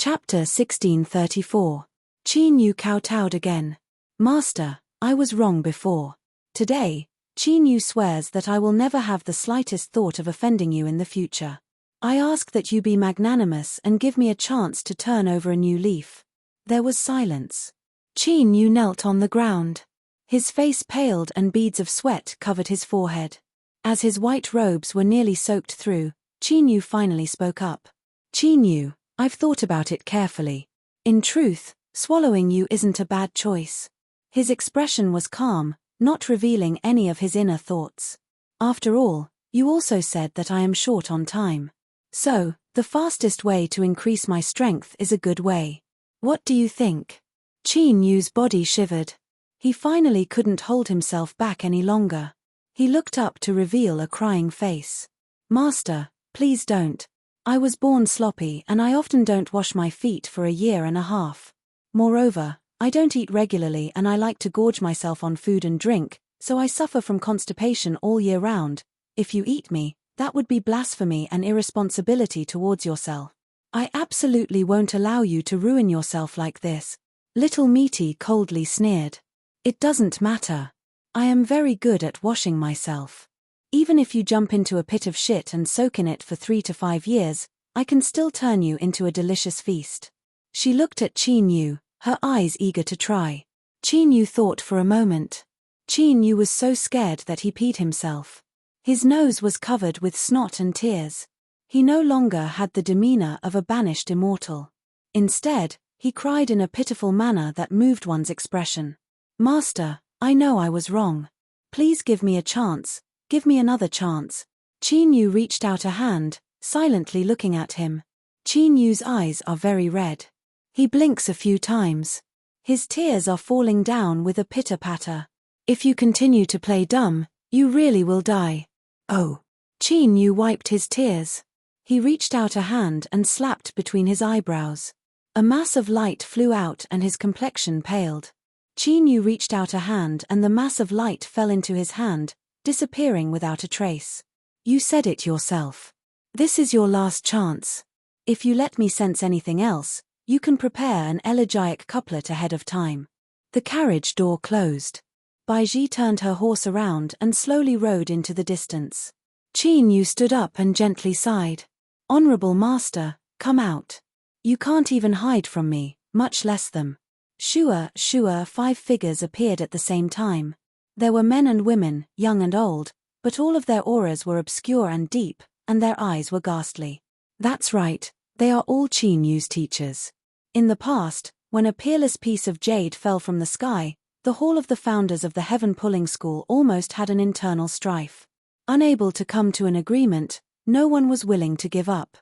Chapter 1634. Qin Yu kowtowed again. Master, I was wrong before. Today, Qin Yu swears that I will never have the slightest thought of offending you in the future. I ask that you be magnanimous and give me a chance to turn over a new leaf. There was silence. Qin Yu knelt on the ground. His face paled and beads of sweat covered his forehead. As his white robes were nearly soaked through, Qin Yu finally spoke up. Qin Yu, I've thought about it carefully. In truth, swallowing you isn't a bad choice. His expression was calm, not revealing any of his inner thoughts. After all, you also said that I am short on time. So, the fastest way to increase my strength is a good way. What do you think? Qin Yu's body shivered. He finally couldn't hold himself back any longer. He looked up to reveal a crying face. Master, please don't. I was born sloppy and I often don't wash my feet for a year and a half. Moreover, I don't eat regularly and I like to gorge myself on food and drink, so I suffer from constipation all year round. If you eat me, that would be blasphemy and irresponsibility towards yourself. I absolutely won't allow you to ruin yourself like this. Little Meaty coldly sneered. It doesn't matter. I am very good at washing myself. Even if you jump into a pit of shit and soak in it for 3 to 5 years, I can still turn you into a delicious feast. She looked at Qin Yu, her eyes eager to try. Qin Yu thought for a moment. Qin Yu was so scared that he peed himself. His nose was covered with snot and tears. He no longer had the demeanor of a banished immortal. Instead, he cried in a pitiful manner that moved one's expression. Master, I know I was wrong. Please give me a chance, give me another chance. Qin Yu reached out a hand, silently looking at him. Qin Yu's eyes are very red. He blinks a few times. His tears are falling down with a pitter-patter. If you continue to play dumb, you really will die. Oh. Qin Yu wiped his tears. He reached out a hand and slapped between his eyebrows. A mass of light flew out and his complexion paled. Qin Yu reached out a hand and the mass of light fell into his hand, disappearing without a trace. You said it yourself. This is your last chance. If you let me sense anything else, you can prepare an elegiac couplet ahead of time. The carriage door closed. Baiji turned her horse around and slowly rode into the distance. Qin Yu stood up and gently sighed. Honorable master, come out. You can't even hide from me, much less them. Shua, 5 figures appeared at the same time. There were men and women, young and old, but all of their auras were obscure and deep, and their eyes were ghastly. That's right, they are all Qin Yu's teachers. In the past, when a peerless piece of jade fell from the sky, the hall of the founders of the heaven-pulling school almost had an internal strife. Unable to come to an agreement, no one was willing to give up.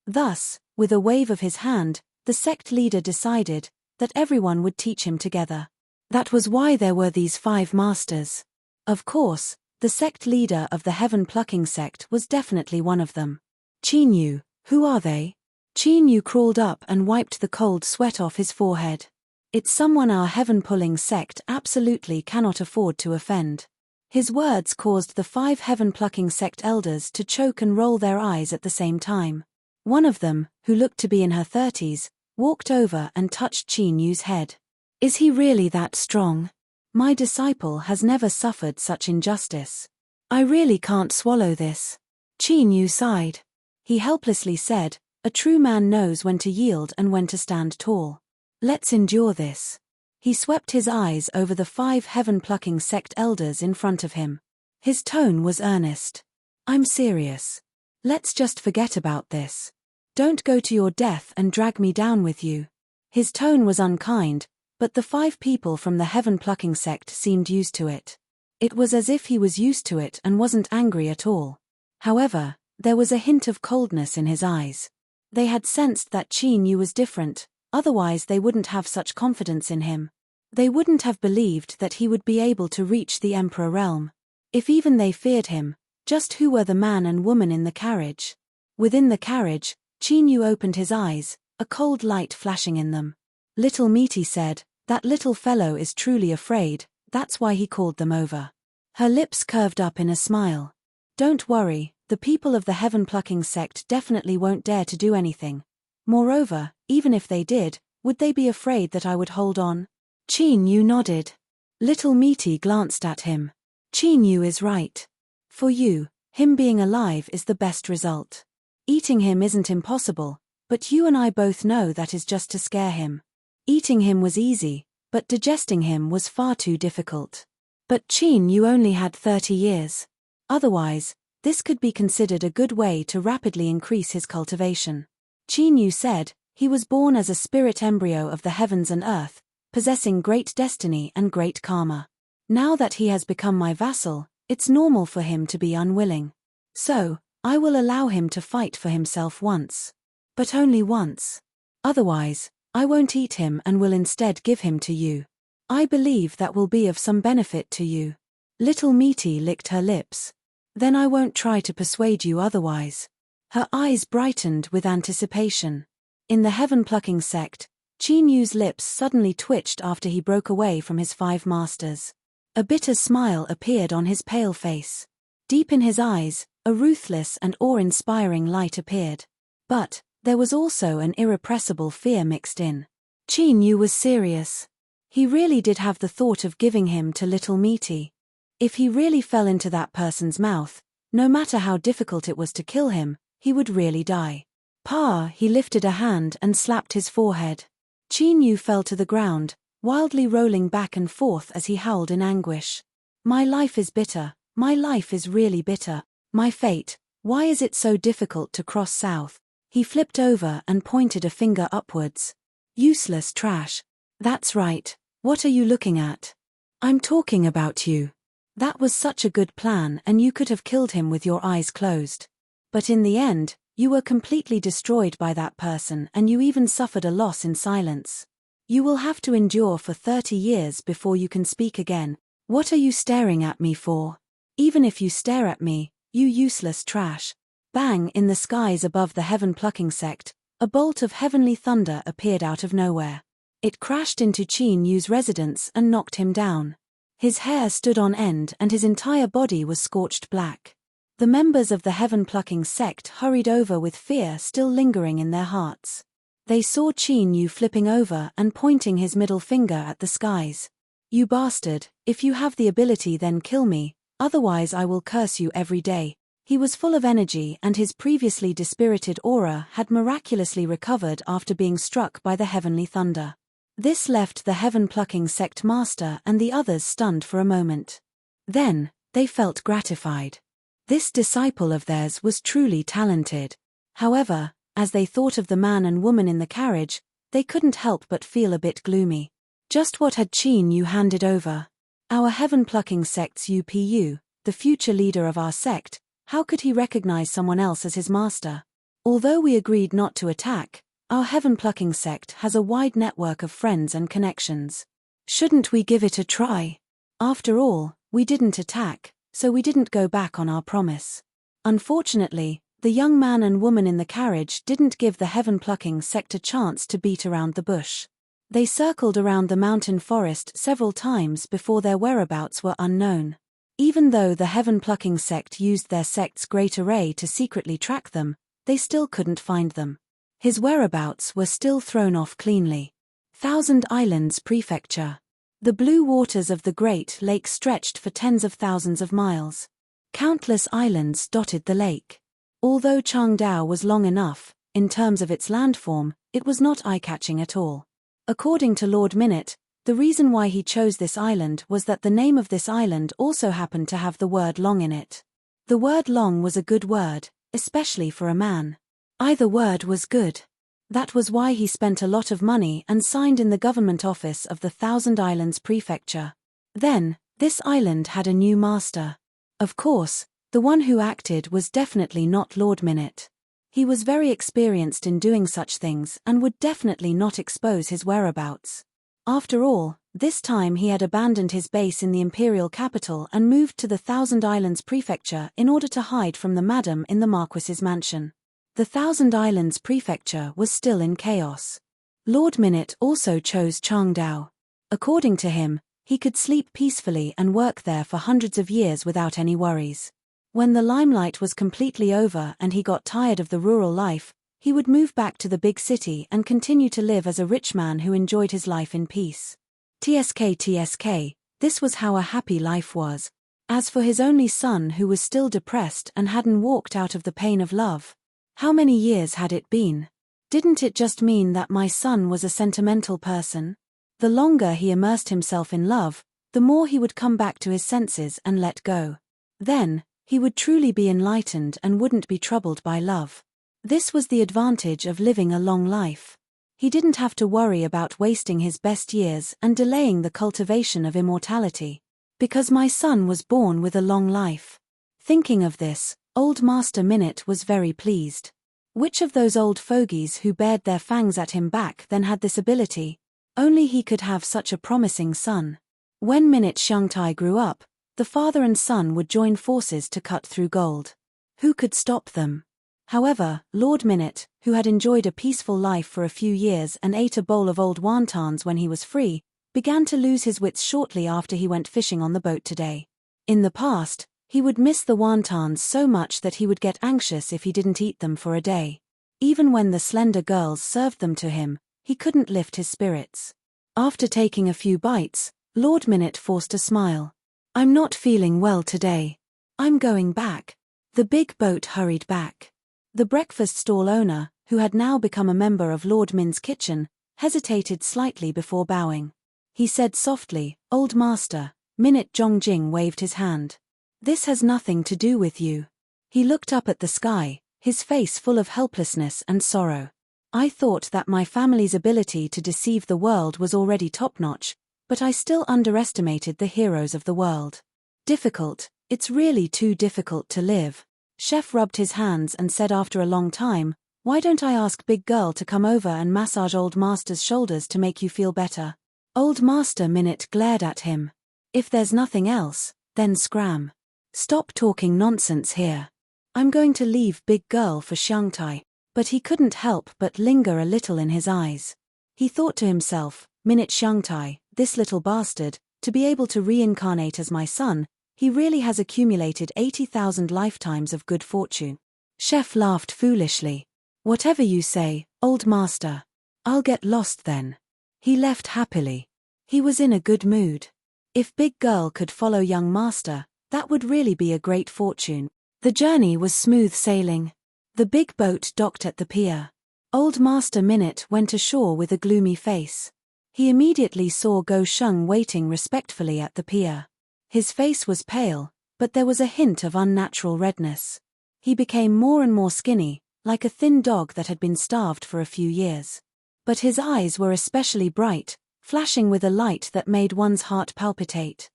Thus, with a wave of his hand, the sect leader decided that everyone would teach him together. That was why there were these 5 masters. Of course, the sect leader of the heaven-plucking sect was definitely one of them. Qin Yu, who are they? Qin Yu crawled up and wiped the cold sweat off his forehead. It's someone our heaven-pulling sect absolutely cannot afford to offend. His words caused the 5 heaven-plucking sect elders to choke and roll their eyes at the same time. One of them, who looked to be in her 30s, walked over and touched Qin Yu's head. Is he really that strong? My disciple has never suffered such injustice. I really can't swallow this. Qin Yu sighed. He helplessly said, a true man knows when to yield and when to stand tall. Let's endure this. He swept his eyes over the 5 heaven-plucking sect elders in front of him. His tone was earnest. I'm serious. Let's just forget about this. Don't go to your death and drag me down with you. His tone was unkind, but the 5 people from the heaven-plucking sect seemed used to it. It was as if he was used to it and wasn't angry at all. However, there was a hint of coldness in his eyes. They had sensed that Qin Yu was different, otherwise they wouldn't have such confidence in him. They wouldn't have believed that he would be able to reach the Emperor realm. If even they feared him, just who were the man and woman in the carriage? Within the carriage, Qin Yu opened his eyes, a cold light flashing in them. Little Meaty said, that little fellow is truly afraid, that's why he called them over. Her lips curved up in a smile. Don't worry, the people of the heaven-plucking sect definitely won't dare to do anything. Moreover, even if they did, would they be afraid that I would hold on? Qin Yu nodded. Little Meaty glanced at him. Qin Yu is right. For you, him being alive is the best result. Eating him isn't impossible, but you and I both know that is just to scare him. Eating him was easy, but digesting him was far too difficult. But Qin Yu only had 30 years. Otherwise, this could be considered a good way to rapidly increase his cultivation. Qin Yu said, he was born as a spirit embryo of the heavens and earth, possessing great destiny and great karma. Now that he has become my vassal, it's normal for him to be unwilling. So, I will allow him to fight for himself once. But only once. Otherwise, I won't eat him and will instead give him to you. I believe that will be of some benefit to you. Little Meaty licked her lips. Then I won't try to persuade you otherwise. Her eyes brightened with anticipation. In the heaven-plucking sect, Qin Yu's lips suddenly twitched after he broke away from his 5 masters. A bitter smile appeared on his pale face. Deep in his eyes, a ruthless and awe-inspiring light appeared. But there was also an irrepressible fear mixed in. Qin Yu was serious. He really did have the thought of giving him to Little Meaty. If he really fell into that person's mouth, no matter how difficult it was to kill him, he would really die. Pa! He lifted a hand and slapped his forehead. Qin Yu fell to the ground, wildly rolling back and forth as he howled in anguish. My life is bitter, my life is really bitter, my fate, why is it so difficult to cross south? He flipped over and pointed a finger upwards. Useless trash. That's right, what are you looking at? I'm talking about you. That was such a good plan and you could have killed him with your eyes closed. But in the end, you were completely destroyed by that person and you even suffered a loss in silence. You will have to endure for 30 years before you can speak again. What are you staring at me for? Even if you stare at me, you useless trash. Bang! In the skies above the heaven-plucking sect, a bolt of heavenly thunder appeared out of nowhere. It crashed into Qin Yu's residence and knocked him down. His hair stood on end and his entire body was scorched black. The members of the heaven-plucking sect hurried over with fear still lingering in their hearts. They saw Qin Yu flipping over and pointing his middle finger at the skies. You bastard, if you have the ability then kill me, otherwise I will curse you every day. He was full of energy and his previously dispirited aura had miraculously recovered after being struck by the heavenly thunder. This left the heaven-plucking sect master and the others stunned for a moment. Then, they felt gratified. This disciple of theirs was truly talented. However, as they thought of the man and woman in the carriage, they couldn't help but feel a bit gloomy. Just what had Qin Yu handed over? Our heaven-plucking sect's UPU, the future leader of our sect, how could he recognize someone else as his master? Although we agreed not to attack, our heaven-plucking sect has a wide network of friends and connections. Shouldn't we give it a try? After all, we didn't attack, so we didn't go back on our promise. Unfortunately, the young man and woman in the carriage didn't give the heaven-plucking sect a chance to beat around the bush. They circled around the mountain forest several times before their whereabouts were unknown. Even though the heaven-plucking sect used their sect's great array to secretly track them, they still couldn't find them. His whereabouts were still thrown off cleanly. Thousand Islands Prefecture. The blue waters of the Great Lake stretched for tens of thousands of miles. Countless islands dotted the lake. Although Changdao was long enough, in terms of its landform, it was not eye-catching at all. According to Lord Minute, the reason why he chose this island was that the name of this island also happened to have the word long in it. The word long was a good word, especially for a man. Either word was good. That was why he spent a lot of money and signed in the government office of the Thousand Islands Prefecture. Then, this island had a new master. Of course, the one who acted was definitely not Lord Minute. He was very experienced in doing such things and would definitely not expose his whereabouts. After all, this time he had abandoned his base in the imperial capital and moved to the Thousand Islands Prefecture in order to hide from the madam in the Marquis's mansion. The Thousand Islands Prefecture was still in chaos. Lord Minute also chose Changdao. According to him, he could sleep peacefully and work there for hundreds of years without any worries. When the limelight was completely over and he got tired of the rural life, He would move back to the big city and continue to live as a rich man who enjoyed his life in peace. TSK, this was how a happy life was. As for his only son who was still depressed and hadn't walked out of the pain of love. How many years had it been? Didn't it just mean that my son was a sentimental person? The longer he immersed himself in love, the more he would come back to his senses and let go. Then, he would truly be enlightened and wouldn't be troubled by love. This was the advantage of living a long life. He didn't have to worry about wasting his best years and delaying the cultivation of immortality. Because my son was born with a long life. Thinking of this, old Master Minute was very pleased. Which of those old fogies who bared their fangs at him back then had this ability? Only he could have such a promising son. When Minute Xiangtai grew up, the father and son would join forces to cut through gold. Who could stop them? However, Lord Minute, who had enjoyed a peaceful life for a few years and ate a bowl of old wontons when he was free, began to lose his wits shortly after he went fishing on the boat today. In the past, he would miss the wontons so much that he would get anxious if he didn't eat them for a day. Even when the slender girls served them to him, he couldn't lift his spirits. After taking a few bites, Lord Minute forced a smile. "I'm not feeling well today. I'm going back." The big boat hurried back. The breakfast stall owner, who had now become a member of Lord Min's kitchen, hesitated slightly before bowing. He said softly, "Old Master." Minute Zhongjing waved his hand. "This has nothing to do with you." He looked up at the sky, his face full of helplessness and sorrow. "I thought that my family's ability to deceive the world was already top-notch, but I still underestimated the heroes of the world. Difficult, it's really too difficult to live." Chef rubbed his hands and said after a long time, "Why don't I ask Big Girl to come over and massage Old Master's shoulders to make you feel better?" Old Master Minute glared at him. "If there's nothing else, then scram. Stop talking nonsense here. I'm going to leave Big Girl for Xiangtai." But he couldn't help but linger a little in his eyes. He thought to himself, "Minute Xiangtai, this little bastard, to be able to reincarnate as my son, he really has accumulated 80,000 lifetimes of good fortune." Chef laughed foolishly. "Whatever you say, Old Master. I'll get lost then." He left happily. He was in a good mood. If Big Girl could follow young Master, that would really be a great fortune. The journey was smooth sailing. The big boat docked at the pier. Old Master Minute went ashore with a gloomy face. He immediately saw Go Sheng waiting respectfully at the pier. His face was pale, but there was a hint of unnatural redness. He became more and more skinny, like a thin dog that had been starved for a few years. But his eyes were especially bright, flashing with a light that made one's heart palpitate.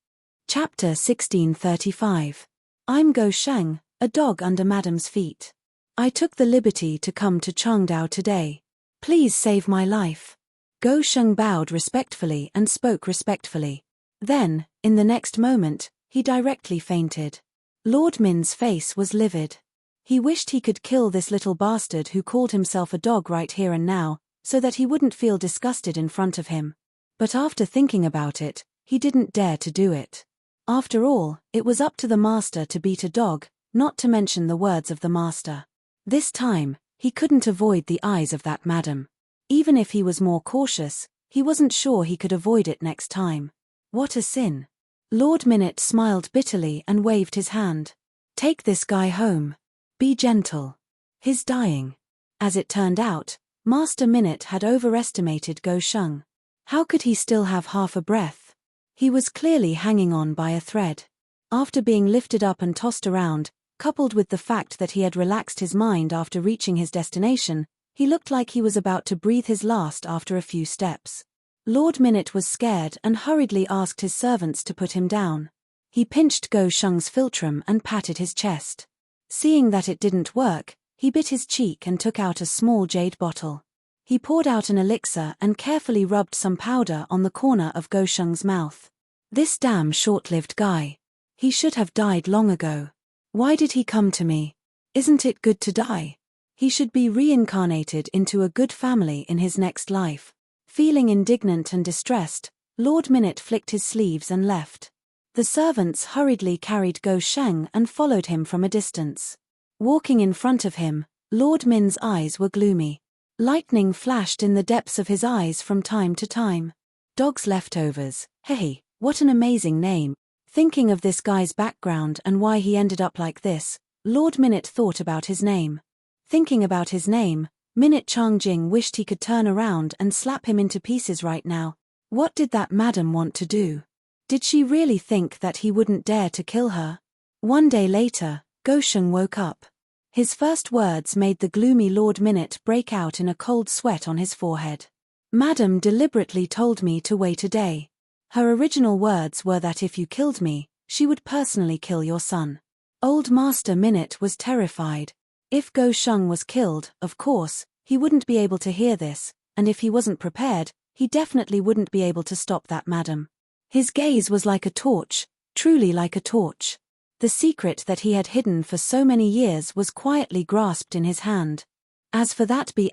Chapter 1635. I'm Go Sheng, a dog under Madam's feet. I took the liberty to come to Chengdao today. Please save my life. Go Sheng bowed respectfully and spoke respectfully. Then, in the next moment, he directly fainted. Lord Min's face was livid. He wished he could kill this little bastard who called himself a dog right here and now, so that he wouldn't feel disgusted in front of him. But after thinking about it, he didn't dare to do it. After all, it was up to the master to beat a dog, not to mention the words of the master. This time, he couldn't avoid the eyes of that madam. Even if he was more cautious, he wasn't sure he could avoid it next time. What a sin. Lord Minute smiled bitterly and waved his hand. Take this guy home. Be gentle. He's dying. As it turned out, Master Minute had overestimated Go Sheng. How could he still have half a breath? He was clearly hanging on by a thread. After being lifted up and tossed around, coupled with the fact that he had relaxed his mind after reaching his destination, he looked like he was about to breathe his last after a few steps. Lord Minute was scared and hurriedly asked his servants to put him down. He pinched Go Sheng's philtrum and patted his chest. Seeing that it didn't work, he bit his cheek and took out a small jade bottle. He poured out an elixir and carefully rubbed some powder on the corner of Go Sheng's mouth. This damn short-lived guy. He should have died long ago. Why did he come to me? Isn't it good to die? He should be reincarnated into a good family in his next life. Feeling indignant and distressed, Lord Minute flicked his sleeves and left. The servants hurriedly carried Go Sheng and followed him from a distance. Walking in front of him, Lord Min's eyes were gloomy. Lightning flashed in the depths of his eyes from time to time. Dog's leftovers. Hey, what an amazing name. Thinking of this guy's background and why he ended up like this, Lord Minute thought about his name. Thinking about his name, Minute Changjing wished he could turn around and slap him into pieces right now. What did that madam want to do? Did she really think that he wouldn't dare to kill her? One day later, Gosheng woke up. His first words made the gloomy Lord Minute break out in a cold sweat on his forehead. Madam deliberately told me to wait a day. Her original words were that if you killed me, she would personally kill your son. Old Master Minute was terrified. If Gosheng was killed, of course, he wouldn't be able to hear this, and if he wasn't prepared, he definitely wouldn't be able to stop that madam. His gaze was like a torch, truly like a torch. The secret that he had hidden for so many years was quietly grasped in his hand. As for that B*****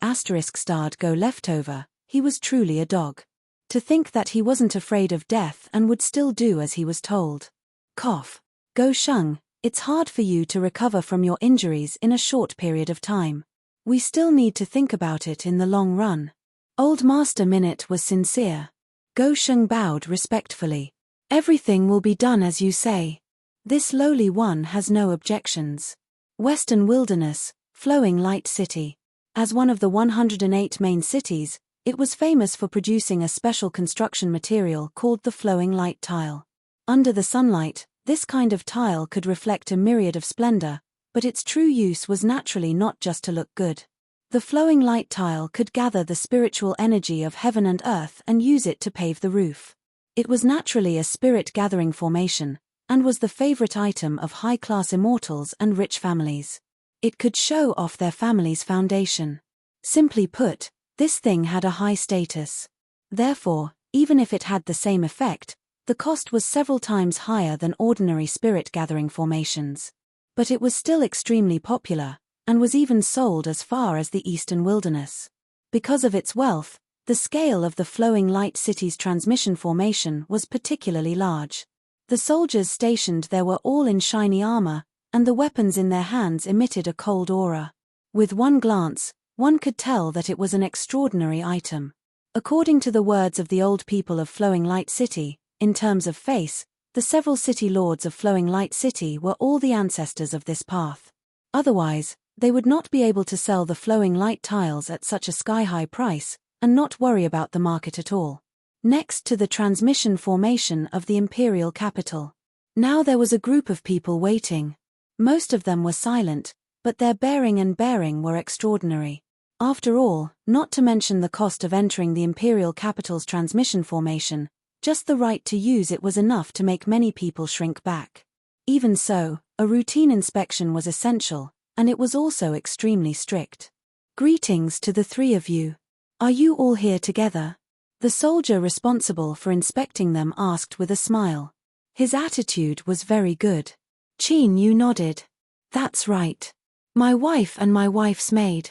go leftover, he was truly a dog. To think that he wasn't afraid of death and would still do as he was told. Cough. Gosheng, it's hard for you to recover from your injuries in a short period of time. We still need to think about it in the long run. Old Master Minute was sincere. Gosheng bowed respectfully. Everything will be done as you say. This lowly one has no objections. Western Wilderness, Flowing Light City. As one of the 108 main cities, it was famous for producing a special construction material called the flowing light tile. Under the sunlight, this kind of tile could reflect a myriad of splendor, but its true use was naturally not just to look good. The flowing light tile could gather the spiritual energy of heaven and earth and use it to pave the roof. It was naturally a spirit-gathering formation, and was the favorite item of high-class immortals and rich families. It could show off their family's foundation. Simply put, this thing had a high status. Therefore, even if it had the same effect, the cost was several times higher than ordinary spirit-gathering formations. But it was still extremely popular, and was even sold as far as the Eastern Wilderness. Because of its wealth, the scale of the Flowing Light City's transmission formation was particularly large. The soldiers stationed there were all in shiny armor, and the weapons in their hands emitted a cold aura. With one glance, one could tell that it was an extraordinary item. According to the words of the old people of Flowing Light City, in terms of face, the several city lords of Flowing Light City were all the ancestors of this path. Otherwise, they would not be able to sell the flowing light tiles at such a sky-high price, and not worry about the market at all. Next to the transmission formation of the imperial capital. Now there was a group of people waiting. Most of them were silent, but their bearing were extraordinary. After all, not to mention the cost of entering the imperial capital's transmission formation, just the right to use it was enough to make many people shrink back. Even so, a routine inspection was essential, and it was also extremely strict. Greetings to the three of you. Are you all here together? The soldier responsible for inspecting them asked with a smile. His attitude was very good. Qin Yu nodded. That's right. My wife and my wife's maid.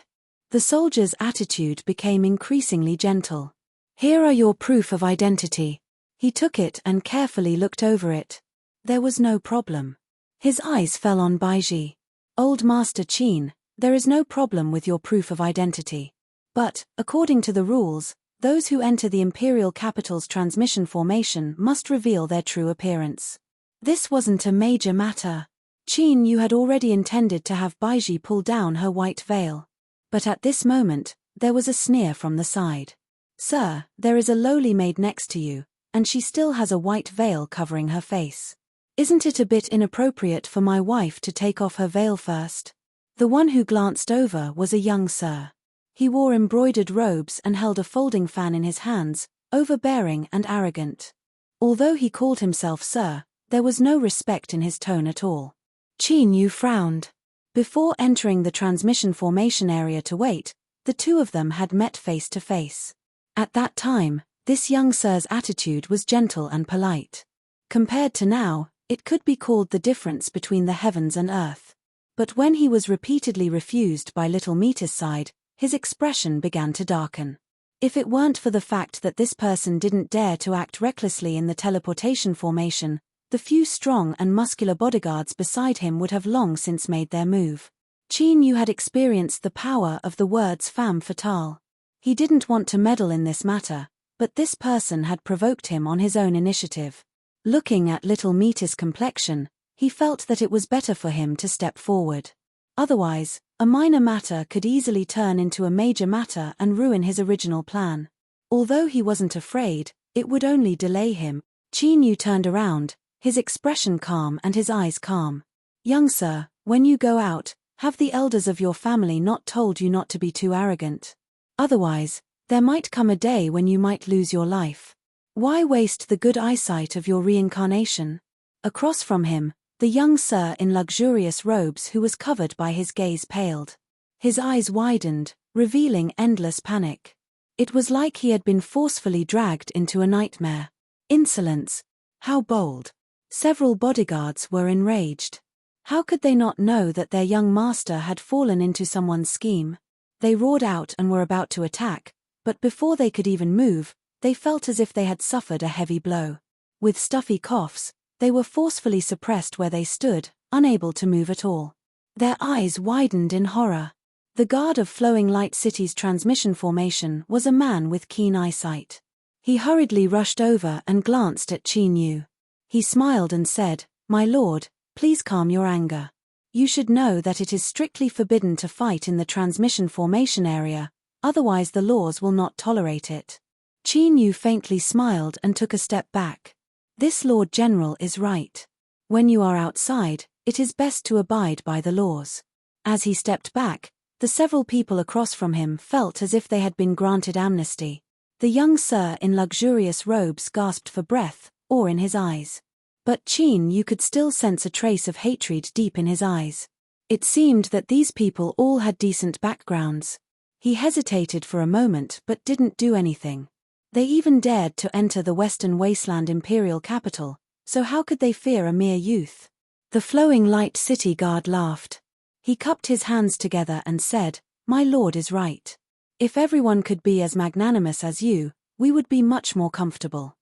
The soldier's attitude became increasingly gentle. Here are your proof of identity. He took it and carefully looked over it. There was no problem. His eyes fell on Baiji. Old Master Qin, there is no problem with your proof of identity. But, according to the rules, those who enter the imperial capital's transmission formation must reveal their true appearance. This wasn't a major matter. Qin Yu had already intended to have Baiji pull down her white veil. But at this moment, there was a sneer from the side. Sir, there is a lowly maid next to you, and she still has a white veil covering her face. Isn't it a bit inappropriate for my wife to take off her veil first? The one who glanced over was a young sir. He wore embroidered robes and held a folding fan in his hands, overbearing and arrogant. Although he called himself sir, there was no respect in his tone at all. Qin Yu frowned. Before entering the transmission formation area to wait, the two of them had met face to face. At that time, this young sir's attitude was gentle and polite. Compared to now, it could be called the difference between the heavens and earth. But when he was repeatedly refused by Little Meter's side, his expression began to darken. If it weren't for the fact that this person didn't dare to act recklessly in the teleportation formation, the few strong and muscular bodyguards beside him would have long since made their move. Qin Yu had experienced the power of the words femme fatale. He didn't want to meddle in this matter, but this person had provoked him on his own initiative. Looking at little Mita's complexion, he felt that it was better for him to step forward. Otherwise, a minor matter could easily turn into a major matter and ruin his original plan. Although he wasn't afraid, it would only delay him. Qin Yu turned around, his expression calm and his eyes calm. Young sir, when you go out, have the elders of your family not told you not to be too arrogant? Otherwise, there might come a day when you might lose your life. Why waste the good eyesight of your reincarnation? Across from him, the young sir in luxurious robes who was covered by his gaze paled. His eyes widened, revealing endless panic. It was like he had been forcefully dragged into a nightmare. Insolence! How bold! Several bodyguards were enraged. How could they not know that their young master had fallen into someone's scheme? They roared out and were about to attack, but before they could even move, they felt as if they had suffered a heavy blow. With stuffy coughs, they were forcefully suppressed where they stood, unable to move at all. Their eyes widened in horror. The guard of Flowing Light City's transmission formation was a man with keen eyesight. He hurriedly rushed over and glanced at Qin Yu. He smiled and said, "My lord, please calm your anger. You should know that it is strictly forbidden to fight in the transmission formation area, otherwise the laws will not tolerate it." Qin Yu faintly smiled and took a step back. This Lord General is right. When you are outside, it is best to abide by the laws. As he stepped back, the several people across from him felt as if they had been granted amnesty. The young sir in luxurious robes gasped for breath, awe in his eyes. But Qin Yu could still sense a trace of hatred deep in his eyes. It seemed that these people all had decent backgrounds. He hesitated for a moment but didn't do anything. They even dared to enter the Western Wasteland imperial capital, so how could they fear a mere youth? The Flowing Light City guard laughed. He cupped his hands together and said, "My lord is right. If everyone could be as magnanimous as you, we would be much more comfortable."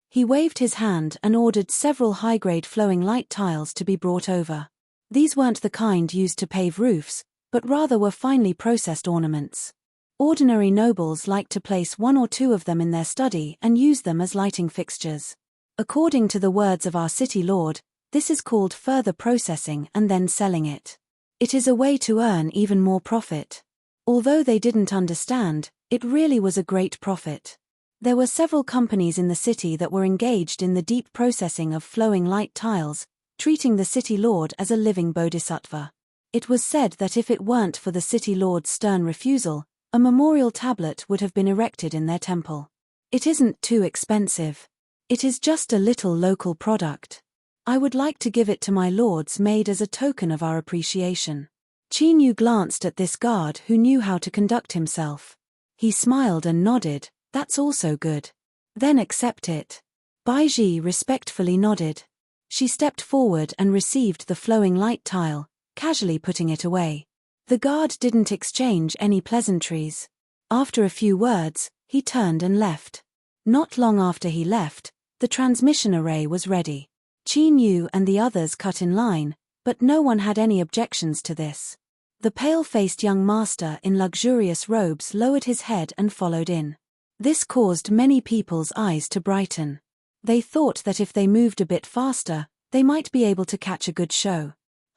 He waved his hand and ordered several high-grade flowing light tiles to be brought over. These weren't the kind used to pave roofs, but rather were finely processed ornaments. Ordinary nobles liked to place one or two of them in their study and use them as lighting fixtures. According to the words of our city lord, this is called further processing and then selling it. It is a way to earn even more profit. Although they didn't understand, it really was a great profit. There were several companies in the city that were engaged in the deep processing of flowing light tiles, treating the city lord as a living bodhisattva. It was said that if it weren't for the city lord's stern refusal, a memorial tablet would have been erected in their temple. It isn't too expensive. It is just a little local product. I would like to give it to my lords made as a token of our appreciation. Qin Yu glanced at this guard who knew how to conduct himself. He smiled and nodded, "That's also good. Then accept it." Baiji respectfully nodded. She stepped forward and received the flowing light tile, casually putting it away. The guard didn't exchange any pleasantries. After a few words, he turned and left. Not long after he left, the transmission array was ready. Qin Yu and the others cut in line, but no one had any objections to this. The pale-faced young master in luxurious robes lowered his head and followed in. This caused many people's eyes to brighten. They thought that if they moved a bit faster, they might be able to catch a good show.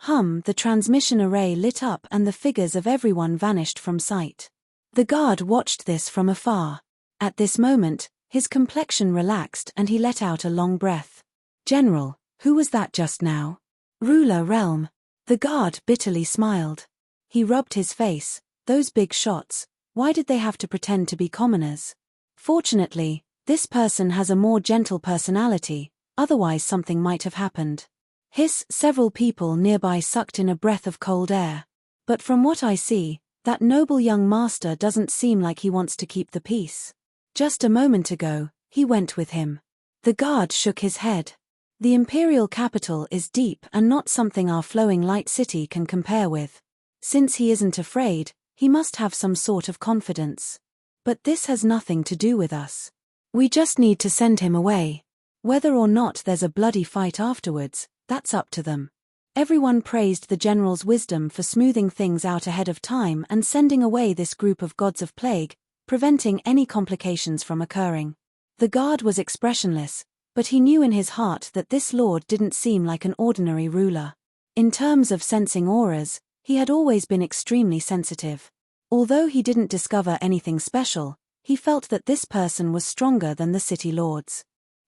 The transmission array lit up and the figures of everyone vanished from sight. The guard watched this from afar. At this moment, his complexion relaxed and he let out a long breath. "General, who was that just now?" "Ruler Realm." The guard bitterly smiled. He rubbed his face. "Those big shots, why did they have to pretend to be commoners? Fortunately, this person has a more gentle personality, otherwise something might have happened." Several people nearby sucked in a breath of cold air. "But from what I see, that noble young master doesn't seem like he wants to keep the peace. Just a moment ago, he went with him." The guard shook his head. "The imperial capital is deep and not something our flowing light city can compare with. Since he isn't afraid, he must have some sort of confidence. But this has nothing to do with us. We just need to send him away. Whether or not there's a bloody fight afterwards, that's up to them." Everyone praised the general's wisdom for smoothing things out ahead of time and sending away this group of gods of plague, preventing any complications from occurring. The guard was expressionless, but he knew in his heart that this lord didn't seem like an ordinary ruler. In terms of sensing auras, he had always been extremely sensitive. Although he didn't discover anything special, he felt that this person was stronger than the city lords.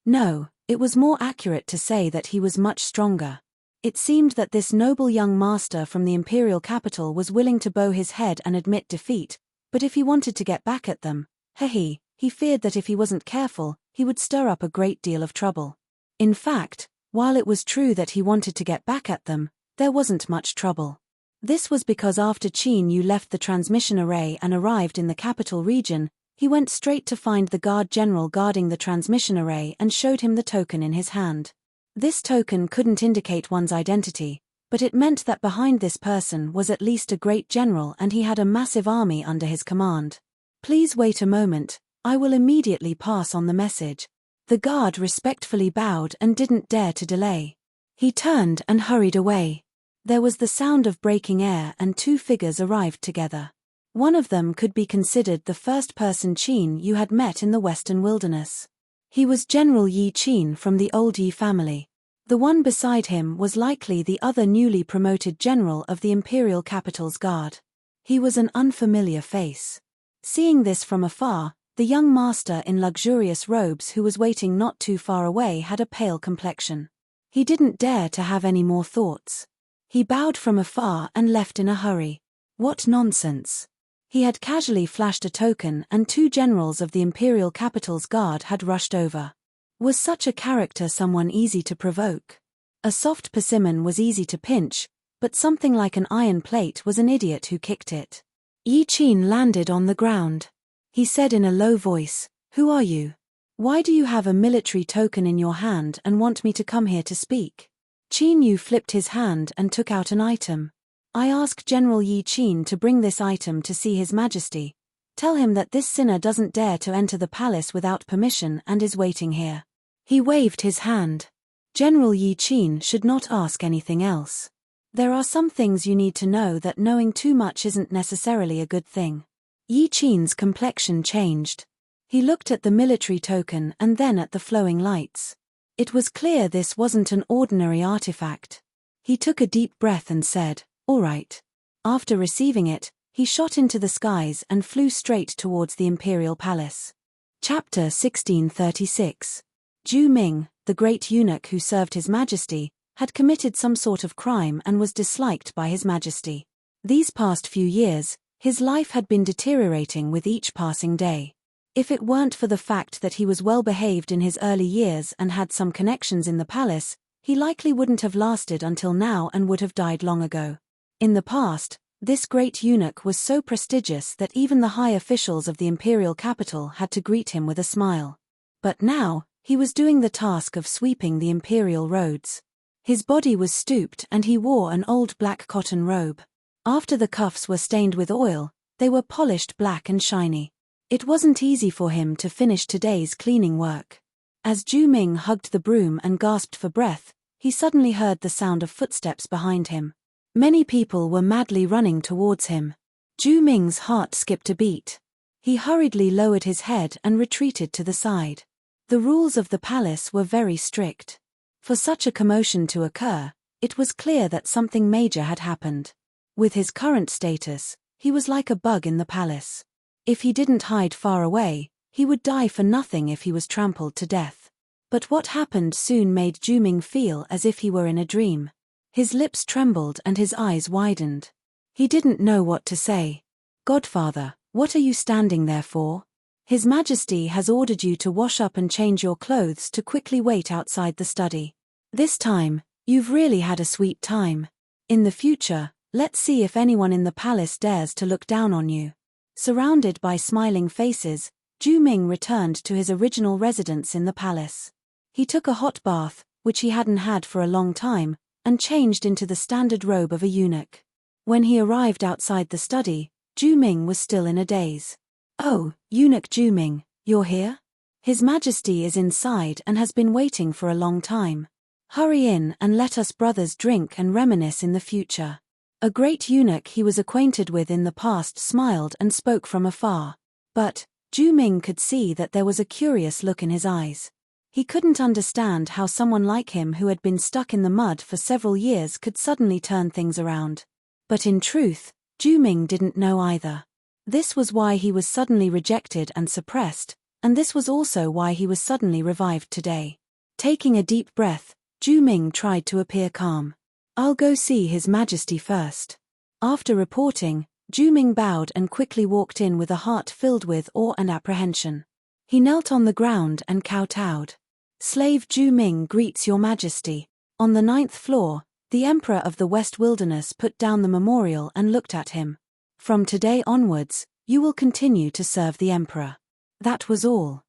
No, it was more accurate to say that he was much stronger. It seemed that this noble young master from the imperial capital was willing to bow his head and admit defeat, but if he wanted to get back at them, he feared that if he wasn't careful, he would stir up a great deal of trouble. In fact, while it was true that he wanted to get back at them, there wasn't much trouble. This was because after Qin Yu left the transmission array and arrived in the capital region, he went straight to find the guard general guarding the transmission array and showed him the token in his hand. This token couldn't indicate one's identity, but it meant that behind this person was at least a great general and he had a massive army under his command. Please wait a moment, I will immediately pass on the message. The guard respectfully bowed and didn't dare to delay. He turned and hurried away. There was the sound of breaking air and two figures arrived together. One of them could be considered the first person Qin Yu had met in the western wilderness. He was General Yi Qin from the old Yi family. The one beside him was likely the other newly promoted general of the imperial capital's guard. He was an unfamiliar face. Seeing this from afar, the young master in luxurious robes who was waiting not too far away had a pale complexion. He didn't dare to have any more thoughts. He bowed from afar and left in a hurry. What nonsense! He had casually flashed a token and two generals of the imperial capital's guard had rushed over. Was such a character someone easy to provoke? A soft persimmon was easy to pinch, but something like an iron plate was an idiot who kicked it. Yi Qin landed on the ground. He said in a low voice, "Who are you? Why do you have a military token in your hand and want me to come here to speak?" Qin Yu flipped his hand and took out an item. "I ask General Yi Qin to bring this item to see His Majesty. Tell him that this sinner doesn't dare to enter the palace without permission and is waiting here." He waved his hand. General Yi Qin should not ask anything else. There are some things you need to know that knowing too much isn't necessarily a good thing. Yi Qin's complexion changed. He looked at the military token and then at the flowing lights. It was clear this wasn't an ordinary artifact. He took a deep breath and said, "All right." After receiving it, he shot into the skies and flew straight towards the imperial palace. Chapter 1636. Zhu Ming, the great eunuch who served His Majesty, had committed some sort of crime and was disliked by His Majesty. These past few years, his life had been deteriorating with each passing day. If it weren't for the fact that he was well behaved in his early years and had some connections in the palace, he likely wouldn't have lasted until now and would have died long ago. In the past, this great eunuch was so prestigious that even the high officials of the imperial capital had to greet him with a smile. But now, he was doing the task of sweeping the imperial roads. His body was stooped and he wore an old black cotton robe. After the cuffs were stained with oil, they were polished black and shiny. It wasn't easy for him to finish today's cleaning work. As Zhu Ming hugged the broom and gasped for breath, he suddenly heard the sound of footsteps behind him. Many people were madly running towards him. Zhu Ming's heart skipped a beat. He hurriedly lowered his head and retreated to the side. The rules of the palace were very strict. For such a commotion to occur, it was clear that something major had happened. With his current status, he was like a bug in the palace. If he didn't hide far away, he would die for nothing if he was trampled to death. But what happened soon made Zhu Ming feel as if he were in a dream. His lips trembled and his eyes widened. He didn't know what to say. "Godfather, what are you standing there for? His Majesty has ordered you to wash up and change your clothes to quickly wait outside the study. This time, you've really had a sweet time. In the future, let's see if anyone in the palace dares to look down on you." Surrounded by smiling faces, Zhu Ming returned to his original residence in the palace. He took a hot bath, which he hadn't had for a long time, and changed into the standard robe of a eunuch. When he arrived outside the study, Zhu Ming was still in a daze. "Oh, eunuch Zhu Ming, you're here? His Majesty is inside and has been waiting for a long time." Hurry in and let us brothers drink and reminisce in the future. A great eunuch he was acquainted with in the past smiled and spoke from afar. But Zhu Ming could see that there was a curious look in his eyes. He couldn't understand how someone like him who had been stuck in the mud for several years could suddenly turn things around. But in truth, Zhu Ming didn't know either. This was why he was suddenly rejected and suppressed, and this was also why he was suddenly revived today. Taking a deep breath, Zhu Ming tried to appear calm. I'll go see His Majesty first. After reporting, Zhu Ming bowed and quickly walked in with a heart filled with awe and apprehension. He knelt on the ground and kowtowed. Slave Zhu Ming greets Your Majesty. On the 9th floor, the Emperor of the West Wilderness put down the memorial and looked at him. From today onwards, you will continue to serve the Emperor. That was all.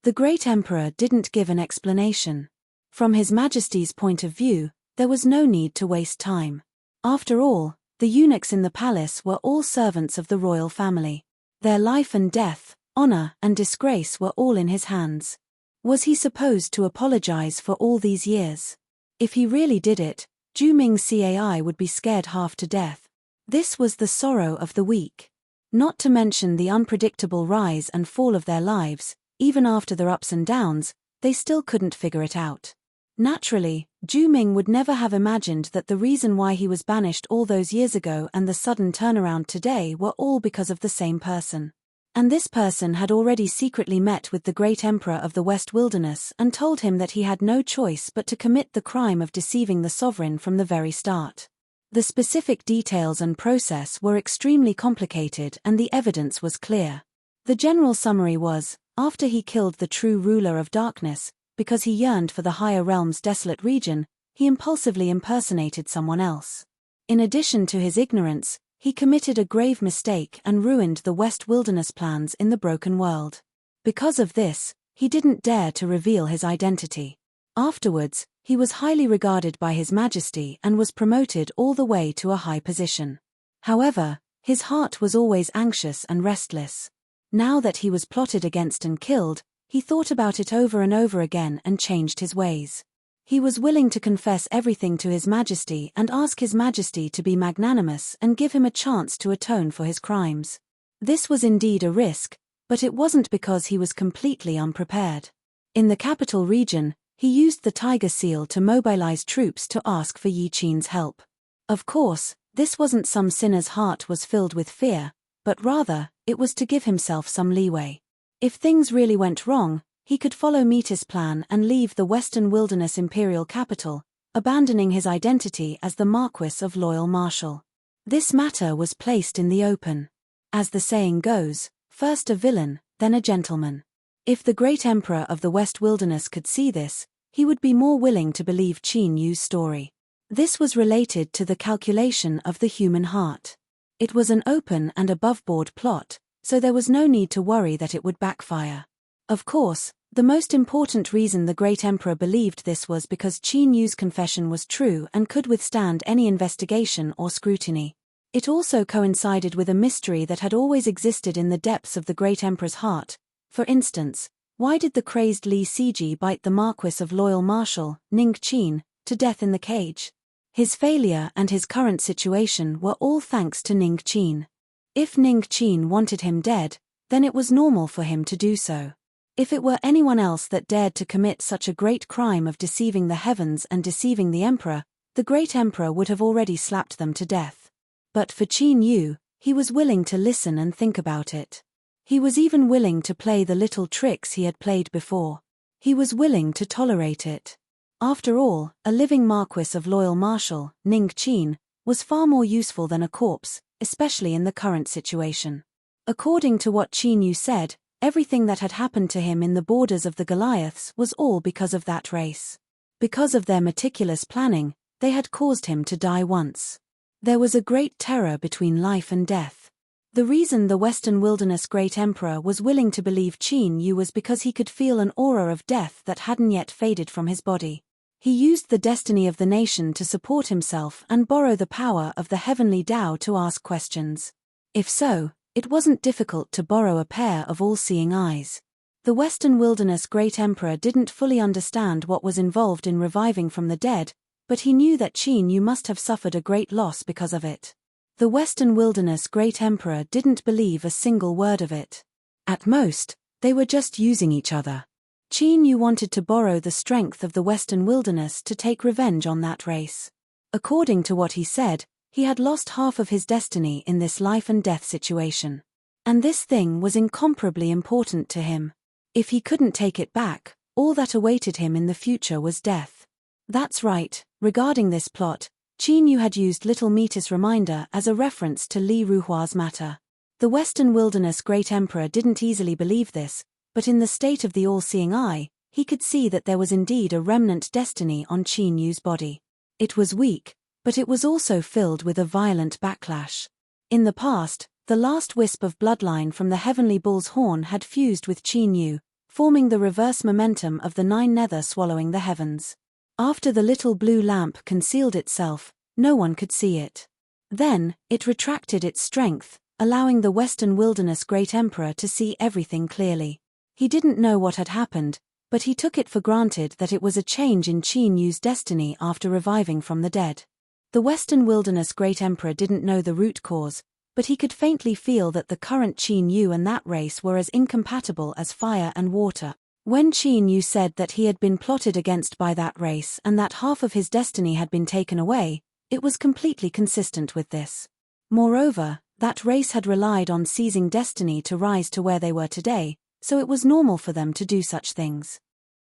The great Emperor didn't give an explanation. From His Majesty's point of view, there was no need to waste time. After all, the eunuchs in the palace were all servants of the royal family. Their life and death, honor and disgrace were all in his hands. Was he supposed to apologize for all these years? If he really did it, Zhu Ming's CAI would be scared half to death. This was the sorrow of the weak. Not to mention the unpredictable rise and fall of their lives, even after their ups and downs, they still couldn't figure it out. Naturally, Zhu Ming would never have imagined that the reason why he was banished all those years ago and the sudden turnaround today were all because of the same person. And this person had already secretly met with the great Emperor of the West Wilderness and told him that he had no choice but to commit the crime of deceiving the sovereign from the very start. The specific details and process were extremely complicated and the evidence was clear. The general summary was, after he killed the true ruler of darkness, because he yearned for the higher realm's desolate region, he impulsively impersonated someone else. In addition to his ignorance, he committed a grave mistake and ruined the West Wilderness plans in the broken world. Because of this, he didn't dare to reveal his identity. Afterwards, he was highly regarded by His Majesty and was promoted all the way to a high position. However, his heart was always anxious and restless. Now that he was plotted against and killed, he thought about it over and over again and changed his ways. He was willing to confess everything to His Majesty and ask His Majesty to be magnanimous and give him a chance to atone for his crimes. This was indeed a risk, but it wasn't because he was completely unprepared. In the capital region, he used the tiger seal to mobilize troops to ask for Yi Qin's help. Of course, this wasn't some sinner's heart was filled with fear, but rather, it was to give himself some leeway. If things really went wrong, he could follow Mita's plan and leave the Western Wilderness imperial capital, abandoning his identity as the Marquis of Loyal Marshal. This matter was placed in the open. As the saying goes, first a villain, then a gentleman. If the great Emperor of the West Wilderness could see this, he would be more willing to believe Qin Yu's story. This was related to the calculation of the human heart. It was an open and above-board plot, so there was no need to worry that it would backfire. Of course, the most important reason the great Emperor believed this was because Qin Yu's confession was true and could withstand any investigation or scrutiny. It also coincided with a mystery that had always existed in the depths of the great Emperor's heart. For instance, why did the crazed Li Siji bite the Marquis of Loyal Marshal, Ning Qin, to death in the cage? His failure and his current situation were all thanks to Ning Qin. If Ning Qin wanted him dead, then it was normal for him to do so. If it were anyone else that dared to commit such a great crime of deceiving the heavens and deceiving the Emperor, the great Emperor would have already slapped them to death. But for Qin Yu, he was willing to listen and think about it. He was even willing to play the little tricks he had played before. He was willing to tolerate it. After all, a living Marquis of Loyal Marshal, Ning Qin, was far more useful than a corpse, especially in the current situation. According to what Qin Yu said, everything that had happened to him in the borders of the Goliaths was all because of that race. Because of their meticulous planning, they had caused him to die once. There was a great terror between life and death. The reason the Western Wilderness Great Emperor was willing to believe Qin Yu was because he could feel an aura of death that hadn't yet faded from his body. He used the destiny of the nation to support himself and borrow the power of the heavenly Tao to ask questions. If so, it wasn't difficult to borrow a pair of all-seeing eyes. The Western Wilderness Great Emperor didn't fully understand what was involved in reviving from the dead, but he knew that Qin Yu must have suffered a great loss because of it. The Western Wilderness Great Emperor didn't believe a single word of it. At most, they were just using each other. Qin Yu wanted to borrow the strength of the Western Wilderness to take revenge on that race. According to what he said, he had lost half of his destiny in this life-and-death situation. And this thing was incomparably important to him. If he couldn't take it back, all that awaited him in the future was death. That's right, regarding this plot, Qin Yu had used Little Metis' reminder as a reference to Li Ruhua's matter. The Western Wilderness Great Emperor didn't easily believe this, but in the state of the all-seeing eye, he could see that there was indeed a remnant destiny on Qin Yu's body. It was weak, but it was also filled with a violent backlash. In the past, the last wisp of bloodline from the heavenly bull's horn had fused with Qin Yu, forming the reverse momentum of the nine nether swallowing the heavens. After the little blue lamp concealed itself, no one could see it. Then, it retracted its strength, allowing the Western Wilderness Great Emperor to see everything clearly. He didn't know what had happened, but he took it for granted that it was a change in Qin Yu's destiny after reviving from the dead. The Western Wilderness Great Emperor didn't know the root cause, but he could faintly feel that the current Qin Yu and that race were as incompatible as fire and water. When Qin Yu said that he had been plotted against by that race and that half of his destiny had been taken away, it was completely consistent with this. Moreover, that race had relied on seizing destiny to rise to where they were today, so it was normal for them to do such things.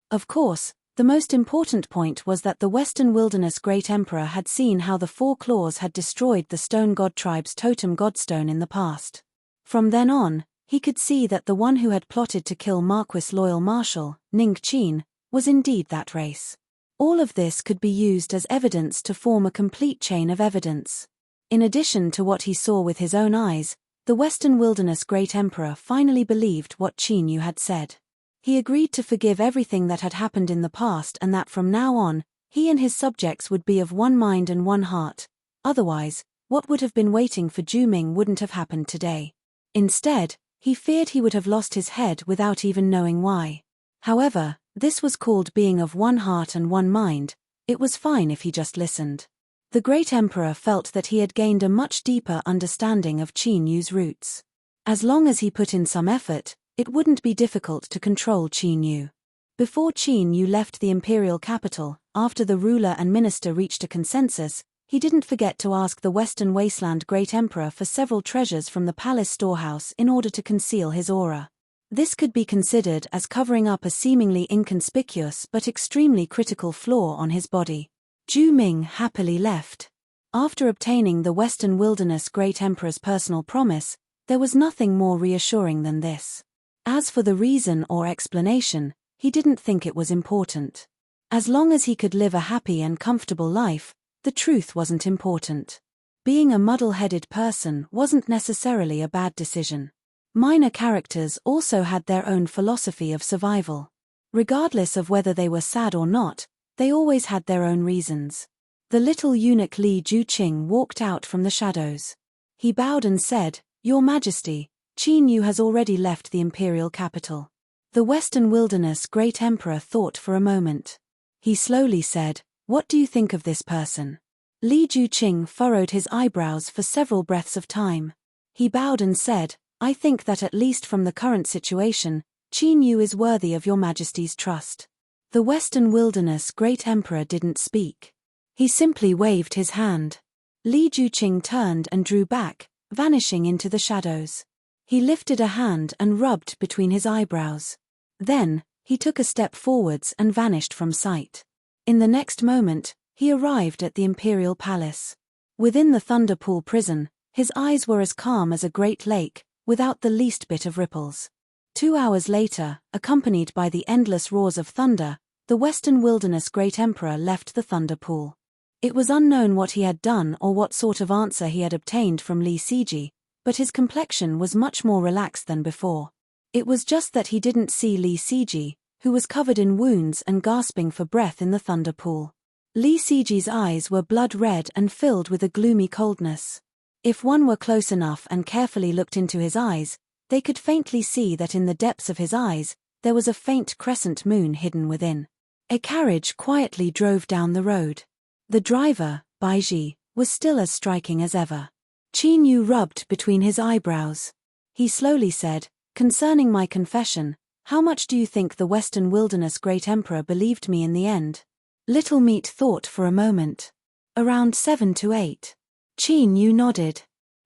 Of course, the most important point was that the Western Wilderness Great Emperor had seen how the Four Claws had destroyed the Stone God tribe's totem godstone in the past. From then on, he could see that the one who had plotted to kill Marquis Loyal Marshal, Ning Qin, was indeed that race. All of this could be used as evidence to form a complete chain of evidence. In addition to what he saw with his own eyes, the Western Wilderness Great Emperor finally believed what Qin Yu had said. He agreed to forgive everything that had happened in the past and that from now on, he and his subjects would be of one mind and one heart. Otherwise, what would have been waiting for Juming wouldn't have happened today. Instead, he feared he would have lost his head without even knowing why. However, this was called being of one heart and one mind. It was fine if he just listened. The Great Emperor felt that he had gained a much deeper understanding of Qin Yu's roots. As long as he put in some effort, it wouldn't be difficult to control Qin Yu. Before Qin Yu left the imperial capital, after the ruler and minister reached a consensus, he didn't forget to ask the Western Wasteland Great Emperor for several treasures from the palace storehouse in order to conceal his aura. This could be considered as covering up a seemingly inconspicuous but extremely critical flaw on his body. Zhu Ming happily left. After obtaining the Western Wilderness Great Emperor's personal promise, there was nothing more reassuring than this. As for the reason or explanation, he didn't think it was important. As long as he could live a happy and comfortable life, the truth wasn't important. Being a muddle-headed person wasn't necessarily a bad decision. Minor characters also had their own philosophy of survival. Regardless of whether they were sad or not, they always had their own reasons. The little eunuch Li Juqing walked out from the shadows. He bowed and said, "Your Majesty, Qin Yu has already left the imperial capital." The Western Wilderness Great Emperor thought for a moment. He slowly said, "What do you think of this person?" Li Juqing furrowed his eyebrows for several breaths of time. He bowed and said, "I think that at least from the current situation, Qin Yu is worthy of your Majesty's trust." The Western Wilderness Great Emperor didn't speak. He simply waved his hand. Li Juqing turned and drew back, vanishing into the shadows. He lifted a hand and rubbed between his eyebrows. Then, he took a step forwards and vanished from sight. In the next moment, he arrived at the imperial palace. Within the Thunder Pool prison, his eyes were as calm as a great lake, without the least bit of ripples. 2 hours later, accompanied by the endless roars of thunder, the Western Wilderness Great Emperor left the Thunder Pool. It was unknown what he had done or what sort of answer he had obtained from Li Siji, but his complexion was much more relaxed than before. It was just that he didn't see Li Siji, who was covered in wounds and gasping for breath in the Thunder Pool. Li Siji's eyes were blood red and filled with a gloomy coldness. If one were close enough and carefully looked into his eyes, they could faintly see that in the depths of his eyes, there was a faint crescent moon hidden within. A carriage quietly drove down the road. The driver, Baiji, was still as striking as ever. Qin Yu rubbed between his eyebrows. He slowly said, "Concerning my confession, how much do you think the Western Wilderness Great Emperor believed me in the end?" Little Meat thought for a moment. "Around 7 to 8. Qin Yu nodded.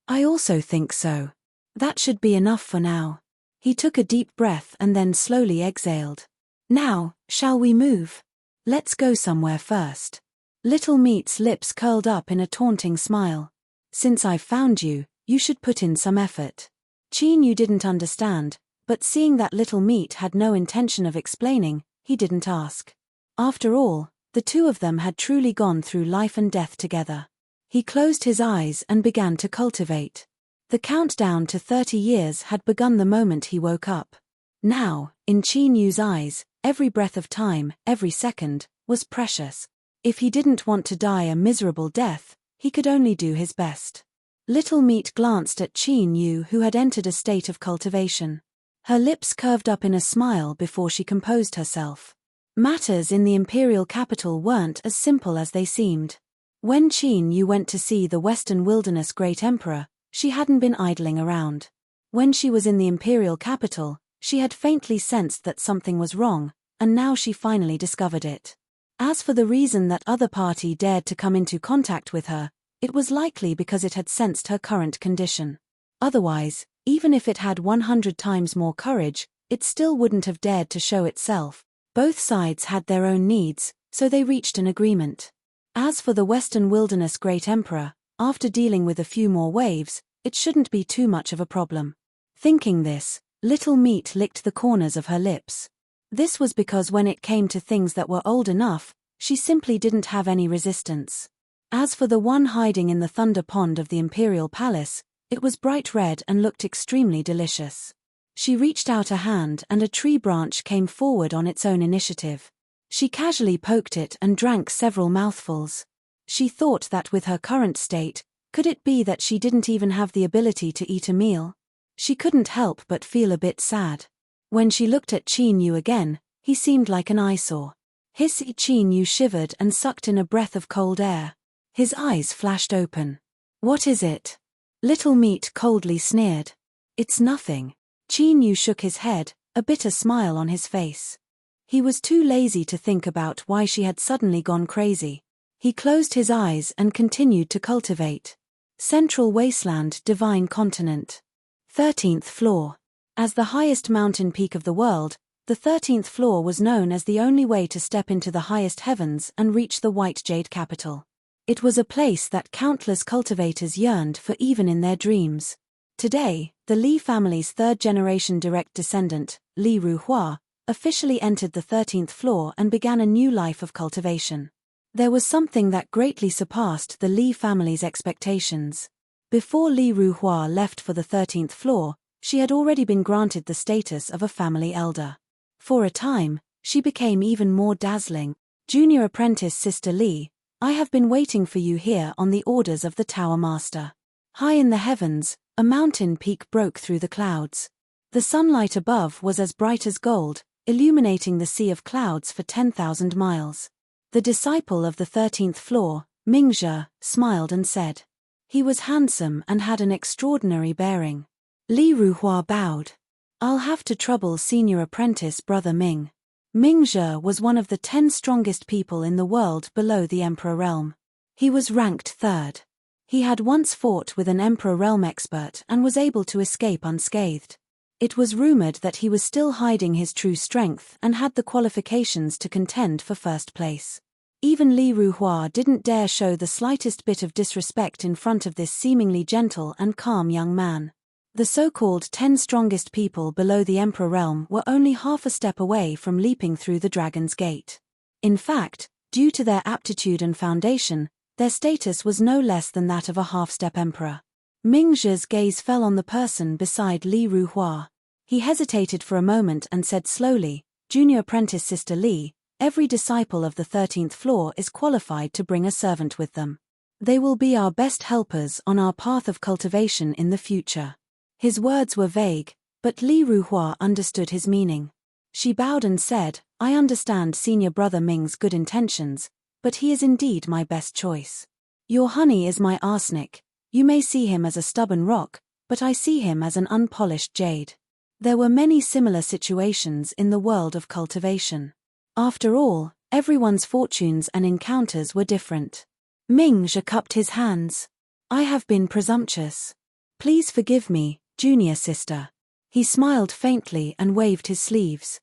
"I also think so. That should be enough for now." He took a deep breath and then slowly exhaled. "Now, shall we move? Let's go somewhere first." Little Meat's lips curled up in a taunting smile. "Since I've found you, you should put in some effort." Qin Yu didn't understand, but seeing that Little Meat had no intention of explaining, he didn't ask. After all, the two of them had truly gone through life and death together. He closed his eyes and began to cultivate. The countdown to 30 years had begun the moment he woke up. Now, in Qin Yu's eyes, every breath of time, every second, was precious. If he didn't want to die a miserable death, he could only do his best. Little Meat glanced at Qin Yu, who had entered a state of cultivation. Her lips curved up in a smile before she composed herself. Matters in the imperial capital weren't as simple as they seemed. When Qin Yu went to see the Western Wilderness Great Emperor, she hadn't been idling around. When she was in the imperial capital, she had faintly sensed that something was wrong, and now she finally discovered it. As for the reason that other party dared to come into contact with her, it was likely because it had sensed her current condition. Otherwise, even if it had 100 times more courage, it still wouldn't have dared to show itself. Both sides had their own needs, so they reached an agreement. As for the Western Wilderness Great Emperor, after dealing with a few more waves, it shouldn't be too much of a problem. Thinking this, Little Meat licked the corners of her lips. This was because when it came to things that were old enough, she simply didn't have any resistance. As for the one hiding in the thunder pond of the Imperial Palace, it was bright red and looked extremely delicious. She reached out a hand and a tree branch came forward on its own initiative. She casually poked it and drank several mouthfuls. She thought that with her current state, could it be that she didn't even have the ability to eat a meal? She couldn't help but feel a bit sad. When she looked at Qin Yu again, he seemed like an eyesore. Qin Yu shivered and sucked in a breath of cold air. His eyes flashed open. "What is it?" Little Meat coldly sneered. "It's nothing." Qin Yu shook his head, a bitter smile on his face. He was too lazy to think about why she had suddenly gone crazy. He closed his eyes and continued to cultivate. Central Wasteland, Divine Continent. 13th floor. As the highest mountain peak of the world, the 13th floor was known as the only way to step into the highest heavens and reach the White Jade capital. It was a place that countless cultivators yearned for even in their dreams. Today, the Li family's third-generation direct descendant, Li Ruhua, officially entered the 13th floor and began a new life of cultivation. There was something that greatly surpassed the Li family's expectations. Before Li Ruhua left for the 13th floor, she had already been granted the status of a family elder. For a time, she became even more dazzling. "Junior apprentice Sister Li, I have been waiting for you here on the orders of the Tower Master." High in the heavens, a mountain peak broke through the clouds. The sunlight above was as bright as gold, illuminating the sea of clouds for 10,000 miles. The disciple of the 13th floor, Mingzhe, smiled and said. He was handsome and had an extraordinary bearing. Li Ruhua bowed. "I'll have to trouble senior apprentice Brother Ming." Mingzhe was one of the 10 strongest people in the world below the Emperor realm. He was ranked 3rd. He had once fought with an Emperor realm expert and was able to escape unscathed. It was rumored that he was still hiding his true strength and had the qualifications to contend for first place. Even Li Ruhua didn't dare show the slightest bit of disrespect in front of this seemingly gentle and calm young man. The so-called 10 strongest people below the Emperor realm were only half a step away from leaping through the Dragon's Gate. In fact, due to their aptitude and foundation, their status was no less than that of a half-step emperor. Mingzhe's gaze fell on the person beside Li Ruhua. He hesitated for a moment and said slowly, "Junior apprentice Sister Li, every disciple of the 13th floor is qualified to bring a servant with them. They will be our best helpers on our path of cultivation in the future." His words were vague, but Li Ruhua understood his meaning. She bowed and said, I understand senior brother Ming's good intentions, but he is indeed my best choice. Your honey is my arsenic. You may see him as a stubborn rock, but I see him as an unpolished jade. There were many similar situations in the world of cultivation. After all, everyone's fortunes and encounters were different. Ming-je cupped his hands. I have been presumptuous. Please forgive me, junior sister. He smiled faintly and waved his sleeves.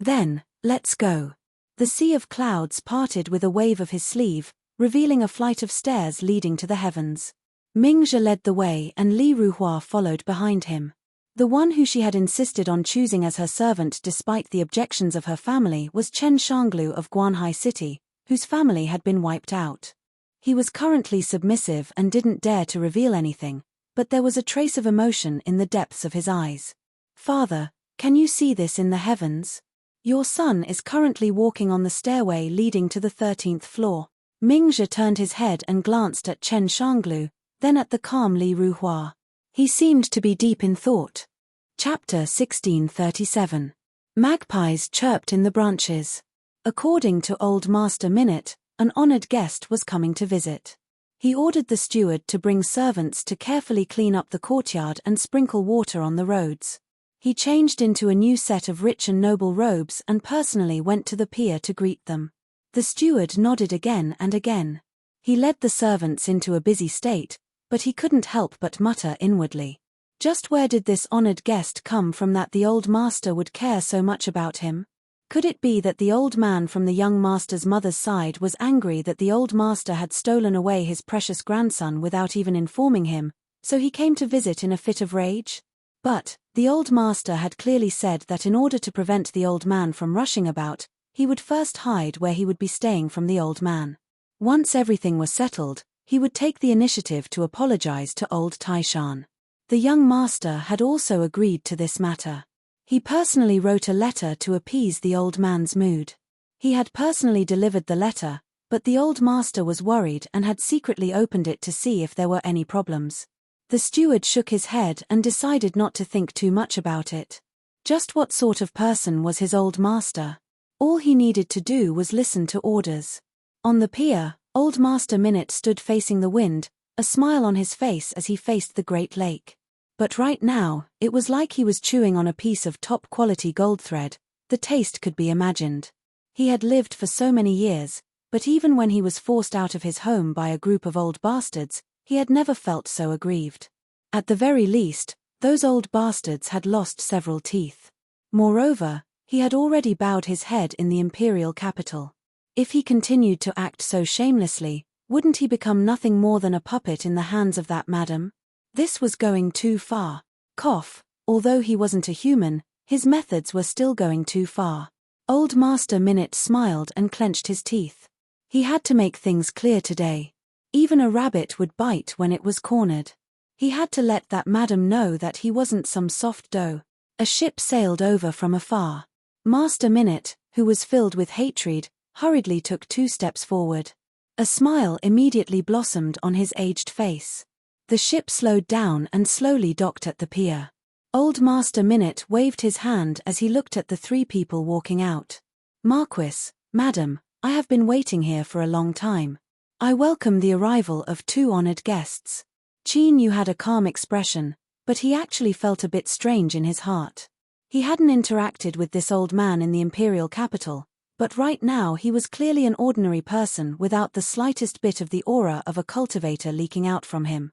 Then, let's go. The sea of clouds parted with a wave of his sleeve, revealing a flight of stairs leading to the heavens. Ming-je led the way and Li Ruhua followed behind him. The one who she had insisted on choosing as her servant despite the objections of her family was Chen Shanglu of Guanhai City, whose family had been wiped out. He was currently submissive and didn't dare to reveal anything, but there was a trace of emotion in the depths of his eyes. Father, can you see this in the heavens? Your son is currently walking on the stairway leading to the 13th floor. Ming-je turned his head and glanced at Chen Shanglu, then at the calm Li Ruhua. He seemed to be deep in thought. Chapter 1637. Magpies chirped in the branches. According to Old Master Minute, an honored guest was coming to visit. He ordered the steward to bring servants to carefully clean up the courtyard and sprinkle water on the roads. He changed into a new set of rich and noble robes and personally went to the pier to greet them. The steward nodded again and again. He led the servants into a busy state, but he couldn't help but mutter inwardly. Just where did this honored guest come from that the old master would care so much about him? Could it be that the old man from the young master's mother's side was angry that the old master had stolen away his precious grandson without even informing him, so he came to visit in a fit of rage? But the old master had clearly said that in order to prevent the old man from rushing about, he would first hide where he would be staying from the old man. Once everything was settled, he would take the initiative to apologize to old Taishan. The young master had also agreed to this matter. He personally wrote a letter to appease the old man's mood. He had personally delivered the letter, but the old master was worried and had secretly opened it to see if there were any problems. The steward shook his head and decided not to think too much about it. Just what sort of person was his old master? All he needed to do was listen to orders. On the pier, Old Master Minute stood facing the wind, a smile on his face as he faced the Great Lake. But right now, it was like he was chewing on a piece of top-quality gold thread. The taste could be imagined. He had lived for so many years, but even when he was forced out of his home by a group of old bastards, he had never felt so aggrieved. At the very least, those old bastards had lost several teeth. Moreover, he had already bowed his head in the imperial capital. If he continued to act so shamelessly, wouldn't he become nothing more than a puppet in the hands of that madam? This was going too far. Cough, although he wasn't a human, his methods were still going too far. Old Master Minute smiled and clenched his teeth. He had to make things clear today. Even a rabbit would bite when it was cornered. He had to let that madam know that he wasn't some soft dough. A ship sailed over from afar. Master Minute, who was filled with hatred, hurriedly took 2 steps forward. A smile immediately blossomed on his aged face. The ship slowed down and slowly docked at the pier. Old Master Minute waved his hand as he looked at the 3 people walking out. Marquis, Madam, I have been waiting here for a long time. I welcome the arrival of 2 honored guests. Qin Yu had a calm expression, but he actually felt a bit strange in his heart. He hadn't interacted with this old man in the imperial capital, but right now he was clearly an ordinary person without the slightest bit of the aura of a cultivator leaking out from him.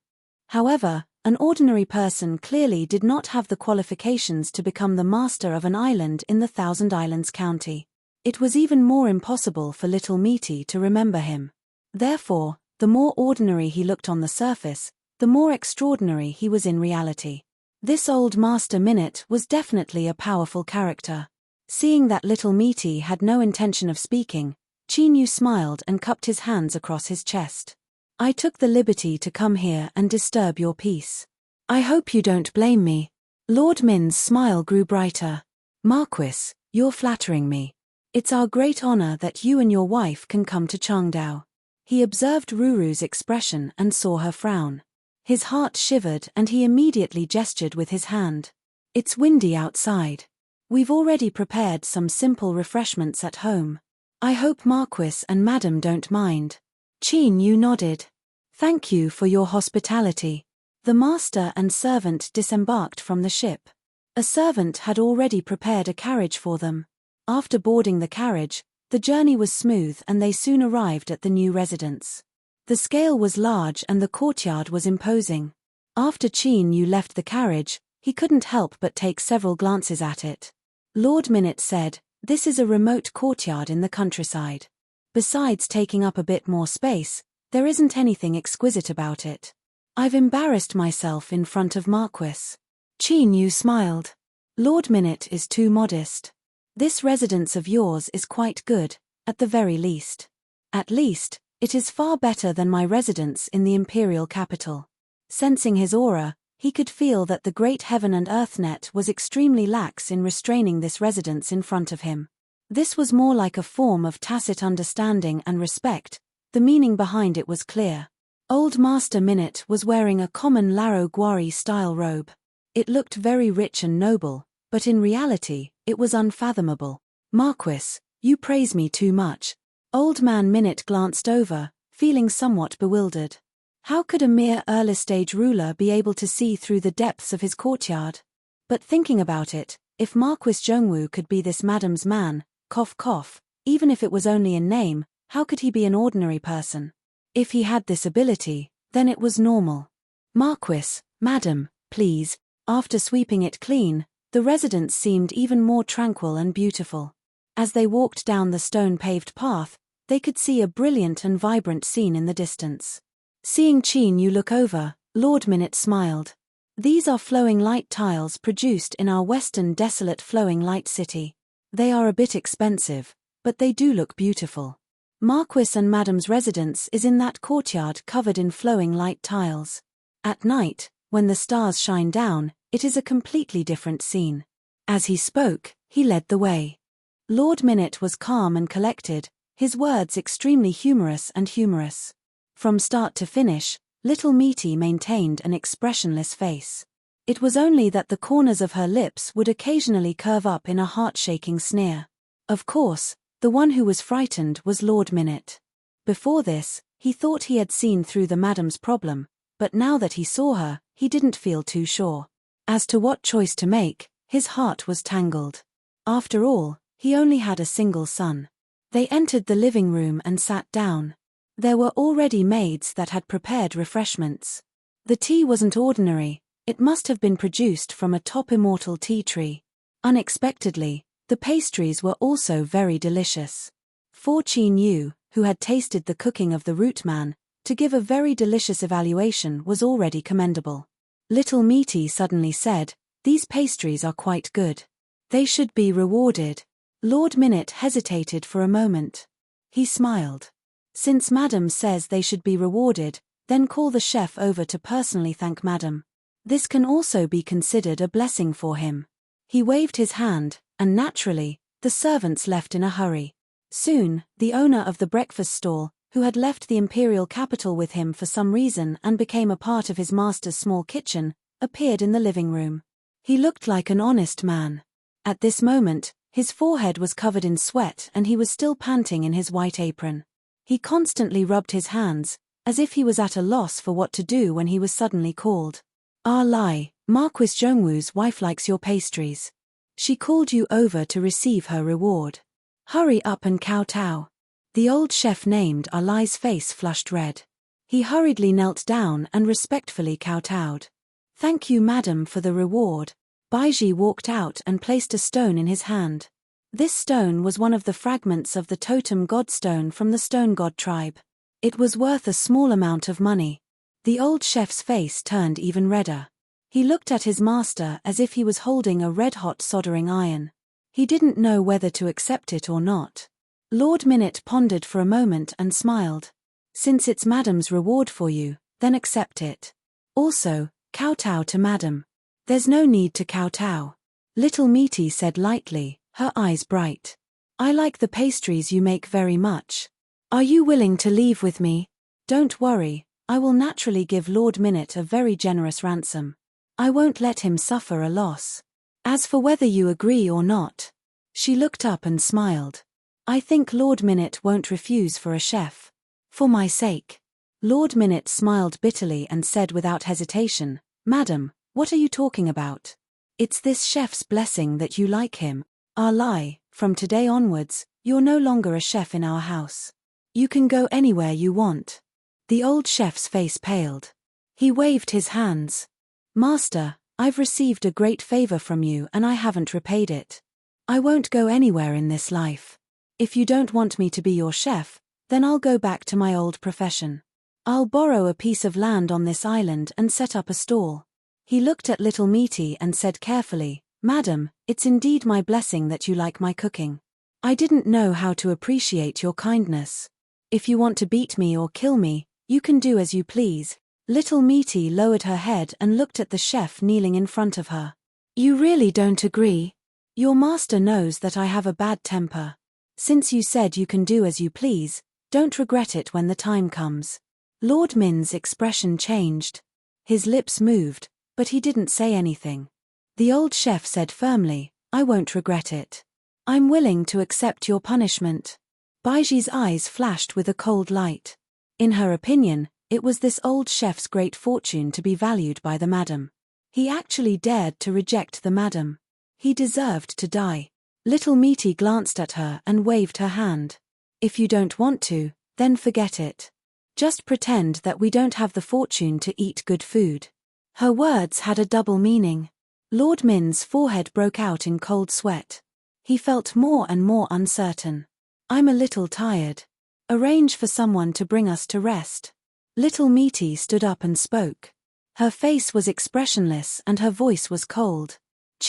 However, an ordinary person clearly did not have the qualifications to become the master of an island in the Thousand Islands County. It was even more impossible for little Meaty to remember him. Therefore, the more ordinary he looked on the surface, the more extraordinary he was in reality. This old Master Minute was definitely a powerful character. Seeing that little Meaty had no intention of speaking, Qin Yu smiled and cupped his hands across his chest. I took the liberty to come here and disturb your peace. I hope you don't blame me. Lord Min's smile grew brighter. Marquis, you're flattering me. It's our great honor that you and your wife can come to Changdao. He observed Ruru's expression and saw her frown. His heart shivered and he immediately gestured with his hand. It's windy outside. We've already prepared some simple refreshments at home. I hope Marquis and Madam don't mind. Qin Yu nodded. Thank you for your hospitality. The master and servant disembarked from the ship. A servant had already prepared a carriage for them. After boarding the carriage, the journey was smooth and they soon arrived at the new residence. The scale was large and the courtyard was imposing. After Qin Yu left the carriage, he couldn't help but take several glances at it. Lord Minute said, "This is a remote courtyard in the countryside. Besides taking up a bit more space, there isn't anything exquisite about it. I've embarrassed myself in front of Marquis." Qin Yu smiled. Lord Minute is too modest. This residence of yours is quite good, at the very least. At least, it is far better than my residence in the imperial capital. Sensing his aura, he could feel that the great heaven and earth net was extremely lax in restraining this residence in front of him. This was more like a form of tacit understanding and respect. The meaning behind it was clear. Old Master Minute was wearing a common Laro Guari-style robe. It looked very rich and noble, but in reality, it was unfathomable. "Marquis, you praise me too much." Old Man Minute glanced over, feeling somewhat bewildered. How could a mere early-stage ruler be able to see through the depths of his courtyard? But thinking about it, if Marquis Zhongwu could be this madam's man, cough cough, even if it was only in name, how could he be an ordinary person? If he had this ability, then it was normal. "Marquis, madam, please." After sweeping it clean, the residence seemed even more tranquil and beautiful. As they walked down the stone-paved path, they could see a brilliant and vibrant scene in the distance. Seeing Qin Yu look over, Lord Minute smiled. "These are flowing light tiles produced in our western desolate flowing light city. They are a bit expensive, but they do look beautiful. Marquis and Madam's residence is in that courtyard covered in flowing light tiles. At night, when the stars shine down, it is a completely different scene." As he spoke, he led the way. Lord Minute was calm and collected, his words extremely humorous. From start to finish, little Meaty maintained an expressionless face. It was only that the corners of her lips would occasionally curve up in a heart-shaking sneer. Of course, the one who was frightened was Lord Minute. Before this, he thought he had seen through the madam's problem, but now that he saw her, he didn't feel too sure. As to what choice to make, his heart was tangled. After all, he only had a single son. They entered the living room and sat down. There were already maids that had prepared refreshments. The tea wasn't ordinary, it must have been produced from a top immortal tea tree. Unexpectedly, the pastries were also very delicious. For Qin Yu, who had tasted the cooking of the root man, to give a very delicious evaluation was already commendable. Little Meaty suddenly said, "These pastries are quite good. They should be rewarded." Lord Minute hesitated for a moment. He smiled. "Since Madam says they should be rewarded, then call the chef over to personally thank Madam. This can also be considered a blessing for him." He waved his hand, and naturally, the servants left in a hurry. Soon, the owner of the breakfast stall, who had left the imperial capital with him for some reason and became a part of his master's small kitchen, appeared in the living room. He looked like an honest man. At this moment, his forehead was covered in sweat and he was still panting in his white apron. He constantly rubbed his hands, as if he was at a loss for what to do when he was suddenly called. "Ah Lai, Marquis Zhongwu's wife likes your pastries. She called you over to receive her reward. Hurry up and kowtow." The old chef named Ah Lai's face flushed red. He hurriedly knelt down and respectfully kowtowed. "Thank you, madam, for the reward." Baiji walked out and placed a stone in his hand. This stone was one of the fragments of the totem god stone from the stone god tribe. It was worth a small amount of money. The old chef's face turned even redder. He looked at his master as if he was holding a red-hot soldering iron. He didn't know whether to accept it or not. Lord Minute pondered for a moment and smiled. "Since it's Madam's reward for you, then accept it. Also, kowtow to Madam." "There's no need to kowtow," Little Meaty said lightly, her eyes bright. "I like the pastries you make very much. Are you willing to leave with me?" "Don't worry, I will naturally give Lord Minute a very generous ransom. I won't let him suffer a loss." As for whether you agree or not. She looked up and smiled. I think Lord Minute won't refuse for a chef. For my sake. Lord Minute smiled bitterly and said without hesitation, Madam, what are you talking about? It's this chef's blessing that you like him. Our lie, from today onwards, you're no longer a chef in our house. You can go anywhere you want. The old chef's face paled. He waved his hands. Master, I've received a great favor from you and I haven't repaid it. I won't go anywhere in this life. If you don't want me to be your chef, then I'll go back to my old profession. I'll borrow a piece of land on this island and set up a stall. He looked at little Meaty and said carefully, Madam, it's indeed my blessing that you like my cooking. I didn't know how to appreciate your kindness. If you want to beat me or kill me, you can do as you please. Little Meaty lowered her head and looked at the chef kneeling in front of her. You really don't agree? Your master knows that I have a bad temper. Since you said you can do as you please, don't regret it when the time comes. Lord Min's expression changed. His lips moved, but he didn't say anything. The old chef said firmly, I won't regret it. I'm willing to accept your punishment. Baiji's eyes flashed with a cold light. In her opinion, it was this old chef's great fortune to be valued by the madam. He actually dared to reject the madam. He deserved to die. Little Meaty glanced at her and waved her hand. If you don't want to, then forget it. Just pretend that we don't have the fortune to eat good food. Her words had a double meaning. Lord Min's forehead broke out in cold sweat. He felt more and more uncertain. I'm a little tired. Arrange for someone to bring us to rest. Little Meaty stood up and spoke. Her face was expressionless and her voice was cold.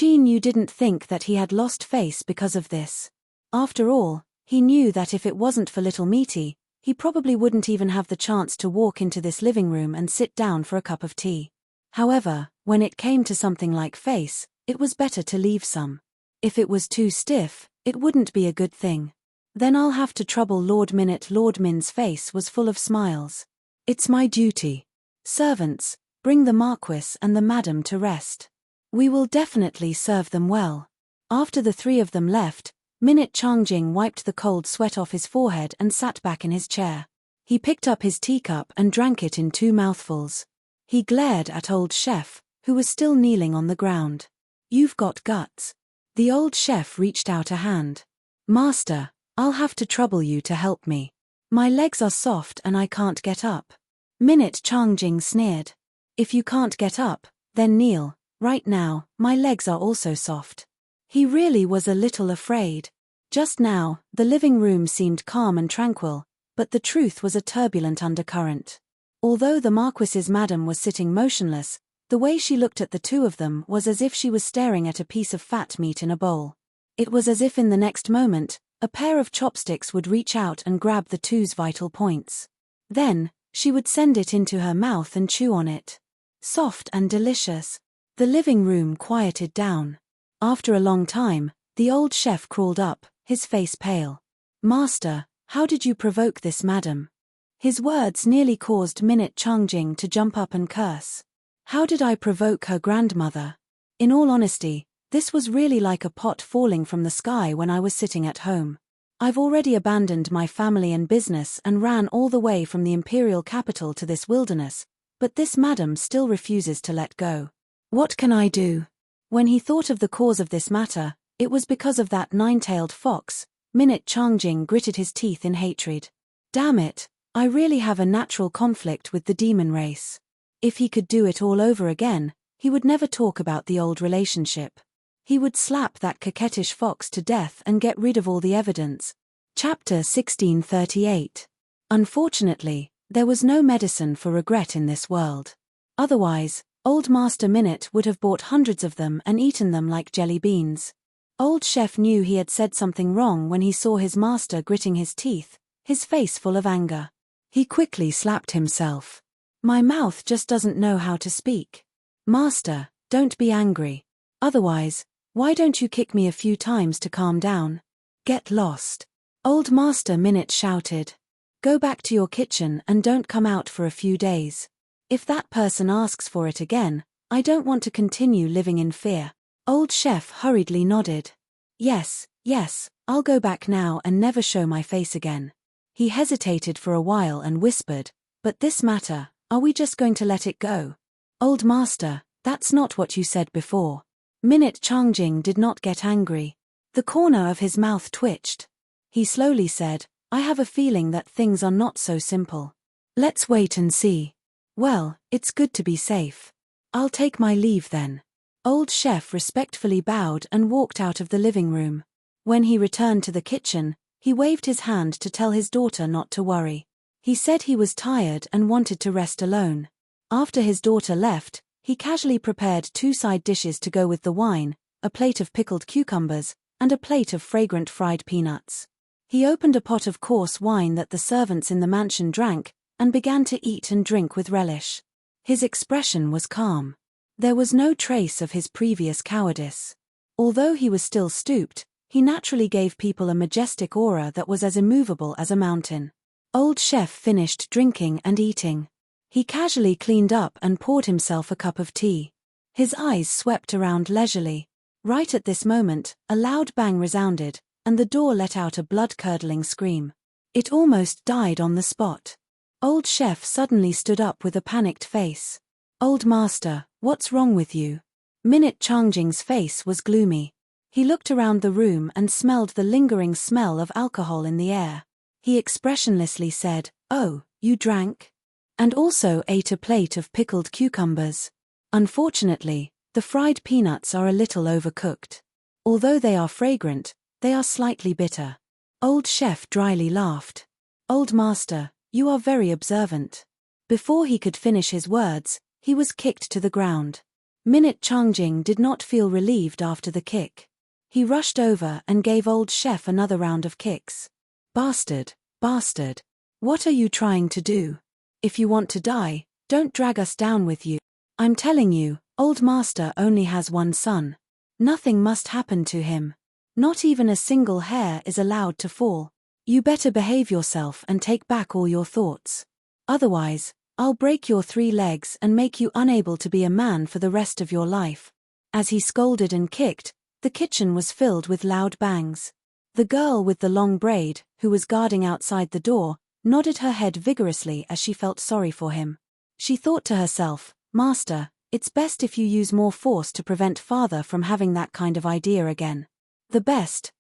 Yu didn't think that he had lost face because of this. After all, he knew that if it wasn't for Little Meaty, he probably wouldn't even have the chance to walk into this living room and sit down for a cup of tea. However, when it came to something like face, it was better to leave some. If it was too stiff, it wouldn't be a good thing. Then I'll have to trouble Lord Minute. Lord Min's face was full of smiles. It's my duty. Servants, bring the Marquis and the Madam to rest. We will definitely serve them well. After the three of them left, Minute Changjing wiped the cold sweat off his forehead and sat back in his chair. He picked up his teacup and drank it in 2 mouthfuls. He glared at old chef, who was still kneeling on the ground. You've got guts. The old chef reached out a hand. Master, I'll have to trouble you to help me. My legs are soft and I can't get up. Minute Changjing sneered. If you can't get up, then kneel. Right now, my legs are also soft. He really was a little afraid. Just now, the living room seemed calm and tranquil, but the truth was a turbulent undercurrent. Although the Marquis's madam was sitting motionless, the way she looked at the two of them was as if she was staring at a piece of fat meat in a bowl. It was as if in the next moment, a pair of chopsticks would reach out and grab the two's vital points. Then, she would send it into her mouth and chew on it. Soft and delicious. The living room quieted down. After a long time, the old chef crawled up, his face pale. Master, how did you provoke this madam? His words nearly caused Minute Changjing to jump up and curse. How did I provoke her grandmother? In all honesty, this was really like a pot falling from the sky when I was sitting at home. I've already abandoned my family and business and ran all the way from the imperial capital to this wilderness, but this madam still refuses to let go. What can I do? When he thought of the cause of this matter, it was because of that 9-tailed fox. Minute Changjing gritted his teeth in hatred. Damn it, I really have a natural conflict with the demon race. If he could do it all over again, he would never talk about the old relationship. He would slap that coquettish fox to death and get rid of all the evidence. Chapter 1638. Unfortunately, there was no medicine for regret in this world. Otherwise, Old Master Minute would have bought hundreds of them and eaten them like jelly beans. Old Chef knew he had said something wrong when he saw his master gritting his teeth, his face full of anger. He quickly slapped himself. My mouth just doesn't know how to speak. Master, don't be angry. Otherwise, why don't you kick me a few times to calm down? Get lost. Old Master Minute shouted. Go back to your kitchen and don't come out for a few days. If that person asks for it again, I don't want to continue living in fear. Old chef hurriedly nodded. Yes, yes, I'll go back now and never show my face again. He hesitated for a while and whispered, but this matter, are we just going to let it go? Old master, that's not what you said before. Minute Changjing did not get angry. The corner of his mouth twitched. He slowly said, I have a feeling that things are not so simple. Let's wait and see. Well, it's good to be safe. I'll take my leave then. Old chef respectfully bowed and walked out of the living room. When he returned to the kitchen, he waved his hand to tell his daughter not to worry. He said he was tired and wanted to rest alone. After his daughter left, he casually prepared 2 side dishes to go with the wine, a plate of pickled cucumbers, and a plate of fragrant fried peanuts. He opened a pot of coarse wine that the servants in the mansion drank, and began to eat and drink with relish. His expression was calm. There was no trace of his previous cowardice. Although he was still stooped, he naturally gave people a majestic aura that was as immovable as a mountain. Old chef finished drinking and eating. He casually cleaned up and poured himself a cup of tea. His eyes swept around leisurely. Right at this moment, a loud bang resounded, and the door let out a blood-curdling scream. It almost died on the spot. Old chef suddenly stood up with a panicked face. Old master, what's wrong with you? Minute Changjing's face was gloomy. He looked around the room and smelled the lingering smell of alcohol in the air. He expressionlessly said, Oh, you drank? And also ate a plate of pickled cucumbers. Unfortunately, the fried peanuts are a little overcooked. Although they are fragrant, they are slightly bitter. Old chef dryly laughed. Old master, you are very observant. Before he could finish his words, he was kicked to the ground. Minute Changjing did not feel relieved after the kick. He rushed over and gave old chef another round of kicks. Bastard, bastard. What are you trying to do? If you want to die, don't drag us down with you. I'm telling you, old master only has one son. Nothing must happen to him. Not even a single hair is allowed to fall. You better behave yourself and take back all your thoughts. Otherwise, I'll break your 3 legs and make you unable to be a man for the rest of your life. As he scolded and kicked, the kitchen was filled with loud bangs. The girl with the long braid, who was guarding outside the door, nodded her head vigorously as she felt sorry for him. She thought to herself, Master, it's best if you use more force to prevent father from having that kind of idea again. The best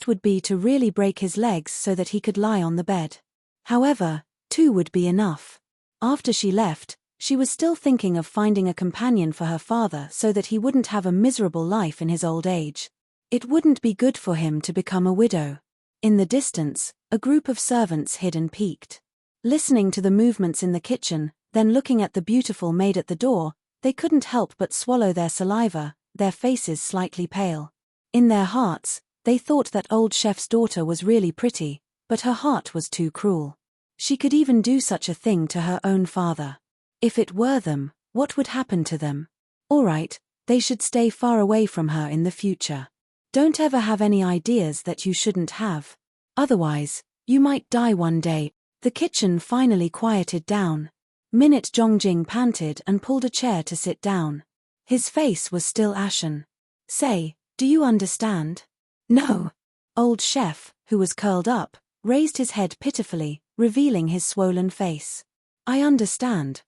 would be to really break his legs so that he could lie on the bed. However, 2 would be enough. After she left, she was still thinking of finding a companion for her father so that he wouldn't have a miserable life in his old age. It wouldn't be good for him to become a widow. In the distance, a group of servants hid and peeked. Listening to the movements in the kitchen, then looking at the beautiful maid at the door, they couldn't help but swallow their saliva, their faces slightly pale. In their hearts, they thought that old chef's daughter was really pretty, but her heart was too cruel. She could even do such a thing to her own father. If it were them, what would happen to them? All right, they should stay far away from her in the future. Don't ever have any ideas that you shouldn't have. Otherwise, you might die one day. The kitchen finally quieted down. Minute Changjing panted and pulled a chair to sit down. His face was still ashen. Say, do you understand? No. Old chef, who was curled up, raised his head pitifully, revealing his swollen face. I understand.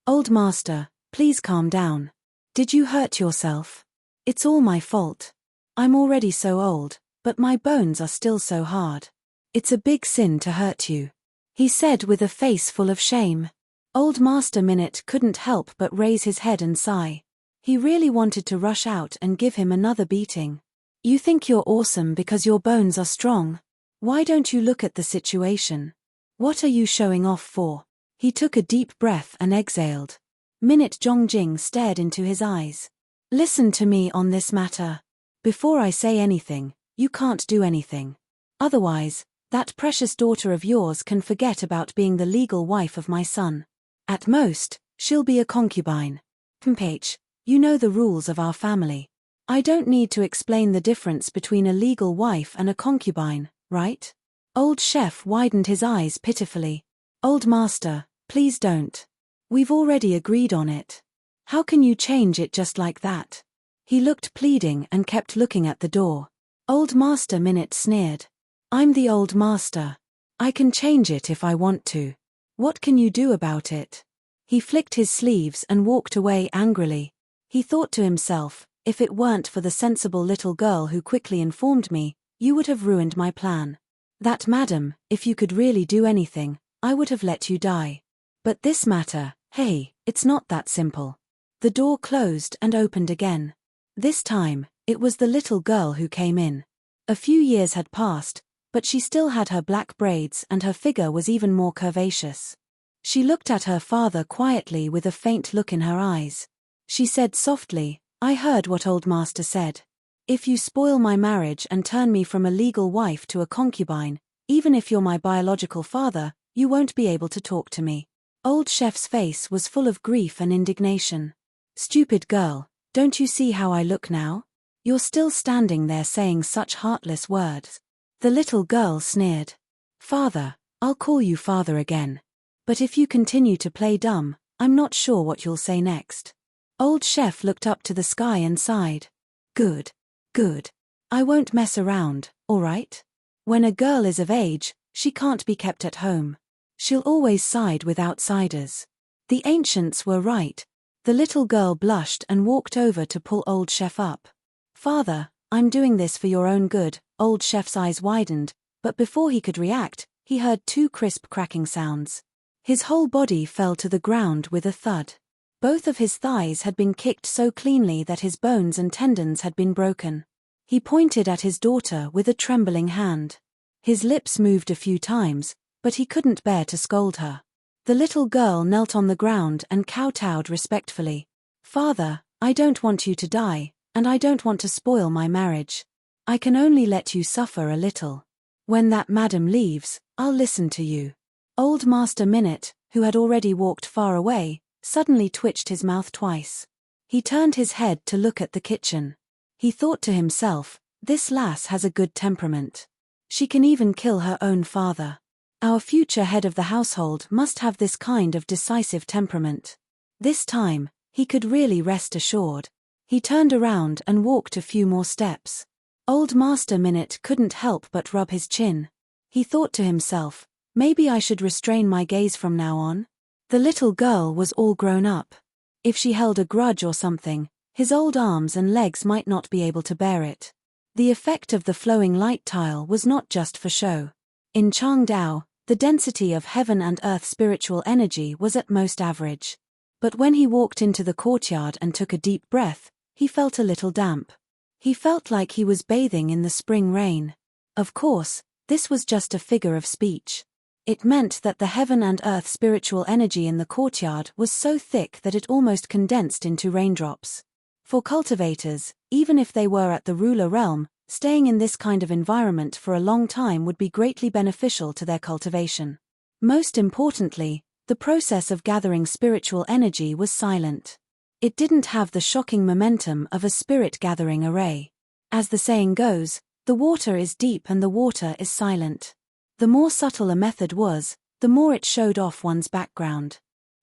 Old master, please calm down. Did you hurt yourself? It's all my fault. I'm already so old, but my bones are still so hard. It's a big sin to hurt you, he said with a face full of shame. Old Master Minute couldn't help but raise his head and sigh. He really wanted to rush out and give him another beating. You think you're awesome because your bones are strong? Why don't you look at the situation? What are you showing off for? He took a deep breath and exhaled. Minute Changjing stared into his eyes. Listen to me on this matter. Before I say anything, you can't do anything. Otherwise, that precious daughter of yours can forget about being the legal wife of my son. At most, she'll be a concubine. H, you know the rules of our family. I don't need to explain the difference between a legal wife and a concubine, right? Old chef widened his eyes pitifully. Old master, please don't. We've already agreed on it. How can you change it just like that? He looked pleading and kept looking at the door. Old Master Minute sneered. I'm the old master. I can change it if I want to. What can you do about it? He flicked his sleeves and walked away angrily. He thought to himself, if it weren't for the sensible little girl who quickly informed me, you would have ruined my plan. That madam, if you could really do anything, I would have let you die. But this matter, hey, it's not that simple. The door closed and opened again. This time, it was the little girl who came in. A few years had passed, but she still had her black braids and her figure was even more curvaceous. She looked at her father quietly with a faint look in her eyes. She said softly, I heard what old master said. If you spoil my marriage and turn me from a legal wife to a concubine, even if you're my biological father, you won't be able to talk to me. Old Chef's face was full of grief and indignation. Stupid girl, don't you see how I look now? You're still standing there saying such heartless words. The little girl sneered. Father, I'll call you father again. But if you continue to play dumb, I'm not sure what you'll say next. Old Chef looked up to the sky and sighed. Good. Good. I won't mess around, all right? When a girl is of age, she can't be kept at home. She'll always side with outsiders. The ancients were right. The little girl blushed and walked over to pull Old Chef up. Father, I'm doing this for your own good. Old Chef's eyes widened, but before he could react, he heard two crisp cracking sounds. His whole body fell to the ground with a thud. Both of his thighs had been kicked so cleanly that his bones and tendons had been broken. He pointed at his daughter with a trembling hand. His lips moved a few times, but he couldn't bear to scold her. The little girl knelt on the ground and kowtowed respectfully. Father, I don't want you to die, and I don't want to spoil my marriage. I can only let you suffer a little. When that madam leaves, I'll listen to you. Old Master Minute, who had already walked far away, suddenly twitched his mouth twice. He turned his head to look at the kitchen. He thought to himself, this lass has a good temperament. She can even kill her own father. Our future head of the household must have this kind of decisive temperament. This time, he could really rest assured. He turned around and walked a few more steps. Old Master Minute couldn't help but rub his chin. He thought to himself, maybe I should restrain my gaze from now on. The little girl was all grown up. If she held a grudge or something, his old arms and legs might not be able to bear it. The effect of the flowing light tile was not just for show. In Changdao, the density of heaven and earth spiritual energy was at most average. But when he walked into the courtyard and took a deep breath, he felt a little damp. He felt like he was bathing in the spring rain. Of course, this was just a figure of speech. It meant that the heaven and earth spiritual energy in the courtyard was so thick that it almost condensed into raindrops. For cultivators, even if they were at the ruler realm, staying in this kind of environment for a long time would be greatly beneficial to their cultivation. Most importantly, the process of gathering spiritual energy was silent. It didn't have the shocking momentum of a spirit-gathering array. As the saying goes, the water is deep and the water is silent. The more subtle a method was, the more it showed off one's background.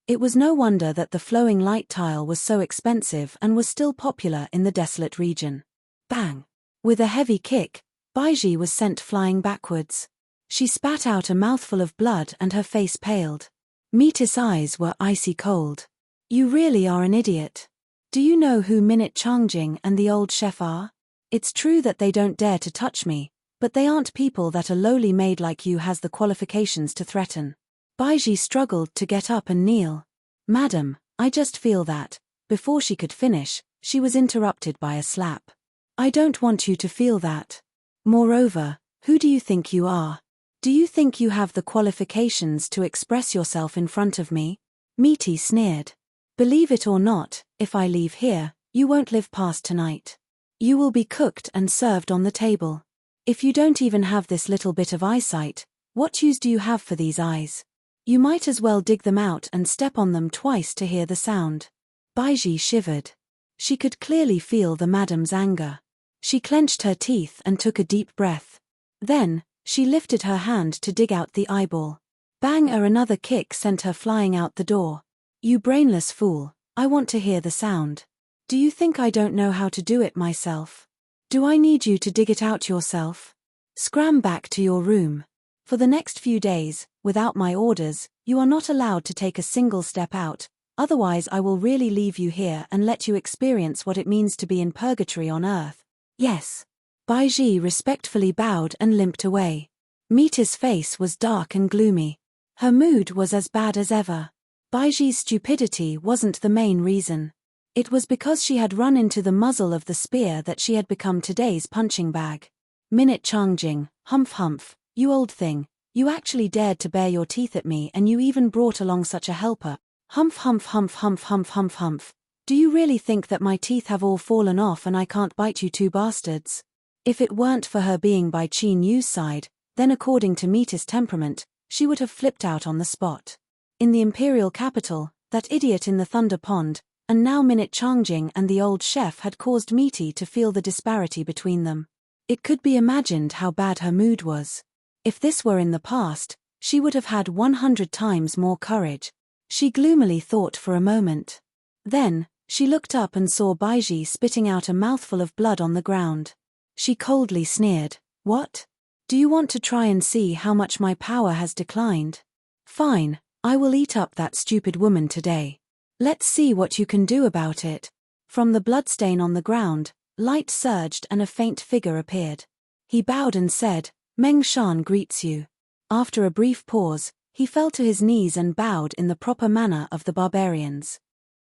It was no wonder that the flowing light tile was so expensive and was still popular in the desolate region. Bang! With a heavy kick, Baiji was sent flying backwards. She spat out a mouthful of blood and her face paled. Mita's eyes were icy cold. You really are an idiot. Do you know who Minute Changjing and the old chef are? It's true that they don't dare to touch me, but they aren't people that a lowly maid like you has the qualifications to threaten. Baiji struggled to get up and kneel. Madam, I just feel that. Before she could finish, she was interrupted by a slap. I don't want you to feel that. Moreover, who do you think you are? Do you think you have the qualifications to express yourself in front of me? Meaty sneered. Believe it or not, if I leave here, you won't live past tonight. You will be cooked and served on the table. If you don't even have this little bit of eyesight, what use do you have for these eyes? You might as well dig them out and step on them twice to hear the sound. Baiji shivered. She could clearly feel the madam's anger. She clenched her teeth and took a deep breath. Then, she lifted her hand to dig out the eyeball. Bang! Another kick sent her flying out the door. You brainless fool, I want to hear the sound. Do you think I don't know how to do it myself? Do I need you to dig it out yourself? Scram back to your room. For the next few days, without my orders, you are not allowed to take a single step out, otherwise I will really leave you here and let you experience what it means to be in purgatory on earth. Yes. Baiji respectfully bowed and limped away. Mita's face was dark and gloomy. Her mood was as bad as ever. Baiji's stupidity wasn't the main reason. It was because she had run into the muzzle of the spear that she had become today's punching bag. Minute Changjing, humph humph, you old thing, you actually dared to bare your teeth at me and you even brought along such a helper. Humph humph humph humph humph humph humph. Do you really think that my teeth have all fallen off and I can't bite you two bastards? If it weren't for her being by Qin Yu's side, then according to Mita's temperament, she would have flipped out on the spot. In the imperial capital, that idiot in the Thunder Pond, and now Minute Changjing and the old chef had caused Miti to feel the disparity between them. It could be imagined how bad her mood was. If this were in the past, she would have had 100 times more courage. She gloomily thought for a moment. Then, she looked up and saw Baiji spitting out a mouthful of blood on the ground. She coldly sneered, "What? Do you want to try and see how much my power has declined? Fine, I will eat up that stupid woman today. Let's see what you can do about it." From the bloodstain on the ground, light surged and a faint figure appeared. He bowed and said, "Meng Shan greets you." After a brief pause, he fell to his knees and bowed in the proper manner of the barbarians.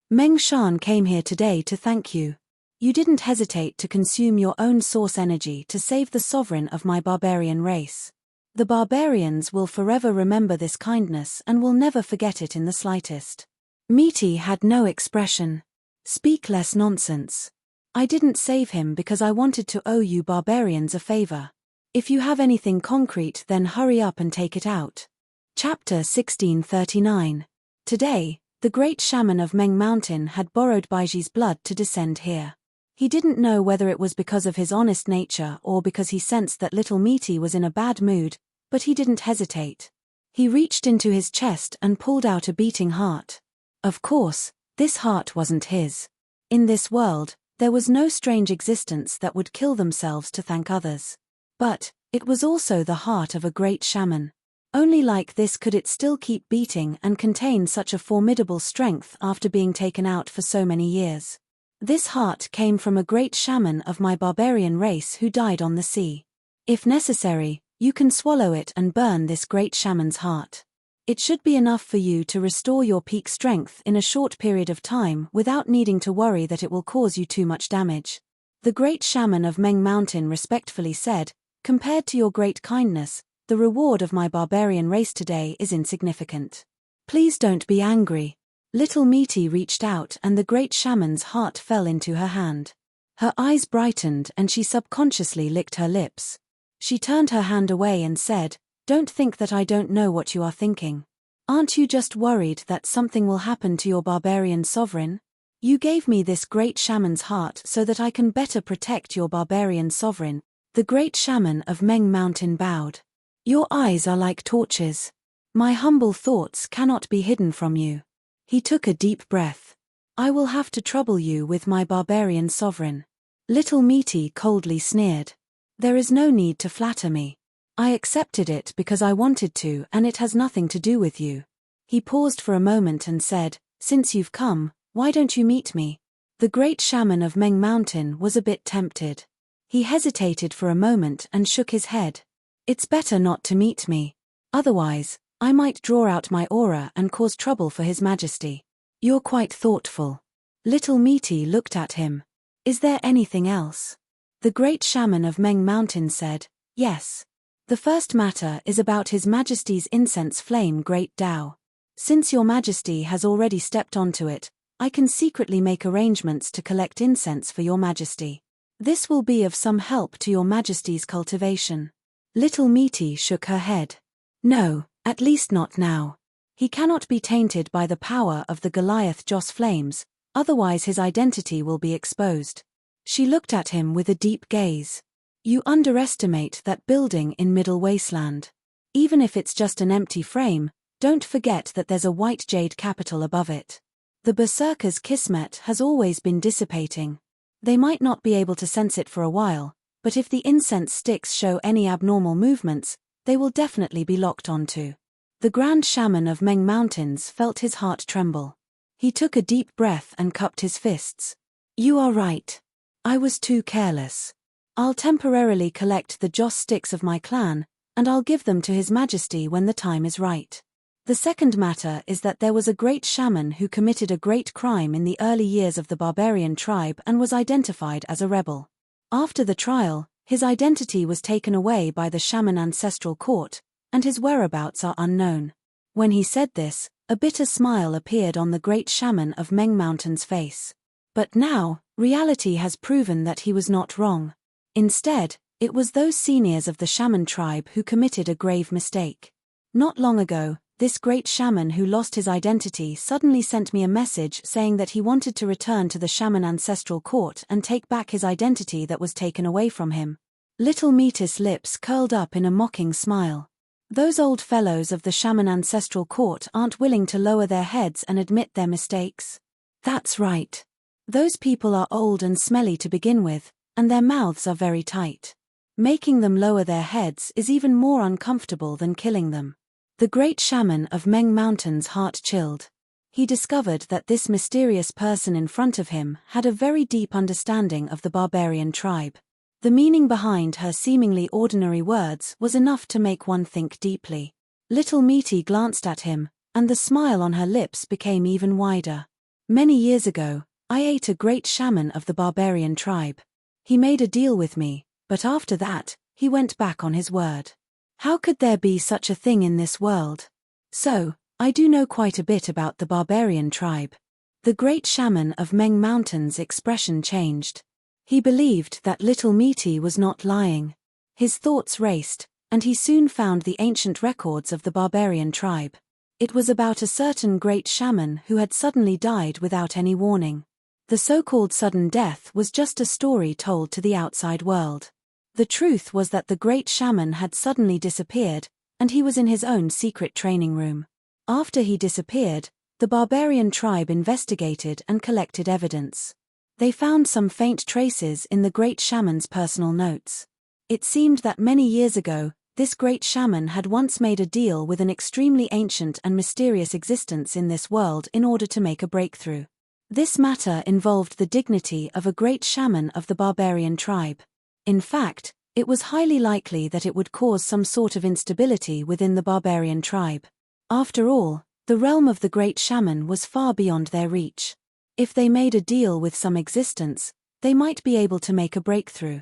"Meng Shan came here today to thank you. You didn't hesitate to consume your own source energy to save the sovereign of my barbarian race. The barbarians will forever remember this kindness and will never forget it in the slightest." Miti had no expression. "Speak less nonsense. I didn't save him because I wanted to owe you barbarians a favor. If you have anything concrete, then hurry up and take it out." Chapter 1639. Today, the great shaman of Meng Mountain had borrowed Baiji's blood to descend here. He didn't know whether it was because of his honest nature or because he sensed that little Miti was in a bad mood, but he didn't hesitate. He reached into his chest and pulled out a beating heart. Of course, this heart wasn't his. In this world, there was no strange existence that would kill themselves to thank others. But, it was also the heart of a great shaman. Only like this could it still keep beating and contain such a formidable strength after being taken out for so many years. This heart came from a great shaman of my barbarian race who died on the sea. If necessary, you can swallow it and burn this great shaman's heart. It should be enough for you to restore your peak strength in a short period of time without needing to worry that it will cause you too much damage. The great shaman of Meng Mountain respectfully said, "Compared to your great kindness, the reward of my barbarian race today is insignificant. Please don't be angry." Little Miti reached out and the great shaman's heart fell into her hand. Her eyes brightened and she subconsciously licked her lips. She turned her hand away and said, "Don't think that I don't know what you are thinking. Aren't you just worried that something will happen to your barbarian sovereign? You gave me this great shaman's heart so that I can better protect your barbarian sovereign." The great shaman of Meng Mountain bowed. "Your eyes are like torches. My humble thoughts cannot be hidden from you." He took a deep breath. "I will have to trouble you with my barbarian sovereign." Little Miti coldly sneered. "There is no need to flatter me. I accepted it because I wanted to and it has nothing to do with you." He paused for a moment and said, "Since you've come, why don't you meet me?" The great shaman of Meng Mountain was a bit tempted. He hesitated for a moment and shook his head. "It's better not to meet me. Otherwise, I might draw out my aura and cause trouble for His Majesty." "You're quite thoughtful." Little Miti looked at him. "Is there anything else?" The great shaman of Meng Mountain said, "Yes. The first matter is about His Majesty's incense flame Great Tao. Since Your Majesty has already stepped onto it, I can secretly make arrangements to collect incense for Your Majesty. This will be of some help to Your Majesty's cultivation." Little Miti shook her head. "No, at least not now. He cannot be tainted by the power of the Goliath Joss flames, otherwise his identity will be exposed." She looked at him with a deep gaze. "You underestimate that building in Middle Wasteland. Even if it's just an empty frame, don't forget that there's a white jade capital above it. The berserker's kismet has always been dissipating. They might not be able to sense it for a while, but if the incense sticks show any abnormal movements, they will definitely be locked onto. The Grand Shaman of Meng Mountains felt his heart tremble. He took a deep breath and cupped his fists. You are right. I was too careless. I'll temporarily collect the joss sticks of my clan, and I'll give them to His Majesty when the time is right. The second matter is that there was a great shaman who committed a great crime in the early years of the barbarian tribe and was identified as a rebel. After the trial, his identity was taken away by the shaman ancestral court, and his whereabouts are unknown. When he said this, a bitter smile appeared on the great shaman of Meng Mountain's face. But now, reality has proven that he was not wrong. Instead, it was those seniors of the shaman tribe who committed a grave mistake. Not long ago, this great shaman who lost his identity suddenly sent me a message saying that he wanted to return to the shaman ancestral court and take back his identity that was taken away from him. Little Metis' lips curled up in a mocking smile. Those old fellows of the shaman ancestral court aren't willing to lower their heads and admit their mistakes. That's right. Those people are old and smelly to begin with, and their mouths are very tight. Making them lower their heads is even more uncomfortable than killing them. The great shaman of Meng Mountain's heart chilled. He discovered that this mysterious person in front of him had a very deep understanding of the barbarian tribe. The meaning behind her seemingly ordinary words was enough to make one think deeply. Little Meaty glanced at him, and the smile on her lips became even wider. Many years ago, I ate a great shaman of the barbarian tribe. He made a deal with me, but after that, he went back on his word. How could there be such a thing in this world? So, I do know quite a bit about the barbarian tribe. The great shaman of Meng Mountain's expression changed. He believed that Little Meaty was not lying. His thoughts raced, and he soon found the ancient records of the barbarian tribe. It was about a certain great shaman who had suddenly died without any warning. The so-called sudden death was just a story told to the outside world. The truth was that the great shaman had suddenly disappeared, and he was in his own secret training room. After he disappeared, the barbarian tribe investigated and collected evidence. They found some faint traces in the great shaman's personal notes. It seemed that many years ago, this great shaman had once made a deal with an extremely ancient and mysterious existence in this world in order to make a breakthrough. This matter involved the dignity of a great shaman of the barbarian tribe. In fact, it was highly likely that it would cause some sort of instability within the barbarian tribe. After all, the realm of the great shaman was far beyond their reach. If they made a deal with some existence, they might be able to make a breakthrough.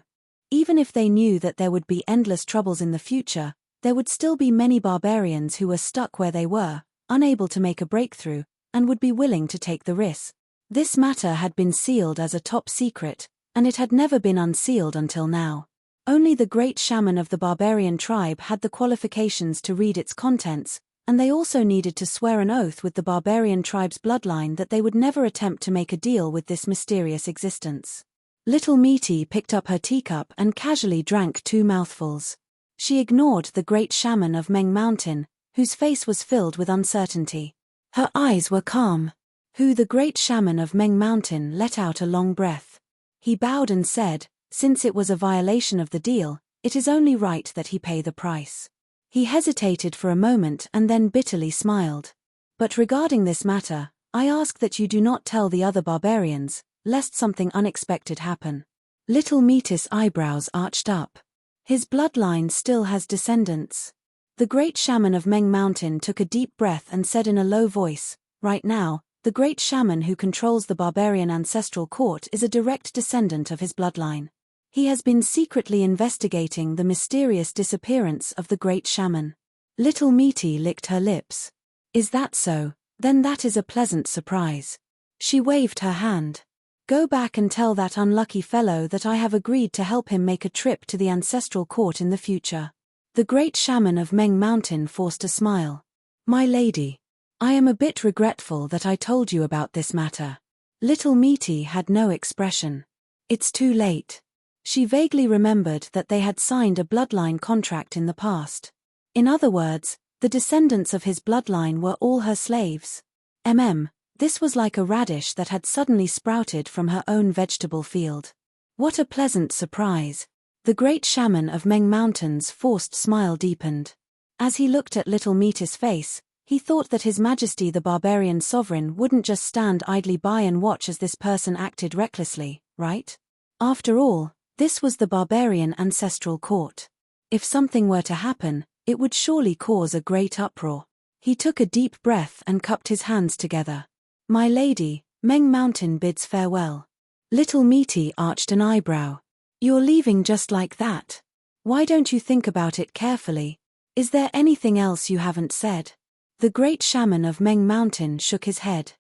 Even if they knew that there would be endless troubles in the future, there would still be many barbarians who were stuck where they were, unable to make a breakthrough, and would be willing to take the risk. This matter had been sealed as a top secret, and it had never been unsealed until now. Only the great shaman of the barbarian tribe had the qualifications to read its contents, and they also needed to swear an oath with the barbarian tribe's bloodline that they would never attempt to make a deal with this mysterious existence. Little Meaty picked up her teacup and casually drank 2 mouthfuls. She ignored the great shaman of Meng Mountain, whose face was filled with uncertainty. Her eyes were calm. The great shaman of Meng Mountain let out a long breath. He bowed and said, since it was a violation of the deal, it is only right that he pay the price. He hesitated for a moment and then bitterly smiled. But regarding this matter, I ask that you do not tell the other barbarians, lest something unexpected happen. Little Meatis' eyebrows arched up. His bloodline still has descendants. The great shaman of Meng Mountain took a deep breath and said in a low voice, right now, the great shaman who controls the barbarian ancestral court is a direct descendant of his bloodline. He has been secretly investigating the mysterious disappearance of the great shaman. Little Meaty licked her lips. Is that so? Then that is a pleasant surprise. She waved her hand. Go back and tell that unlucky fellow that I have agreed to help him make a trip to the ancestral court in the future. The great shaman of Meng Mountain forced a smile. My lady, I am a bit regretful that I told you about this matter. Little Meaty had no expression. It's too late. She vaguely remembered that they had signed a bloodline contract in the past. In other words, the descendants of his bloodline were all her slaves. This was like a radish that had suddenly sprouted from her own vegetable field. What a pleasant surprise. The great shaman of Meng Mountain's forced smile deepened. As he looked at little Metis' face, he thought that His Majesty the barbarian sovereign wouldn't just stand idly by and watch as this person acted recklessly, right? After all, this was the barbarian ancestral court. If something were to happen, it would surely cause a great uproar. He took a deep breath and cupped his hands together. My lady, Meng Mountain bids farewell. Little Meaty arched an eyebrow. You're leaving just like that? Why don't you think about it carefully? Is there anything else you haven't said? The great shaman of Meng Mountain shook his head.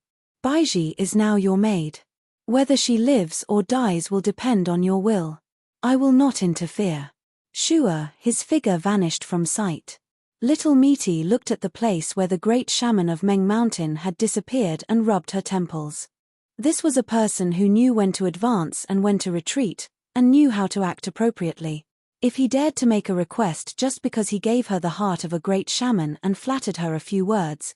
Baiji is now your maid. Whether she lives or dies will depend on your will. I will not interfere. Shua, his figure vanished from sight. Little Meaty looked at the place where the great shaman of Meng Mountain had disappeared and rubbed her temples. This was a person who knew when to advance and when to retreat, and knew how to act appropriately. If he dared to make a request just because he gave her the heart of a great shaman and flattered her a few words,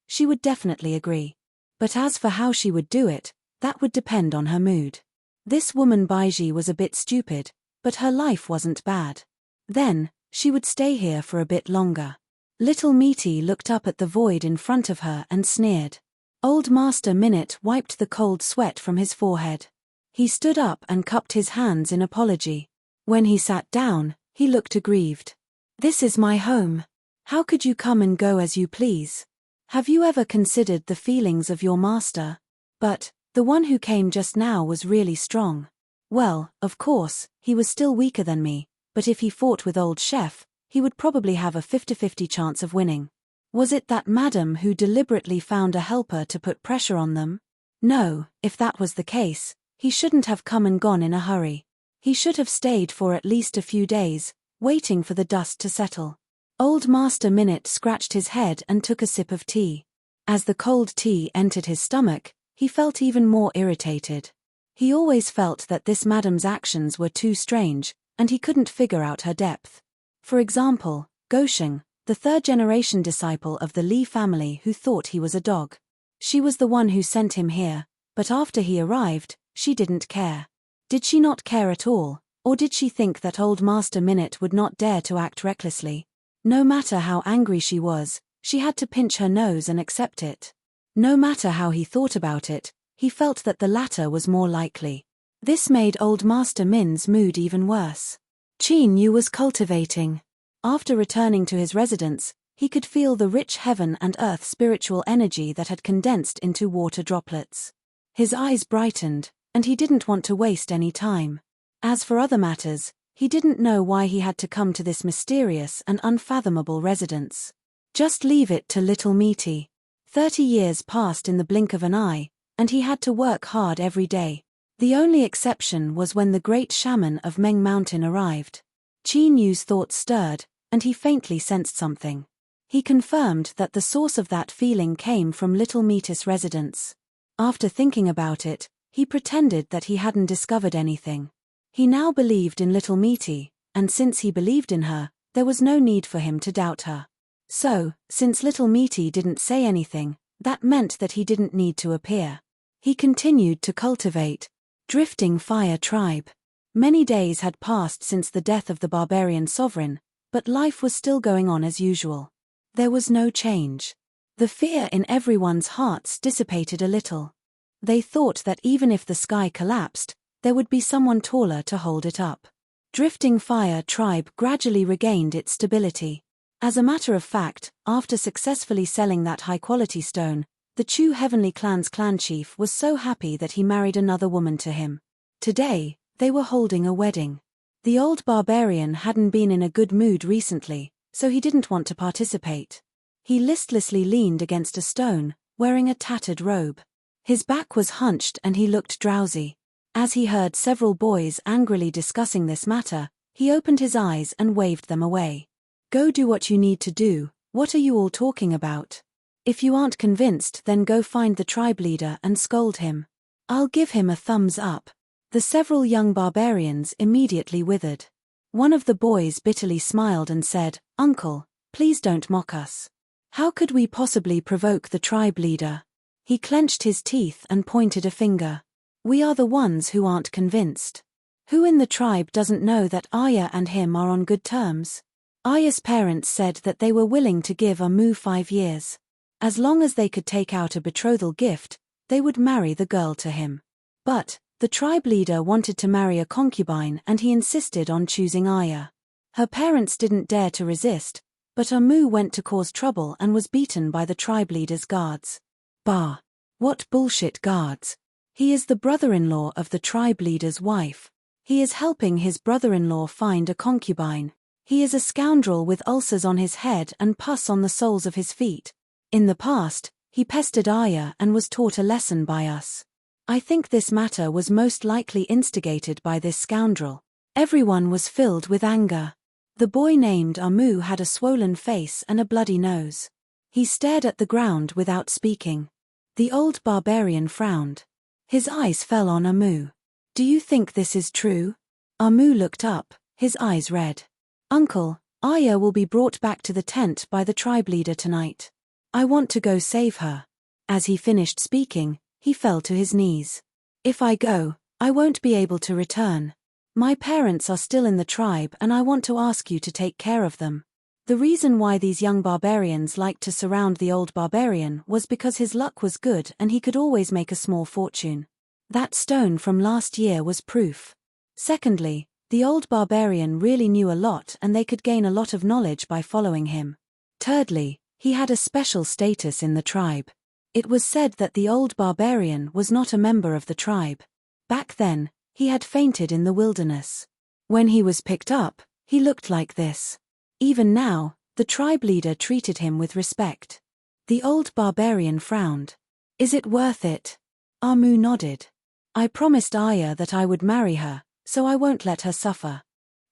she would definitely agree. But as for how she would do it, that would depend on her mood. This woman Baiji was a bit stupid, but her life wasn't bad. Then, she would stay here for a bit longer. Little Meaty looked up at the void in front of her and sneered. Old Master Minute wiped the cold sweat from his forehead. He stood up and cupped his hands in apology. When he sat down, he looked aggrieved. This is my home. How could you come and go as you please? Have you ever considered the feelings of your master? But, the one who came just now was really strong. Well, of course, he was still weaker than me, but if he fought with old Chef, he would probably have a 50-50 chance of winning. Was it that madam who deliberately found a helper to put pressure on them? No, if that was the case, he shouldn't have come and gone in a hurry. He should have stayed for at least a few days, waiting for the dust to settle. Old Master Minute scratched his head and took a sip of tea. As the cold tea entered his stomach, he felt even more irritated. He always felt that this madam's actions were too strange, and he couldn't figure out her depth. For example, Gosheng, the third-generation disciple of the Li family who thought he was a dog. She was the one who sent him here, but after he arrived, she didn't care. Did she not care at all, or did she think that old Master Minute would not dare to act recklessly? No matter how angry she was, she had to pinch her nose and accept it. No matter how he thought about it, he felt that the latter was more likely. This made old Master Min's mood even worse. Qin Yu was cultivating. After returning to his residence, he could feel the rich heaven and earth spiritual energy that had condensed into water droplets. His eyes brightened, and he didn't want to waste any time. As for other matters, he didn't know why he had to come to this mysterious and unfathomable residence. Just leave it to little Meaty. 30 years passed in the blink of an eye, and he had to work hard every day. The only exception was when the great shaman of Meng Mountain arrived. Qin Yu's thoughts stirred, and he faintly sensed something. He confirmed that the source of that feeling came from little Meaty's residence. After thinking about it, he pretended that he hadn't discovered anything. He now believed in little Meaty, and since he believed in her, there was no need for him to doubt her. So, since little Meaty didn't say anything, that meant that he didn't need to appear. He continued to cultivate. Drifting Fire Tribe. Many days had passed since the death of the barbarian sovereign, but life was still going on as usual. There was no change. The fear in everyone's hearts dissipated a little. They thought that even if the sky collapsed, there would be someone taller to hold it up. Drifting Fire Tribe gradually regained its stability. As a matter of fact, after successfully selling that high-quality stone, the Chu Heavenly Clan's clan chief was so happy that he married another woman to him. Today, they were holding a wedding. The old barbarian hadn't been in a good mood recently, so he didn't want to participate. He listlessly leaned against a stone, wearing a tattered robe. His back was hunched and he looked drowsy. As he heard several boys angrily discussing this matter, he opened his eyes and waved them away. Go do what you need to do. What are you all talking about? If you aren't convinced, then go find the tribe leader and scold him. I'll give him a thumbs up. The several young barbarians immediately withered. One of the boys bitterly smiled and said, Uncle, please don't mock us. How could we possibly provoke the tribe leader? He clenched his teeth and pointed a finger. We are the ones who aren't convinced. Who in the tribe doesn't know that Aya and him are on good terms? Aya's parents said that they were willing to give Amu 5 years. As long as they could take out a betrothal gift, they would marry the girl to him. But the tribe leader wanted to marry a concubine and he insisted on choosing Aya. Her parents didn't dare to resist, but Amu went to cause trouble and was beaten by the tribe leader's guards. Bah! What bullshit guards! He is the brother-in-law of the tribe leader's wife. He is helping his brother-in-law find a concubine. He is a scoundrel with ulcers on his head and pus on the soles of his feet. In the past, he pestered Aya and was taught a lesson by us. I think this matter was most likely instigated by this scoundrel. Everyone was filled with anger. The boy named Amu had a swollen face and a bloody nose. He stared at the ground without speaking. The old barbarian frowned. His eyes fell on Amu. Do you think this is true? Amu looked up, his eyes red. Uncle, Aya will be brought back to the tent by the tribe leader tonight. I want to go save her. As he finished speaking, he fell to his knees. If I go, I won't be able to return. My parents are still in the tribe and I want to ask you to take care of them. The reason why these young barbarians liked to surround the old barbarian was because his luck was good and he could always make a small fortune. That stone from last year was proof. Secondly, the old barbarian really knew a lot and they could gain a lot of knowledge by following him. Thirdly, he had a special status in the tribe. It was said that the old barbarian was not a member of the tribe. Back then, he had fainted in the wilderness. When he was picked up, he looked like this. Even now, the tribe leader treated him with respect. The old barbarian frowned. Is it worth it? Amu nodded. I promised Aya that I would marry her, so I won't let her suffer.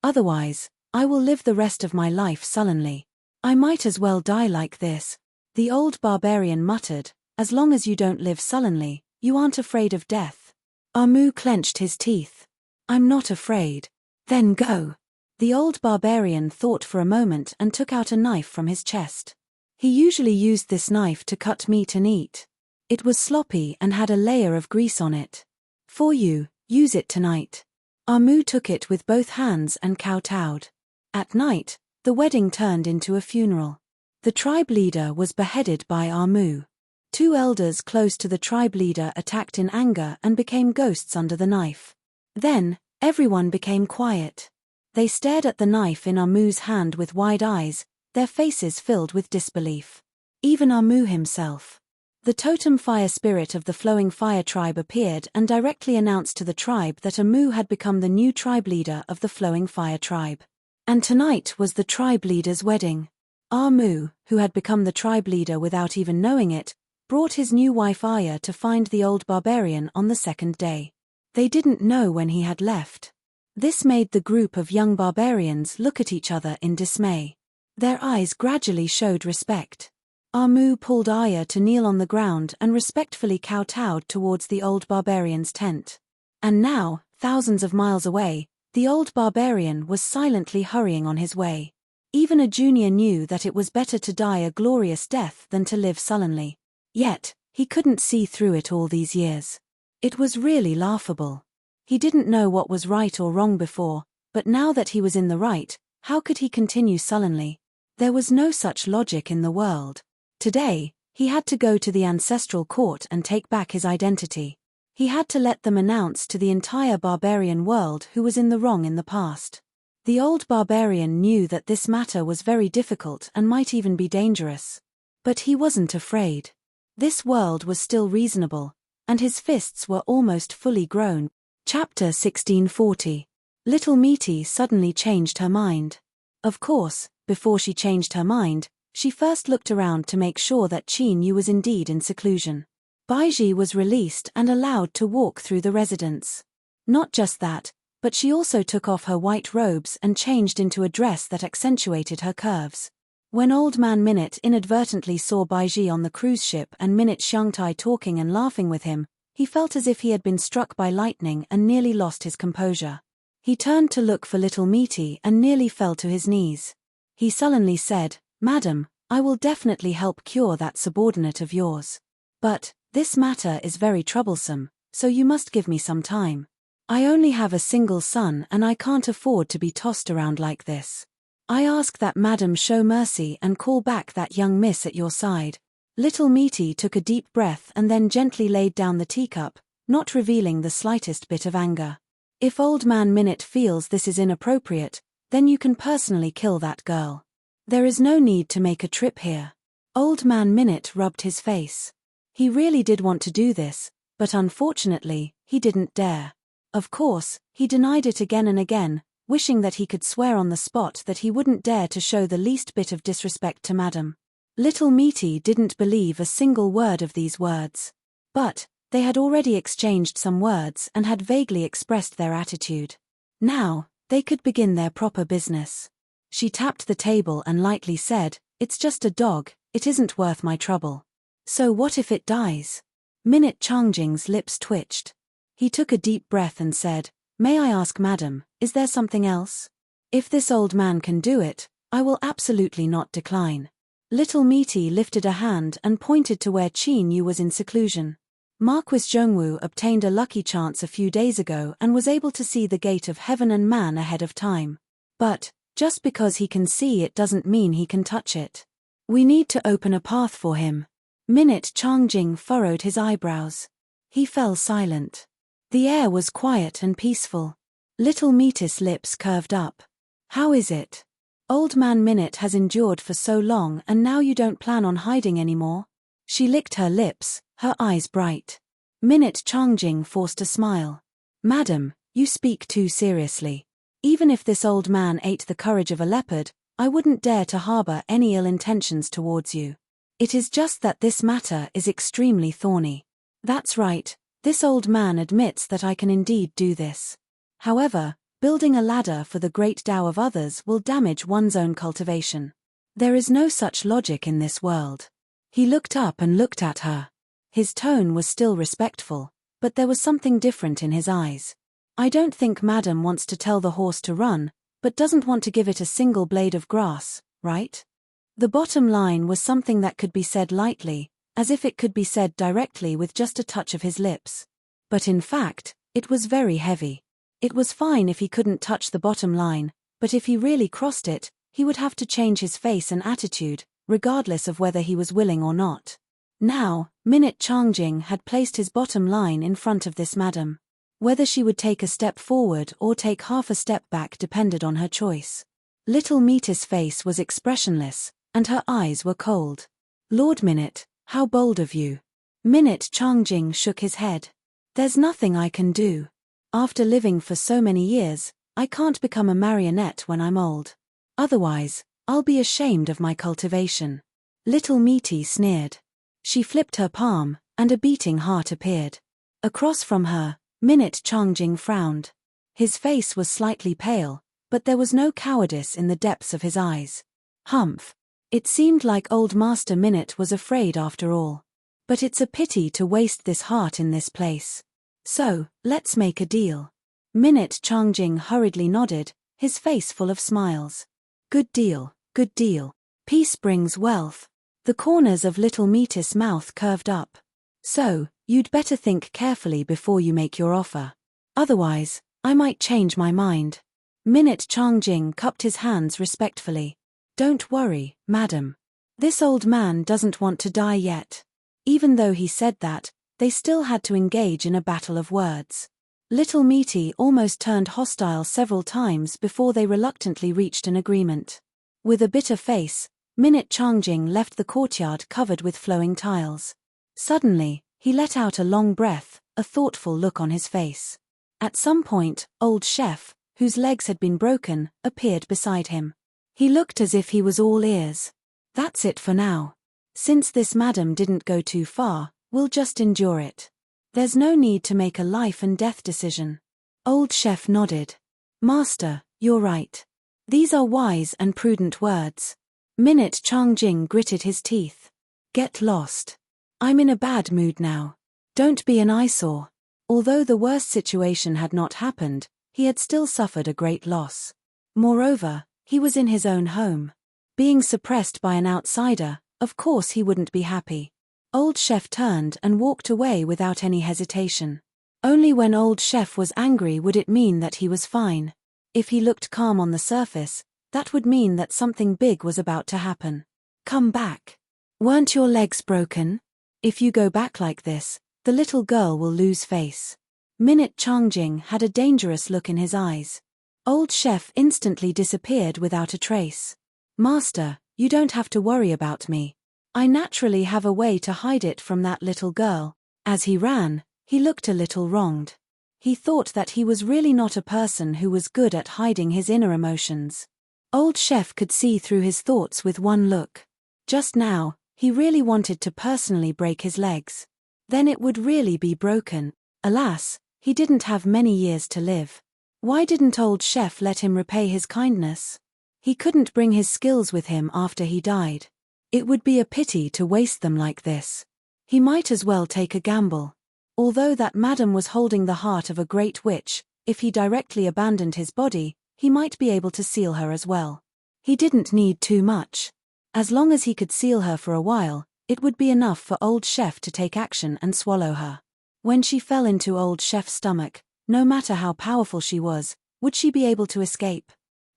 Otherwise, I will live the rest of my life sullenly. I might as well die like this. The old barbarian muttered, as long as you don't live sullenly, you aren't afraid of death. Amu clenched his teeth. I'm not afraid. Then go. The old barbarian thought for a moment and took out a knife from his chest. He usually used this knife to cut meat and eat. It was sloppy and had a layer of grease on it. For you, use it tonight. Amu took it with both hands and kowtowed. At night, the wedding turned into a funeral. The tribe leader was beheaded by Amu. 2 elders close to the tribe leader attacked in anger and became ghosts under the knife. Then, everyone became quiet. They stared at the knife in Amu's hand with wide eyes, their faces filled with disbelief. Even Amu himself. The totem fire spirit of the flowing fire tribe appeared and directly announced to the tribe that Amu had become the new tribe leader of the flowing fire tribe. And tonight was the tribe leader's wedding. Amu, who had become the tribe leader without even knowing it, brought his new wife Aya to find the old barbarian on the second day. They didn't know when he had left. This made the group of young barbarians look at each other in dismay. Their eyes gradually showed respect. Amu pulled Aya to kneel on the ground and respectfully kowtowed towards the old barbarian's tent. And now, thousands of miles away, the old barbarian was silently hurrying on his way. Even a junior knew that it was better to die a glorious death than to live sullenly. Yet, he couldn't see through it all these years. It was really laughable. He didn't know what was right or wrong before, but now that he was in the right, how could he continue sullenly? There was no such logic in the world. Today, he had to go to the ancestral court and take back his identity. He had to let them announce to the entire barbarian world who was in the wrong in the past. The old barbarian knew that this matter was very difficult and might even be dangerous. But he wasn't afraid. This world was still reasonable, and his fists were almost fully grown. Chapter 1640. Little Meaty suddenly changed her mind. Of course, before she changed her mind, she first looked around to make sure that Chinyu was indeed in seclusion. Baiji was released and allowed to walk through the residence. Not just that, but she also took off her white robes and changed into a dress that accentuated her curves. When Old Man Minute inadvertently saw Baiji on the cruise ship and Minute Xiangtai talking and laughing with him, he felt as if he had been struck by lightning and nearly lost his composure. He turned to look for Little Meaty and nearly fell to his knees. He sullenly said, "Madam, I will definitely help cure that subordinate of yours. But This matter is very troublesome, so you must give me some time. I only have a single son and I can't afford to be tossed around like this. I ask that madam show mercy and call back that young miss at your side." Little Meaty took a deep breath and then gently laid down the teacup, not revealing the slightest bit of anger. "If Old Man Minute feels this is inappropriate, then you can personally kill that girl. There is no need to make a trip here." Old Man Minute rubbed his face. He really did want to do this, but unfortunately, he didn't dare. Of course, he denied it again and again, wishing that he could swear on the spot that he wouldn't dare to show the least bit of disrespect to Madam. Little Meaty didn't believe a single word of these words. But they had already exchanged some words and had vaguely expressed their attitude. Now, they could begin their proper business. She tapped the table and lightly said, "It's just a dog, it isn't worth my trouble." "So what if it dies?" Minute Changjing's lips twitched. He took a deep breath and said, "May I ask madam, is there something else? If this old man can do it, I will absolutely not decline." Little Meaty lifted a hand and pointed to where Qin Yu was in seclusion. Marquis Zhongwu obtained a lucky chance a few days ago and was able to see the gate of heaven and man ahead of time. But, just because he can see it doesn't mean he can touch it. We need to open a path for him. Minute Changjing furrowed his eyebrows. He fell silent. The air was quiet and peaceful. Little Meaty's lips curved up. "How is it? Old Man Minute has endured for so long and now you don't plan on hiding anymore?" She licked her lips, her eyes bright. Minute Changjing forced a smile. "Madam, you speak too seriously. Even if this old man ate the courage of a leopard, I wouldn't dare to harbor any ill intentions towards you. It is just that this matter is extremely thorny." "That's right, this old man admits that I can indeed do this. However, building a ladder for the great Tao of others will damage one's own cultivation. There is no such logic in this world." He looked up and looked at her. His tone was still respectful, but there was something different in his eyes. "I don't think madam wants to tell the horse to run, but doesn't want to give it a single blade of grass, right?" The bottom line was something that could be said lightly, as if it could be said directly with just a touch of his lips. But in fact, it was very heavy. It was fine if he couldn't touch the bottom line, but if he really crossed it, he would have to change his face and attitude, regardless of whether he was willing or not. Now, Minute Changjing had placed his bottom line in front of this madam. Whether she would take a step forward or take half a step back depended on her choice. Little Meaty's face was expressionless, and her eyes were cold. "Lord Minute, how bold of you." Minute Changjing shook his head. "There's nothing I can do. After living for so many years, I can't become a marionette when I'm old. Otherwise, I'll be ashamed of my cultivation." Little Meaty sneered. She flipped her palm, and a beating heart appeared. Across from her, Minute Changjing frowned. His face was slightly pale, but there was no cowardice in the depths of his eyes. Humph. It seemed like old Master Minute was afraid after all. But it's a pity to waste this heart in this place. So, let's make a deal. Minute Changjing hurriedly nodded, his face full of smiles. "Good deal, good deal. Peace brings wealth." The corners of Little Meaty's mouth curved up. "So, you'd better think carefully before you make your offer. Otherwise, I might change my mind." Minute Changjing cupped his hands respectfully. "Don't worry, madam. This old man doesn't want to die yet." Even though he said that, they still had to engage in a battle of words. Little Meaty almost turned hostile several times before they reluctantly reached an agreement. With a bitter face, Minute Changjing left the courtyard covered with flowing tiles. Suddenly, he let out a long breath, a thoughtful look on his face. At some point, old Chef, whose legs had been broken, appeared beside him. He looked as if he was all ears. "That's it for now. Since this madam didn't go too far, we'll just endure it. There's no need to make a life and death decision." Old Chef nodded. "Master, you're right. These are wise and prudent words." Minute Changjing gritted his teeth. "Get lost. I'm in a bad mood now. Don't be an eyesore." Although the worst situation had not happened, he had still suffered a great loss. Moreover, he was in his own home. Being suppressed by an outsider, of course he wouldn't be happy. Old Chef turned and walked away without any hesitation. Only when Old Chef was angry would it mean that he was fine. If he looked calm on the surface, that would mean that something big was about to happen. Come back. Weren't your legs broken? If you go back like this, the little girl will lose face. Minute Changjing had a dangerous look in his eyes. Old Chef instantly disappeared without a trace. Master, you don't have to worry about me. I naturally have a way to hide it from that little girl. As he ran, he looked a little wronged. He thought that he was really not a person who was good at hiding his inner emotions. Old Chef could see through his thoughts with one look. Just now, he really wanted to personally break his legs. Then it would really be broken. Alas, he didn't have many years to live. Why didn't Old Chef let him repay his kindness? He couldn't bring his skills with him after he died. It would be a pity to waste them like this. He might as well take a gamble. Although that madam was holding the heart of a great witch, if he directly abandoned his body, he might be able to seal her as well. He didn't need too much. As long as he could seal her for a while, it would be enough for Old Chef to take action and swallow her. When she fell into Old Chef's stomach, no matter how powerful she was, would she be able to escape?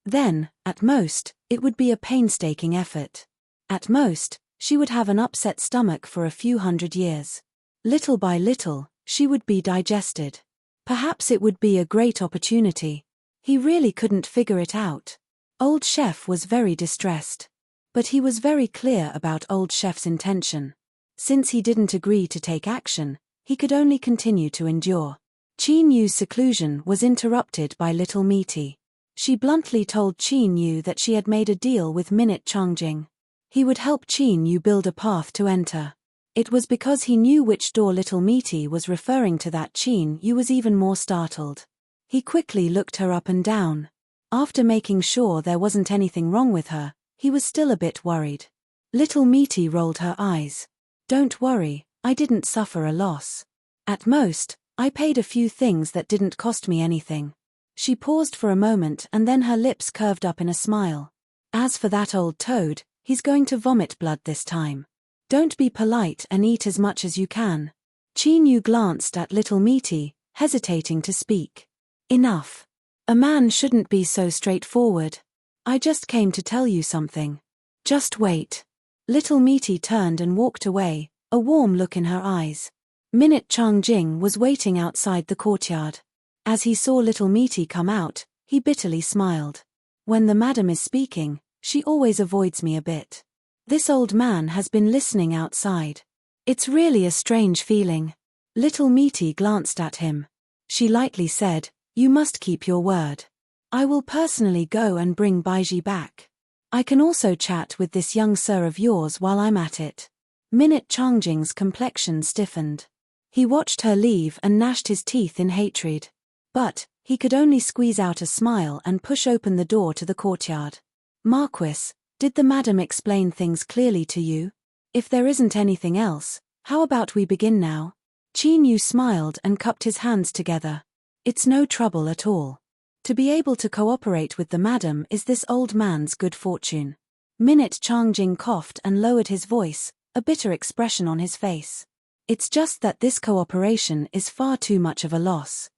Then, at most, it would be a painstaking effort. At most, she would have an upset stomach for a few hundred years. Little by little, she would be digested. Perhaps it would be a great opportunity. He really couldn't figure it out. Old Chef was very distressed. But he was very clear about Old Chef's intention. Since he didn't agree to take action, he could only continue to endure. Qin Yu's seclusion was interrupted by little Misty. She bluntly told Qin Yu that she had made a deal with Minute Changjing. He would help Qin Yu build a path to enter. It was because he knew which door little Misty was referring to that Qin Yu was even more startled. He quickly looked her up and down. After making sure there wasn't anything wrong with her, he was still a bit worried. Little Misty rolled her eyes. Don't worry, I didn't suffer a loss. At most, I paid a few things that didn't cost me anything. She paused for a moment and then her lips curved up in a smile. As for that old toad, he's going to vomit blood this time. Don't be polite and eat as much as you can. Qin Yu glanced at little Misty, hesitating to speak. Enough. A man shouldn't be so straightforward. I just came to tell you something. Just wait. Little Misty turned and walked away, a warm look in her eyes. Minute Changjing was waiting outside the courtyard. As he saw little Misty come out, he bitterly smiled. When the madam is speaking, she always avoids me a bit. This old man has been listening outside. It's really a strange feeling. Little Misty glanced at him. She lightly said, "You must keep your word. I will personally go and bring Baiji back. I can also chat with this young sir of yours while I'm at it." Minute Changjing's complexion stiffened. He watched her leave and gnashed his teeth in hatred. But, he could only squeeze out a smile and push open the door to the courtyard. "Marquis, did the madam explain things clearly to you? If there isn't anything else, how about we begin now?" Qin Yu smiled and cupped his hands together. It's no trouble at all. To be able to cooperate with the madam is this old man's good fortune. Minute Changjing coughed and lowered his voice, a bitter expression on his face. It's just that this cooperation is far too much of a loss.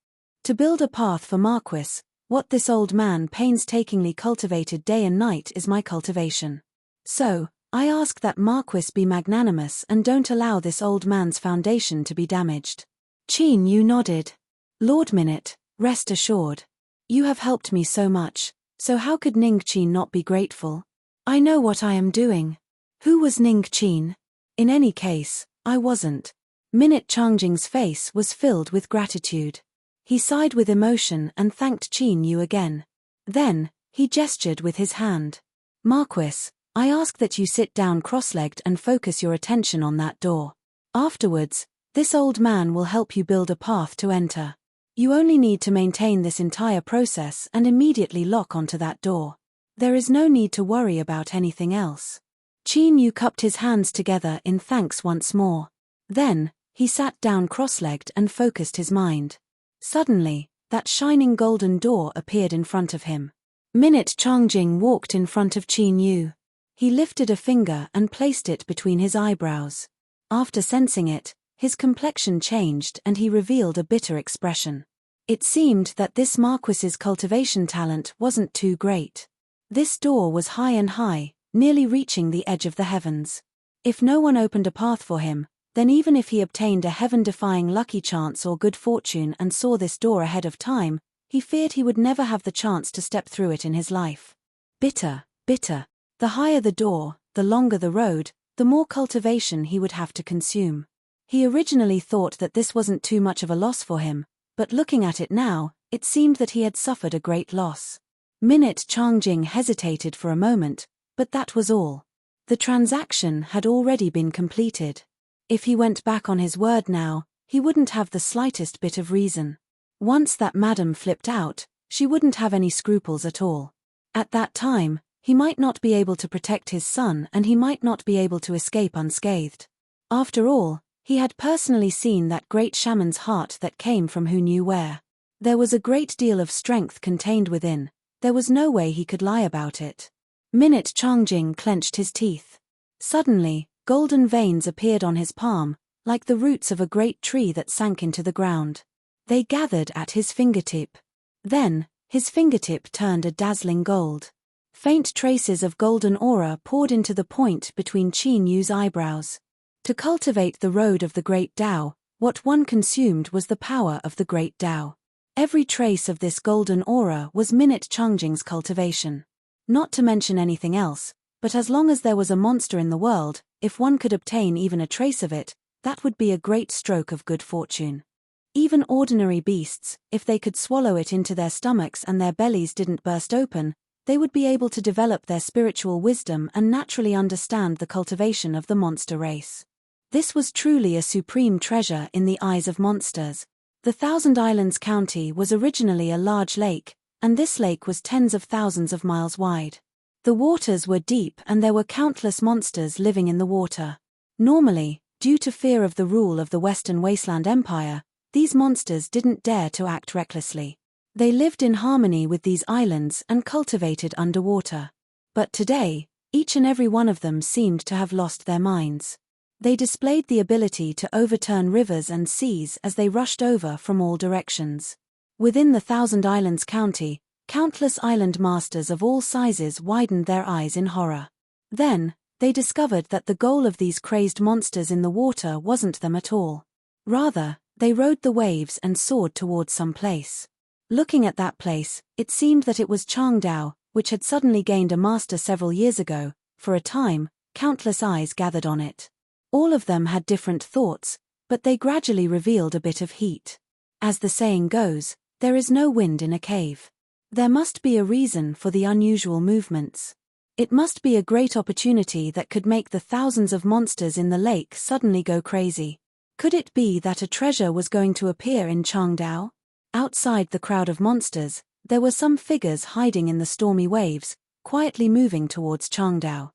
To build a path for Marquis, what this old man painstakingly cultivated day and night is my cultivation. So, I ask that Marquis be magnanimous and don't allow this old man's foundation to be damaged. Qin Yu nodded. Lord Minute, rest assured. You have helped me so much, so how could Ning Qin not be grateful? I know what I am doing. Who was Ning Qin? In any case, I wasn't. Minute Changjing's face was filled with gratitude. He sighed with emotion and thanked Qin Yu again. Then, he gestured with his hand. Marquis, I ask that you sit down cross-legged and focus your attention on that door. Afterwards, this old man will help you build a path to enter. You only need to maintain this entire process and immediately lock onto that door. There is no need to worry about anything else. Qin Yu cupped his hands together in thanks once more. Then, he sat down cross-legged and focused his mind. Suddenly, that shining golden door appeared in front of him. Minute Changjing walked in front of Qin Yu. He lifted a finger and placed it between his eyebrows. After sensing it, his complexion changed and he revealed a bitter expression. It seemed that this Marquis's cultivation talent wasn't too great. This door was high and high, nearly reaching the edge of the heavens. If no one opened a path for him, then even if he obtained a heaven-defying lucky chance or good fortune and saw this door ahead of time, he feared he would never have the chance to step through it in his life. Bitter, bitter. The higher the door, the longer the road, the more cultivation he would have to consume. He originally thought that this wasn't too much of a loss for him, but looking at it now, it seemed that he had suffered a great loss. Minute Changjing hesitated for a moment, but that was all. The transaction had already been completed. If he went back on his word now, he wouldn't have the slightest bit of reason. Once that madam flipped out, she wouldn't have any scruples at all. At that time, he might not be able to protect his son and he might not be able to escape unscathed. After all, he had personally seen that great shaman's heart that came from who knew where. There was a great deal of strength contained within. There was no way he could lie about it. Minute Changjing clenched his teeth. Suddenly, golden veins appeared on his palm, like the roots of a great tree that sank into the ground. They gathered at his fingertip. Then, his fingertip turned a dazzling gold. Faint traces of golden aura poured into the point between Qin Yu's eyebrows. To cultivate the road of the great Tao, what one consumed was the power of the great Tao. Every trace of this golden aura was Minute Changjing's cultivation. Not to mention anything else, but as long as there was a monster in the world, if one could obtain even a trace of it, that would be a great stroke of good fortune. Even ordinary beasts, if they could swallow it into their stomachs and their bellies didn't burst open, they would be able to develop their spiritual wisdom and naturally understand the cultivation of the monster race. This was truly a supreme treasure in the eyes of monsters. The Thousand Islands County was originally a large lake, and this lake was tens of thousands of miles wide. The waters were deep and there were countless monsters living in the water. Normally, due to fear of the rule of the Western Wasteland Empire, these monsters didn't dare to act recklessly. They lived in harmony with these islands and cultivated underwater. But today, each and every one of them seemed to have lost their minds. They displayed the ability to overturn rivers and seas as they rushed over from all directions. Within the Thousand Islands County, countless island masters of all sizes widened their eyes in horror. Then, they discovered that the goal of these crazed monsters in the water wasn't them at all. Rather, they rode the waves and soared towards some place. Looking at that place, it seemed that it was Changdao, which had suddenly gained a master several years ago. For a time, countless eyes gathered on it. All of them had different thoughts, but they gradually revealed a bit of heat. As the saying goes, there is no wind in a cave. There must be a reason for the unusual movements. It must be a great opportunity that could make the thousands of monsters in the lake suddenly go crazy. Could it be that a treasure was going to appear in Changdao? Outside the crowd of monsters, there were some figures hiding in the stormy waves, quietly moving towards Changdao.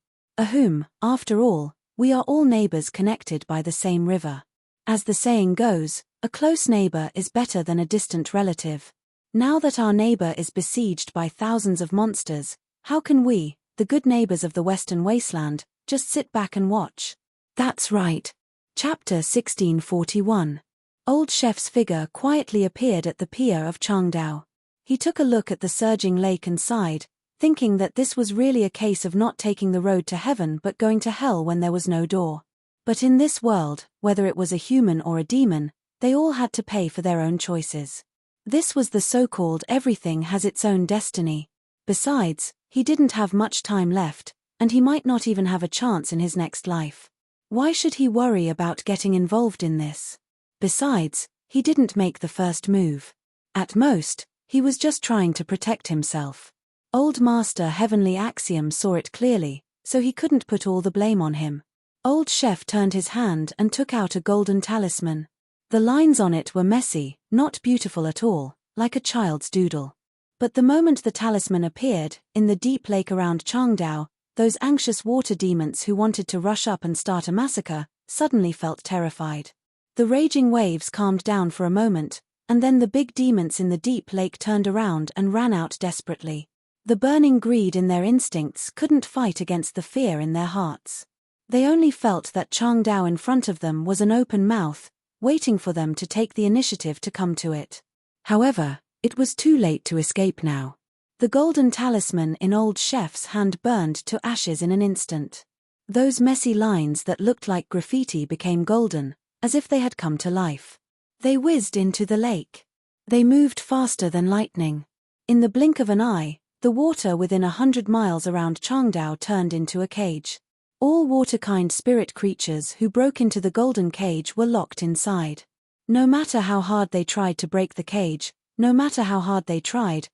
After all, we are all neighbors connected by the same river. As the saying goes, a close neighbor is better than a distant relative. Now that our neighbor is besieged by thousands of monsters, how can we, the good neighbors of the Western Wasteland, just sit back and watch? That's right. Chapter 1641. Old Chef's figure quietly appeared at the pier of Changdao. He took a look at the surging lake and sighed, thinking that this was really a case of not taking the road to heaven but going to hell when there was no door. But in this world, whether it was a human or a demon, they all had to pay for their own choices. This was the so-called everything has its own destiny. Besides, he didn't have much time left, and he might not even have a chance in his next life. Why should he worry about getting involved in this? Besides, he didn't make the first move. At most, he was just trying to protect himself. Old Master Heavenly Axiom saw it clearly, so he couldn't put all the blame on him. Old Chef turned his hand and took out a golden talisman. The lines on it were messy, not beautiful at all, like a child's doodle. But the moment the talisman appeared, in the deep lake around Changdao, those anxious water demons who wanted to rush up and start a massacre, suddenly felt terrified. The raging waves calmed down for a moment, and then the big demons in the deep lake turned around and ran out desperately. The burning greed in their instincts couldn't fight against the fear in their hearts. They only felt that Changdao in front of them was an open mouth, waiting for them to take the initiative to come to it. However, it was too late to escape now. The golden talisman in old chef's hand burned to ashes in an instant. Those messy lines that looked like graffiti became golden, as if they had come to life. They whizzed into the lake. They moved faster than lightning. In the blink of an eye, the water within 100 miles around Changdao turned into a cage. All water-kind spirit creatures who broke into the golden cage were locked inside. No matter how hard they tried to break the cage, no matter how hard they tried,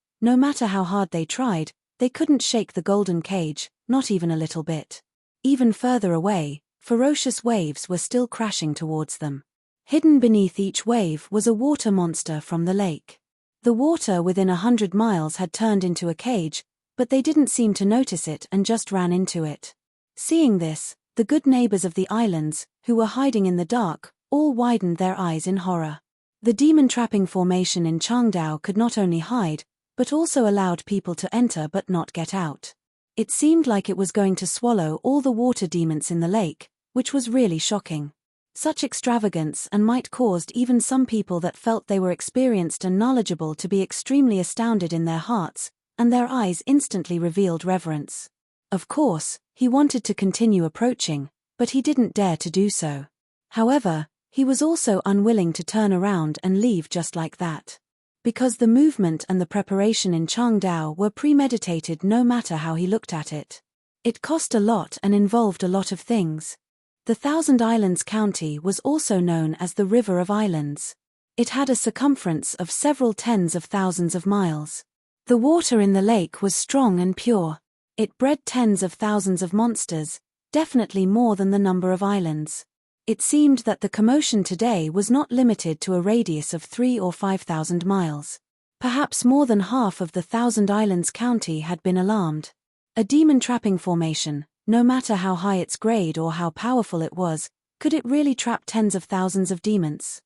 they couldn't shake the golden cage, not even a little bit. Even further away, ferocious waves were still crashing towards them. Hidden beneath each wave was a water monster from the lake. The water within 100 miles had turned into a cage, but they didn't seem to notice it and just ran into it. Seeing this, the good neighbors of the islands, who were hiding in the dark, all widened their eyes in horror. The demon trapping formation in Changdao could not only hide, but also allowed people to enter but not get out. It seemed like it was going to swallow all the water demons in the lake, which was really shocking. Such extravagance and might caused even some people that felt they were experienced and knowledgeable to be extremely astounded in their hearts, and their eyes instantly revealed reverence. Of course, he wanted to continue approaching, but he didn't dare to do so. However, he was also unwilling to turn around and leave just like that. Because the movement and the preparation in Changdao were premeditated no matter how he looked at it. It cost a lot and involved a lot of things. The Thousand Islands County was also known as the River of Islands. It had a circumference of several tens of thousands of miles. The water in the lake was strong and pure. It bred tens of thousands of monsters, definitely more than the number of islands. It seemed that the commotion today was not limited to a radius of 3,000 or 5,000 miles. Perhaps more than half of the Thousand Islands County had been alarmed. A demon trapping formation, no matter how high its grade or how powerful it was, could it really trap tens of thousands of demons?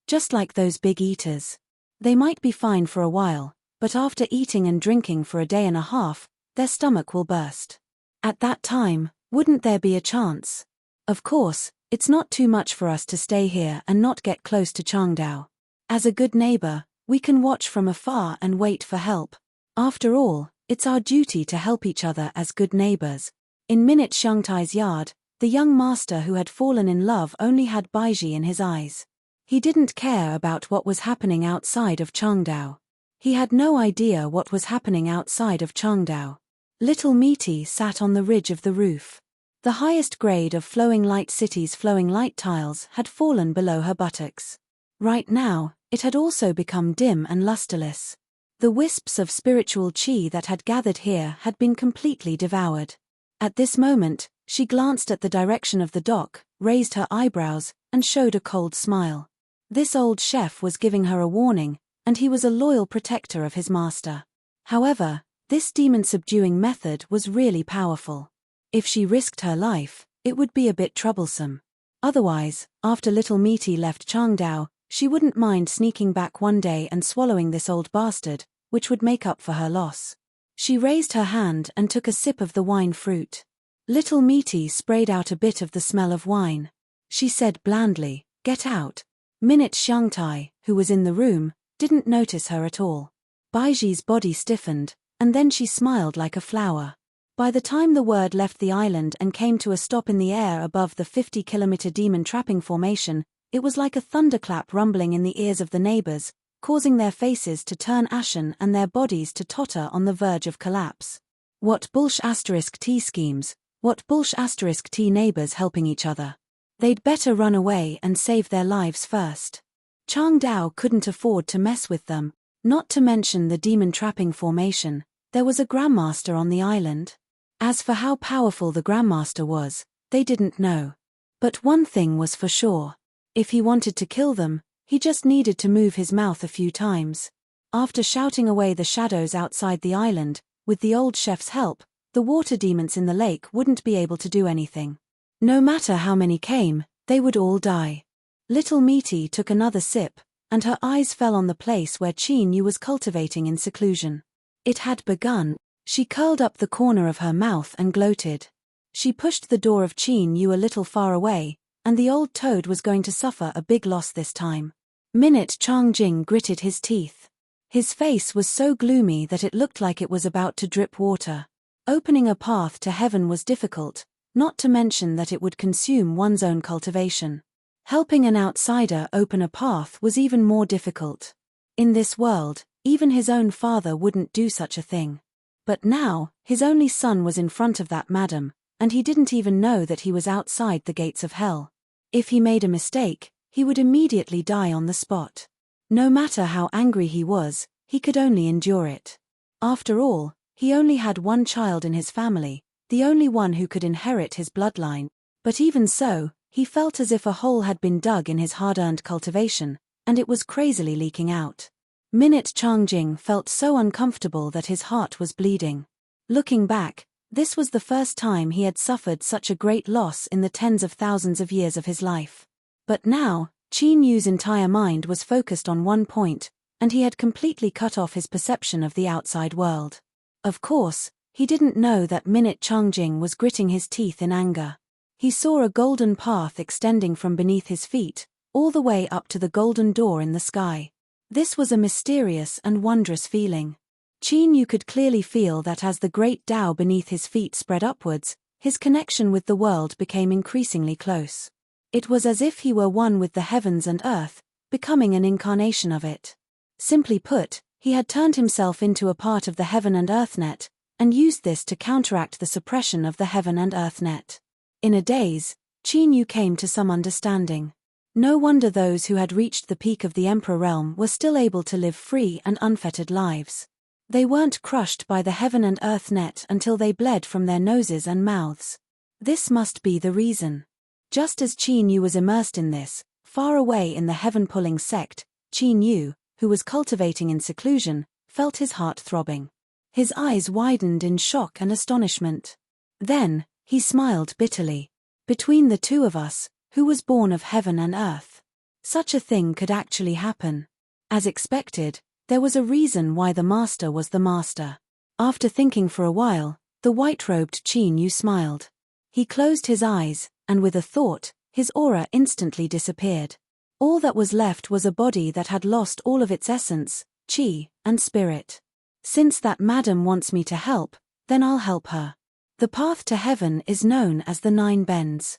Just like those big eaters. They might be fine for a while, but after eating and drinking for a day and a half, their stomach will burst. At that time, wouldn't there be a chance? Of course, it's not too much for us to stay here and not get close to Changdao. As a good neighbor, we can watch from afar and wait for help. After all, it's our duty to help each other as good neighbors. In Minute Xiangtai's yard, the young master who had fallen in love only had Baiji in his eyes. He didn't care about what was happening outside of Changdao. He had no idea what was happening outside of Changdao. Little Meaty sat on the ridge of the roof. The highest grade of Flowing Light City's flowing light tiles had fallen below her buttocks. Right now, it had also become dim and lusterless. The wisps of spiritual chi that had gathered here had been completely devoured. At this moment, she glanced at the direction of the dock, raised her eyebrows, and showed a cold smile. This old chef was giving her a warning, and he was a loyal protector of his master. However, this demon-subduing method was really powerful. If she risked her life, it would be a bit troublesome. Otherwise, after Little Meaty left Changdao, she wouldn't mind sneaking back one day and swallowing this old bastard, which would make up for her loss. She raised her hand and took a sip of the wine fruit. Little Meaty sprayed out a bit of the smell of wine. She said blandly, "Get out." Minute Xiangtai, who was in the room, didn't notice her at all. Baiji's body stiffened, and then she smiled like a flower. By the time the word left the island and came to a stop in the air above the 50-kilometer demon trapping formation, it was like a thunderclap rumbling in the ears of the neighbors, causing their faces to turn ashen and their bodies to totter on the verge of collapse. What *T schemes, what *T neighbors helping each other. They'd better run away and save their lives first. Changdao couldn't afford to mess with them, not to mention the demon trapping formation. There was a Grandmaster on the island. As for how powerful the Grandmaster was, they didn't know. But one thing was for sure. If he wanted to kill them, he just needed to move his mouth a few times. After shouting away the shadows outside the island, with the old chef's help, the water demons in the lake wouldn't be able to do anything. No matter how many came, they would all die. Little Meaty took another sip, and her eyes fell on the place where Qin Yu was cultivating in seclusion. It had begun. She curled up the corner of her mouth and gloated. She pushed the door of Qin Yu a little far away, and the old toad was going to suffer a big loss this time. Minute Changjing gritted his teeth. His face was so gloomy that it looked like it was about to drip water. Opening a path to heaven was difficult, not to mention that it would consume one's own cultivation. Helping an outsider open a path was even more difficult. In this world, even his own father wouldn't do such a thing. But now, his only son was in front of that madam, and he didn't even know that he was outside the gates of hell. If he made a mistake, he would immediately die on the spot. No matter how angry he was, he could only endure it. After all, he only had one child in his family, the only one who could inherit his bloodline. But even so, he felt as if a hole had been dug in his hard-earned cultivation, and it was crazily leaking out. Minute Changjing felt so uncomfortable that his heart was bleeding. Looking back, this was the first time he had suffered such a great loss in the tens of thousands of years of his life. But now, Qin Yu's entire mind was focused on one point, and he had completely cut off his perception of the outside world. Of course, he didn't know that Minute Changjing was gritting his teeth in anger. He saw a golden path extending from beneath his feet, all the way up to the golden door in the sky. This was a mysterious and wondrous feeling. Qin Yu could clearly feel that as the great Tao beneath his feet spread upwards, his connection with the world became increasingly close. It was as if he were one with the heavens and earth, becoming an incarnation of it. Simply put, he had turned himself into a part of the heaven and earth net, and used this to counteract the suppression of the heaven and earth net. In a daze, Qin Yu came to some understanding. No wonder those who had reached the peak of the Emperor realm were still able to live free and unfettered lives. They weren't crushed by the heaven and earth net until they bled from their noses and mouths. This must be the reason. Just as Qin Yu was immersed in this, far away in the heaven-pulling sect, Qin Yu, who was cultivating in seclusion, felt his heart throbbing. His eyes widened in shock and astonishment. Then, he smiled bitterly. Between the two of us, who was born of heaven and earth? Such a thing could actually happen. As expected, there was a reason why the master was the master. After thinking for a while, the white-robed Qin Yu smiled. He closed his eyes, and with a thought, his aura instantly disappeared. All that was left was a body that had lost all of its essence, qi, and spirit. Since that madam wants me to help, then I'll help her. The path to heaven is known as the 9 bends.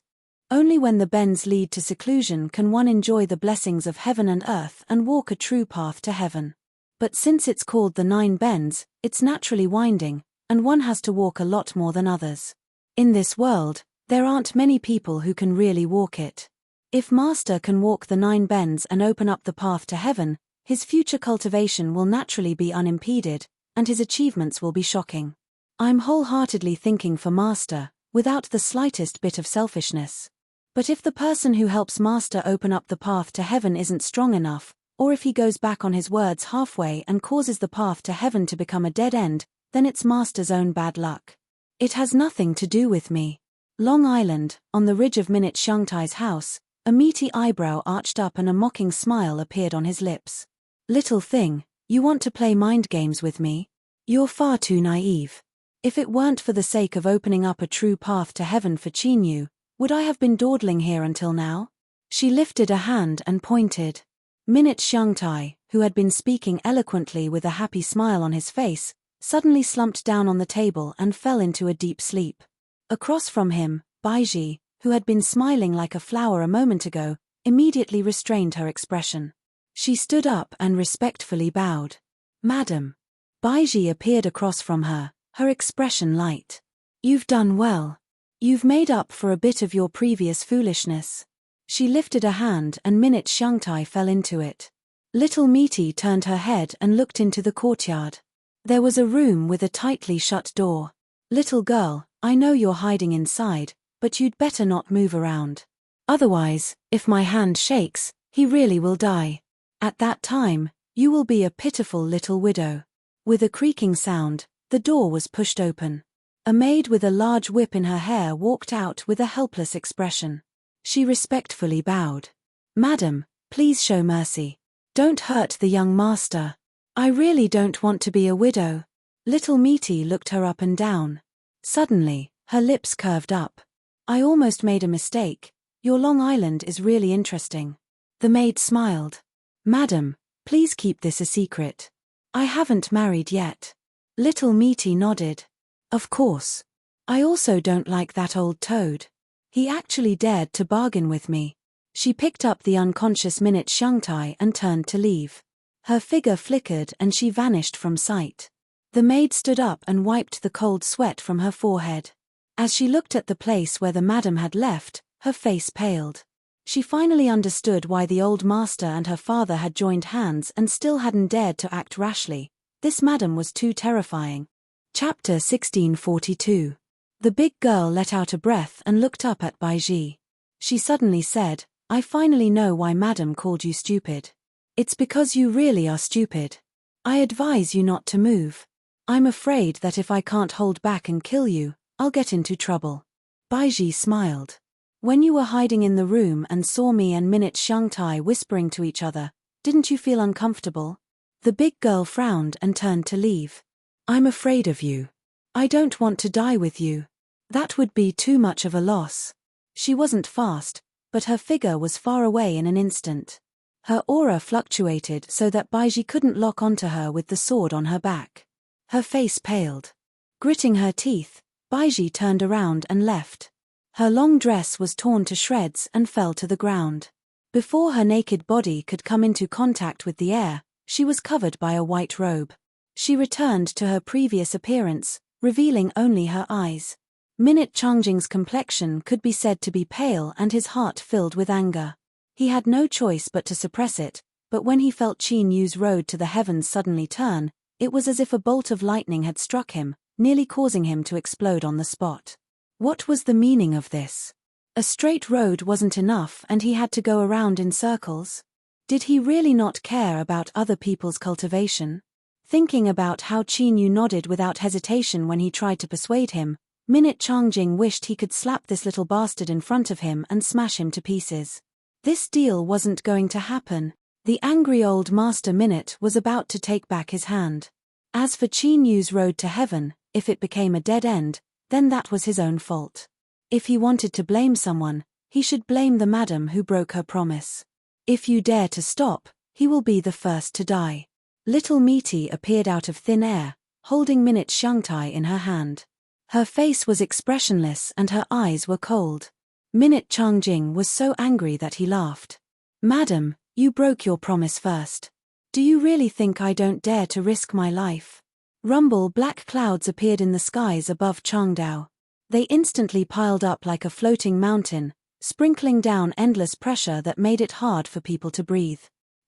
Only when the bends lead to seclusion can one enjoy the blessings of heaven and earth and walk a true path to heaven. But since it's called the 9 bends, it's naturally winding, and one has to walk a lot more than others. In this world, there aren't many people who can really walk it. If Master can walk the 9 bends and open up the path to heaven, his future cultivation will naturally be unimpeded, and his achievements will be shocking. I'm wholeheartedly thinking for Master, without the slightest bit of selfishness. But if the person who helps Master open up the path to heaven isn't strong enough, or if he goes back on his words halfway and causes the path to heaven to become a dead end, then it's Master's own bad luck. It has nothing to do with me. Long Island, on the ridge of Minute Xiangtai's house, a meaty eyebrow arched up and a mocking smile appeared on his lips. Little thing, you want to play mind games with me? You're far too naive. If it weren't for the sake of opening up a true path to heaven for Qin Yu, would I have been dawdling here until now? She lifted a hand and pointed. Minute Xiangtai, who had been speaking eloquently with a happy smile on his face, suddenly slumped down on the table and fell into a deep sleep. Across from him, Baiji, who had been smiling like a flower a moment ago, immediately restrained her expression. She stood up and respectfully bowed. Madam. Baiji appeared across from her, her expression light. You've done well. You've made up for a bit of your previous foolishness. She lifted a hand and Minute Xiangtai fell into it. Little Meaty turned her head and looked into the courtyard. There was a room with a tightly shut door. Little girl, I know you're hiding inside, but you'd better not move around. Otherwise, if my hand shakes, he really will die. At that time, you will be a pitiful little widow. With a creaking sound, the door was pushed open. A maid with a large whip in her hair walked out with a helpless expression. She respectfully bowed. Madam, please show mercy. Don't hurt the young master. I really don't want to be a widow. Little Meaty looked her up and down. Suddenly, Her lips curved up. I almost made a mistake. Your Long Island is really interesting. The maid smiled. Madam, please keep this a secret. I haven't married yet. Little Meaty nodded. Of course. I also don't like that old toad. He actually dared to bargain with me. She picked up the unconscious Minute Shungtai and turned to leave. Her figure flickered and she vanished from sight. The maid stood up and wiped the cold sweat from her forehead. As she looked at the place where the madam had left, her face paled. She finally understood why the old master and her father had joined hands and still hadn't dared to act rashly. This madam was too terrifying. Chapter 1642. The big girl let out a breath and looked up at Baiji. She suddenly said, I finally know why madam called you stupid. It's because you really are stupid. I advise you not to move. I'm afraid that if I can't hold back and kill you, I'll get into trouble. Baiji smiled. When you were hiding in the room and saw me and Minute Shungtai whispering to each other, didn't you feel uncomfortable? The big girl frowned and turned to leave. I'm afraid of you. I don't want to die with you. That would be too much of a loss. She wasn't fast, but her figure was far away in an instant. Her aura fluctuated so that Baiji couldn't lock onto her with the sword on her back. Her face paled. Gritting her teeth, Baiji turned around and left. Her long dress was torn to shreds and fell to the ground. Before her naked body could come into contact with the air, she was covered by a white robe. She returned to her previous appearance, revealing only her eyes. Minute Changjing's complexion could be said to be pale and his heart filled with anger. He had no choice but to suppress it, but when he felt Qin Yu's road to the heavens suddenly turn, it was as if a bolt of lightning had struck him, nearly causing him to explode on the spot. What was the meaning of this? A straight road wasn't enough and he had to go around in circles? Did he really not care about other people's cultivation? Thinking about how Qin Yu nodded without hesitation when he tried to persuade him, Minute Changjing wished he could slap this little bastard in front of him and smash him to pieces. This deal wasn't going to happen. The angry old master Minute was about to take back his hand. As for Qin Yu's road to heaven, if it became a dead end, then that was his own fault. If he wanted to blame someone, he should blame the madam who broke her promise. If you dare to stop, he will be the first to die. Little Meaty appeared out of thin air, holding Minute Shungtai in her hand. Her face was expressionless and her eyes were cold. Minute Changjing was so angry that he laughed. Madam, you broke your promise first. Do you really think I don't dare to risk my life? Rumble black clouds appeared in the skies above Changdao. They instantly piled up like a floating mountain, sprinkling down endless pressure that made it hard for people to breathe.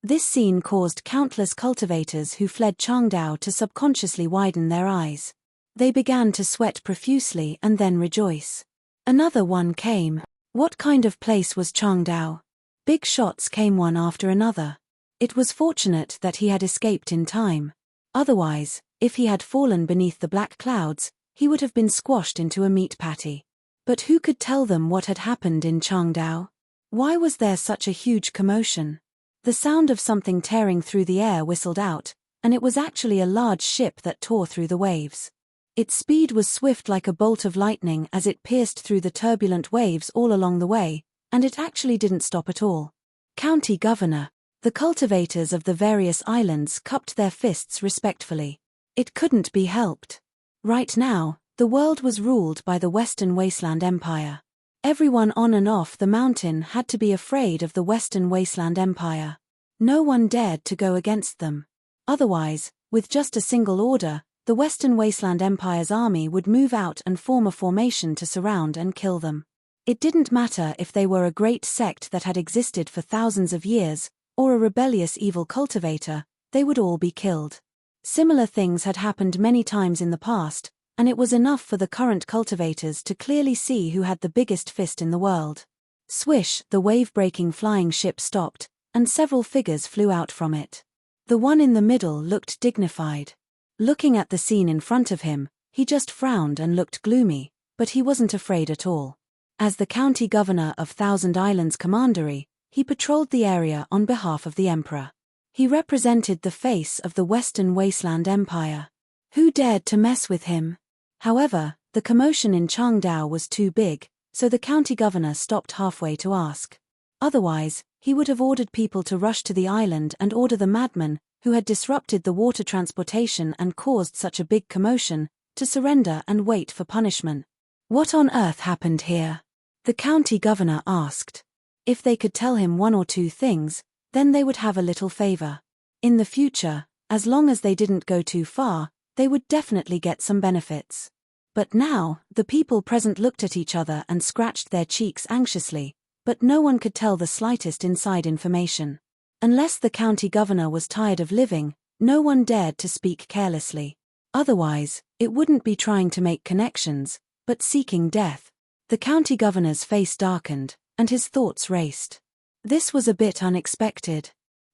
This scene caused countless cultivators who fled Changdao to subconsciously widen their eyes. They began to sweat profusely and then rejoice. Another one came. What kind of place was Changdao? Big shots came one after another. It was fortunate that he had escaped in time. Otherwise, if he had fallen beneath the black clouds, he would have been squashed into a meat patty. But who could tell them what had happened in Changdao? Why was there such a huge commotion? The sound of something tearing through the air whistled out, and it was actually a large ship that tore through the waves. Its speed was swift like a bolt of lightning as it pierced through the turbulent waves all along the way, and it actually didn't stop at all. County Governor. The cultivators of the various islands cupped their fists respectfully. It couldn't be helped. Right now, the world was ruled by the Western Wasteland Empire. Everyone on and off the mountain had to be afraid of the Western Wasteland Empire. No one dared to go against them. Otherwise, with just a single order, the Western Wasteland Empire's army would move out and form a formation to surround and kill them. It didn't matter if they were a great sect that had existed for thousands of years, or a rebellious evil cultivator, they would all be killed. Similar things had happened many times in the past, and it was enough for the current cultivators to clearly see who had the biggest fist in the world. Swish, the wave-breaking flying ship stopped, and several figures flew out from it. The one in the middle looked dignified. Looking at the scene in front of him, he just frowned and looked gloomy, but he wasn't afraid at all. As the county governor of Thousand Islands Commandery, he patrolled the area on behalf of the emperor. He represented the face of the Western Wasteland Empire. Who dared to mess with him? However, The commotion in Changdao was too big, so the county governor stopped halfway to ask. Otherwise, he would have ordered people to rush to the island and order the madman, who had disrupted the water transportation and caused such a big commotion, to surrender and wait for punishment. What on earth happened here? The county governor asked. If they could tell him one or two things, then they would have a little favor. In the future, as long as they didn't go too far, they would definitely get some benefits. But now, the people present looked at each other and scratched their cheeks anxiously, but no one could tell the slightest inside information. Unless the county governor was tired of living, no one dared to speak carelessly. Otherwise, it wouldn't be trying to make connections, but seeking death. The county governor's face darkened, and his thoughts raced. This was a bit unexpected.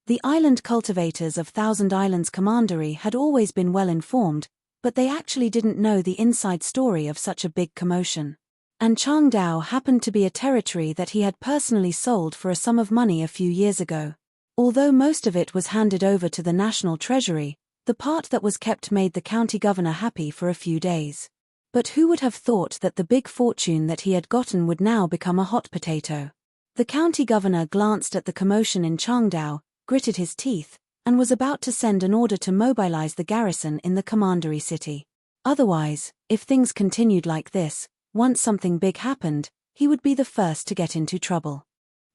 The island cultivators of Thousand Islands Commandery had always been well informed, but they actually didn't know the inside story of such a big commotion. And Changdao happened to be a territory that he had personally sold for a sum of money a few years ago. Although most of it was handed over to the national treasury, the part that was kept made the county governor happy for a few days. But who would have thought that the big fortune that he had gotten would now become a hot potato? The county governor glanced at the commotion in Changdao, gritted his teeth, and was about to send an order to mobilize the garrison in the commandery city. Otherwise, if things continued like this, once something big happened, he would be the first to get into trouble.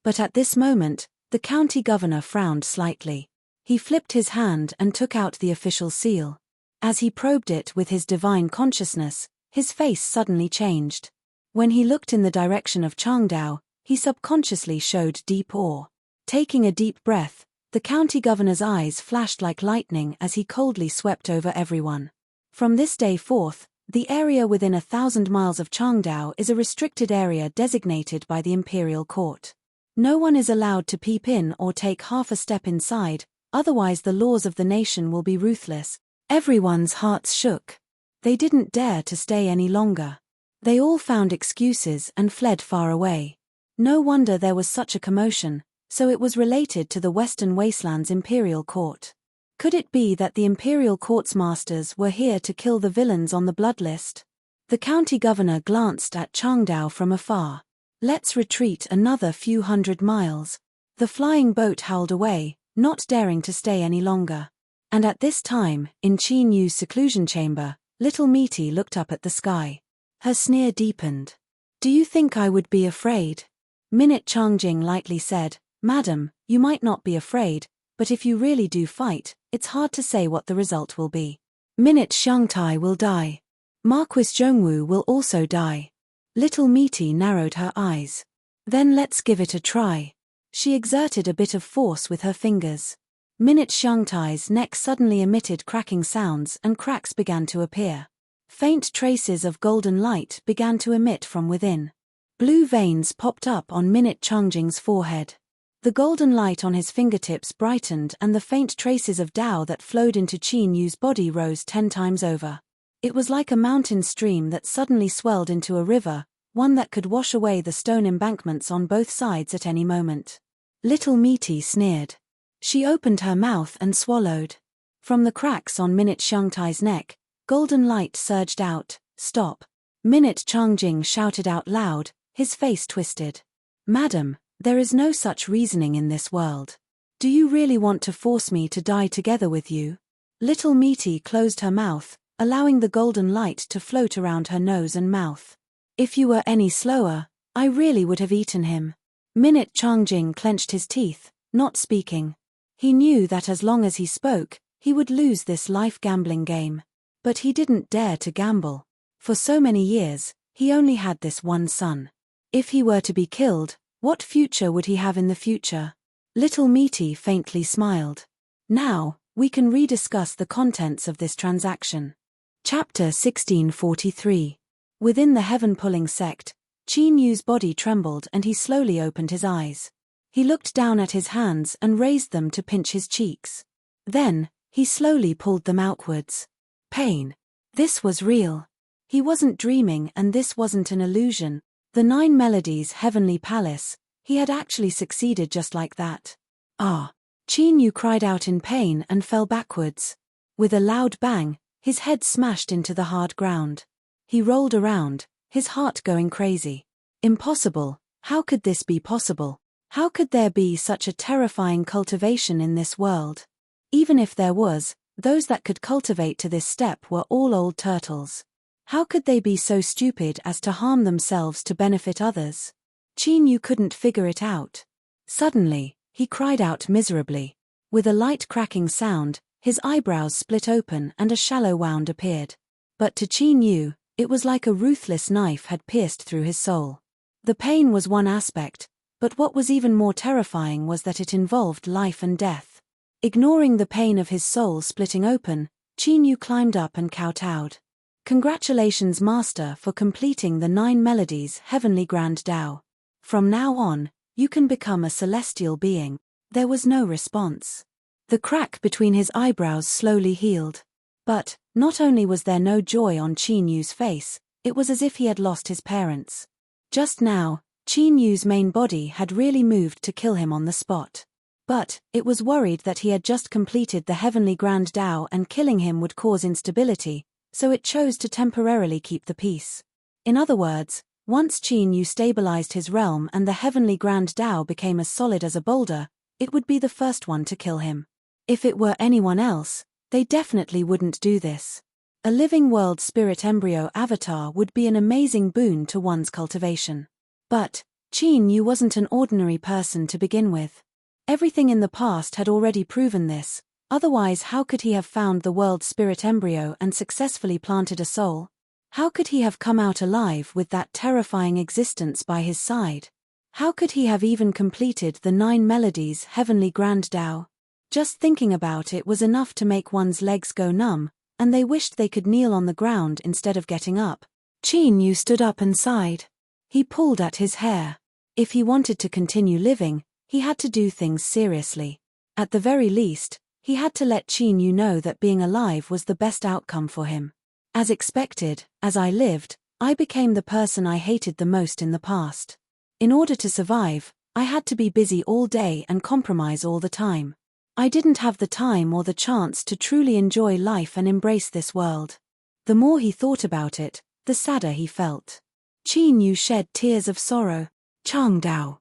But at this moment, the county governor frowned slightly. He flipped his hand and took out the official seal. As he probed it with his divine consciousness, his face suddenly changed. When he looked in the direction of Changdao, he subconsciously showed deep awe. Taking a deep breath, the county governor's eyes flashed like lightning as he coldly swept over everyone. From this day forth, the area within 1,000 miles of Changdao is a restricted area designated by the imperial court. No one is allowed to peep in or take half a step inside, otherwise the laws of the nation will be ruthless. Everyone's hearts shook. They didn't dare to stay any longer. They all found excuses and fled far away. No wonder there was such a commotion, so it was related to the Western Wasteland's imperial court. Could it be that the imperial court's masters were here to kill the villains on the blood list? The county governor glanced at Changdao from afar. Let's retreat another few hundred miles. The flying boat howled away, not daring to stay any longer. And at this time, in Qin Yu's seclusion chamber, little Meaty looked up at the sky. Her sneer deepened. Do you think I would be afraid? Minute Changjing lightly said, Madam, you might not be afraid, but if you really do fight, it's hard to say what the result will be. Minute Xiangtai will die. Marquis Zhongwu will also die. Little Meaty narrowed her eyes. Then let's give it a try. She exerted a bit of force with her fingers. Minute Xiangtai's neck suddenly emitted cracking sounds and cracks began to appear. Faint traces of golden light began to emit from within. Blue veins popped up on Minute Changjing's forehead. The golden light on his fingertips brightened and the faint traces of Dao that flowed into Qin Yu's body rose 10 times over. It was like a mountain stream that suddenly swelled into a river, one that could wash away the stone embankments on both sides at any moment. Little Meaty sneered. She opened her mouth and swallowed. From the cracks on Minute Xiangtai's neck, golden light surged out. Stop. Minute Changjing shouted out loud, his face twisted. Madam, there is no such reasoning in this world. Do you really want to force me to die together with you? Little Meaty closed her mouth, allowing the golden light to float around her nose and mouth. If you were any slower, I really would have eaten him. Minute Changjing clenched his teeth, not speaking. He knew that as long as he spoke, he would lose this life gambling game. But he didn't dare to gamble. For so many years, he only had this one son. If he were to be killed, what future would he have in the future? Little Meaty faintly smiled. Now, we can rediscuss the contents of this transaction. Chapter 1643. Within the heaven-pulling sect, Qin Yu's body trembled and he slowly opened his eyes. He looked down at his hands and raised them to pinch his cheeks. Then, he slowly pulled them outwards. Pain. This was real. He wasn't dreaming and this wasn't an illusion. The 9 Melodies Heavenly Palace, he had actually succeeded just like that. Ah! Qin Yu cried out in pain and fell backwards. With a loud bang, his head smashed into the hard ground. He rolled around, his heart going crazy. Impossible, how could this be possible? How could there be such a terrifying cultivation in this world? Even if there was, those that could cultivate to this step were all old turtles. How could they be so stupid as to harm themselves to benefit others? Qin Yu couldn't figure it out. Suddenly, he cried out miserably. With a light cracking sound, his eyebrows split open and a shallow wound appeared. But to Qin Yu, it was like a ruthless knife had pierced through his soul. The pain was one aspect, but what was even more terrifying was that it involved life and death. Ignoring the pain of his soul splitting open, Qin Yu climbed up and kowtowed. Congratulations, Master, for completing the 9 melodies Heavenly Grand Tao. From now on, you can become a celestial being. There was no response. The crack between his eyebrows slowly healed. But, not only was there no joy on Qin Yu's face, it was as if he had lost his parents. Just now, Qin Yu's main body had really moved to kill him on the spot. But, it was worried that he had just completed the Heavenly Grand Tao and killing him would cause instability, so it chose to temporarily keep the peace. In other words, once Qin Yu stabilized his realm and the Heavenly Grand Tao became as solid as a boulder, it would be the first one to kill him. If it were anyone else, they definitely wouldn't do this. A living world spirit embryo avatar would be an amazing boon to one's cultivation. But, Qin Yu wasn't an ordinary person to begin with. Everything in the past had already proven this, otherwise how could he have found the world spirit embryo and successfully planted a soul? How could he have come out alive with that terrifying existence by his side? How could he have even completed the 9 melodies Heavenly Grand Tao? Just thinking about it was enough to make one's legs go numb, and they wished they could kneel on the ground instead of getting up. Qin Yu stood up and sighed. He pulled at his hair. If he wanted to continue living, he had to do things seriously. At the very least, he had to let Qin Yu know that being alive was the best outcome for him. As expected, as I lived, I became the person I hated the most in the past. In order to survive, I had to be busy all day and compromise all the time. I didn't have the time or the chance to truly enjoy life and embrace this world. The more he thought about it, the sadder he felt. Qin Yu shed tears of sorrow. Changdao.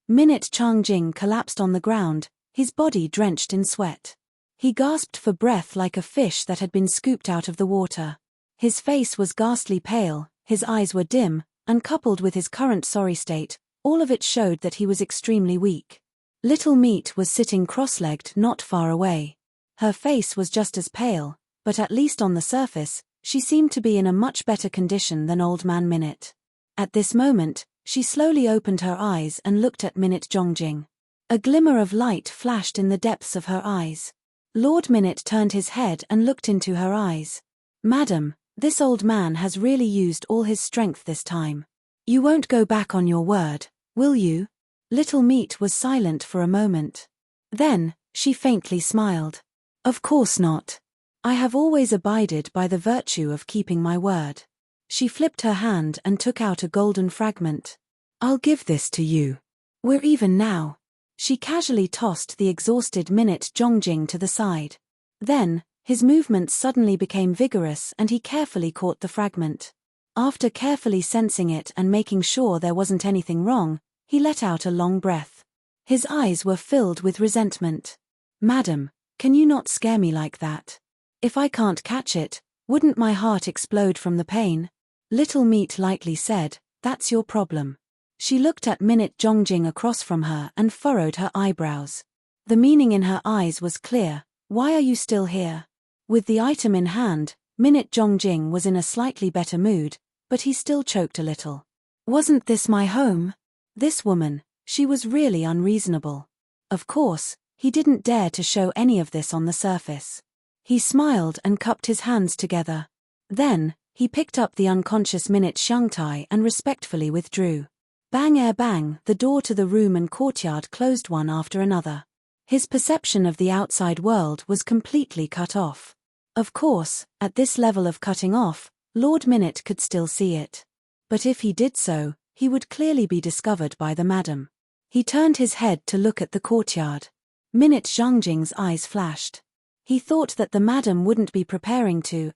Minute Changjing collapsed on the ground, his body drenched in sweat. He gasped for breath like a fish that had been scooped out of the water. His face was ghastly pale, his eyes were dim, and coupled with his current sorry state, all of it showed that he was extremely weak. Little Meat was sitting cross-legged not far away. Her face was just as pale, but at least on the surface, she seemed to be in a much better condition than Old Man Minute. At this moment, she slowly opened her eyes and looked at Minute Jongjing. A glimmer of light flashed in the depths of her eyes. Lord Minute turned his head and looked into her eyes. "Madam, this old man has really used all his strength this time. You won't go back on your word, will you?" Little Meat was silent for a moment. Then, she faintly smiled. "Of course not. I have always abided by the virtue of keeping my word." She flipped her hand and took out a golden fragment. "I'll give this to you. We're even now." She casually tossed the exhausted Minute Jongjing to the side. Then, his movements suddenly became vigorous and he carefully caught the fragment. After carefully sensing it and making sure there wasn't anything wrong, he let out a long breath. His eyes were filled with resentment. "Madam, can you not scare me like that? If I can't catch it, wouldn't my heart explode from the pain?" Little Meat lightly said, "That's your problem." She looked at Minute Jongjing across from her and furrowed her eyebrows. The meaning in her eyes was clear. "Why are you still here?" With the item in hand, Minute Jongjing was in a slightly better mood, but he still choked a little. "Wasn't this my home?" This woman, she was really unreasonable. Of course, he didn't dare to show any of this on the surface. He smiled and cupped his hands together. Then, he picked up the unconscious Minute Xiangtai and respectfully withdrew. Bang bang, the door to the room and courtyard closed one after another. His perception of the outside world was completely cut off. Of course, at this level of cutting off, Lord Minute could still see it. But if he did so, he would clearly be discovered by the madam. He turned his head to look at the courtyard. Minute Zhangjing's eyes flashed. He thought that the madam wouldn't be preparing to,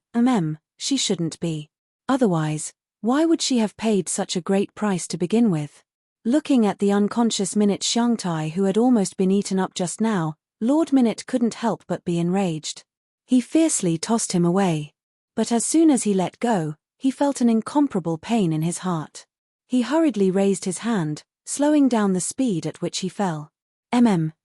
she shouldn't be. Otherwise, why would she have paid such a great price to begin with? Looking at the unconscious Minute Xiangtai who had almost been eaten up just now, Lord Minute couldn't help but be enraged. He fiercely tossed him away. But as soon as he let go, he felt an incomparable pain in his heart. He hurriedly raised his hand, slowing down the speed at which he fell.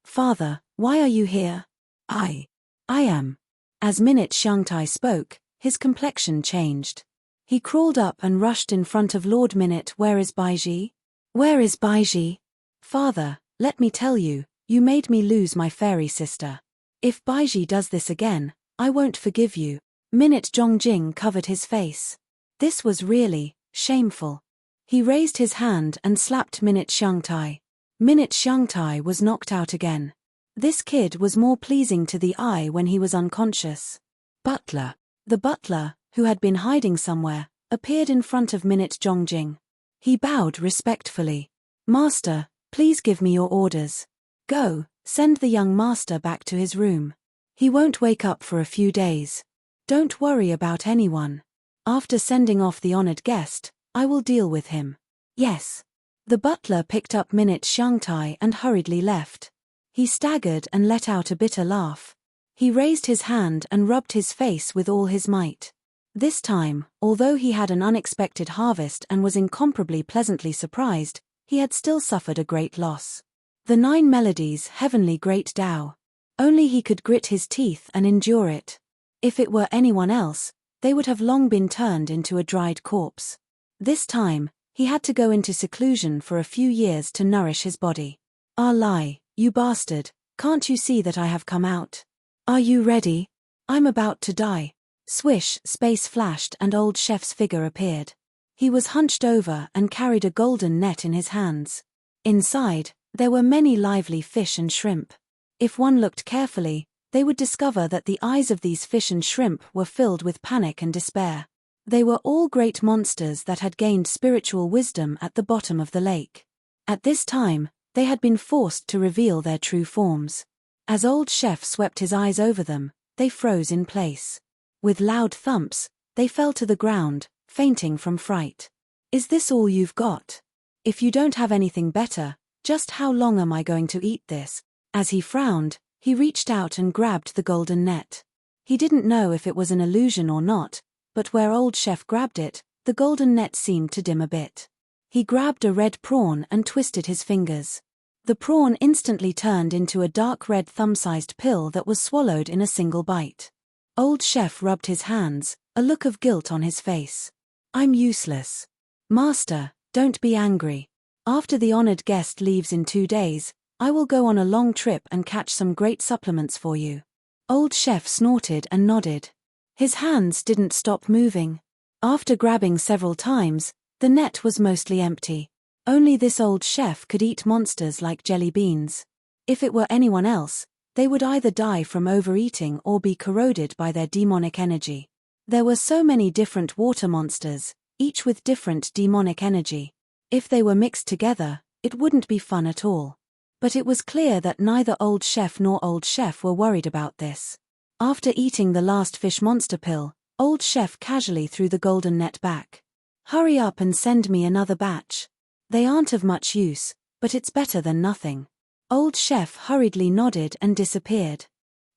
Father, why are you here? I am. As Minute Xiangtai spoke, his complexion changed. He crawled up and rushed in front of Lord Minute. Where is Baiji? Where is Baiji? Father, let me tell you, you made me lose my fairy sister. If Baiji does this again, I won't forgive you. Minute Zhongjing covered his face. This was really shameful. He raised his hand and slapped Minute Xiangtai. Minute Xiangtai was knocked out again. This kid was more pleasing to the eye when he was unconscious. Butler. The butler, who had been hiding somewhere, appeared in front of Minute Zhongjing. He bowed respectfully. Master, please give me your orders. Go, send the young master back to his room. He won't wake up for a few days. Don't worry about anyone. After sending off the honored guest, I will deal with him. Yes. The butler picked up Minute Xiangtai and hurriedly left. He staggered and let out a bitter laugh. He raised his hand and rubbed his face with all his might. This time, although he had an unexpected harvest and was incomparably pleasantly surprised, he had still suffered a great loss. The 9 melodies, heavenly great Tao. Only he could grit his teeth and endure it. If it were anyone else, they would have long been turned into a dried corpse. This time, he had to go into seclusion for a few years to nourish his body. Ah lie, you bastard, can't you see that I have come out? Are you ready? I'm about to die. Swish, space flashed and old chef's figure appeared. He was hunched over and carried a golden net in his hands. Inside, there were many lively fish and shrimp. If one looked carefully, they would discover that the eyes of these fish and shrimp were filled with panic and despair. They were all great monsters that had gained spiritual wisdom at the bottom of the lake. At this time, they had been forced to reveal their true forms. As old chef swept his eyes over them, they froze in place. With loud thumps, they fell to the ground, fainting from fright. Is this all you've got? If you don't have anything better, just how long am I going to eat this? As he frowned, he reached out and grabbed the golden net. He didn't know if it was an illusion or not, but where old chef grabbed it, the golden net seemed to dim a bit. He grabbed a red prawn and twisted his fingers. The prawn instantly turned into a dark red thumb-sized pill that was swallowed in a single bite. Old chef rubbed his hands, a look of guilt on his face. I'm useless. Master, don't be angry. After the honored guest leaves in 2 days, I will go on a long trip and catch some great supplements for you. Old chef snorted and nodded. His hands didn't stop moving. After grabbing several times, the net was mostly empty. Only this old chef could eat monsters like jelly beans. If it were anyone else, they would either die from overeating or be corroded by their demonic energy. There were so many different water monsters, each with different demonic energy. If they were mixed together, it wouldn't be fun at all. But it was clear that neither old chef nor old chef were worried about this. After eating the last fish monster pill, old chef casually threw the golden net back. Hurry up and send me another batch. They aren't of much use, but it's better than nothing. Old chef hurriedly nodded and disappeared.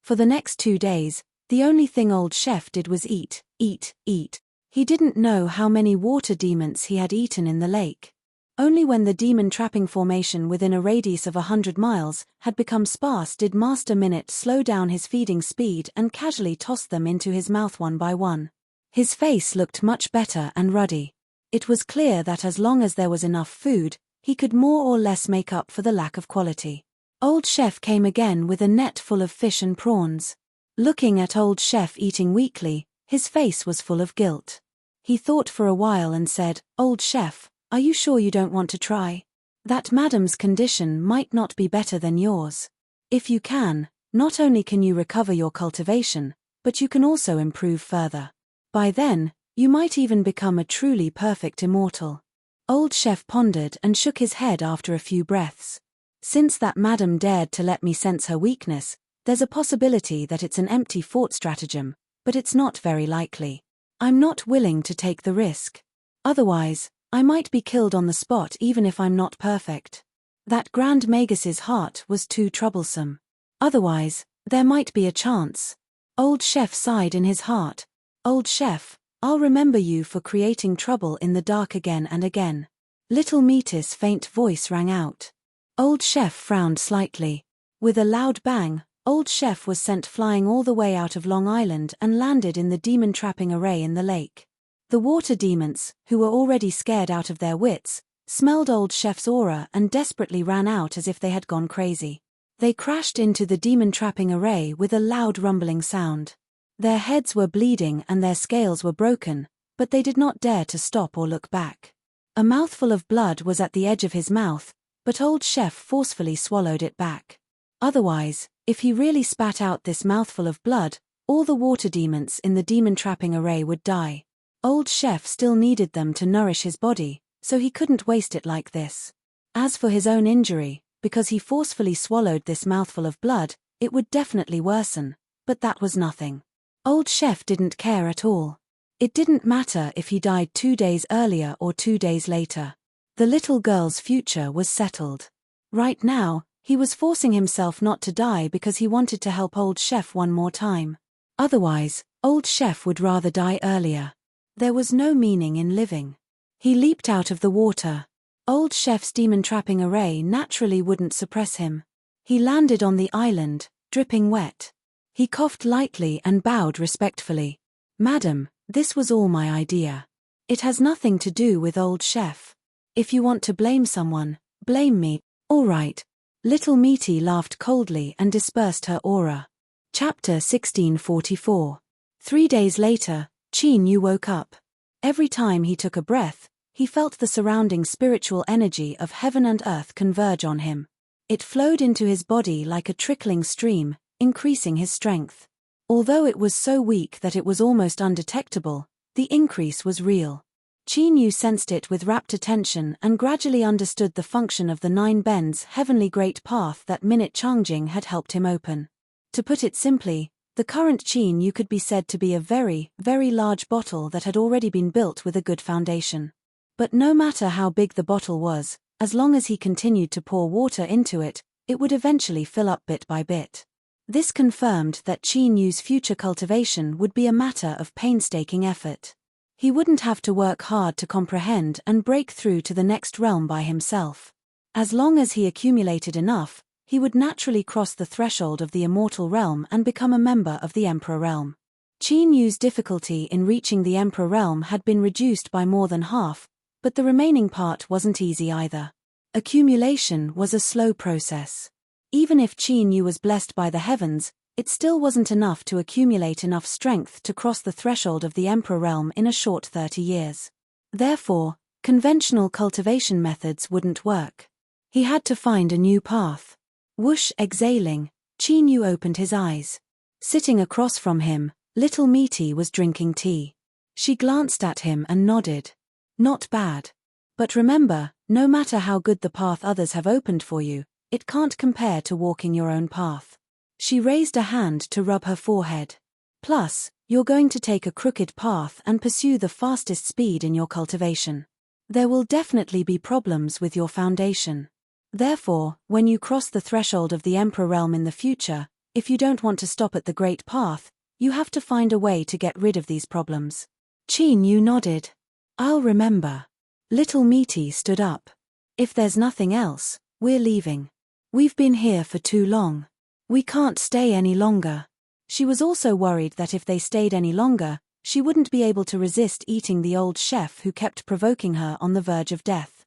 For the next 2 days, the only thing old chef did was eat, eat, eat. He didn't know how many water demons he had eaten in the lake. Only when the demon trapping formation within a radius of 100 miles had become sparse did Master Minute slow down his feeding speed and casually toss them into his mouth one by one. His face looked much better and ruddy. It was clear that as long as there was enough food, he could more or less make up for the lack of quality. Old chef came again with a net full of fish and prawns. Looking at old chef eating weakly, his face was full of guilt. He thought for a while and said, "Old chef, are you sure you don't want to try? That madam's condition might not be better than yours. If you can, not only can you recover your cultivation, but you can also improve further. By then, you might even become a truly perfect immortal." Old chef pondered and shook his head after a few breaths. Since that madam dared to let me sense her weakness, there's a possibility that it's an empty fort stratagem, but it's not very likely. I'm not willing to take the risk. Otherwise, I might be killed on the spot even if I'm not perfect. That Grand Magus's heart was too troublesome. Otherwise, there might be a chance. Old Chef sighed in his heart. Old Chef, I'll remember you for creating trouble in the dark again and again. Little Metis' faint voice rang out. Old Chef frowned slightly. With a loud bang, Old Chef was sent flying all the way out of Long Island and landed in the demon-trapping array in the lake. The water demons, who were already scared out of their wits, smelled Old Chef's aura and desperately ran out as if they had gone crazy. They crashed into the demon-trapping array with a loud rumbling sound. Their heads were bleeding and their scales were broken, but they did not dare to stop or look back. A mouthful of blood was at the edge of his mouth, but Old Chef forcefully swallowed it back. Otherwise, if he really spat out this mouthful of blood, all the water demons in the demon-trapping array would die. Old Chef still needed them to nourish his body, so he couldn't waste it like this. As for his own injury, because he forcefully swallowed this mouthful of blood, it would definitely worsen, but that was nothing. Old Chef didn't care at all. It didn't matter if he died 2 days earlier or 2 days later. The little girl's future was settled. Right now, he was forcing himself not to die because he wanted to help Old Chef one more time. Otherwise, Old Chef would rather die earlier. There was no meaning in living. He leaped out of the water. Old Chef's demon-trapping array naturally wouldn't suppress him. He landed on the island, dripping wet. He coughed lightly and bowed respectfully. Madam, this was all my idea. It has nothing to do with Old Chef. If you want to blame someone, blame me. All right. Little Meaty laughed coldly and dispersed her aura. Chapter 1644. 3 days later, Chin-Yu woke up. Every time he took a breath, he felt the surrounding spiritual energy of heaven and earth converge on him. It flowed into his body like a trickling stream, increasing his strength. Although it was so weak that it was almost undetectable, the increase was real. Chin-Yu sensed it with rapt attention and gradually understood the function of the 9 bends heavenly great path that Minute Changjing had helped him open. To put it simply, the current Chin-Yu could be said to be a very, very large bottle that had already been built with a good foundation. But no matter how big the bottle was, as long as he continued to pour water into it, it would eventually fill up bit by bit. This confirmed that Chin-Yu's future cultivation would be a matter of painstaking effort. He wouldn't have to work hard to comprehend and break through to the next realm by himself. As long as he accumulated enough, he would naturally cross the threshold of the immortal realm and become a member of the Emperor realm. Chin-Yu's difficulty in reaching the Emperor realm had been reduced by more than half, but the remaining part wasn't easy either. Accumulation was a slow process. Even if Chin-Yu was blessed by the heavens, it still wasn't enough to accumulate enough strength to cross the threshold of the Emperor realm in a short 30 years. Therefore, conventional cultivation methods wouldn't work. He had to find a new path. Whoosh, exhaling, Chin-Yu opened his eyes. Sitting across from him, Little Meaty was drinking tea. She glanced at him and nodded. Not bad. But remember, no matter how good the path others have opened for you, it can't compare to walking your own path. She raised a hand to rub her forehead. Plus, you're going to take a crooked path and pursue the fastest speed in your cultivation. There will definitely be problems with your foundation. Therefore, when you cross the threshold of the Emperor realm in the future, if you don't want to stop at the Great Path, you have to find a way to get rid of these problems. Chin-Yu nodded. I'll remember. Little Meaty stood up. If there's nothing else, we're leaving. We've been here for too long. We can't stay any longer. She was also worried that if they stayed any longer, she wouldn't be able to resist eating the old chef who kept provoking her on the verge of death.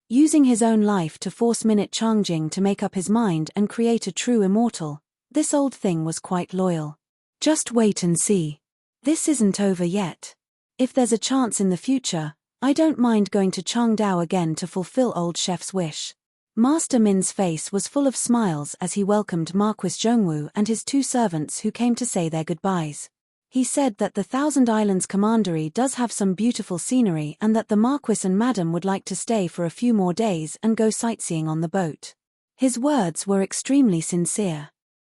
Using his own life to force Minute Changjing to make up his mind and create a true immortal, this old thing was quite loyal. Just wait and see. This isn't over yet. If there's a chance in the future, I don't mind going to Changdao again to fulfill old chef's wish. Master Min's face was full of smiles as he welcomed Marquis Zhongwu and his 2 servants who came to say their goodbyes. He said that the Thousand Islands Commandery does have some beautiful scenery and that the Marquis and Madam would like to stay for a few more days and go sightseeing on the boat. His words were extremely sincere.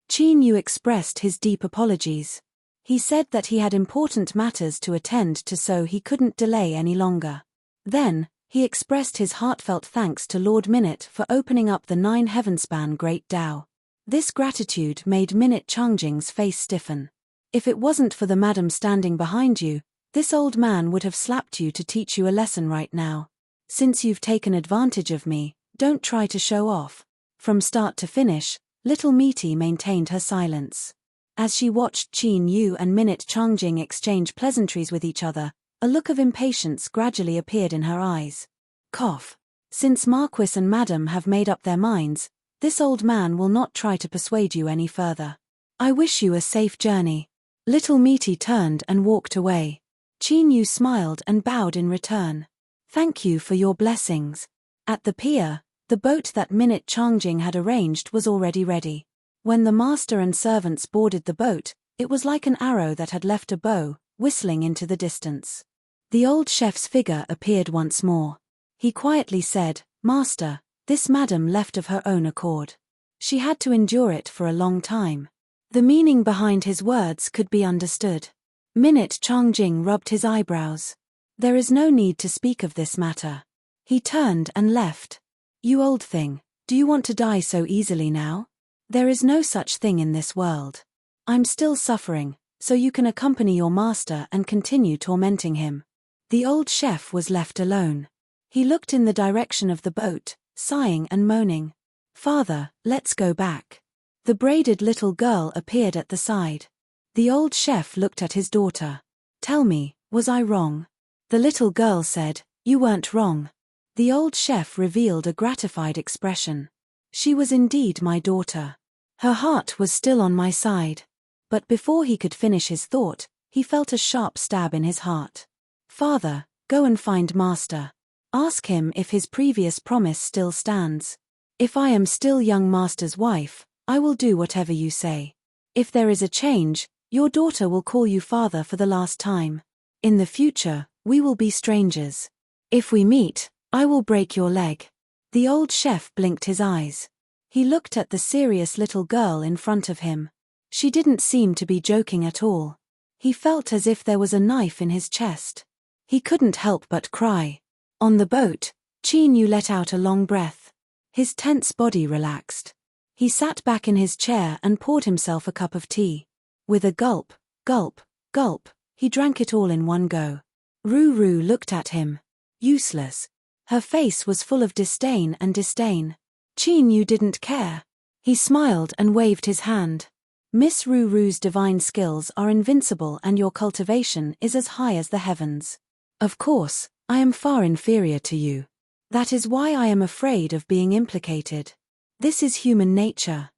Chin-Yu expressed his deep apologies. He said that he had important matters to attend to, so he couldn't delay any longer. Then, he expressed his heartfelt thanks to Lord Minute for opening up the 9 heavenspan Great Tao. This gratitude made Minute Changjing's face stiffen. If it wasn't for the madam standing behind you, this old man would have slapped you to teach you a lesson right now. Since you've taken advantage of me, don't try to show off. From start to finish, little Meaty maintained her silence. As she watched Qin Yu and Minute Changjing exchange pleasantries with each other, a look of impatience gradually appeared in her eyes. Cough. Since Marquis and Madam have made up their minds, this old man will not try to persuade you any further. I wish you a safe journey. Little Meaty turned and walked away. Qin Yu smiled and bowed in return. Thank you for your blessings. At the pier, the boat that Minute Changjing had arranged was already ready. When the master and servants boarded the boat, it was like an arrow that had left a bow, whistling into the distance. The old chef's figure appeared once more. He quietly said, Master, this madam left of her own accord. She had to endure it for a long time. The meaning behind his words could be understood. Minute Changjing rubbed his eyebrows. There is no need to speak of this matter. He turned and left. You old thing, do you want to die so easily now? There is no such thing in this world. I'm still suffering, so you can accompany your master and continue tormenting him. The old chef was left alone. He looked in the direction of the boat, sighing and moaning. Father, let's go back. The braided little girl appeared at the side. The old chef looked at his daughter. Tell me, was I wrong? The little girl said, You weren't wrong. The old chef revealed a gratified expression. She was indeed my daughter. Her heart was still on my side. But before he could finish his thought, he felt a sharp stab in his heart. Father, go and find Master. Ask him if his previous promise still stands. If I am still young Master's wife, I will do whatever you say. If there is a change, your daughter will call you father for the last time. In the future, we will be strangers. If we meet, I will break your leg. The old chef blinked his eyes. He looked at the serious little girl in front of him. She didn't seem to be joking at all. He felt as if there was a knife in his chest. He couldn't help but cry. On the boat, Qin Yu let out a long breath. His tense body relaxed. He sat back in his chair and poured himself a cup of tea. With a gulp, gulp, gulp, he drank it all in one go. Ruru looked at him. Useless. Her face was full of disdain and disdain. Qin Yu didn't care. He smiled and waved his hand. Miss Ruru's divine skills are invincible and your cultivation is as high as the heavens. Of course, I am far inferior to you. That is why I am afraid of being implicated. This is human nature.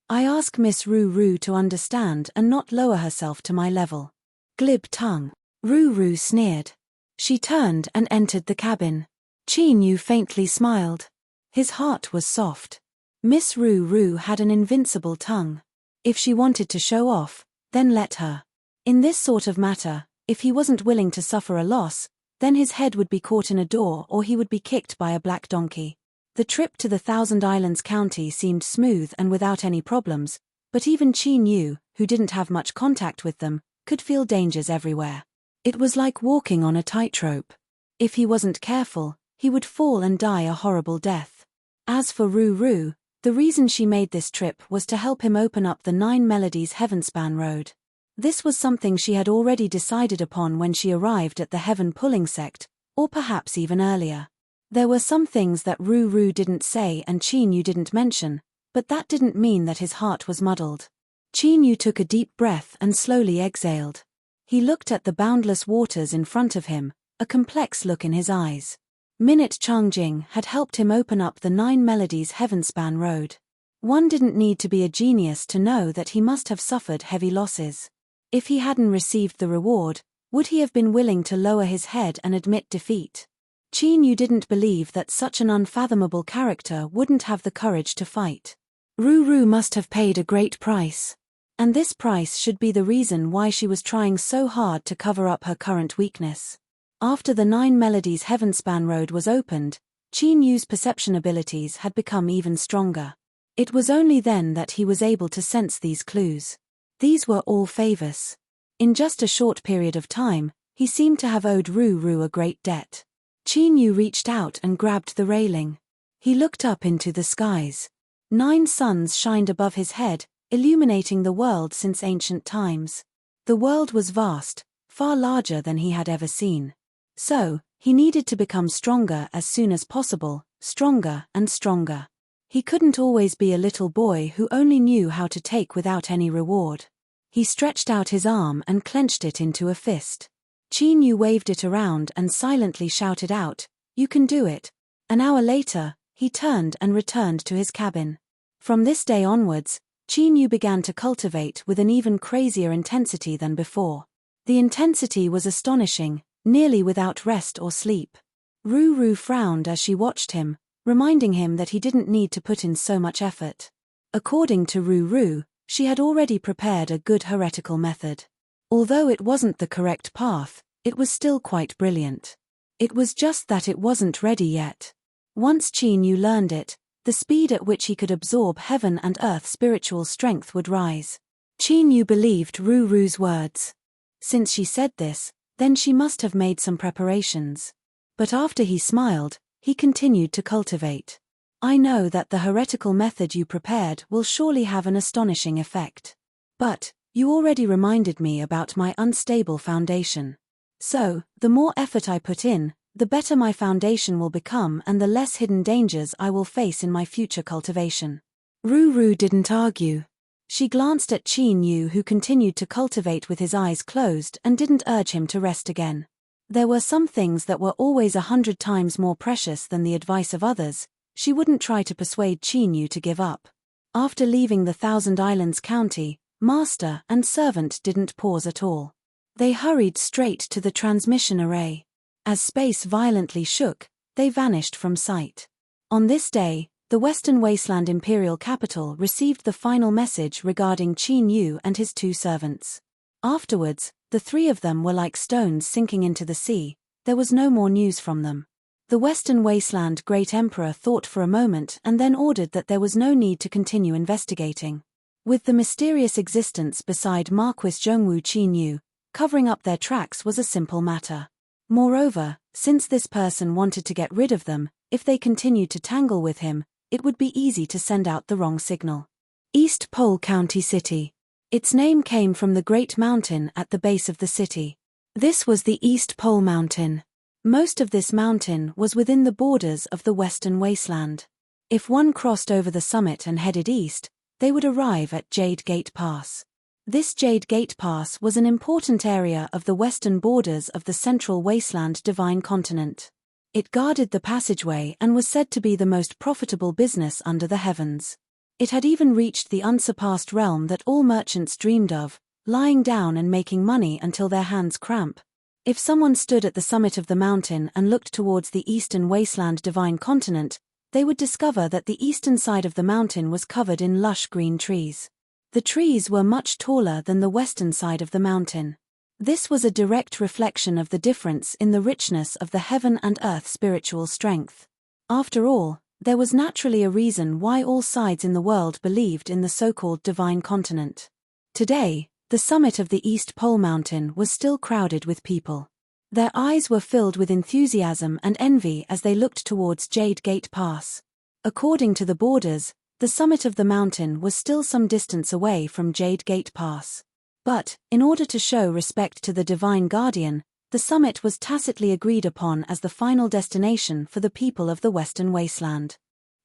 I ask Miss Ruru to understand and not lower herself to my level. Glib tongue. Ruru sneered. She turned and entered the cabin. Qin Yu faintly smiled. His heart was soft. Miss Ruru had an invincible tongue. If she wanted to show off, then let her. In this sort of matter, if he wasn't willing to suffer a loss, then his head would be caught in a door or he would be kicked by a black donkey. The trip to the Thousand Islands County seemed smooth and without any problems, but even Qin Yu, who didn't have much contact with them, could feel dangers everywhere. It was like walking on a tightrope. If he wasn't careful, he would fall and die a horrible death. As for Ruru, the reason she made this trip was to help him open up the 9 Melodies Heavenspan Road. This was something she had already decided upon when she arrived at the Heaven Pulling sect, or perhaps even earlier. There were some things that Ruru didn't say and Qin Yu didn't mention, but that didn't mean that his heart was muddled. Qin Yu took a deep breath and slowly exhaled. He looked at the boundless waters in front of him, a complex look in his eyes. Minute Changjing had helped him open up the 9 Melodies Heavenspan Road. One didn't need to be a genius to know that he must have suffered heavy losses. If he hadn't received the reward, would he have been willing to lower his head and admit defeat? Qin Yu didn't believe that such an unfathomable character wouldn't have the courage to fight. Ruru must have paid a great price. And this price should be the reason why she was trying so hard to cover up her current weakness. After the 9 Melodies Heavenspan Road was opened, Qin Yu's perception abilities had become even stronger. It was only then that he was able to sense these clues. These were all favors. In just a short period of time, he seemed to have owed Ru a great debt. Qin Yu reached out and grabbed the railing. He looked up into the skies. 9 suns shined above his head, illuminating the world since ancient times. The world was vast, far larger than he had ever seen. So, he needed to become stronger as soon as possible, stronger and stronger. He couldn't always be a little boy who only knew how to take without any reward. He stretched out his arm and clenched it into a fist. Qin Yu waved it around and silently shouted out, "You can do it." An hour later, he turned and returned to his cabin. From this day onwards, Qin Yu began to cultivate with an even crazier intensity than before. The intensity was astonishing, nearly without rest or sleep. Ru frowned as she watched him, reminding him that he didn't need to put in so much effort. According to Ru, she had already prepared a good heretical method. Although it wasn't the correct path, it was still quite brilliant. It was just that it wasn't ready yet. Once Qin Yu learned it, the speed at which he could absorb heaven and earth spiritual strength would rise. Qin Yu believed Ru's words. Since she said this, then she must have made some preparations. But after he smiled, he continued to cultivate. "I know that the heretical method you prepared will surely have an astonishing effect. But, you already reminded me about my unstable foundation. So, the more effort I put in, the better my foundation will become and the less hidden dangers I will face in my future cultivation." Ru didn't argue. She glanced at Qin Yu, who continued to cultivate with his eyes closed and didn't urge him to rest again. There were some things that were always 100 times more precious than the advice of others. She wouldn't try to persuade Qin Yu to give up. After leaving the Thousand Islands County, master and servant didn't pause at all. They hurried straight to the transmission array. As space violently shook, they vanished from sight. On this day, the Western Wasteland Imperial Capital received the final message regarding Qin Yu and his 2 servants. Afterwards, the 3 of them were like stones sinking into the sea. There was no more news from them. The Western Wasteland Great Emperor thought for a moment and then ordered that there was no need to continue investigating. With the mysterious existence beside Marquis Zhongwu Qin Yu, covering up their tracks was a simple matter. Moreover, since this person wanted to get rid of them, if they continued to tangle with him, it would be easy to send out the wrong signal. East Pole County City. Its name came from the great mountain at the base of the city. This was the East Pole Mountain. Most of this mountain was within the borders of the Western Wasteland. If one crossed over the summit and headed east, they would arrive at Jade Gate Pass. This Jade Gate Pass was an important area of the western borders of the Central Wasteland Divine Continent. It guarded the passageway and was said to be the most profitable business under the heavens. It had even reached the unsurpassed realm that all merchants dreamed of, lying down and making money until their hands cramp. If someone stood at the summit of the mountain and looked towards the eastern wasteland divine continent, they would discover that the eastern side of the mountain was covered in lush green trees. The trees were much taller than the western side of the mountain. This was a direct reflection of the difference in the richness of the heaven and earth spiritual strength. After all, there was naturally a reason why all sides in the world believed in the so-called divine continent. Today, the summit of the East Pole Mountain was still crowded with people. Their eyes were filled with enthusiasm and envy as they looked towards Jade Gate Pass. According to the borders, the summit of the mountain was still some distance away from Jade Gate Pass. But, in order to show respect to the Divine Guardian, the summit was tacitly agreed upon as the final destination for the people of the Western Wasteland.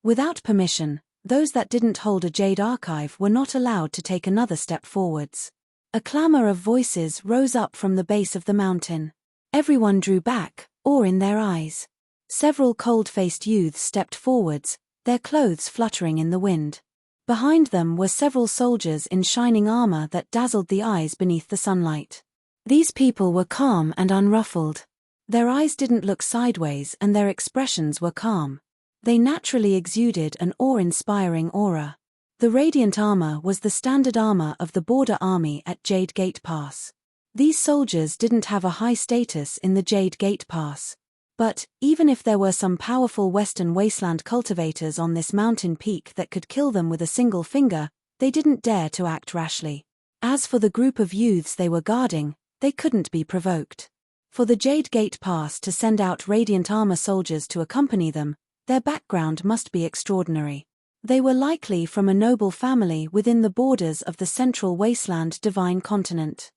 Without permission, those that didn't hold a Jade Archive were not allowed to take another step forwards. A clamor of voices rose up from the base of the mountain. Everyone drew back, awe in their eyes. Several cold-faced youths stepped forwards, their clothes fluttering in the wind. Behind them were several soldiers in shining armor that dazzled the eyes beneath the sunlight. These people were calm and unruffled. Their eyes didn't look sideways and their expressions were calm. They naturally exuded an awe-inspiring aura. The radiant armor was the standard armor of the Border Army at Jade Gate Pass. These soldiers didn't have a high status in the Jade Gate Pass. But, even if there were some powerful Western Wasteland cultivators on this mountain peak that could kill them with a single finger, they didn't dare to act rashly. As for the group of youths they were guarding, they couldn't be provoked. For the Jade Gate Pass to send out radiant armor soldiers to accompany them, their background must be extraordinary. They were likely from a noble family within the borders of the Central Wasteland Divine Continent.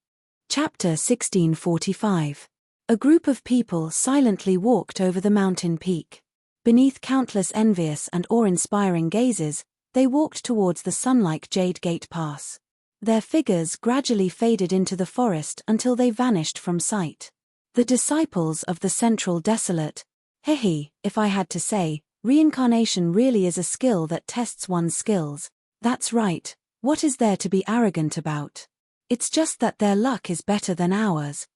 Chapter 1645. A group of people silently walked over the mountain peak. Beneath countless envious and awe-inspiring gazes, they walked towards the sun-like Jade Gate Pass. Their figures gradually faded into the forest until they vanished from sight. The disciples of the Central Desolate. If I had to say, reincarnation really is a skill that tests one's skills. That's right, what is there to be arrogant about? It's just that their luck is better than ours.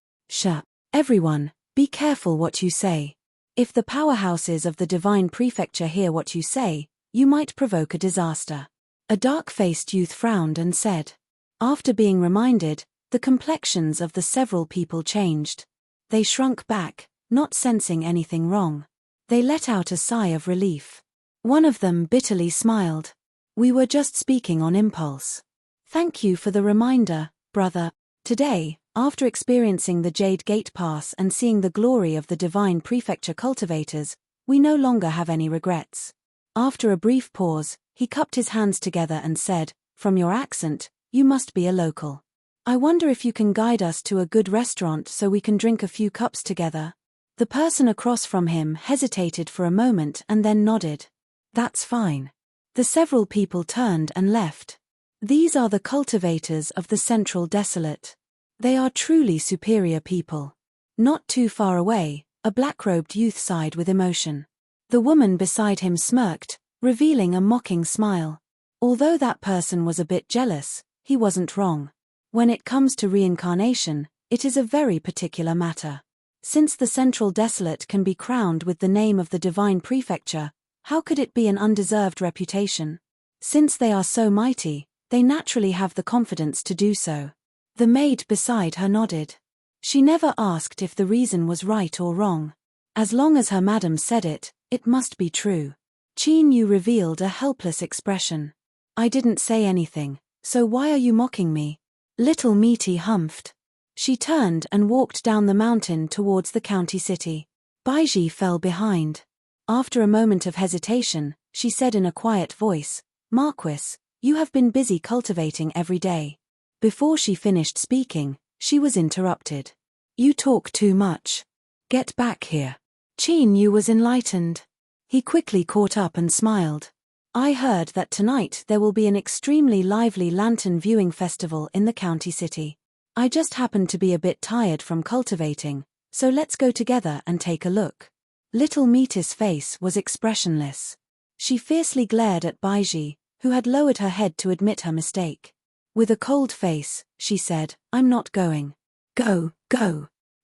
Everyone, be careful what you say. If the powerhouses of the Divine Prefecture hear what you say, you might provoke a disaster. A dark-faced youth frowned and said. After being reminded, the complexions of the several people changed. They shrunk back, not sensing anything wrong. They let out a sigh of relief. One of them bitterly smiled. We were just speaking on impulse. Thank you for the reminder, brother. Today, after experiencing the Jade Gate Pass and seeing the glory of the Divine Prefecture cultivators, we no longer have any regrets. After a brief pause, he cupped his hands together and said, From your accent, you must be a local. I wonder if you can guide us to a good restaurant so we can drink a few cups together. The person across from him hesitated for a moment and then nodded. That's fine. The several people turned and left. These are the cultivators of the Central Desolate. They are truly superior people. Not too far away, a black-robed youth sighed with emotion. The woman beside him smirked, revealing a mocking smile. Although that person was a bit jealous, he wasn't wrong. When it comes to reincarnation, it is a very particular matter. Since the Central Desolate can be crowned with the name of the Divine Prefecture, how could it be an undeserved reputation? Since they are so mighty, they naturally have the confidence to do so. The maid beside her nodded. She never asked if the reason was right or wrong. As long as her madam said it, it must be true. Qin Yu revealed a helpless expression. I didn't say anything, so why are you mocking me? Little Meaty humphed. She turned and walked down the mountain towards the county city. Baiji fell behind. After a moment of hesitation, she said in a quiet voice, Marquis, you have been busy cultivating every day. Before she finished speaking, she was interrupted. You talk too much. Get back here. Qin Yu was enlightened. He quickly caught up and smiled. I heard that tonight there will be an extremely lively lantern viewing festival in the county city. I just happened to be a bit tired from cultivating, so let's go together and take a look. Little Meaty's face was expressionless. She fiercely glared at Baiji, who had lowered her head to admit her mistake. With a cold face, she said, I'm not going. Go.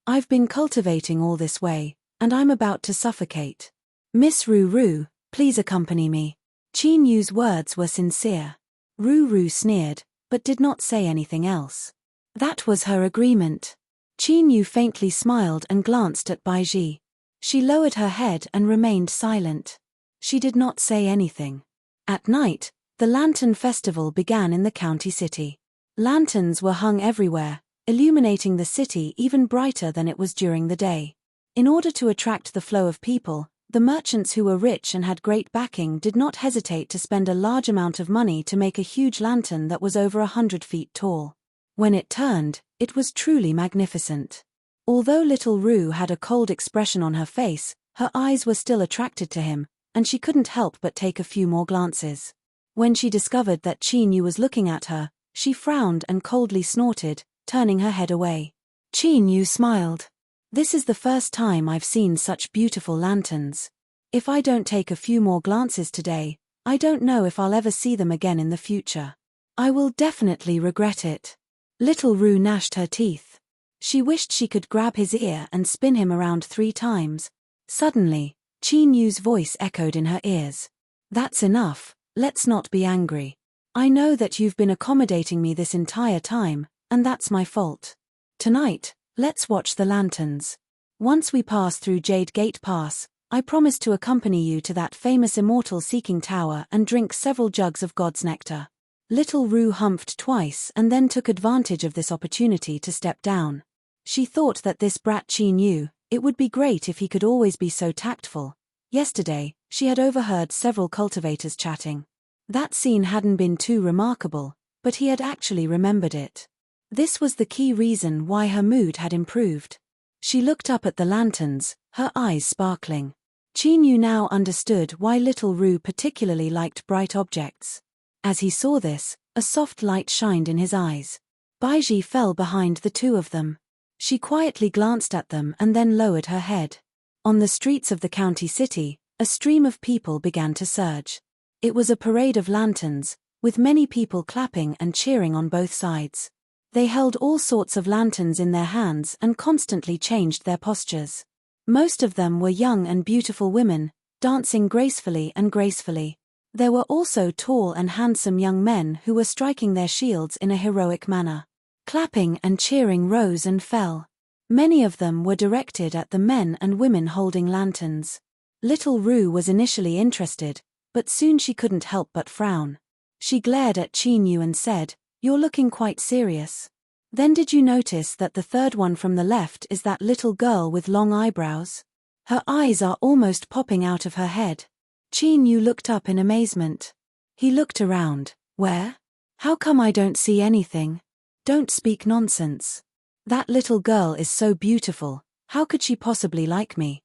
I've been cultivating all this way, and I'm about to suffocate. Miss Ruru, please accompany me. Qin Yu's words were sincere. Ruru sneered, but did not say anything else. That was her agreement. Qin Yu faintly smiled and glanced at Baiji. She lowered her head and remained silent. She did not say anything. At night, the Lantern Festival began in the county city. Lanterns were hung everywhere, illuminating the city even brighter than it was during the day. In order to attract the flow of people, the merchants who were rich and had great backing did not hesitate to spend a large amount of money to make a huge lantern that was over 100 feet tall. When it turned, it was truly magnificent. Although little Rue had a cold expression on her face, her eyes were still attracted to him, and she couldn't help but take a few more glances. When she discovered that Qin Yu was looking at her, she frowned and coldly snorted, turning her head away. Qin Yu smiled. This is the first time I've seen such beautiful lanterns. If I don't take a few more glances today, I don't know if I'll ever see them again in the future. I will definitely regret it. Little Rue gnashed her teeth. She wished she could grab his ear and spin him around 3 times. Suddenly, Qin Yu's voice echoed in her ears. That's enough, let's not be angry. I know that you've been accommodating me this entire time, and that's my fault. Tonight, let's watch the lanterns. Once we pass through Jade Gate Pass, I promise to accompany you to that famous immortal seeking tower and drink several jugs of God's nectar. Little Rue humphed twice and then took advantage of this opportunity to step down. She thought that this brat Chi knew, it would be great if he could always be so tactful. Yesterday, she had overheard several cultivators chatting. That scene hadn't been too remarkable, but he had actually remembered it. This was the key reason why her mood had improved. She looked up at the lanterns, her eyes sparkling. Chinyu now understood why Little Rue particularly liked bright objects. As he saw this, a soft light shined in his eyes. Baiji fell behind the two of them. She quietly glanced at them and then lowered her head. On the streets of the county city, a stream of people began to surge. It was a parade of lanterns, with many people clapping and cheering on both sides. They held all sorts of lanterns in their hands and constantly changed their postures. Most of them were young and beautiful women, dancing gracefully and gracefully. There were also tall and handsome young men who were striking their shields in a heroic manner. Clapping and cheering rose and fell. Many of them were directed at the men and women holding lanterns. Little Rue was initially interested, but soon she couldn't help but frown. She glared at Chinyu and said, "You're looking quite serious. Then did you notice that the third one from the left is that little girl with long eyebrows? Her eyes are almost popping out of her head." Chinyu looked up in amazement. He looked around. "Where? How come I don't see anything?" "Don't speak nonsense. That little girl is so beautiful, how could she possibly like me?"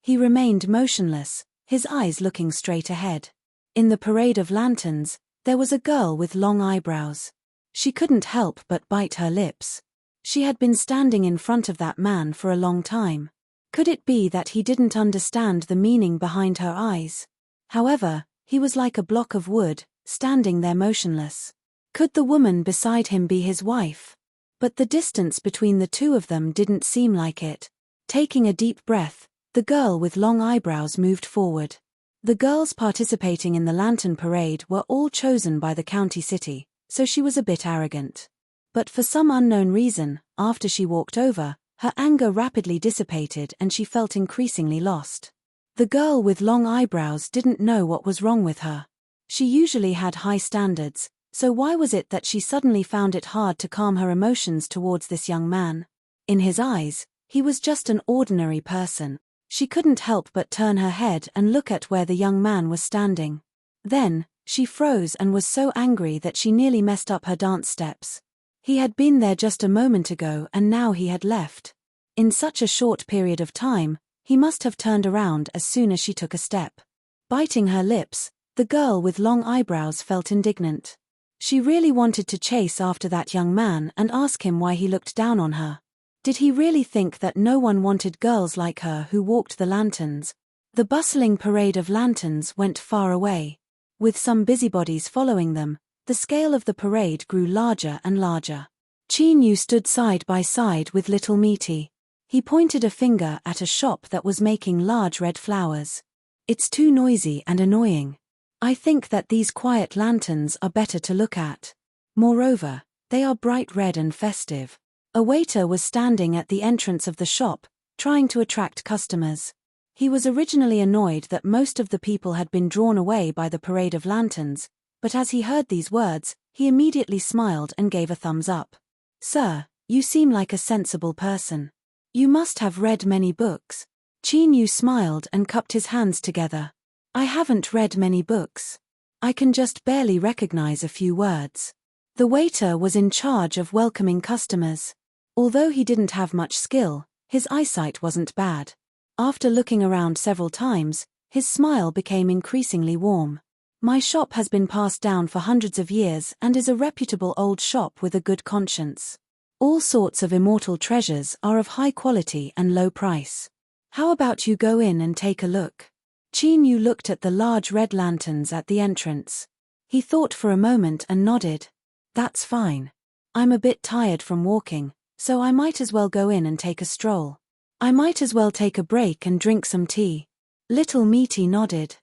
He remained motionless, his eyes looking straight ahead. In the parade of lanterns, there was a girl with long eyebrows. She couldn't help but bite her lips. She had been standing in front of that man for a long time. Could it be that he didn't understand the meaning behind her eyes? However, he was like a block of wood, standing there motionless. Could the woman beside him be his wife? But the distance between the two of them didn't seem like it. Taking a deep breath, the girl with long eyebrows moved forward. The girls participating in the lantern parade were all chosen by the county city, so she was a bit arrogant. But for some unknown reason, after she walked over, her anger rapidly dissipated and she felt increasingly lost. The girl with long eyebrows didn't know what was wrong with her. She usually had high standards, so why was it that she suddenly found it hard to calm her emotions towards this young man? In his eyes, he was just an ordinary person. She couldn't help but turn her head and look at where the young man was standing. Then, she froze and was so angry that she nearly messed up her dance steps. He had been there just a moment ago and now he had left. In such a short period of time, he must have turned around as soon as she took a step. Biting her lips, the girl with long eyebrows felt indignant. She really wanted to chase after that young man and ask him why he looked down on her. Did he really think that no one wanted girls like her who walked the lanterns? The bustling parade of lanterns went far away. With some busybodies following them, the scale of the parade grew larger and larger. Chinyu stood side by side with little Meaty. He pointed a finger at a shop that was making large red flowers. "It's too noisy and annoying. I think that these quiet lanterns are better to look at. Moreover, they are bright red and festive." A waiter was standing at the entrance of the shop, trying to attract customers. He was originally annoyed that most of the people had been drawn away by the parade of lanterns, but as he heard these words, he immediately smiled and gave a thumbs up. "Sir, you seem like a sensible person. You must have read many books." Chinyu smiled and cupped his hands together. "I haven't read many books. I can just barely recognize a few words." The waiter was in charge of welcoming customers. Although he didn't have much skill, his eyesight wasn't bad. After looking around several times, his smile became increasingly warm. "My shop has been passed down for hundreds of years and is a reputable old shop with a good conscience. All sorts of immortal treasures are of high quality and low price. How about you go in and take a look?" Chinyu looked at the large red lanterns at the entrance. He thought for a moment and nodded. "That's fine. I'm a bit tired from walking, so I might as well go in and take a stroll. I might as well take a break and drink some tea." Little Meaty nodded.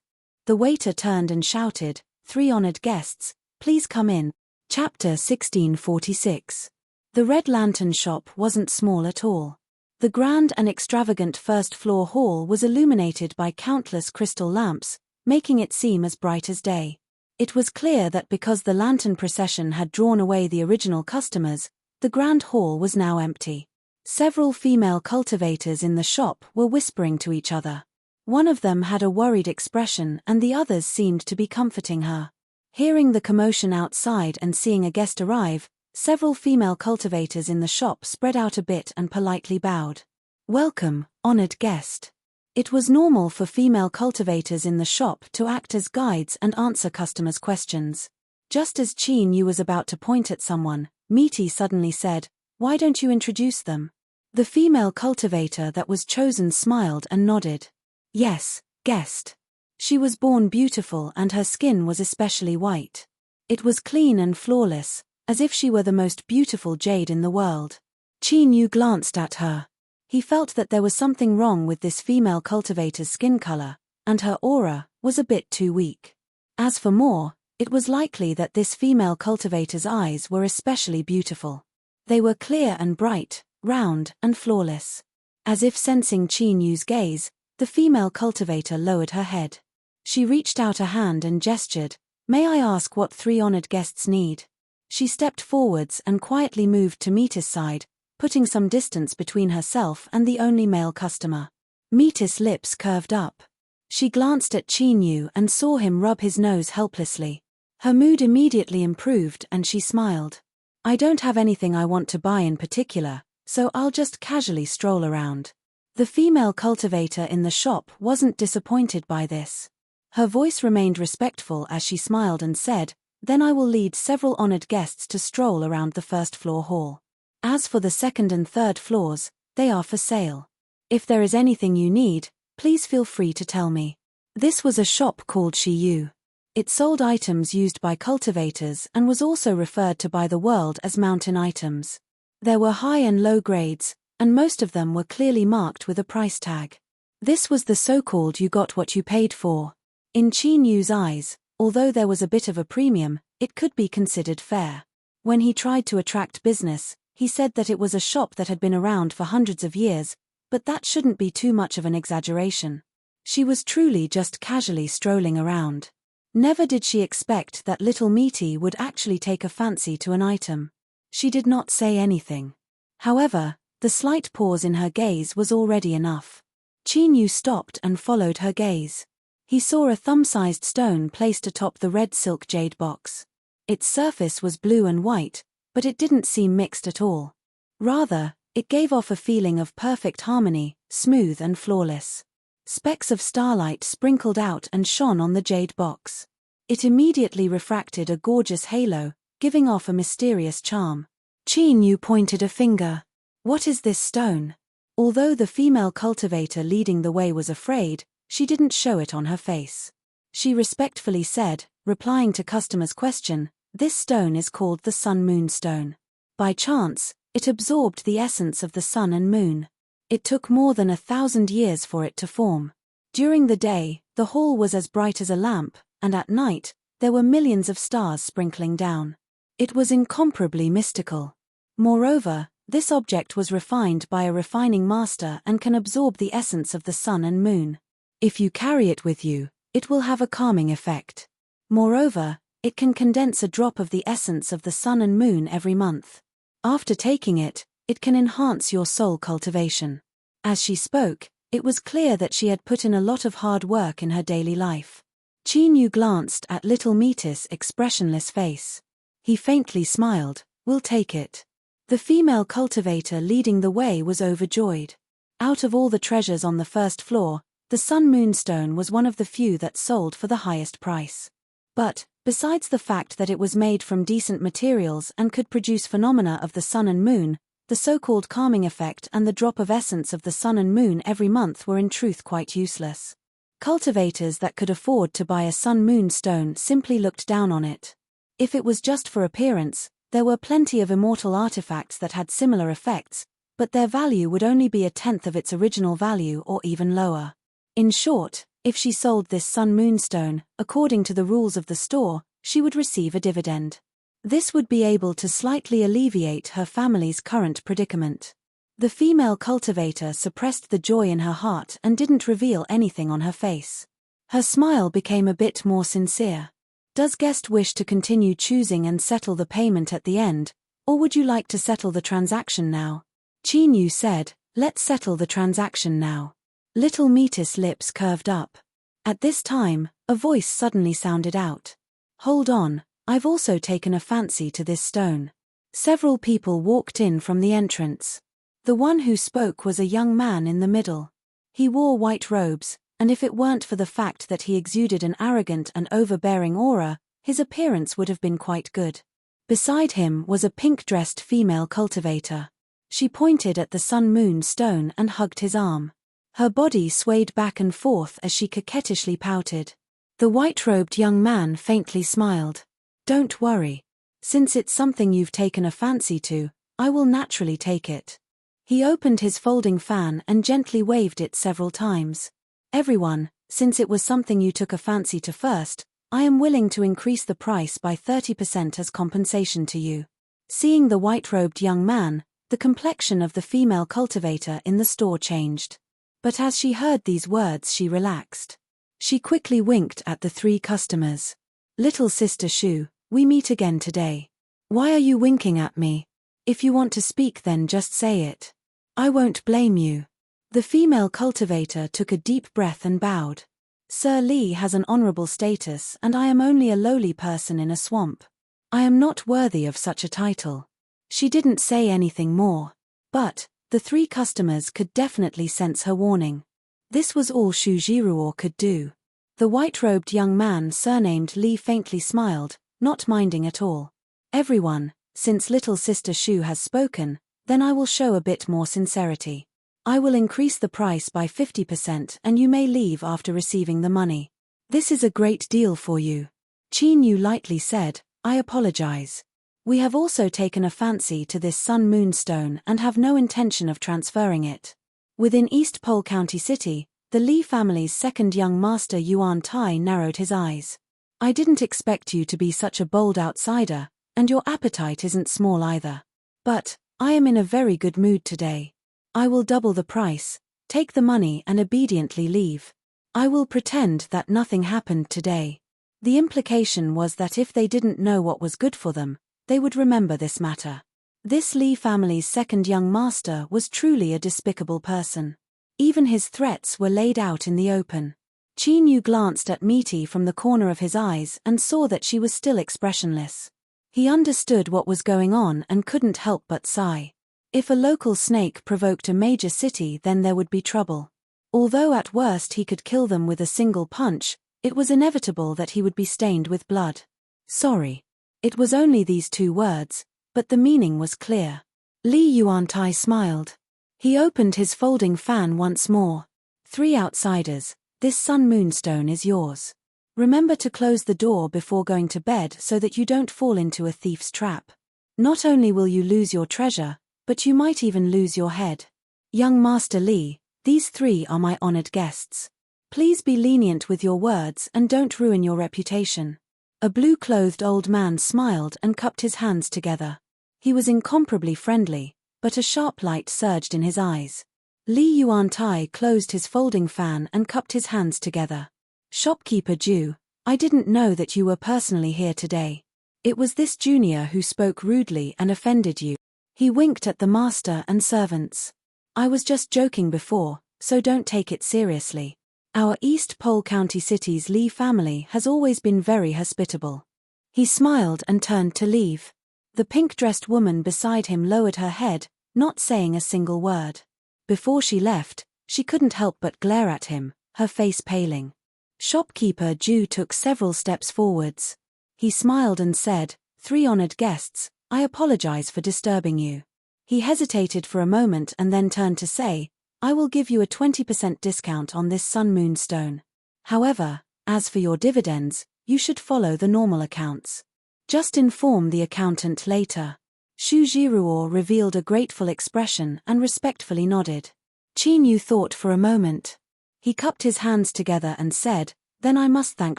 The waiter turned and shouted, "3 honored guests, please come in." Chapter 1646. The Red Lantern shop wasn't small at all. The grand and extravagant first-floor hall was illuminated by countless crystal lamps, making it seem as bright as day. It was clear that because the lantern procession had drawn away the original customers, the grand hall was now empty. Several female cultivators in the shop were whispering to each other. One of them had a worried expression and the others seemed to be comforting her. Hearing the commotion outside and seeing a guest arrive, several female cultivators in the shop spread out a bit and politely bowed. "Welcome, honored guest." It was normal for female cultivators in the shop to act as guides and answer customers' questions. Just as Qin Yu was about to point at someone, Misty suddenly said, "Why don't you introduce them?" The female cultivator that was chosen smiled and nodded. "Yes, guest." She was born beautiful and her skin was especially white. It was clean and flawless, as if she were the most beautiful jade in the world. Qin Yu glanced at her. He felt that there was something wrong with this female cultivator's skin color, and her aura was a bit too weak. As for more, it was likely that this female cultivator's eyes were especially beautiful. They were clear and bright, round and flawless. As if sensing Qin Yu's gaze, the female cultivator lowered her head. She reached out a hand and gestured, "May I ask what 3 honored guests need?" She stepped forwards and quietly moved to Mita's side, putting some distance between herself and the only male customer. Mita's lips curved up. She glanced at Qin Yu and saw him rub his nose helplessly. Her mood immediately improved and she smiled. "I don't have anything I want to buy in particular, so I'll just casually stroll around." The female cultivator in the shop wasn't disappointed by this. Her voice remained respectful as she smiled and said, "Then I will lead several honored guests to stroll around the first-floor hall. As for the second and third floors, they are for sale. If there is anything you need, please feel free to tell me." This was a shop called Shiyu. It sold items used by cultivators and was also referred to by the world as mountain items. There were high and low grades, and most of them were clearly marked with a price tag. This was the so-called "you got what you paid for." In Qin Yu's eyes, although there was a bit of a premium, it could be considered fair. When he tried to attract business, he said that it was a shop that had been around for hundreds of years, but that shouldn't be too much of an exaggeration. She was truly just casually strolling around. Never did she expect that little Misty would actually take a fancy to an item. She did not say anything. However, the slight pause in her gaze was already enough. Qin Yu stopped and followed her gaze. He saw a thumb-sized stone placed atop the red silk jade box. Its surface was blue and white, but it didn't seem mixed at all. Rather, it gave off a feeling of perfect harmony, smooth and flawless. Specks of starlight sprinkled out and shone on the jade box. It immediately refracted a gorgeous halo, giving off a mysterious charm. Qin Yu pointed a finger. "What is this stone?" Although the female cultivator leading the way was afraid, she didn't show it on her face. She respectfully said, replying to customers' question, "This stone is called the Sun-Moon Stone. By chance, it absorbed the essence of the sun and moon. It took more than 1,000 years for it to form. During the day, the hall was as bright as a lamp, and at night, there were millions of stars sprinkling down. It was incomparably mystical. Moreover, this object was refined by a refining master and can absorb the essence of the sun and moon. If you carry it with you, it will have a calming effect. Moreover, it can condense a drop of the essence of the sun and moon every month. After taking it, it can enhance your soul cultivation." As she spoke, it was clear that she had put in a lot of hard work in her daily life. Qin Yu glanced at little Mity's expressionless face. He faintly smiled, "We'll take it." The female cultivator leading the way was overjoyed. Out of all the treasures on the first floor, the Sun-Moon Stone was one of the few that sold for the highest price. But, besides the fact that it was made from decent materials and could produce phenomena of the sun and moon, the so-called calming effect and the drop of essence of the sun and moon every month were in truth quite useless. Cultivators that could afford to buy a Sun-Moon Stone simply looked down on it. If it was just for appearance, there were plenty of immortal artifacts that had similar effects, but their value would only be 1/10 of its original value or even lower. In short, if she sold this Sun-Moon Stone, according to the rules of the store, she would receive a dividend. This would be able to slightly alleviate her family's current predicament. The female cultivator suppressed the joy in her heart and didn't reveal anything on her face. Her smile became a bit more sincere. Does guest wish to continue choosing and settle the payment at the end, or would you like to settle the transaction now? Qin Yu said, let's settle the transaction now. Little Metis' lips curved up. At this time, a voice suddenly sounded out. Hold on, I've also taken a fancy to this stone. Several people walked in from the entrance. The one who spoke was a young man in the middle. He wore white robes, and if it weren't for the fact that he exuded an arrogant and overbearing aura, his appearance would have been quite good. Beside him was a pink-dressed female cultivator. She pointed at the sun-moon stone and hugged his arm. Her body swayed back and forth as she coquettishly pouted. The white-robed young man faintly smiled. Don't worry. Since it's something you've taken a fancy to, I will naturally take it. He opened his folding fan and gently waved it several times. Everyone, since it was something you took a fancy to first, I am willing to increase the price by 30% as compensation to you. Seeing the white-robed young man, the complexion of the female cultivator in the store changed. But as she heard these words, she relaxed. She quickly winked at the three customers. Little Sister Shu, we meet again today. Why are you winking at me? If you want to speak, then just say it. I won't blame you. The female cultivator took a deep breath and bowed. Sir Li has an honorable status and I am only a lowly person in a swamp. I am not worthy of such a title. She didn't say anything more. But the three customers could definitely sense her warning. This was all Shu Jiruo could do. The white-robed young man surnamed Li faintly smiled, not minding at all. Everyone, since little Sister Shu has spoken, then I will show a bit more sincerity. I will increase the price by 50% and you may leave after receiving the money. This is a great deal for you. Qin Yu lightly said, I apologize. We have also taken a fancy to this sun-moon stone and have no intention of transferring it. Within East Pole County City, the Li family's second young master Yuan Tai narrowed his eyes. I didn't expect you to be such a bold outsider, and your appetite isn't small either. But I am in a very good mood today. I will double the price, take the money and obediently leave. I will pretend that nothing happened today. The implication was that if they didn't know what was good for them, they would remember this matter. This Li family's second young master was truly a despicable person. Even his threats were laid out in the open. Qin Yu glanced at Meaty from the corner of his eyes and saw that she was still expressionless. He understood what was going on and couldn't help but sigh. If a local snake provoked a major city, then there would be trouble. Although at worst he could kill them with a single punch, it was inevitable that he would be stained with blood. Sorry. It was only these two words, but the meaning was clear. Li Yuantai smiled. He opened his folding fan once more. Three outsiders, this sun-moon stone is yours. Remember to close the door before going to bed so that you don't fall into a thief's trap. Not only will you lose your treasure, but you might even lose your head. Young Master Li, these three are my honored guests. Please be lenient with your words and don't ruin your reputation. A blue-clothed old man smiled and cupped his hands together. He was incomparably friendly, but a sharp light surged in his eyes. Li Yuantai closed his folding fan and cupped his hands together. Shopkeeper Ju, I didn't know that you were personally here today. It was this junior who spoke rudely and offended you. He winked at the master and servants. I was just joking before, so don't take it seriously. Our East Pole County City's Li family has always been very hospitable. He smiled and turned to leave. The pink-dressed woman beside him lowered her head, not saying a single word. Before she left, she couldn't help but glare at him, her face paling. Shopkeeper Ju took several steps forwards. He smiled and said, "Three honored guests, I apologize for disturbing you." He hesitated for a moment and then turned to say, "I will give you a 20% discount on this sun-moon stone. However, as for your dividends, you should follow the normal accounts. Just inform the accountant later." Shu Jiruo revealed a grateful expression and respectfully nodded. Qin Yu thought for a moment. He cupped his hands together and said, "Then I must thank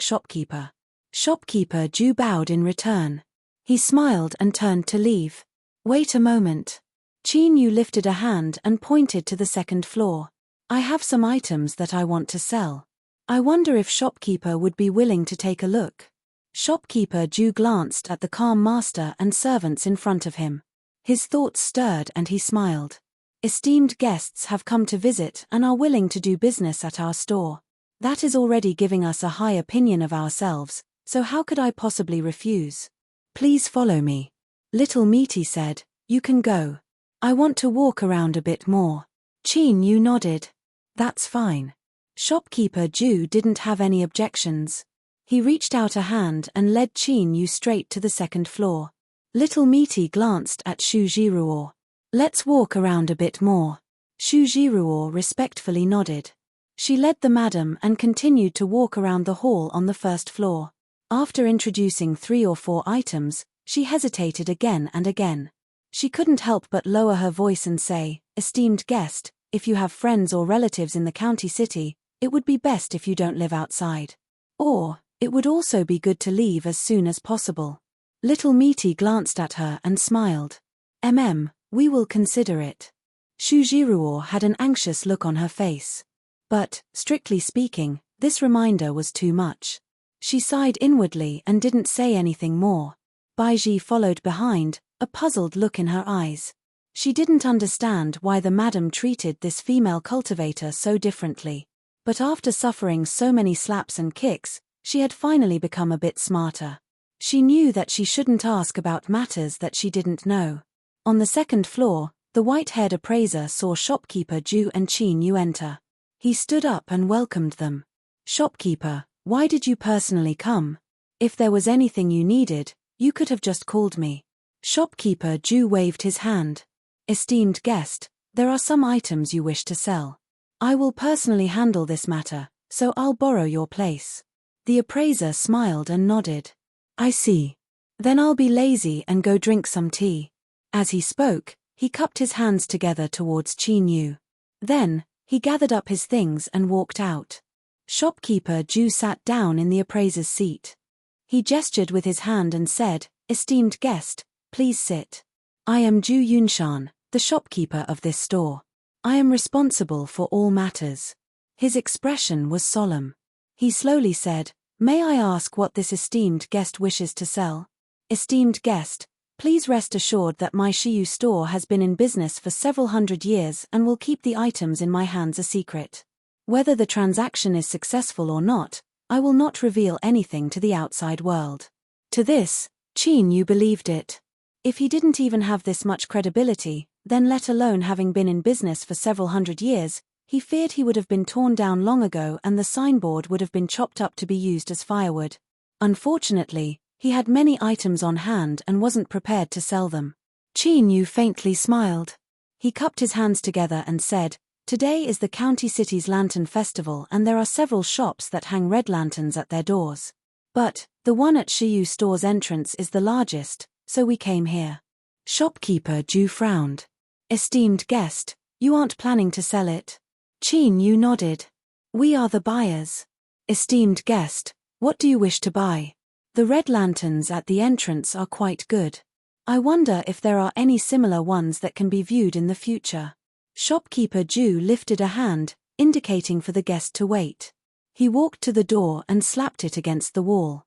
shopkeeper." Shopkeeper Ju bowed in return. He smiled and turned to leave. "Wait a moment." Qin Yu lifted a hand and pointed to the second floor. "I have some items that I want to sell. I wonder if shopkeeper would be willing to take a look." Shopkeeper Ju glanced at the calm master and servants in front of him. His thoughts stirred and he smiled. Esteemed guests have come to visit and are willing to do business at our store. That is already giving us a high opinion of ourselves, so how could I possibly refuse? Please follow me. Little Meaty said, you can go. I want to walk around a bit more. Qin Yu nodded. That's fine. Shopkeeper Ju didn't have any objections. He reached out a hand and led Qin Yu straight to the second floor. Little Meaty glanced at Shu Jiruo. Let's walk around a bit more. Shu Jiruo respectfully nodded. She led the madam and continued to walk around the hall on the first floor. After introducing 3 or 4 items, she hesitated again and again. She couldn't help but lower her voice and say, esteemed guest, if you have friends or relatives in the county city, it would be best if you don't live outside. Or, it would also be good to leave as soon as possible. Little Meaty glanced at her and smiled. We will consider it. Shu Jiruo had an anxious look on her face. But, strictly speaking, this reminder was too much. She sighed inwardly and didn't say anything more. Baiji followed behind, a puzzled look in her eyes. She didn't understand why the madam treated this female cultivator so differently. But after suffering so many slaps and kicks, she had finally become a bit smarter. She knew that she shouldn't ask about matters that she didn't know. On the second floor, the white-haired appraiser saw Shopkeeper Ju and Qin Yu enter. He stood up and welcomed them. Shopkeeper, why did you personally come? If there was anything you needed, you could have just called me. Shopkeeper Ju waved his hand. Esteemed guest, there are some items you wish to sell. I will personally handle this matter, so I'll borrow your place. The appraiser smiled and nodded. I see. Then I'll be lazy and go drink some tea. As he spoke, he cupped his hands together towards Qin Yu. Then, he gathered up his things and walked out. Shopkeeper Ju sat down in the appraiser's seat. He gestured with his hand and said, esteemed guest, please sit. I am Ju Yunshan, the shopkeeper of this store. I am responsible for all matters. His expression was solemn. He slowly said, may I ask what this esteemed guest wishes to sell? Esteemed guest, please rest assured that my Shiyu store has been in business for several hundred years and will keep the items in my hands a secret. Whether the transaction is successful or not, I will not reveal anything to the outside world. To this, Qin Yu believed it. If he didn't even have this much credibility, then let alone having been in business for several hundred years, he feared he would have been torn down long ago and the signboard would have been chopped up to be used as firewood. Unfortunately, he had many items on hand and wasn't prepared to sell them. Qin Yu faintly smiled. He cupped his hands together and said, today is the county city's lantern festival and there are several shops that hang red lanterns at their doors. But, the one at Shiyu store's entrance is the largest, so we came here. Shopkeeper Ju frowned. Esteemed guest, you aren't planning to sell it? Qin Yu nodded. We are the buyers. Esteemed guest, what do you wish to buy? The red lanterns at the entrance are quite good. I wonder if there are any similar ones that can be viewed in the future. Shopkeeper Ju lifted a hand, indicating for the guest to wait. He walked to the door and slapped it against the wall.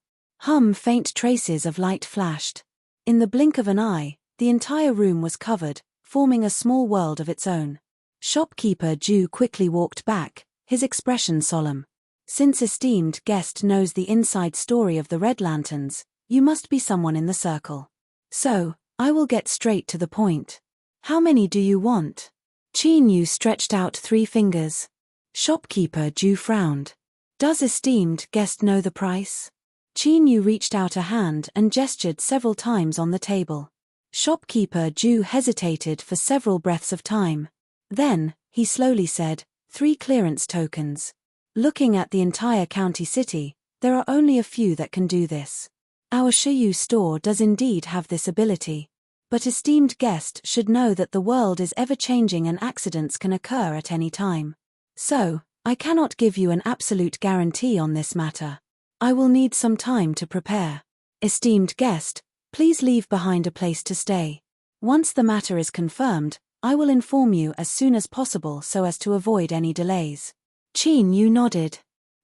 Faint traces of light flashed. In the blink of an eye, the entire room was covered, forming a small world of its own. Shopkeeper Ju quickly walked back, his expression solemn. Since esteemed guest knows the inside story of the red lanterns, you must be someone in the circle. So, I will get straight to the point. How many do you want? Qin Yu stretched out 3 fingers. Shopkeeper Ju frowned. Does esteemed guest know the price? Qin Yu reached out a hand and gestured several times on the table. Shopkeeper Ju hesitated for several breaths of time. Then, he slowly said, 3 clearance tokens. Looking at the entire county city, there are only a few that can do this. Our Shiyu store does indeed have this ability. But esteemed guest should know that the world is ever-changing and accidents can occur at any time. So, I cannot give you an absolute guarantee on this matter. I will need some time to prepare. Esteemed guest, please leave behind a place to stay. Once the matter is confirmed, I will inform you as soon as possible so as to avoid any delays. Qin Yu nodded.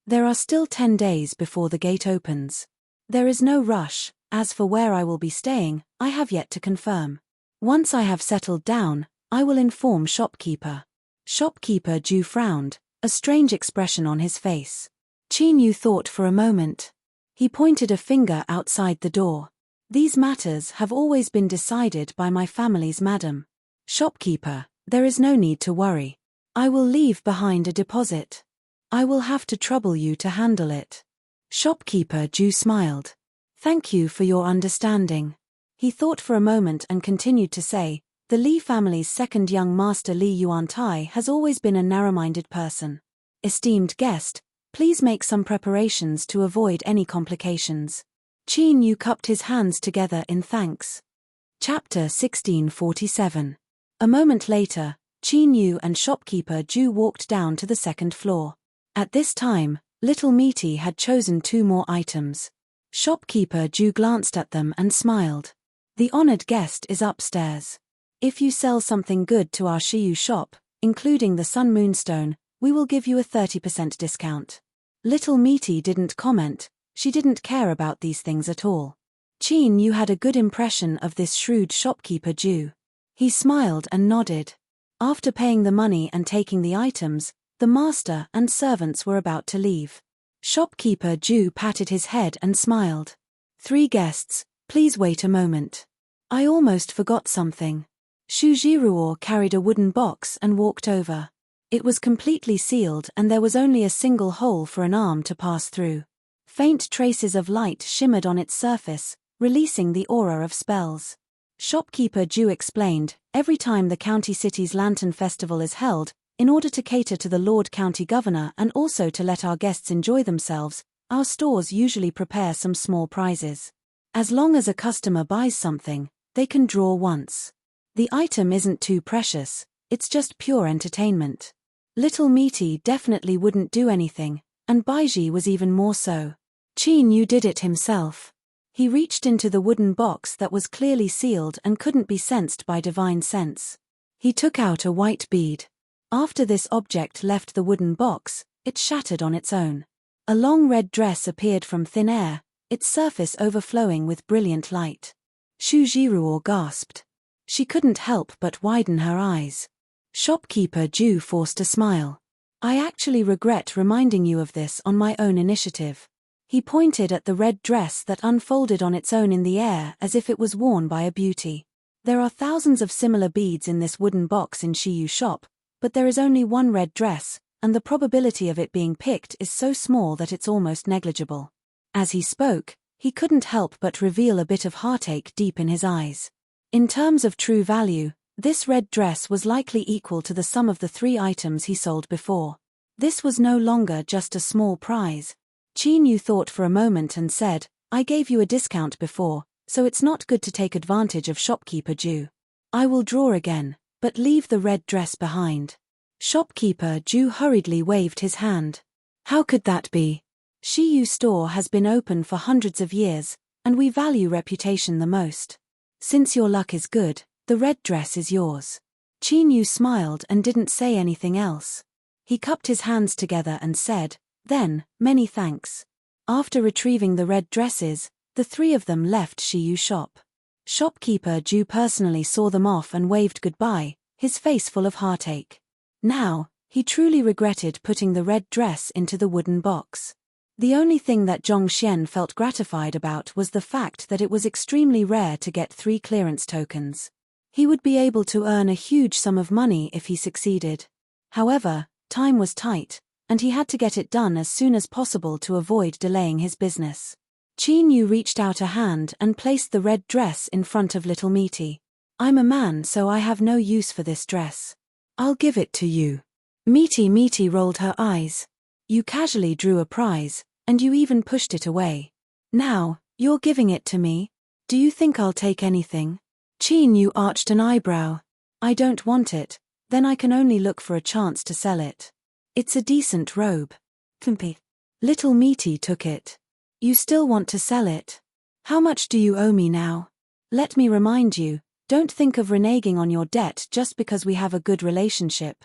There are still 10 days before the gate opens. There is no rush. As for where I will be staying, I have yet to confirm. Once I have settled down, I will inform shopkeeper. Shopkeeper Ju frowned, a strange expression on his face. Qin Yu thought for a moment. He pointed a finger outside the door. These matters have always been decided by my family's madam. Shopkeeper, there is no need to worry. I will leave behind a deposit. I will have to trouble you to handle it. Shopkeeper Ju smiled. Thank you for your understanding. He thought for a moment and continued to say, the Li family's second young master Li Yuantai has always been a narrow-minded person. Esteemed guest, please make some preparations to avoid any complications. Qin Yu cupped his hands together in thanks. Chapter 1647. A moment later, Qin Yu and shopkeeper Ju walked down to the second floor. At this time, little Meaty had chosen 2 more items. Shopkeeper Ju glanced at them and smiled. The honored guest is upstairs. If you sell something good to our Shiyu shop, including the Sun Moonstone, we will give you a 30% discount. Little Meaty didn't comment. She didn't care about these things at all. Qin Yu had a good impression of this shrewd shopkeeper Ju. He smiled and nodded. After paying the money and taking the items, the master and servants were about to leave. Shopkeeper Ju patted his head and smiled. 3 guests, please wait a moment. I almost forgot something. Shu Jiruo carried a wooden box and walked over. It was completely sealed and there was only a single hole for an arm to pass through. Faint traces of light shimmered on its surface, releasing the aura of spells. Shopkeeper Ju explained, every time the county city's Lantern Festival is held, in order to cater to the Lord County Governor and also to let our guests enjoy themselves, our stores usually prepare some small prizes. As long as a customer buys something, they can draw once. The item isn't too precious, it's just pure entertainment. Little Meaty definitely wouldn't do anything, and Baiji was even more so. Qin Yu did it himself. He reached into the wooden box that was clearly sealed and couldn't be sensed by divine sense. He took out a white bead. After this object left the wooden box, it shattered on its own. A long red dress appeared from thin air, its surface overflowing with brilliant light. Shu Jiruo gasped. She couldn't help but widen her eyes. Shopkeeper Ju forced a smile. I actually regret reminding you of this on my own initiative. He pointed at the red dress that unfolded on its own in the air as if it was worn by a beauty. There are thousands of similar beads in this wooden box in Shiyu shop, but there is only one red dress, and the probability of it being picked is so small that it's almost negligible. As he spoke, he couldn't help but reveal a bit of heartache deep in his eyes. In terms of true value, this red dress was likely equal to the sum of the 3 items he sold before. This was no longer just a small prize. Qin Yu thought for a moment and said, I gave you a discount before, so it's not good to take advantage of shopkeeper Ju. I will draw again, but leave the red dress behind. Shopkeeper Ju hurriedly waved his hand. How could that be? Shiyu store has been open for hundreds of years, and we value reputation the most. Since your luck is good, the red dress is yours. Qin Yu smiled and didn't say anything else. He cupped his hands together and said, then, many thanks. After retrieving the red dresses, the 3 of them left Shiyu shop. Shopkeeper Ju personally saw them off and waved goodbye, his face full of heartache. Now, he truly regretted putting the red dress into the wooden box. The only thing that Zhong Xian felt gratified about was the fact that it was extremely rare to get 3 clearance tokens. He would be able to earn a huge sum of money if he succeeded. However, time was tight, and he had to get it done as soon as possible to avoid delaying his business. Qin Yu reached out a hand and placed the red dress in front of little Meaty. I'm a man, so I have no use for this dress. I'll give it to you. Meaty rolled her eyes. You casually drew a prize, and you even pushed it away. Now, you're giving it to me? Do you think I'll take anything? Qin Yu arched an eyebrow. I don't want it, then I can only look for a chance to sell it. It's a decent robe. Little Meaty took it. You still want to sell it? How much do you owe me now? Let me remind you, don't think of reneging on your debt just because we have a good relationship.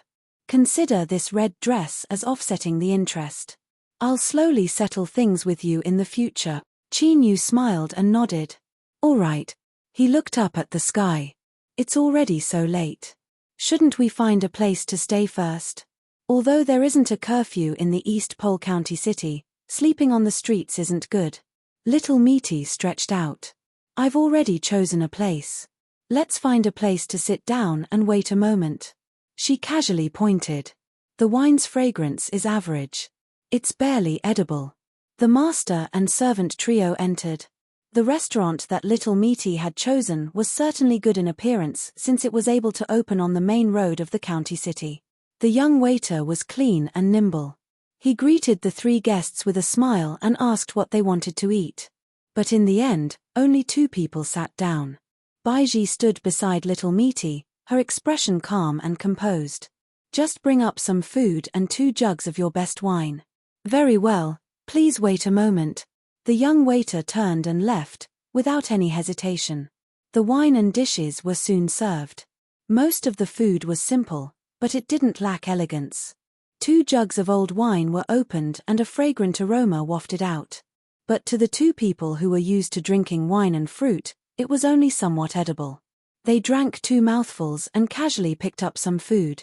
Consider this red dress as offsetting the interest. I'll slowly settle things with you in the future. Qin Yu smiled and nodded. All right. He looked up at the sky. It's already so late. Shouldn't we find a place to stay first? Although there isn't a curfew in the East Pole County City, sleeping on the streets isn't good. Little Meaty stretched out. I've already chosen a place. Let's find a place to sit down and wait a moment. She casually pointed. The wine's fragrance is average. It's barely edible. The master and servant trio entered. The restaurant that Little Meaty had chosen was certainly good in appearance since it was able to open on the main road of the county city. The young waiter was clean and nimble. He greeted the three guests with a smile and asked what they wanted to eat. But in the end, only 2 people sat down. Baiji stood beside Little Meaty, her expression calm and composed. Just bring up some food and 2 jugs of your best wine. Very well, please wait a moment. The young waiter turned and left, without any hesitation. The wine and dishes were soon served. Most of the food was simple, but it didn't lack elegance. 2 jugs of old wine were opened and a fragrant aroma wafted out. But to the 2 people who were used to drinking wine and fruit, it was only somewhat edible. They drank 2 mouthfuls and casually picked up some food.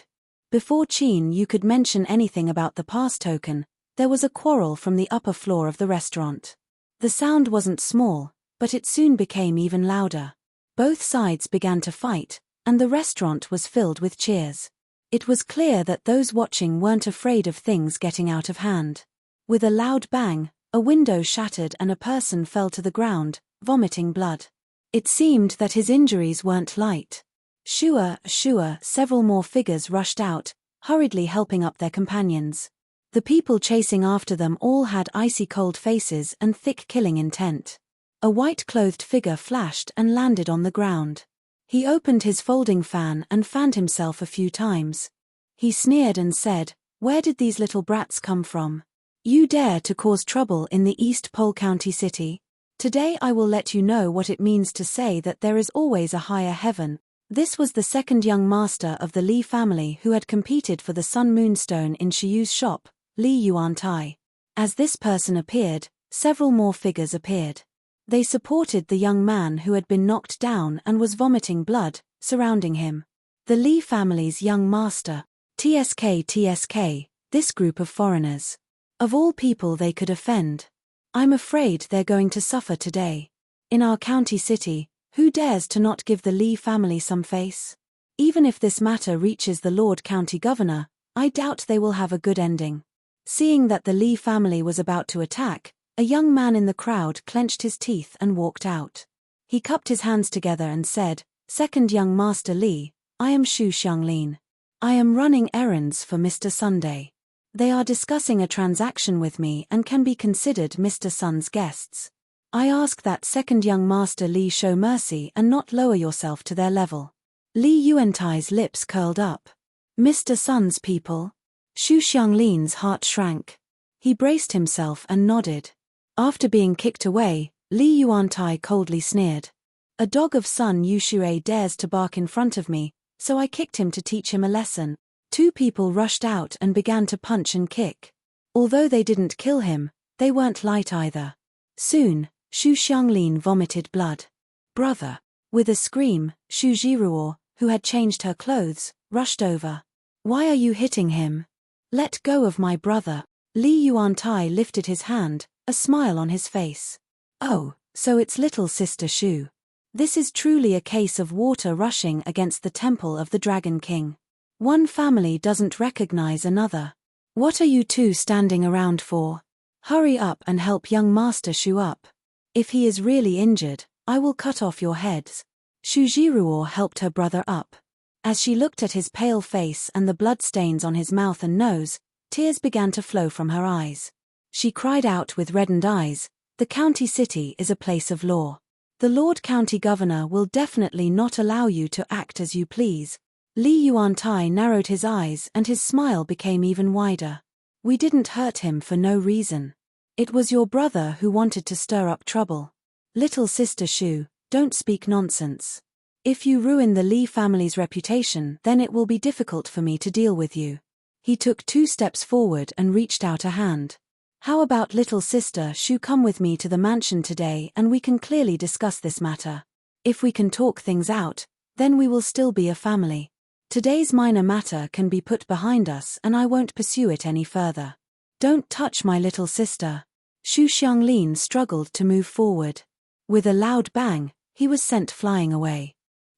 Before Qin Yu could mention anything about the pass token, there was a quarrel from the upper floor of the restaurant. The sound wasn't small, but it soon became even louder. Both sides began to fight, and the restaurant was filled with cheers. It was clear that those watching weren't afraid of things getting out of hand. With a loud bang, a window shattered and a person fell to the ground, vomiting blood. It seemed that his injuries weren't light. Shua, several more figures rushed out, hurriedly helping up their companions. The people chasing after them all had icy cold faces and thick killing intent. A white-clothed figure flashed and landed on the ground. He opened his folding fan and fanned himself a few times. He sneered and said, "Where did these little brats come from? You dare to cause trouble in the East Pole County City? Today I will let you know what it means to say that there is always a higher heaven." This was the second young master of the Li family who had competed for the Sun Moonstone in Shiyu's shop, Li Yuantai. As this person appeared, several more figures appeared. They supported the young man who had been knocked down and was vomiting blood, surrounding him. The Li family's young master. TSK, this group of foreigners. Of all people they could offend. I'm afraid they're going to suffer today. In our county city, who dares to not give the Li family some face? Even if this matter reaches the Lord County Governor, I doubt they will have a good ending. Seeing that the Li family was about to attack, a young man in the crowd clenched his teeth and walked out. He cupped his hands together and said, "Second young Master Li, I am Xu Xianglin. I am running errands for Mr. Sunday. They are discussing a transaction with me and can be considered Mr. Sun's guests. I ask that second young Master Li show mercy and not lower yourself to their level." Li Yuantai's lips curled up. Mr. Sun's people? Xu Xianglin's heart shrank. He braced himself and nodded. After being kicked away, Li Yuantai coldly sneered. "A dog of Sun Yushui dares to bark in front of me, so I kicked him to teach him a lesson." 2 people rushed out and began to punch and kick. Although they didn't kill him, they weren't light either. Soon, Xu Xianglin vomited blood. "Brother!" With a scream, Xu Jiruo, who had changed her clothes, rushed over. "Why are you hitting him? Let go of my brother." Li Yuantai lifted his hand, a smile on his face. "Oh, so it's little sister Xu. This is truly a case of water rushing against the temple of the Dragon King. One family doesn't recognize another. What are you 2 standing around for? Hurry up and help young Master Xu up. If he is really injured, I will cut off your heads." Xu Jiruo helped her brother up. As she looked at his pale face and the blood stains on his mouth and nose, tears began to flow from her eyes. She cried out with reddened eyes, "The county city is a place of law. The Lord County Governor will definitely not allow you to act as you please." Li Yuantai narrowed his eyes and his smile became even wider. "We didn't hurt him for no reason. It was your brother who wanted to stir up trouble. Little sister Xu, don't speak nonsense. If you ruin the Li family's reputation, then it will be difficult for me to deal with you." He took 2 steps forward and reached out a hand. How about little sister Shu come with me to the mansion today and we can clearly discuss this matter. If we can talk things out, then we will still be a family. Today's minor matter can be put behind us and I won't pursue it any further. Don't touch my little sister. Shu Xianglin struggled to move forward. With a loud bang, he was sent flying away.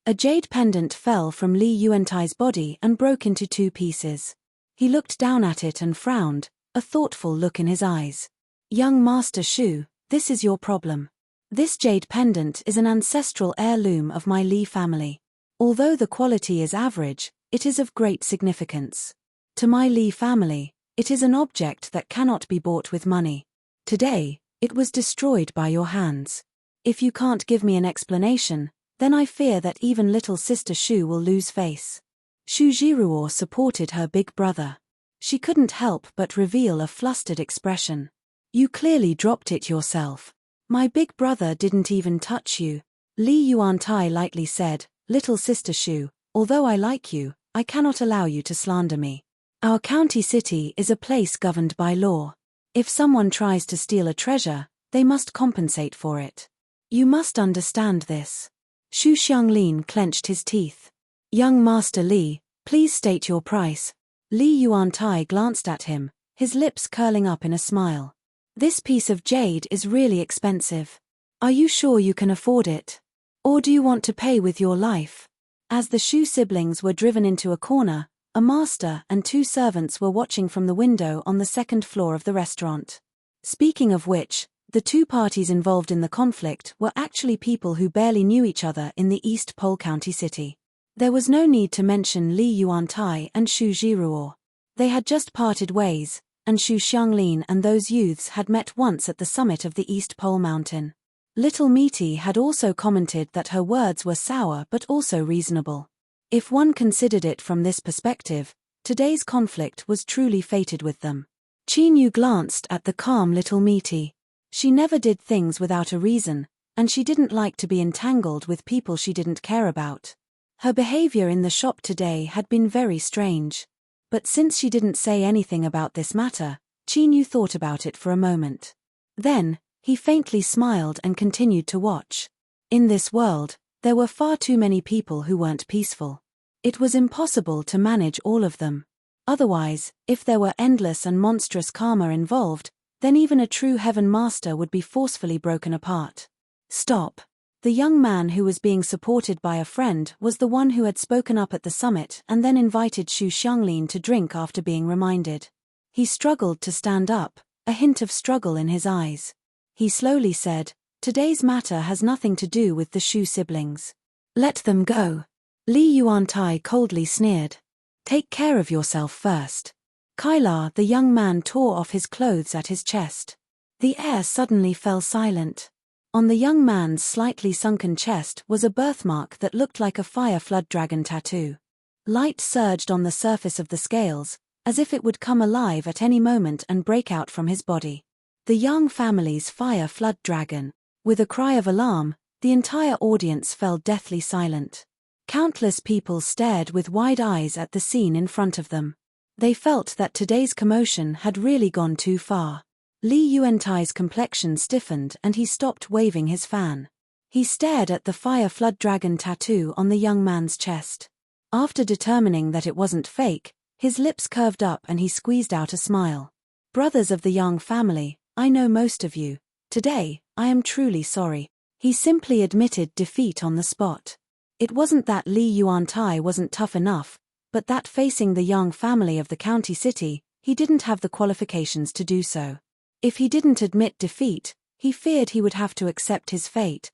A jade pendant fell from Li Yuantai's body and broke into 2 pieces. He looked down at it and frowned, a thoughtful look in his eyes. Young Master Shu, this is your problem. This jade pendant is an ancestral heirloom of my Li family. Although the quality is average, it is of great significance. To my Li family, it is an object that cannot be bought with money. Today, it was destroyed by your hands. If you can't give me an explanation, then I fear that even little sister Shu will lose face. Shu Jiruo supported her big brother. She couldn't help but reveal a flustered expression. You clearly dropped it yourself. My big brother didn't even touch you. Li Yuantai lightly said, Little sister Shu, although I like you, I cannot allow you to slander me. Our county city is a place governed by law. If someone tries to steal a treasure, they must compensate for it. You must understand this. Shu Xianglin clenched his teeth. Young Master Li, please state your price. Li Yuantai glanced at him, his lips curling up in a smile. This piece of jade is really expensive. Are you sure you can afford it? Or do you want to pay with your life? As the Shu siblings were driven into a corner, a master and 2 servants were watching from the window on the 2nd floor of the restaurant. Speaking of which, the 2 parties involved in the conflict were actually people who barely knew each other in the East Pole County City. There was no need to mention Li Yuantai and Shu Jiruo. They had just parted ways, and Shu Xianglin and those youths had met once at the summit of the East Pole Mountain. Little Meaty had also commented that her words were sour but also reasonable. If one considered it from this perspective, today's conflict was truly fated with them. Qin Yu glanced at the calm little Meaty. She never did things without a reason, and she didn't like to be entangled with people she didn't care about. Her behavior in the shop today had been very strange. But since she didn't say anything about this matter, Qin Yu thought about it for a moment. Then, he faintly smiled and continued to watch. In this world, there were far too many people who weren't peaceful. It was impossible to manage all of them. Otherwise, if there were endless and monstrous karma involved, then even a true heaven master would be forcefully broken apart. Stop. The young man who was being supported by a friend was the one who had spoken up at the summit and then invited Shu Xianglin to drink after being reminded. He struggled to stand up, a hint of struggle in his eyes. He slowly said, Today's matter has nothing to do with the Shu siblings. Let them go. Li Yuantai coldly sneered. Take care of yourself first. Kailar, the young man, tore off his clothes at his chest. The air suddenly fell silent. On the young man's slightly sunken chest was a birthmark that looked like a fire flood dragon tattoo. Light surged on the surface of the scales, as if it would come alive at any moment and break out from his body. The young family's fire flood dragon. With a cry of alarm, the entire audience fell deathly silent. Countless people stared with wide eyes at the scene in front of them. They felt that today's commotion had really gone too far. Li Yuantai's complexion stiffened and he stopped waving his fan. He stared at the fire flood dragon tattoo on the young man's chest. After determining that it wasn't fake, his lips curved up and he squeezed out a smile. Brothers of the young family, I know most of you. Today, I am truly sorry. He simply admitted defeat on the spot. It wasn't that Li Yuantai wasn't tough enough, but that facing the young family of the county city, he didn't have the qualifications to do so. If he didn't admit defeat, he feared he would have to accept his fate.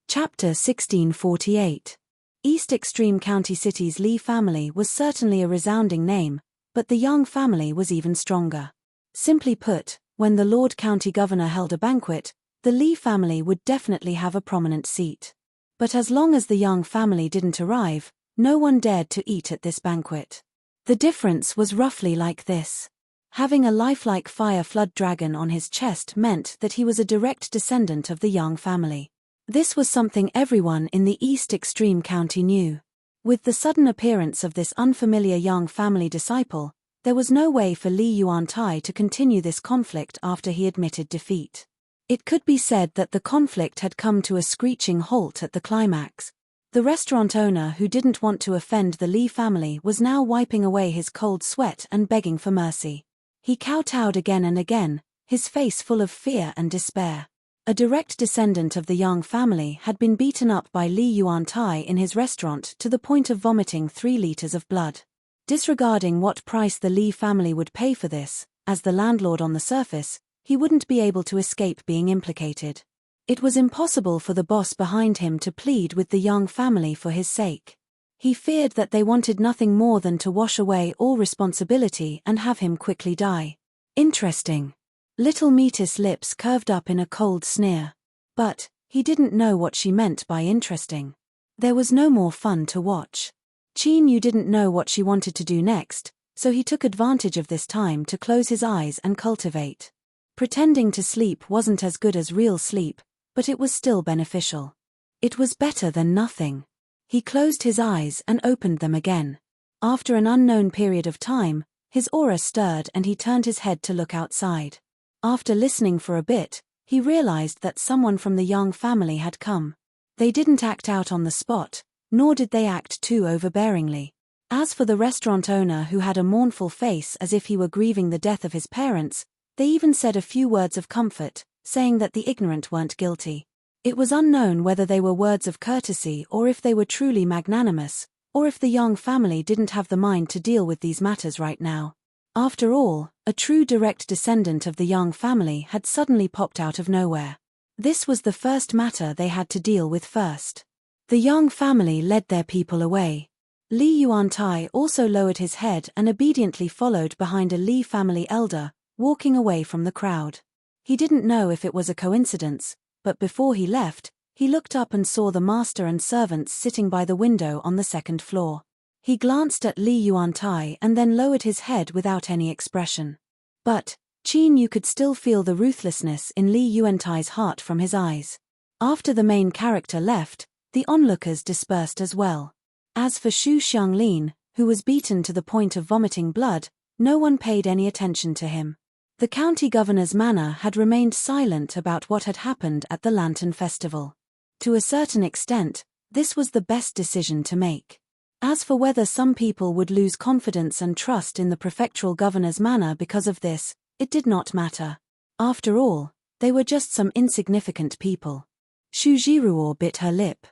Chapter 1648. East Extreme County City's Li family was certainly a resounding name, but the young family was even stronger. Simply put, when the Lord County Governor held a banquet, the Li family would definitely have a prominent seat. But as long as the young family didn't arrive, no one dared to eat at this banquet. The difference was roughly like this. Having a lifelike fire flood dragon on his chest meant that he was a direct descendant of the young family. This was something everyone in the East Extreme County knew. With the sudden appearance of this unfamiliar young family disciple, There was no way for Li Yuantai to continue this conflict after he admitted defeat. It could be said that the conflict had come to a screeching halt at the climax. The restaurant owner who didn't want to offend the Li family was now wiping away his cold sweat and begging for mercy. He kowtowed again and again, his face full of fear and despair. A direct descendant of the Yang family had been beaten up by Li Yuantai in his restaurant to the point of vomiting 3 liters of blood. Disregarding what price the Li family would pay for this, as the landlord on the surface, he wouldn't be able to escape being implicated. It was impossible for the boss behind him to plead with the Yang family for his sake. He feared that they wanted nothing more than to wash away all responsibility and have him quickly die. Interesting. Little Metis' lips curved up in a cold sneer. But he didn't know what she meant by interesting. There was no more fun to watch. Qin Yu didn't know what she wanted to do next, so he took advantage of this time to close his eyes and cultivate. Pretending to sleep wasn't as good as real sleep, but it was still beneficial. It was better than nothing. He closed his eyes and opened them again. After an unknown period of time, his aura stirred and he turned his head to look outside. After listening for a bit, he realized that someone from the Yang family had come. They didn't act out on the spot, nor did they act too overbearingly. As for the restaurant owner who had a mournful face as if he were grieving the death of his parents, they even said a few words of comfort, saying that the ignorant weren't guilty. It was unknown whether they were words of courtesy or if they were truly magnanimous, or if the Yang family didn't have the mind to deal with these matters right now. After all, a true direct descendant of the Yang family had suddenly popped out of nowhere. This was the first matter they had to deal with first. The Yang family led their people away. Li Yuantai also lowered his head and obediently followed behind a Li family elder, walking away from the crowd. He didn't know if it was a coincidence, but before he left, he looked up and saw the master and servants sitting by the window on the 2nd floor. He glanced at Li Yuantai and then lowered his head without any expression. But Qin Yu could still feel the ruthlessness in Li Yuantai's heart from his eyes. After the main character left, the onlookers dispersed as well. As for Xu Xianglin, who was beaten to the point of vomiting blood, no one paid any attention to him. The county governor's manor had remained silent about what had happened at the Lantern Festival. To a certain extent, this was the best decision to make. As for whether some people would lose confidence and trust in the prefectural governor's manor because of this, it did not matter. After all, they were just some insignificant people. Xu Jiruo bit her lip.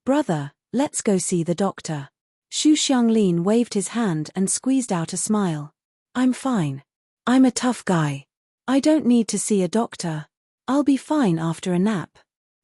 "Brother, let's go see the doctor." Xu Xianglin waved his hand and squeezed out a smile. "I'm fine. I'm a tough guy. I don't need to see a doctor. I'll be fine after a nap.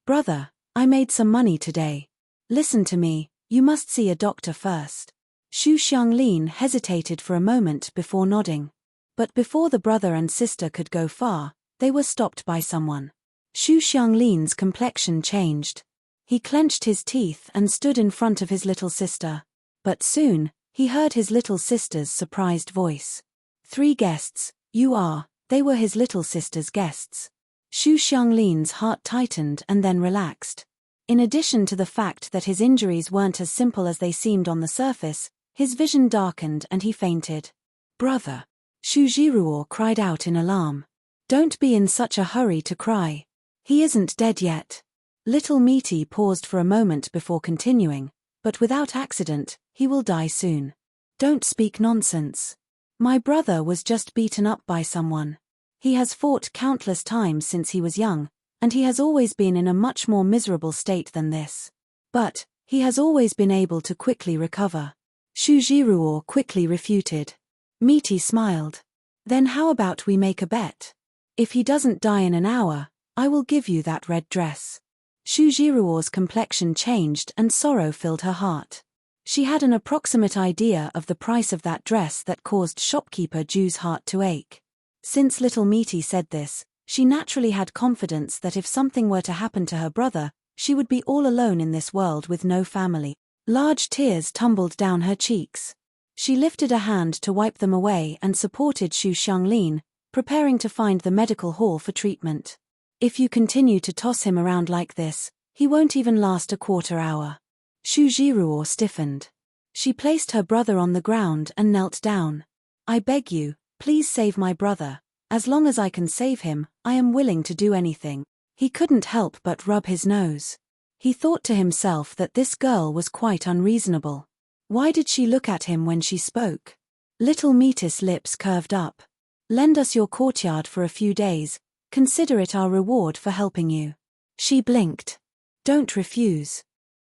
Brother, I made some money today. Listen to me, you must see a doctor first." Xu Xianglin hesitated for a moment before nodding. But before the brother and sister could go far, they were stopped by someone. Xu Xianglin's complexion changed. He clenched his teeth and stood in front of his little sister. But soon, he heard his little sister's surprised voice. "3 guests, you are." They were his little sister's guests. Xu Xianglin's heart tightened and then relaxed. In addition to the fact that his injuries weren't as simple as they seemed on the surface, his vision darkened and he fainted. "Brother!" Xu Jiruo cried out in alarm. "Don't be in such a hurry to cry. He isn't dead yet." Little Meaty paused for a moment before continuing, "But without accident, he will die soon. Don't speak nonsense. My brother was just beaten up by someone. He has fought countless times since he was young, and he has always been in a much more miserable state than this. But he has always been able to quickly recover." Xu Jiruo quickly refuted. Meaty smiled. "Then how about we make a bet? If he doesn't die in an hour, I will give you that red dress." Xu Jiruo's complexion changed and sorrow filled her heart. She had an approximate idea of the price of that dress that caused shopkeeper Ju's heart to ache. Since little Meaty said this, she naturally had confidence that if something were to happen to her brother, she would be all alone in this world with no family. Large tears tumbled down her cheeks. She lifted a hand to wipe them away and supported Xu Xianglin, preparing to find the medical hall for treatment. "If you continue to toss him around like this, he won't even last a quarter hour." Xu Jiruo stiffened. She placed her brother on the ground and knelt down. I beg you, please save my brother. As long as I can save him, I am willing to do anything. He couldn't help but rub his nose. He thought to himself that this girl was quite unreasonable. Why did she look at him when she spoke? Little Metis' lips curved up. Lend us your courtyard for a few days. Consider it our reward for helping you. She blinked. Don't refuse.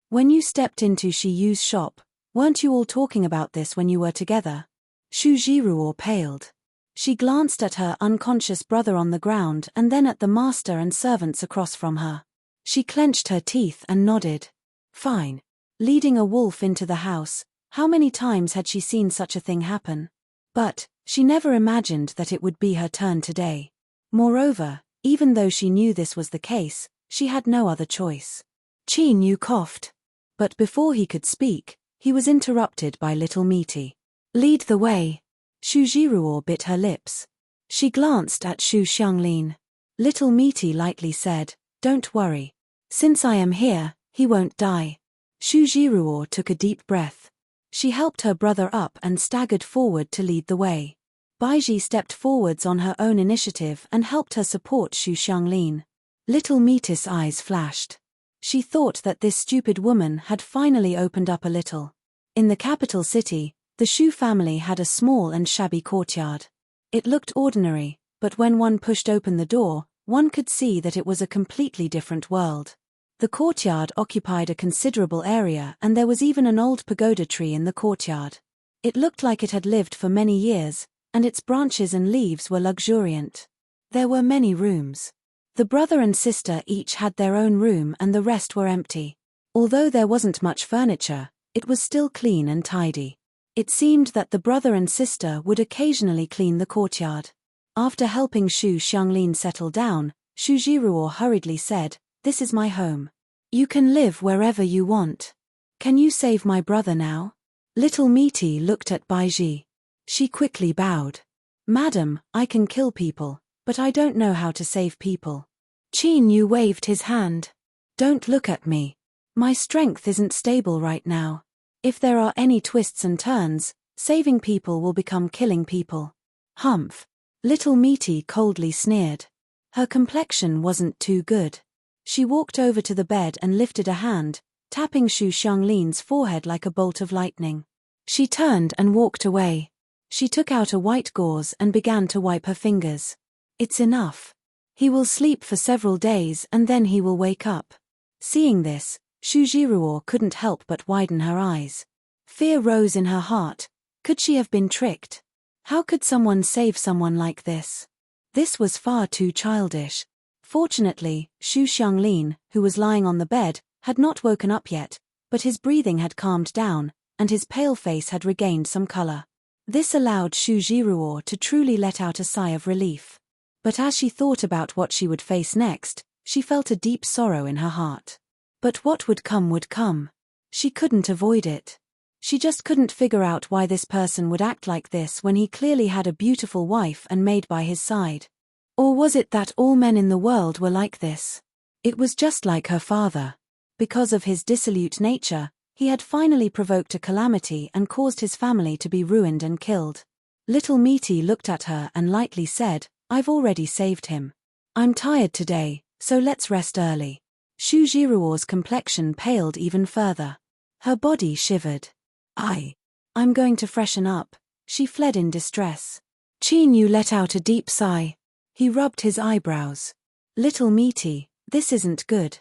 When you stepped into Shiyu's shop, weren't you all talking about this when you were together? Shu Jiruo paled. She glanced at her unconscious brother on the ground and then at the master and servants across from her. She clenched her teeth and nodded. Fine. Leading a wolf into the house, how many times had she seen such a thing happen? But she never imagined that it would be her turn today. Moreover, even though she knew this was the case, she had no other choice. Qin Yu coughed. But before he could speak, he was interrupted by Little Meaty. Lead the way. Shu Jiruo bit her lips. She glanced at Shu Xianglin. Little Meaty lightly said, Don't worry. Since I am here, he won't die. Shu Jiruo took a deep breath. She helped her brother up and staggered forward to lead the way. Baiji stepped forwards on her own initiative and helped her support Shu Xianglin. Little Metis' eyes flashed. She thought that this stupid woman had finally opened up a little. In the capital city, the Shu family had a small and shabby courtyard. It looked ordinary, but when one pushed open the door, one could see that it was a completely different world. The courtyard occupied a considerable area and there was even an old pagoda tree in the courtyard. It looked like it had lived for many years, and its branches and leaves were luxuriant. There were many rooms. The brother and sister each had their own room and the rest were empty. Although there wasn't much furniture, it was still clean and tidy. It seemed that the brother and sister would occasionally clean the courtyard. After helping Shu Xianglin settle down, Shu Jiruo hurriedly said, This is my home. You can live wherever you want. Can you save my brother now? Little Meaty looked at Baiji. She quickly bowed. Madam, I can kill people, but I don't know how to save people. Qin Yu waved his hand. Don't look at me. My strength isn't stable right now. If there are any twists and turns, saving people will become killing people. Humph. Little Meaty coldly sneered. Her complexion wasn't too good. She walked over to the bed and lifted a hand, tapping Shu Xianglin's forehead like a bolt of lightning. She turned and walked away. She took out a white gauze and began to wipe her fingers. It's enough. He will sleep for several days and then he will wake up. Seeing this, Shu Jiruo couldn't help but widen her eyes. Fear rose in her heart. Could she have been tricked? How could someone save someone like this? This was far too childish. Fortunately, Shu Xianglin, who was lying on the bed, had not woken up yet, but his breathing had calmed down, and his pale face had regained some color. This allowed Shu Jiruo to truly let out a sigh of relief. But as she thought about what she would face next, she felt a deep sorrow in her heart. But what would come would come. She couldn't avoid it. She just couldn't figure out why this person would act like this when he clearly had a beautiful wife and maid by his side. Or was it that all men in the world were like this? It was just like her father. Because of his dissolute nature, he had finally provoked a calamity and caused his family to be ruined and killed. Little Meaty looked at her and lightly said, I've already saved him. I'm tired today, so let's rest early. Shu Jiruo's complexion paled even further. Her body shivered. I'm going to freshen up. She fled in distress. Qin Yu let out a deep sigh. He rubbed his eyebrows. Little Meaty, this isn't good.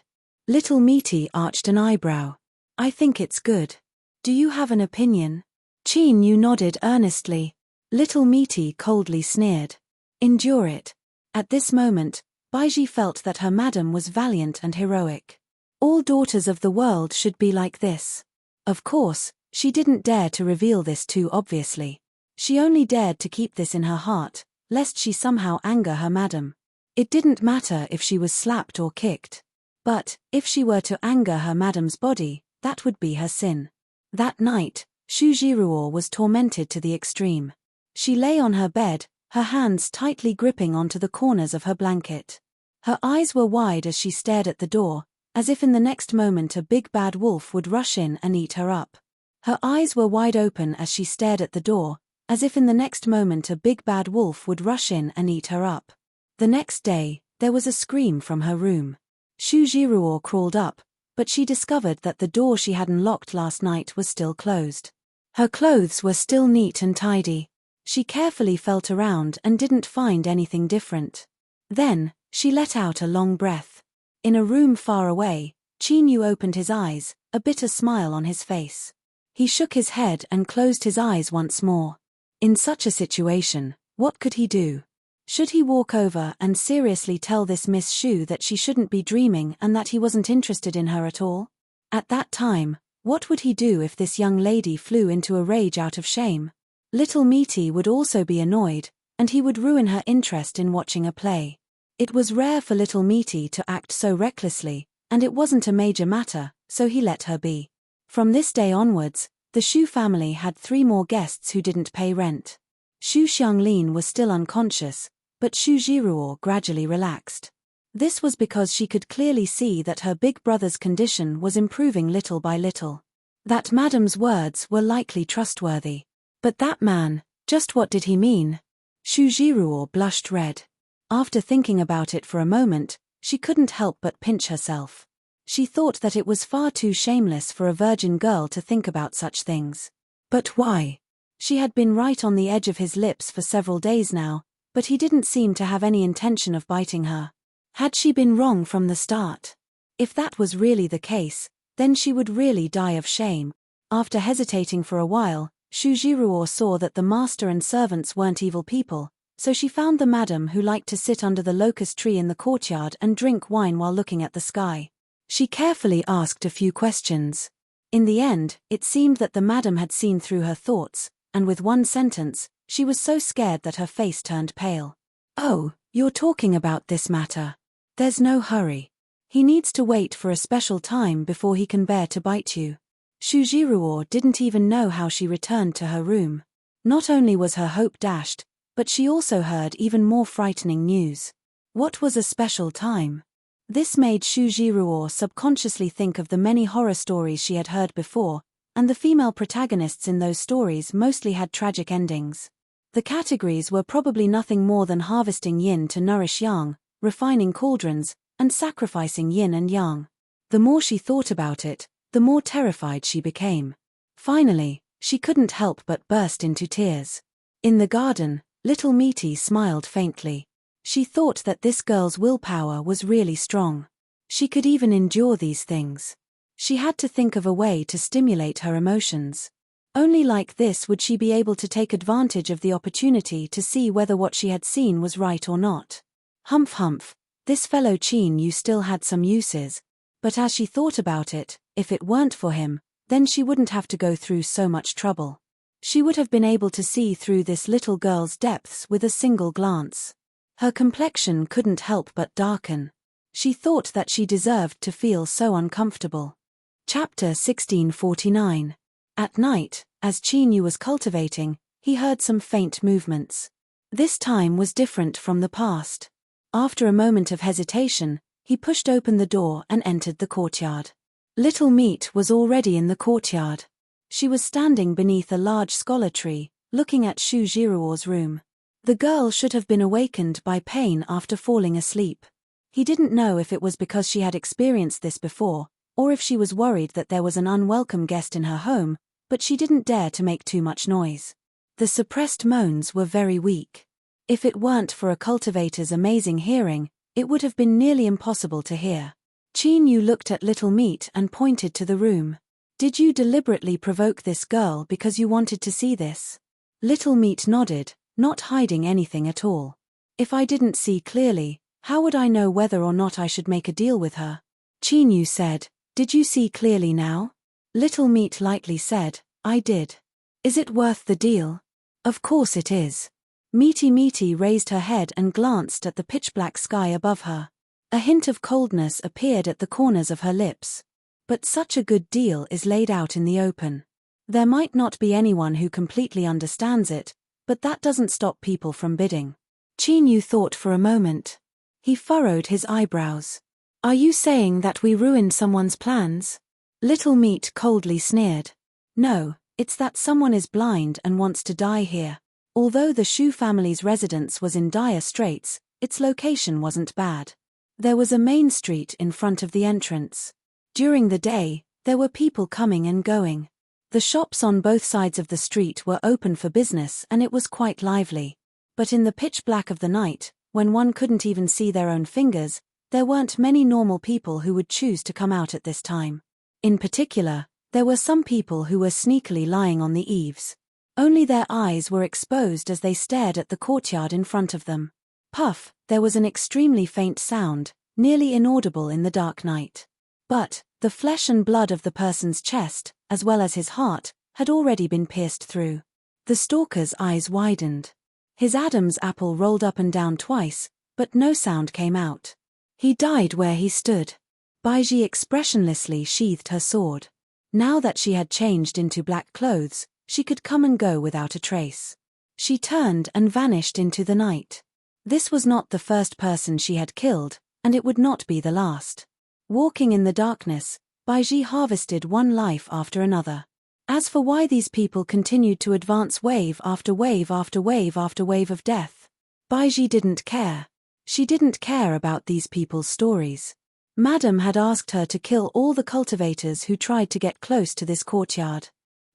Little Meaty arched an eyebrow. I think it's good. Do you have an opinion? Qin Yu nodded earnestly. Little Meaty coldly sneered. Endure it. At this moment, Baiji felt that her madam was valiant and heroic. All daughters of the world should be like this. Of course, she didn't dare to reveal this too obviously. She only dared to keep this in her heart, lest she somehow anger her madam. It didn't matter if she was slapped or kicked. But, if she were to anger her madam's body, that would be her sin. That night, Shu Jiruo was tormented to the extreme. She lay on her bed, her hands tightly gripping onto the corners of her blanket. Her eyes were wide as she stared at the door, as if in the next moment a big bad wolf would rush in and eat her up. Her eyes were wide open as she stared at the door, as if in the next moment a big bad wolf would rush in and eat her up. The next day, there was a scream from her room. Shujiruo crawled up, but she discovered that the door she had unlocked last night was still closed. Her clothes were still neat and tidy. She carefully felt around and didn't find anything different. Then, she let out a long breath. In a room far away, Chinyu opened his eyes, a bitter smile on his face. He shook his head and closed his eyes once more. In such a situation, what could he do? Should he walk over and seriously tell this Miss Shu that she shouldn't be dreaming and that he wasn't interested in her at all? At that time, what would he do if this young lady flew into a rage out of shame? Little Meaty would also be annoyed, and he would ruin her interest in watching a play. It was rare for Little Meaty to act so recklessly, and it wasn't a major matter, so he let her be. From this day onwards, the Shu family had 3 more guests who didn't pay rent. Shu Xianglin was still unconscious, but Shu Jiruo gradually relaxed. This was because she could clearly see that her big brother's condition was improving little by little. That madam's words were likely trustworthy. But that man, just what did he mean? Shu Jiruo blushed red. After thinking about it for a moment, she couldn't help but pinch herself. She thought that it was far too shameless for a virgin girl to think about such things. But why? She had been right on the edge of his lips for several days now, but he didn't seem to have any intention of biting her. Had she been wrong from the start? If that was really the case, then she would really die of shame. After hesitating for a while, Shu Jiruo saw that the master and servants weren't evil people, so she found the madam who liked to sit under the locust tree in the courtyard and drink wine while looking at the sky. She carefully asked a few questions. In the end, it seemed that the madam had seen through her thoughts, and with one sentence, she was so scared that her face turned pale. "Oh, you're talking about this matter. There's no hurry. He needs to wait for a special time before he can bear to bite you." Shu Jiruo didn't even know how she returned to her room. Not only was her hope dashed, but she also heard even more frightening news. What was a special time? This made Shu Jiruo subconsciously think of the many horror stories she had heard before, and the female protagonists in those stories mostly had tragic endings. The categories were probably nothing more than harvesting yin to nourish yang, refining cauldrons, and sacrificing yin and yang. The more she thought about it, the more terrified she became. Finally, she couldn't help but burst into tears. In the garden, Little Meaty smiled faintly. She thought that this girl's willpower was really strong. She could even endure these things. She had to think of a way to stimulate her emotions. Only like this would she be able to take advantage of the opportunity to see whether what she had seen was right or not. Humph humph, this fellow Chin still had some uses. But as she thought about it, if it weren't for him, then she wouldn't have to go through so much trouble. She would have been able to see through this little girl's depths with a single glance. Her complexion couldn't help but darken. She thought that she deserved to feel so uncomfortable. Chapter 1649. At night, as Chinyu was cultivating, he heard some faint movements. This time was different from the past. After a moment of hesitation, he pushed open the door and entered the courtyard. Little Meat was already in the courtyard. She was standing beneath a large scholar tree, looking at Shu Jiruo's room. The girl should have been awakened by pain after falling asleep. He didn't know if it was because she had experienced this before, or if she was worried that there was an unwelcome guest in her home, but she didn't dare to make too much noise. The suppressed moans were very weak. If it weren't for a cultivator's amazing hearing, it would have been nearly impossible to hear. Chinyu looked at Little Meat and pointed to the room. "Did you deliberately provoke this girl because you wanted to see this?" Little Meat nodded, not hiding anything at all. "If I didn't see clearly, how would I know whether or not I should make a deal with her?" Chinyu said. "Did you see clearly now?" Little Meat lightly said, "I did." "Is it worth the deal?" "Of course it is." Meaty raised her head and glanced at the pitch-black sky above her. A hint of coldness appeared at the corners of her lips. But such a good deal is laid out in the open. There might not be anyone who completely understands it, but that doesn't stop people from bidding. Chinyu thought for a moment. He furrowed his eyebrows. "Are you saying that we ruined someone's plans?" Little Meat coldly sneered. "No, It's that someone is blind and wants to die here. Although the Shu family's residence was in dire straits, its location wasn't bad. There was a main street in front of the entrance. During the day, there were people coming and going. The shops on both sides of the street were open for business and it was quite lively. But in the pitch black of the night, when one couldn't even see their own fingers, there weren't many normal people who would choose to come out at this time. In particular, there were some people who were sneakily lying on the eaves. Only their eyes were exposed as they stared at the courtyard in front of them. Puff, there was an extremely faint sound, nearly inaudible in the dark night. But the flesh and blood of the person's chest, as well as his heart, had already been pierced through. The stalker's eyes widened. His Adam's apple rolled up and down twice, but no sound came out. He died where he stood. Baiji expressionlessly sheathed her sword. Now that she had changed into black clothes, she could come and go without a trace. She turned and vanished into the night. This was not the first person she had killed, and it would not be the last. Walking in the darkness, Baiji harvested one life after another. As for why these people continued to advance wave after wave after wave after wave of death, Baiji didn't care. She didn't care about these people's stories. Madam had asked her to kill all the cultivators who tried to get close to this courtyard.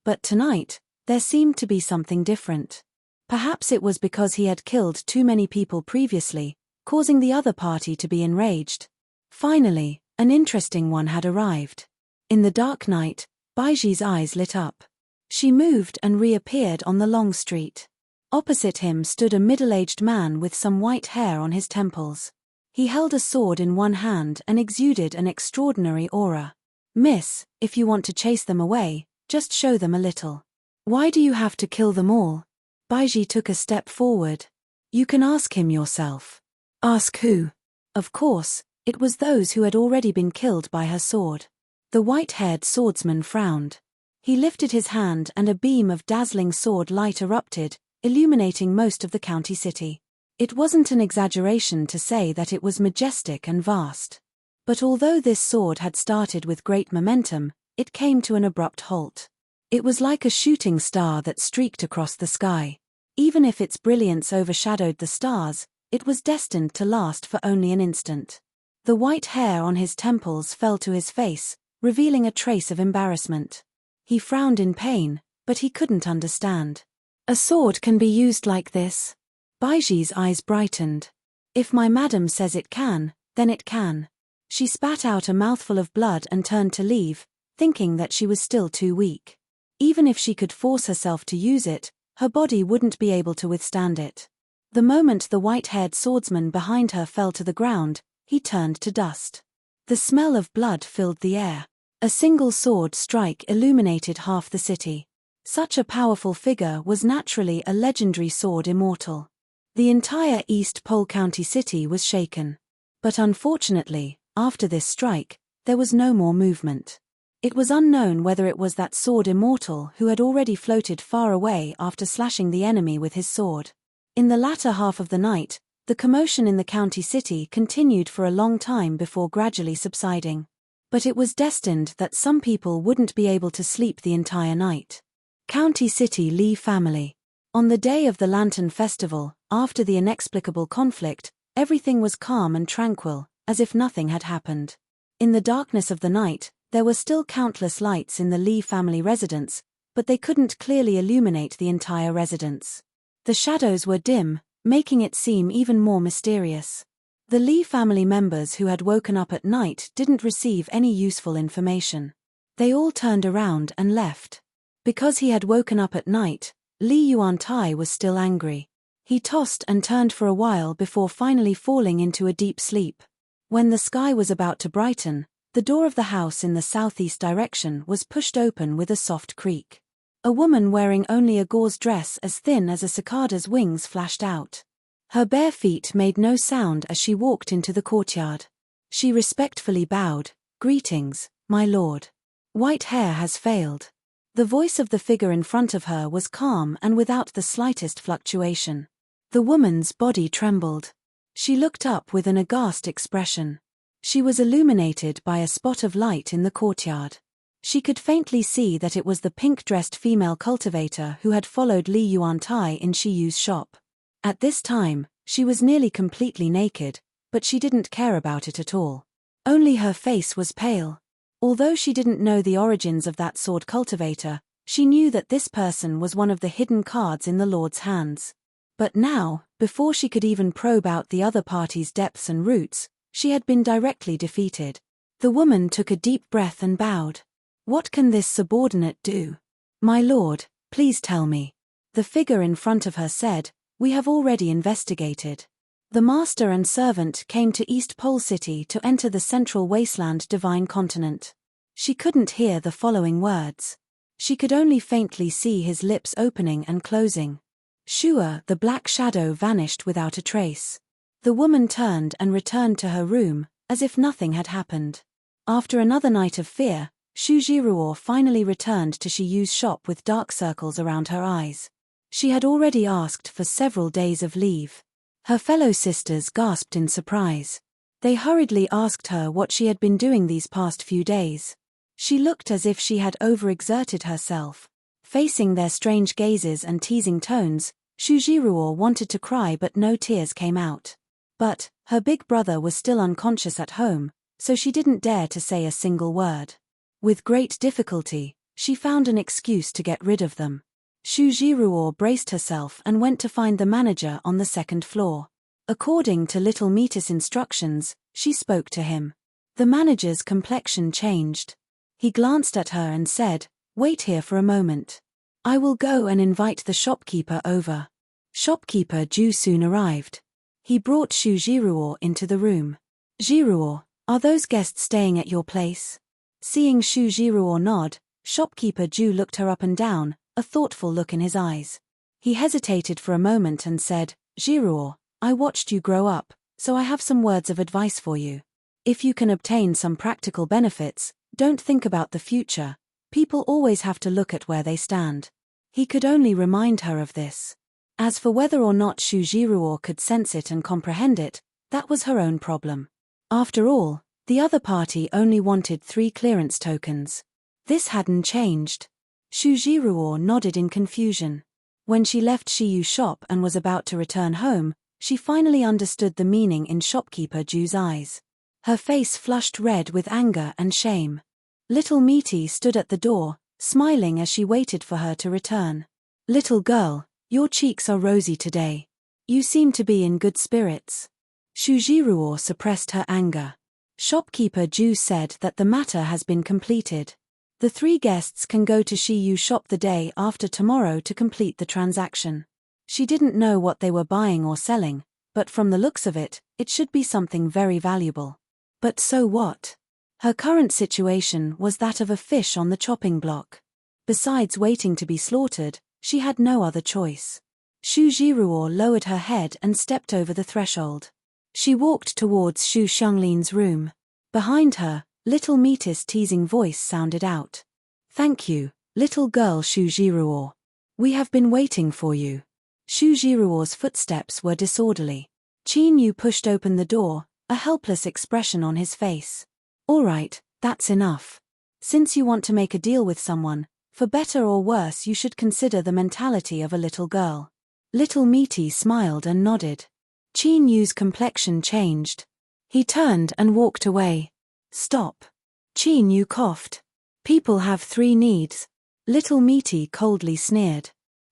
But tonight, there seemed to be something different. Perhaps it was because he had killed too many people previously, causing the other party to be enraged. Finally, an interesting one had arrived. In the dark night, Baiji's eyes lit up. She moved and reappeared on the long street. Opposite him stood a middle-aged man with some white hair on his temples. He held a sword in one hand and exuded an extraordinary aura. "Miss, if you want to chase them away, just show them a little. Why do you have to kill them all?" Baiji took a step forward. "You can ask him yourself." "Ask who?" Of course, it was those who had already been killed by her sword. The white-haired swordsman frowned. He lifted his hand and a beam of dazzling sword light erupted, illuminating most of the county city. It wasn't an exaggeration to say that it was majestic and vast. But although this sword had started with great momentum, it came to an abrupt halt. It was like a shooting star that streaked across the sky. Even if its brilliance overshadowed the stars, it was destined to last for only an instant. The white hair on his temples fell to his face, revealing a trace of embarrassment. He frowned in pain, but he couldn't understand. "A sword can be used like this?" Baiji's eyes brightened. "If my madam says it can, then it can." She spat out a mouthful of blood and turned to leave, thinking that she was still too weak. Even if she could force herself to use it, her body wouldn't be able to withstand it. The moment the white-haired swordsman behind her fell to the ground, he turned to dust. The smell of blood filled the air. A single sword strike illuminated half the city. Such a powerful figure was naturally a legendary sword immortal. The entire East Pole County city was shaken. But unfortunately, after this strike, there was no more movement. It was unknown whether it was that sword immortal who had already floated far away after slashing the enemy with his sword. In the latter half of the night, the commotion in the county city continued for a long time before gradually subsiding. But it was destined that some people wouldn't be able to sleep the entire night. County City Lee family. On the day of the Lantern Festival, after the inexplicable conflict, everything was calm and tranquil, as if nothing had happened. In the darkness of the night, there were still countless lights in the Lee family residence, but they couldn't clearly illuminate the entire residence. The shadows were dim, making it seem even more mysterious. The Lee family members who had woken up at night didn't receive any useful information. They all turned around and left. Because he had woken up at night, Li Yuantai was still angry. He tossed and turned for a while before finally falling into a deep sleep. When the sky was about to brighten, the door of the house in the southeast direction was pushed open with a soft creak. A woman wearing only a gauze dress as thin as a cicada's wings flashed out. Her bare feet made no sound as she walked into the courtyard. She respectfully bowed. "Greetings, my lord. White hair has failed." The voice of the figure in front of her was calm and without the slightest fluctuation. The woman's body trembled. She looked up with an aghast expression. She was illuminated by a spot of light in the courtyard. She could faintly see that it was the pink-dressed female cultivator who had followed Li Yuantai in Shi Yu's shop. At this time, she was nearly completely naked, but she didn't care about it at all. Only her face was pale. Although she didn't know the origins of that sword cultivator, she knew that this person was one of the hidden cards in the Lord's hands. But now, before she could even probe out the other party's depths and roots, she had been directly defeated. The woman took a deep breath and bowed. "What can this subordinate do?" "My lord, please tell me." The figure in front of her said, "We have already investigated. The master and servant came to East Pole City to enter the Central Wasteland Divine Continent." She couldn't hear the following words. She could only faintly see his lips opening and closing. Shua, the black shadow, vanished without a trace. The woman turned and returned to her room, as if nothing had happened. After another night of fear, Shu Jiruo finally returned to Shi Yu's shop with dark circles around her eyes. She had already asked for several days of leave. Her fellow sisters gasped in surprise. They hurriedly asked her what she had been doing these past few days. She looked as if she had overexerted herself. Facing their strange gazes and teasing tones, Shu Jiruo wanted to cry but no tears came out. But her big brother was still unconscious at home, so she didn't dare to say a single word. With great difficulty, she found an excuse to get rid of them. Shu Jiruo braced herself and went to find the manager on the second floor. According to Little Metis' instructions, she spoke to him. The manager's complexion changed. He glanced at her and said, "Wait here for a moment. I will go and invite the shopkeeper over." Shopkeeper Ju soon arrived. He brought Shu Jiruo into the room. "Jiruo, are those guests staying at your place?" Seeing Shu Jiruo nod, shopkeeper Ju looked her up and down, a thoughtful look in his eyes. He hesitated for a moment and said, "Jiruo, I watched you grow up, so I have some words of advice for you. If you can obtain some practical benefits, don't think about the future. People always have to look at where they stand." He could only remind her of this. As for whether or not Shu Jiruo could sense it and comprehend it, that was her own problem. After all, the other party only wanted 3 clearance tokens. This hadn't changed. Shu Jiruo nodded in confusion. When she left Shi Yu's shop and was about to return home, she finally understood the meaning in shopkeeper Ju's eyes. Her face flushed red with anger and shame. Little Meaty stood at the door, smiling as she waited for her to return. "Little girl, your cheeks are rosy today. You seem to be in good spirits." Shu Jiruo suppressed her anger. Shopkeeper Ju said that the matter has been completed. The 3 guests can go to Shi Yu's shop the day after tomorrow to complete the transaction. She didn't know what they were buying or selling, but from the looks of it, it should be something very valuable. But so what? Her current situation was that of a fish on the chopping block. Besides waiting to be slaughtered, she had no other choice. Shu Jiruo lowered her head and stepped over the threshold. She walked towards Shu Xianglin's room. Behind her, Little Metis' teasing voice sounded out. "Thank you, little girl Shu Jiruo. We have been waiting for you." Shu Jiruo's footsteps were disorderly. Qin Yu pushed open the door, a helpless expression on his face. "All right, that's enough. Since you want to make a deal with someone, for better or worse you should consider the mentality of a little girl." Little Meaty smiled and nodded. Qin Yu's complexion changed. He turned and walked away. "Stop." Qin Yu coughed. "People have 3 needs." Little Meaty coldly sneered.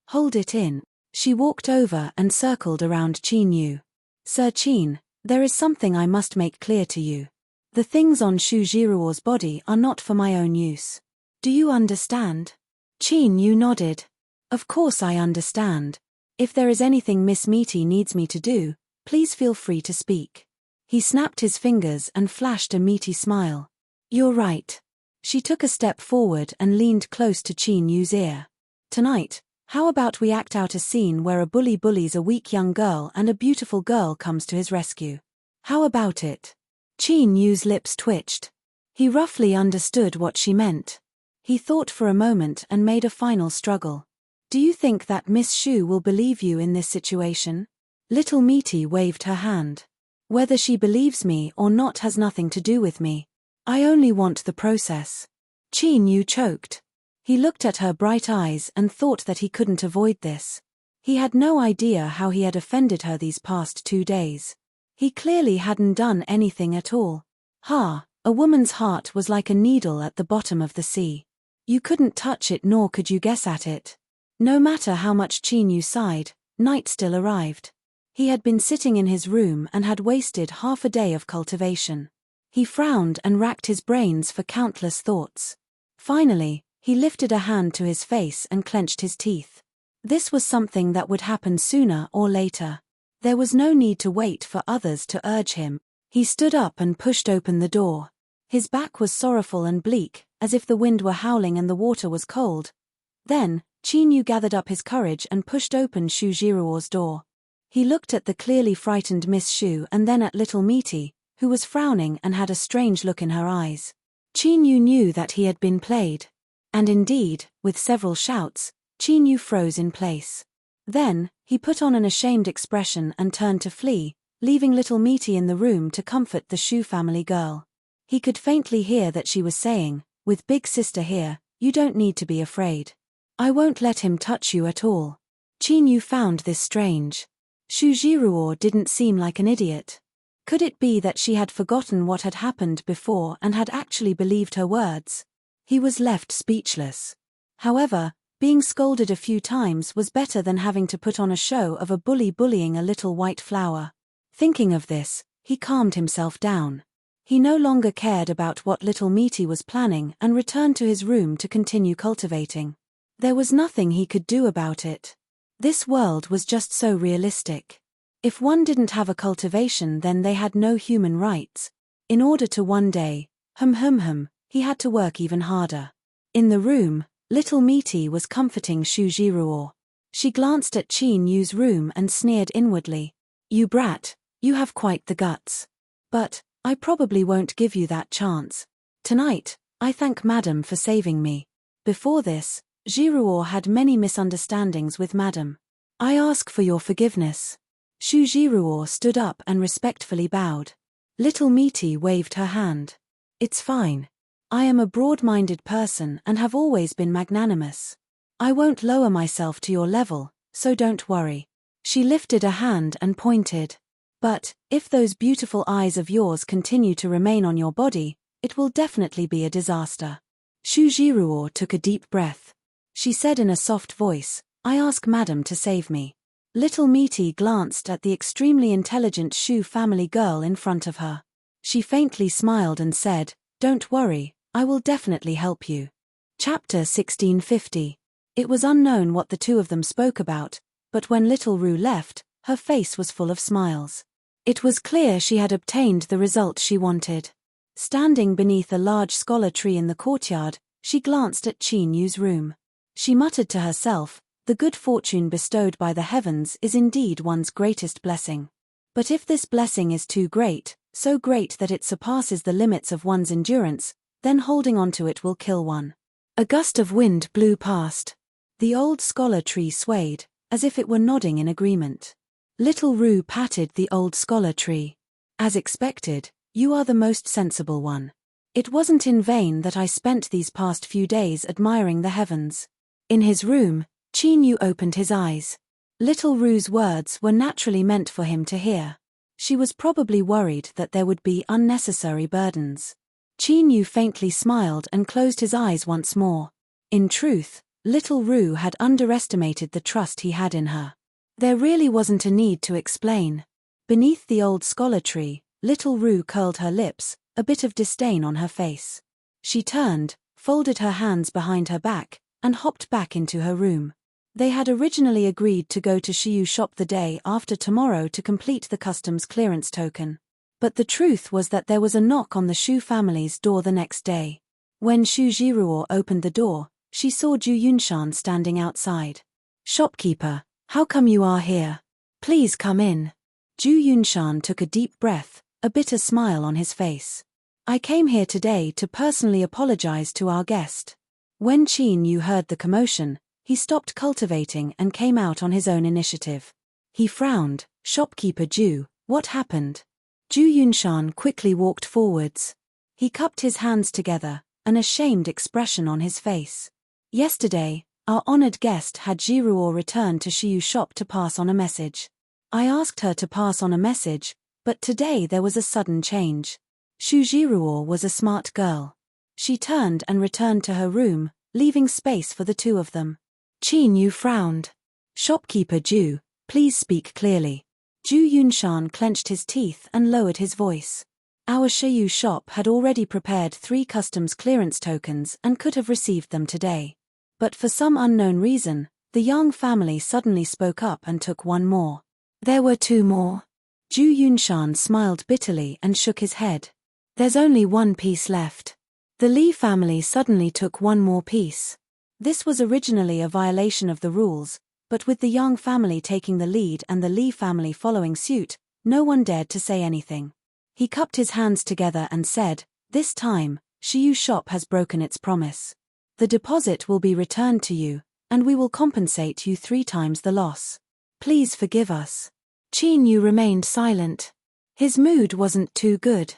"Hold it in." She walked over and circled around Qin Yu. "Sir Qin, there is something I must make clear to you. The things on Shu Jiruo's body are not for my own use. Do you understand?" Qin Yu nodded. "Of course I understand. If there is anything Miss Meaty needs me to do, please feel free to speak." He snapped his fingers and flashed a meaty smile. "You're right." She took a step forward and leaned close to Qin Yu's ear. "Tonight, how about we act out a scene where a bully bullies a weak young girl and a beautiful girl comes to his rescue? How about it?" Qin Yu's lips twitched. He roughly understood what she meant. He thought for a moment and made a final struggle. "Do you think that Miss Shu will believe you in this situation?" Little Meaty waved her hand. "Whether she believes me or not has nothing to do with me. I only want the process." Qin Yu choked. He looked at her bright eyes and thought that he couldn't avoid this. He had no idea how he had offended her these past 2 days. He clearly hadn't done anything at all. A woman's heart was like a needle at the bottom of the sea. You couldn't touch it nor could you guess at it. No matter how much Qin Yu sighed, night still arrived. He had been sitting in his room and had wasted half a day of cultivation. He frowned and racked his brains for countless thoughts. Finally, he lifted a hand to his face and clenched his teeth. This was something that would happen sooner or later. There was no need to wait for others to urge him. He stood up and pushed open the door. His back was sorrowful and bleak, as if the wind were howling and the water was cold. Then, Qin Yu gathered up his courage and pushed open Shu Jiruo's door. He looked at the clearly frightened Miss Shu and then at little Misty, who was frowning and had a strange look in her eyes. Qin Yu knew that he had been played. And indeed, with several shouts, Qin Yu froze in place. Then, he put on an ashamed expression and turned to flee, leaving little Misty in the room to comfort the Shu family girl. He could faintly hear that she was saying, "With big sister here, you don't need to be afraid. I won't let him touch you at all." Qin Yu found this strange. Shu Jiruo didn't seem like an idiot. Could it be that she had forgotten what had happened before and had actually believed her words? He was left speechless. However, being scolded a few times was better than having to put on a show of a bully bullying a little white flower. Thinking of this, he calmed himself down. He no longer cared about what little Misty was planning and returned to his room to continue cultivating. There was nothing he could do about it. This world was just so realistic. If one didn't have a cultivation, then they had no human rights. In order to one day, he had to work even harder. In the room, little Misty was comforting Shu Jiruo. She glanced at Qin Yu's room and sneered inwardly. "You brat, you have quite the guts. But, I probably won't give you that chance. Tonight, I thank Madam for saving me." Before this, Jiruo had many misunderstandings with Madam. "I ask for your forgiveness." Shu Jiruo stood up and respectfully bowed. Little Misty waved her hand. "It's fine. I am a broad-minded person and have always been magnanimous. I won't lower myself to your level, so don't worry." She lifted a hand and pointed. "But, if those beautiful eyes of yours continue to remain on your body, it will definitely be a disaster." Shu Jiruo took a deep breath. She said in a soft voice, "I ask Madam to save me." Little Misty glanced at the extremely intelligent Shu family girl in front of her. She faintly smiled and said, "Don't worry, I will definitely help you." Chapter 1650. It was unknown what the two of them spoke about, but when little Rue left, her face was full of smiles. It was clear she had obtained the result she wanted. Standing beneath a large scholar tree in the courtyard, she glanced at Qin Yu's room. She muttered to herself, "The good fortune bestowed by the heavens is indeed one's greatest blessing. But if this blessing is too great, so great that it surpasses the limits of one's endurance, then holding on to it will kill one." A gust of wind blew past. The old scholar tree swayed, as if it were nodding in agreement. Little Rue patted the old scholar tree. "As expected, you are the most sensible one. It wasn't in vain that I spent these past few days admiring the heavens." In his room, Qin Yu opened his eyes. Little Rue's words were naturally meant for him to hear. She was probably worried that there would be unnecessary burdens. Qin Yu faintly smiled and closed his eyes once more. In truth, little Rue had underestimated the trust he had in her. There really wasn't a need to explain. Beneath the old scholar tree, little Rue curled her lips, a bit of disdain on her face. She turned, folded her hands behind her back, and hopped back into her room. They had originally agreed to go to Shiyu shop the day after tomorrow to complete the customs clearance token. But the truth was that there was a knock on the Shu family's door the next day. When Shu Jiruo opened the door, she saw Ju Yunshan standing outside. "Shopkeeper, how come you are here? Please come in." Ju Yunshan took a deep breath, a bitter smile on his face. "I came here today to personally apologize to our guest." When Qin Yu heard the commotion, he stopped cultivating and came out on his own initiative. He frowned. "Shopkeeper Ju, what happened?" Ju Yunshan quickly walked forwards. He cupped his hands together, an ashamed expression on his face. Yesterday, our honored guest had Jiruo return to Shiyu shop to pass on a message. I asked her to pass on a message, but today there was a sudden change. Shu Jiruo was a smart girl. She turned and returned to her room, leaving space for the two of them. Qin Yu frowned. Shopkeeper Ju, please speak clearly. Ju Yunshan clenched his teeth and lowered his voice. Our Shiyu shop had already prepared 3 customs clearance tokens and could have received them today. But for some unknown reason, the Yang family suddenly spoke up and took one more. There were 2 more. Ju Yunshan smiled bitterly and shook his head. There's only 1 piece left. The Li family suddenly took 1 more piece. This was originally a violation of the rules, but with the Yang family taking the lead and the Li family following suit, no one dared to say anything. He cupped his hands together and said, "This time, Shiyu shop has broken its promise. The deposit will be returned to you, and we will compensate you 3 times the loss. Please forgive us." Qin Yu remained silent. His mood wasn't too good.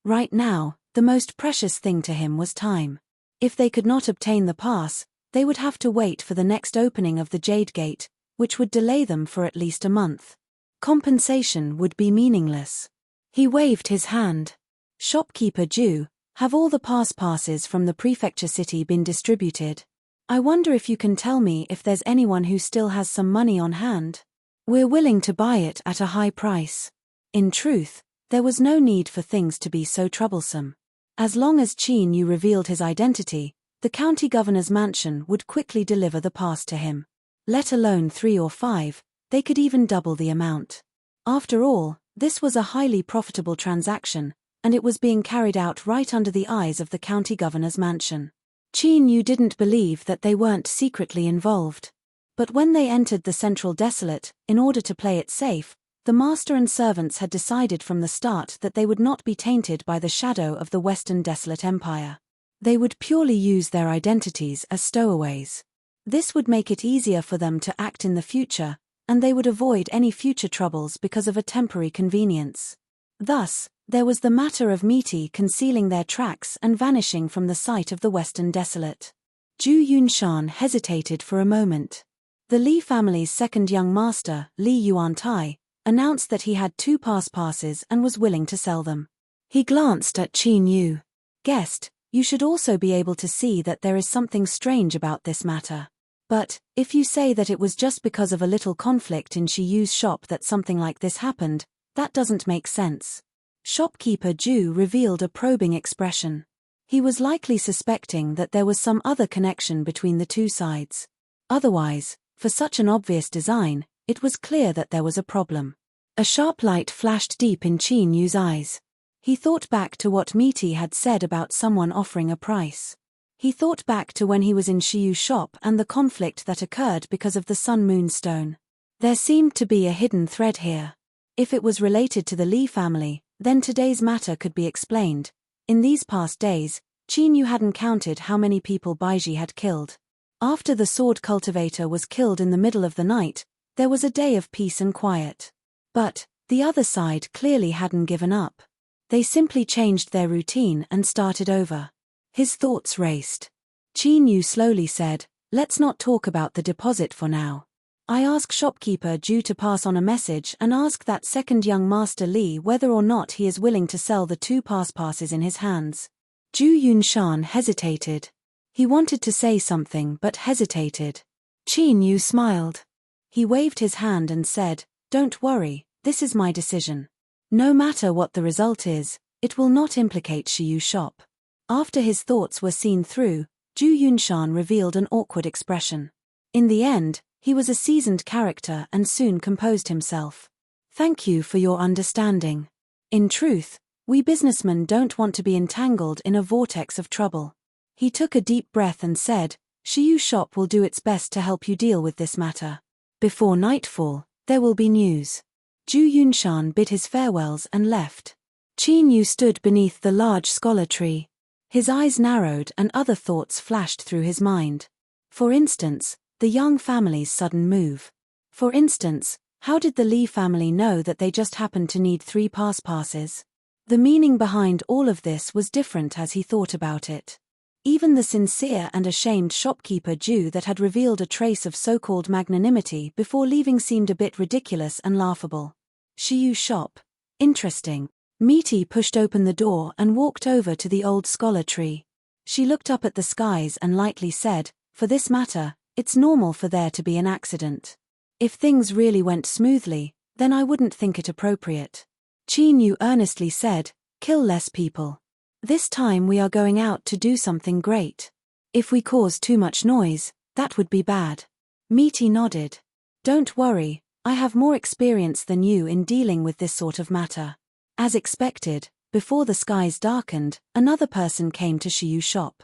Right now, the most precious thing to him was time. If they could not obtain the pass, they would have to wait for the next opening of the Jade Gate, which would delay them for at least a month. Compensation would be meaningless. He waved his hand. Shopkeeper Ju, have all the passes from the prefecture city been distributed? I wonder if you can tell me if there's anyone who still has some money on hand. We're willing to buy it at a high price. In truth, there was no need for things to be so troublesome. As long as Qin Yu revealed his identity, the county governor's mansion would quickly deliver the pass to him. Let alone 3 or 5, they could even double the amount. After all, this was a highly profitable transaction, and it was being carried out right under the eyes of the county governor's mansion. Qin Yu didn't believe that they weren't secretly involved. But when they entered the Central Desolate, in order to play it safe, the master and servants had decided from the start that they would not be tainted by the shadow of the Western Desolate Empire. They would purely use their identities as stowaways. This would make it easier for them to act in the future, and they would avoid any future troubles because of a temporary convenience. Thus, there was the matter of misty concealing their tracks and vanishing from the sight of the Western Desolate. Ju Yunshan hesitated for a moment. The Li family's second young master, Li Yuantai, announced that he had 2 passes and was willing to sell them. He glanced at Qin Yu. Guest, you should also be able to see that there is something strange about this matter. But, if you say that it was just because of a little conflict in Shiyu's shop that something like this happened, that doesn't make sense. Shopkeeper Ju revealed a probing expression. He was likely suspecting that there was some other connection between the 2 sides. Otherwise, for such an obvious design, it was clear that there was a problem. A sharp light flashed deep in Qin Yu's eyes. He thought back to what misty had said about someone offering a price. He thought back to when he was in Shiyu's shop and the conflict that occurred because of the Sun-Moon Stone. There seemed to be a hidden thread here. If it was related to the Li family, then today's matter could be explained. In these past days, Qin Yu hadn't counted how many people Baiji had killed. After the sword cultivator was killed in the middle of the night, there was a day of peace and quiet. But, the other side clearly hadn't given up. They simply changed their routine and started over. His thoughts raced. Qin Yu slowly said, "Let's not talk about the deposit for now. I ask shopkeeper Ju to pass on a message and ask that second young master Li whether or not he is willing to sell the 2 passes in his hands." Ju Yunshan hesitated. He wanted to say something but hesitated. Qin Yu smiled. He waved his hand and said, "Don't worry, this is my decision. No matter what the result is, it will not implicate Shiyu shop." After his thoughts were seen through, Ju Yunshan revealed an awkward expression. In the end, he was a seasoned character and soon composed himself. "Thank you for your understanding. In truth, we businessmen don't want to be entangled in a vortex of trouble." He took a deep breath and said, "Shiyu shop will do its best to help you deal with this matter. Before nightfall, there will be news." Ju Yunshan bid his farewells and left. Qin Yu stood beneath the large scholar tree. His eyes narrowed and other thoughts flashed through his mind. For instance, the Yang family's sudden move. For instance, how did the Li family know that they just happened to need 3 passes? The meaning behind all of this was different as he thought about it. Even the sincere and ashamed shopkeeper Jew that had revealed a trace of so-called magnanimity before leaving seemed a bit ridiculous and laughable. Shiyu shop. Interesting. Misty pushed open the door and walked over to the old scholar tree. She looked up at the skies and lightly said, "For this matter, it's normal for there to be an accident. If things really went smoothly, then I wouldn't think it appropriate." Qin Yu earnestly said, "Kill less people. This time we are going out to do something great. If we cause too much noise, that would be bad." Misty nodded. "Don't worry, I have more experience than you in dealing with this sort of matter." As expected, before the skies darkened, another person came to Shiyu's shop.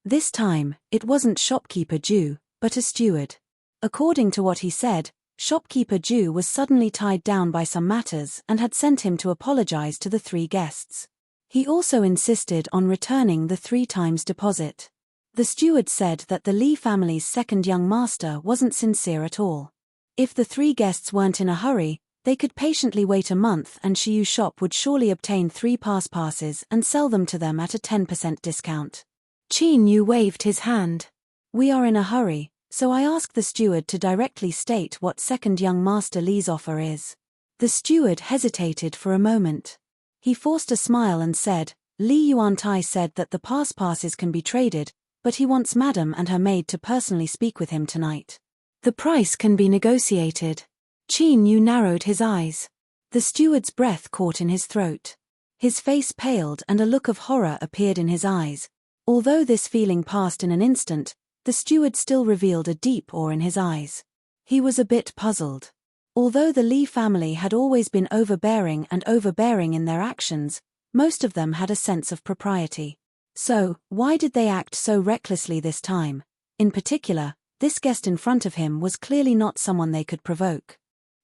This time, it wasn't shopkeeper Jew, but a steward. According to what he said, shopkeeper Jew was suddenly tied down by some matters and had sent him to apologize to the 3 guests. He also insisted on returning the 3 times deposit. The steward said that the Li family's second young master wasn't sincere at all. If the 3 guests weren't in a hurry, they could patiently wait a month and Shiyu's shop would surely obtain 3 passes and sell them to them at a 10% discount. Qin Yu waved his hand. "We are in a hurry, so I ask the steward to directly state what second young master Li's offer is." The steward hesitated for a moment. He forced a smile and said, "Li Yuantai said that the passes can be traded, but he wants Madam and her maid to personally speak with him tonight. The price can be negotiated." Qin Yu narrowed his eyes. The steward's breath caught in his throat. His face paled and a look of horror appeared in his eyes. Although this feeling passed in an instant, the steward still revealed a deep awe in his eyes. He was a bit puzzled. Although the Li family had always been overbearing in their actions, most of them had a sense of propriety. So, why did they act so recklessly this time? In particular, this guest in front of him was clearly not someone they could provoke.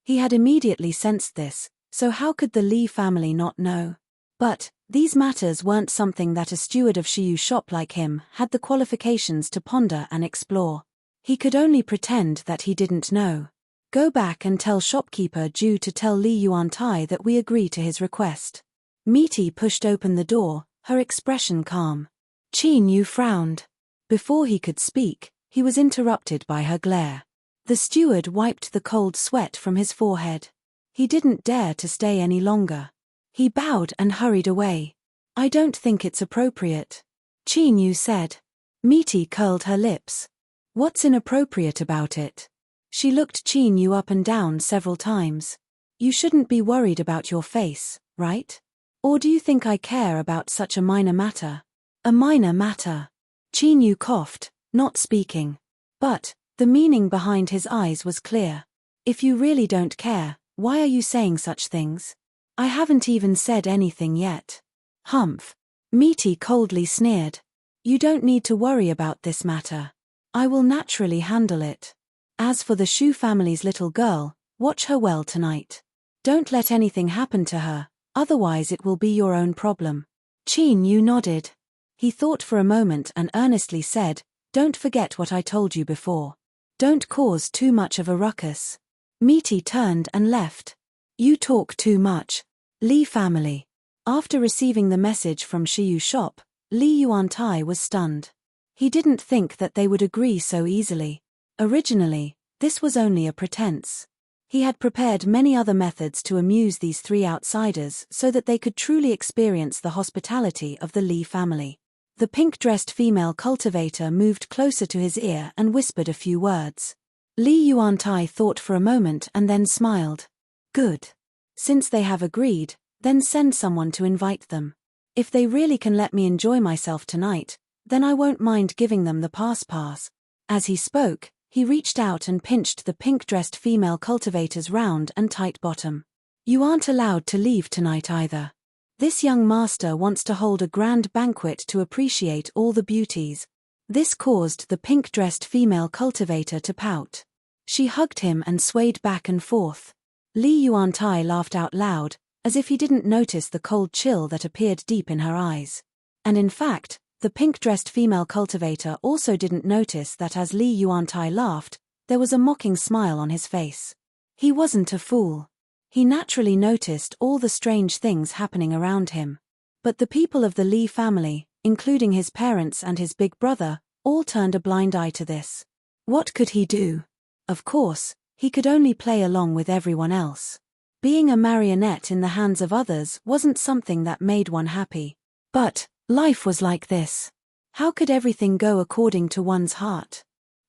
He had immediately sensed this, so how could the Li family not know? But these matters weren't something that a steward of Shiyu's shop like him had the qualifications to ponder and explore. He could only pretend that he didn't know. "Go back and tell shopkeeper Jew to tell Li Yuantai that we agree to his request." Misty pushed open the door, her expression calm. Qin Yu frowned. Before he could speak, he was interrupted by her glare. The steward wiped the cold sweat from his forehead. He didn't dare to stay any longer. He bowed and hurried away. "I don't think it's appropriate," Qin Yu said. Misty curled her lips. "What's inappropriate about it?" She looked Qin Yu up and down several times. "You shouldn't be worried about your face, right? Or do you think I care about such a minor matter?" "A minor matter." Qin Yu coughed, not speaking. But the meaning behind his eyes was clear. "If you really don't care, why are you saying such things?" "I haven't even said anything yet." "Humph." Misty coldly sneered. "You don't need to worry about this matter. I will naturally handle it. As for the Shu family's little girl, watch her well tonight. Don't let anything happen to her, otherwise it will be your own problem." Qin Yu nodded. He thought for a moment and earnestly said, "Don't forget what I told you before. Don't cause too much of a ruckus." Misty turned and left. "You talk too much. Li family." After receiving the message from Shiyu's shop, Li Yuantai was stunned. He didn't think that they would agree so easily. Originally, this was only a pretense. He had prepared many other methods to amuse these 3 outsiders so that they could truly experience the hospitality of the Li family. The pink-dressed female cultivator moved closer to his ear and whispered a few words. Li Yuantai thought for a moment and then smiled. "Good. Since they have agreed, then send someone to invite them. If they really can let me enjoy myself tonight, then I won't mind giving them the pass." As he spoke, he reached out and pinched the pink-dressed female cultivator's round and tight bottom. "You aren't allowed to leave tonight either. This young master wants to hold a grand banquet to appreciate all the beauties." This caused the pink-dressed female cultivator to pout. She hugged him and swayed back and forth. Li Yuantai laughed out loud, as if he didn't notice the cold chill that appeared deep in her eyes. And in fact, the pink-dressed female cultivator also didn't notice that as Li Yuantai laughed, there was a mocking smile on his face. He wasn't a fool. He naturally noticed all the strange things happening around him. But the people of the Li family, including his parents and his big brother, all turned a blind eye to this. What could he do? Of course, he could only play along with everyone else. Being a marionette in the hands of others wasn't something that made one happy. But life was like this. How could everything go according to one's heart?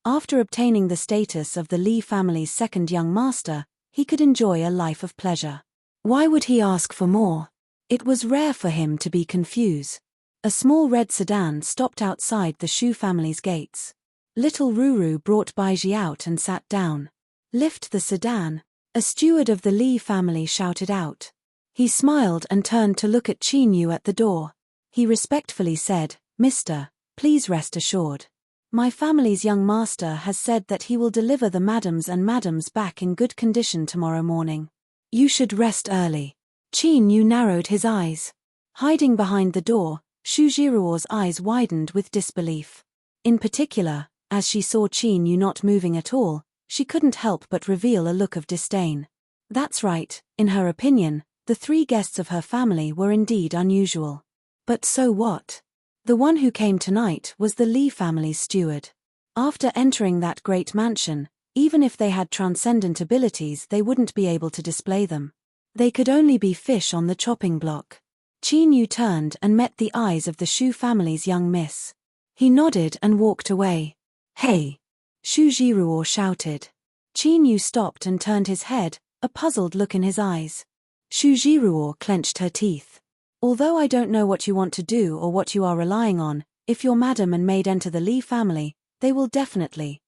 After obtaining the status of the Lee family's second young master, he could enjoy a life of pleasure. Why would he ask for more? It was rare for him to be confused. A small red sedan stopped outside the Shu family's gates. Little Ruru brought Baiji out and sat down. "Lift the sedan," a steward of the Lee family shouted out. He smiled and turned to look at Qin Yu at the door. He respectfully said, "Mister, please rest assured. My family's young master has said that he will deliver the madams back in good condition tomorrow morning. You should rest early." Qin Yu narrowed his eyes. Hiding behind the door, Shujiruo's eyes widened with disbelief. In particular, as she saw Qin Yu not moving at all, she couldn't help but reveal a look of disdain. That's right, in her opinion, the 3 guests of her family were indeed unusual. But so what? The one who came tonight was the Lee family's steward. After entering that great mansion, even if they had transcendent abilities, they wouldn't be able to display them. They could only be fish on the chopping block. Qin Yu turned and met the eyes of the Shu family's young miss. He nodded and walked away. "Hey!" Shujiruo shouted. Qin Yu stopped and turned his head, a puzzled look in his eyes. Shujiruo clenched her teeth. "Although I don't know what you want to do or what you are relying on, if your madam and maid enter the Lee family, they will definitely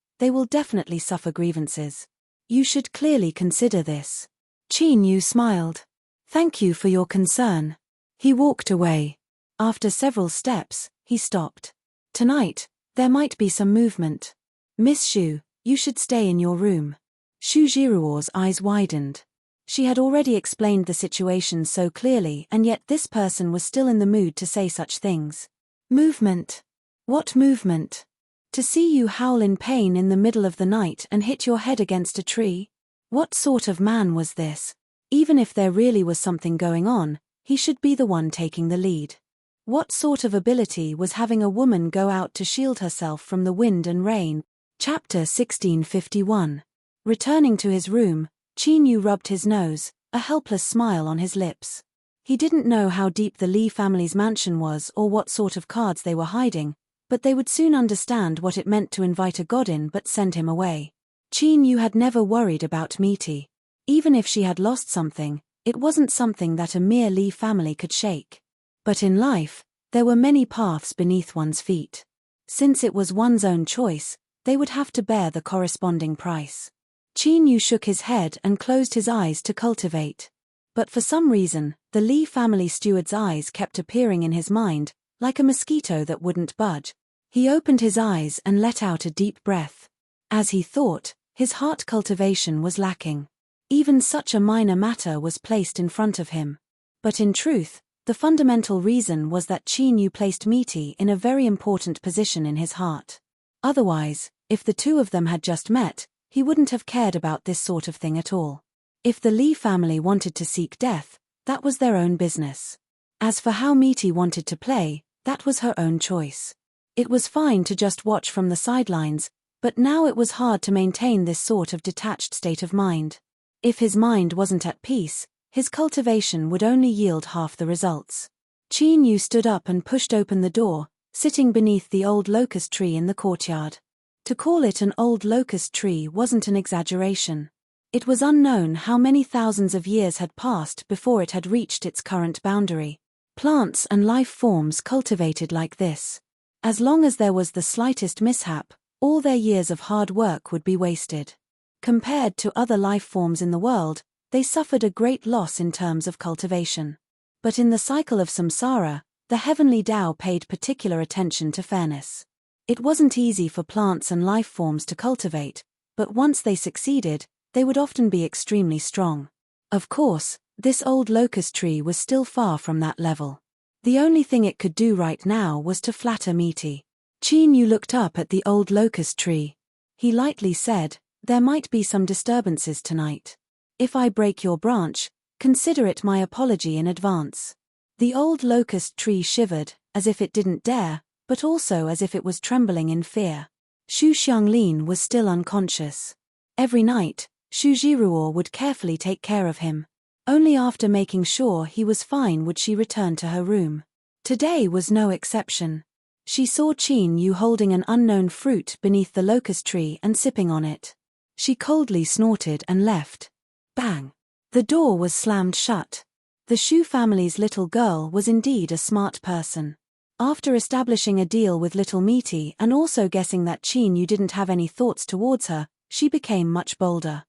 suffer grievances. You should clearly consider this." Qin Yu smiled. "Thank you for your concern." He walked away. After several steps, he stopped. "Tonight, there might be some movement. Miss Shu, you should stay in your room." Shujiruo's eyes widened. She had already explained the situation so clearly, and yet this person was still in the mood to say such things. "Movement? What movement? To see you howl in pain in the middle of the night and hit your head against a tree? What sort of man was this? Even if there really was something going on, he should be the one taking the lead. What sort of ability was having a woman go out to shield herself from the wind and rain?" Chapter 1651. Returning to his room, Qin Yu rubbed his nose, a helpless smile on his lips. He didn't know how deep the Lee family's mansion was or what sort of cards they were hiding, but they would soon understand what it meant to invite a god in but send him away. Qin Yu had never worried about Misty. Even if she had lost something, it wasn't something that a mere Lee family could shake. But in life, there were many paths beneath one's feet. Since it was one's own choice, they would have to bear the corresponding price. Qin Yu shook his head and closed his eyes to cultivate. But for some reason, the Lee family steward's eyes kept appearing in his mind, like a mosquito that wouldn't budge. He opened his eyes and let out a deep breath. As he thought, his heart cultivation was lacking. Even such a minor matter was placed in front of him. But in truth, the fundamental reason was that Qin Yu placed Misty in a very important position in his heart. Otherwise, if the two of them had just met, he wouldn't have cared about this sort of thing at all. If the Lee family wanted to seek death, that was their own business. As for how Misty wanted to play, that was her own choice. It was fine to just watch from the sidelines, but now it was hard to maintain this sort of detached state of mind. If his mind wasn't at peace, his cultivation would only yield half the results. Qin Yu stood up and pushed open the door, sitting beneath the old locust tree in the courtyard. To call it an old locust tree wasn't an exaggeration. It was unknown how many thousands of years had passed before it had reached its current boundary. Plants and life forms cultivated like this. As long as there was the slightest mishap, all their years of hard work would be wasted. Compared to other life forms in the world, they suffered a great loss in terms of cultivation. But in the cycle of samsara, the heavenly Tao paid particular attention to fairness. It wasn't easy for plants and life forms to cultivate, but once they succeeded, they would often be extremely strong. Of course, this old locust tree was still far from that level. The only thing it could do right now was to flatter Misty. Qin Yu looked up at the old locust tree. He lightly said, "There might be some disturbances tonight. If I break your branch, consider it my apology in advance." The old locust tree shivered, as if it didn't dare, but also as if it was trembling in fear. Xu Xianglin was still unconscious. Every night, Xu Jiruo would carefully take care of him. Only after making sure he was fine would she return to her room. Today was no exception. She saw Qin Yu holding an unknown fruit beneath the locust tree and sipping on it. She coldly snorted and left. Bang! The door was slammed shut. The Xu family's little girl was indeed a smart person. After establishing a deal with little Meaty and also guessing that Qin Yu didn't have any thoughts towards her, she became much bolder.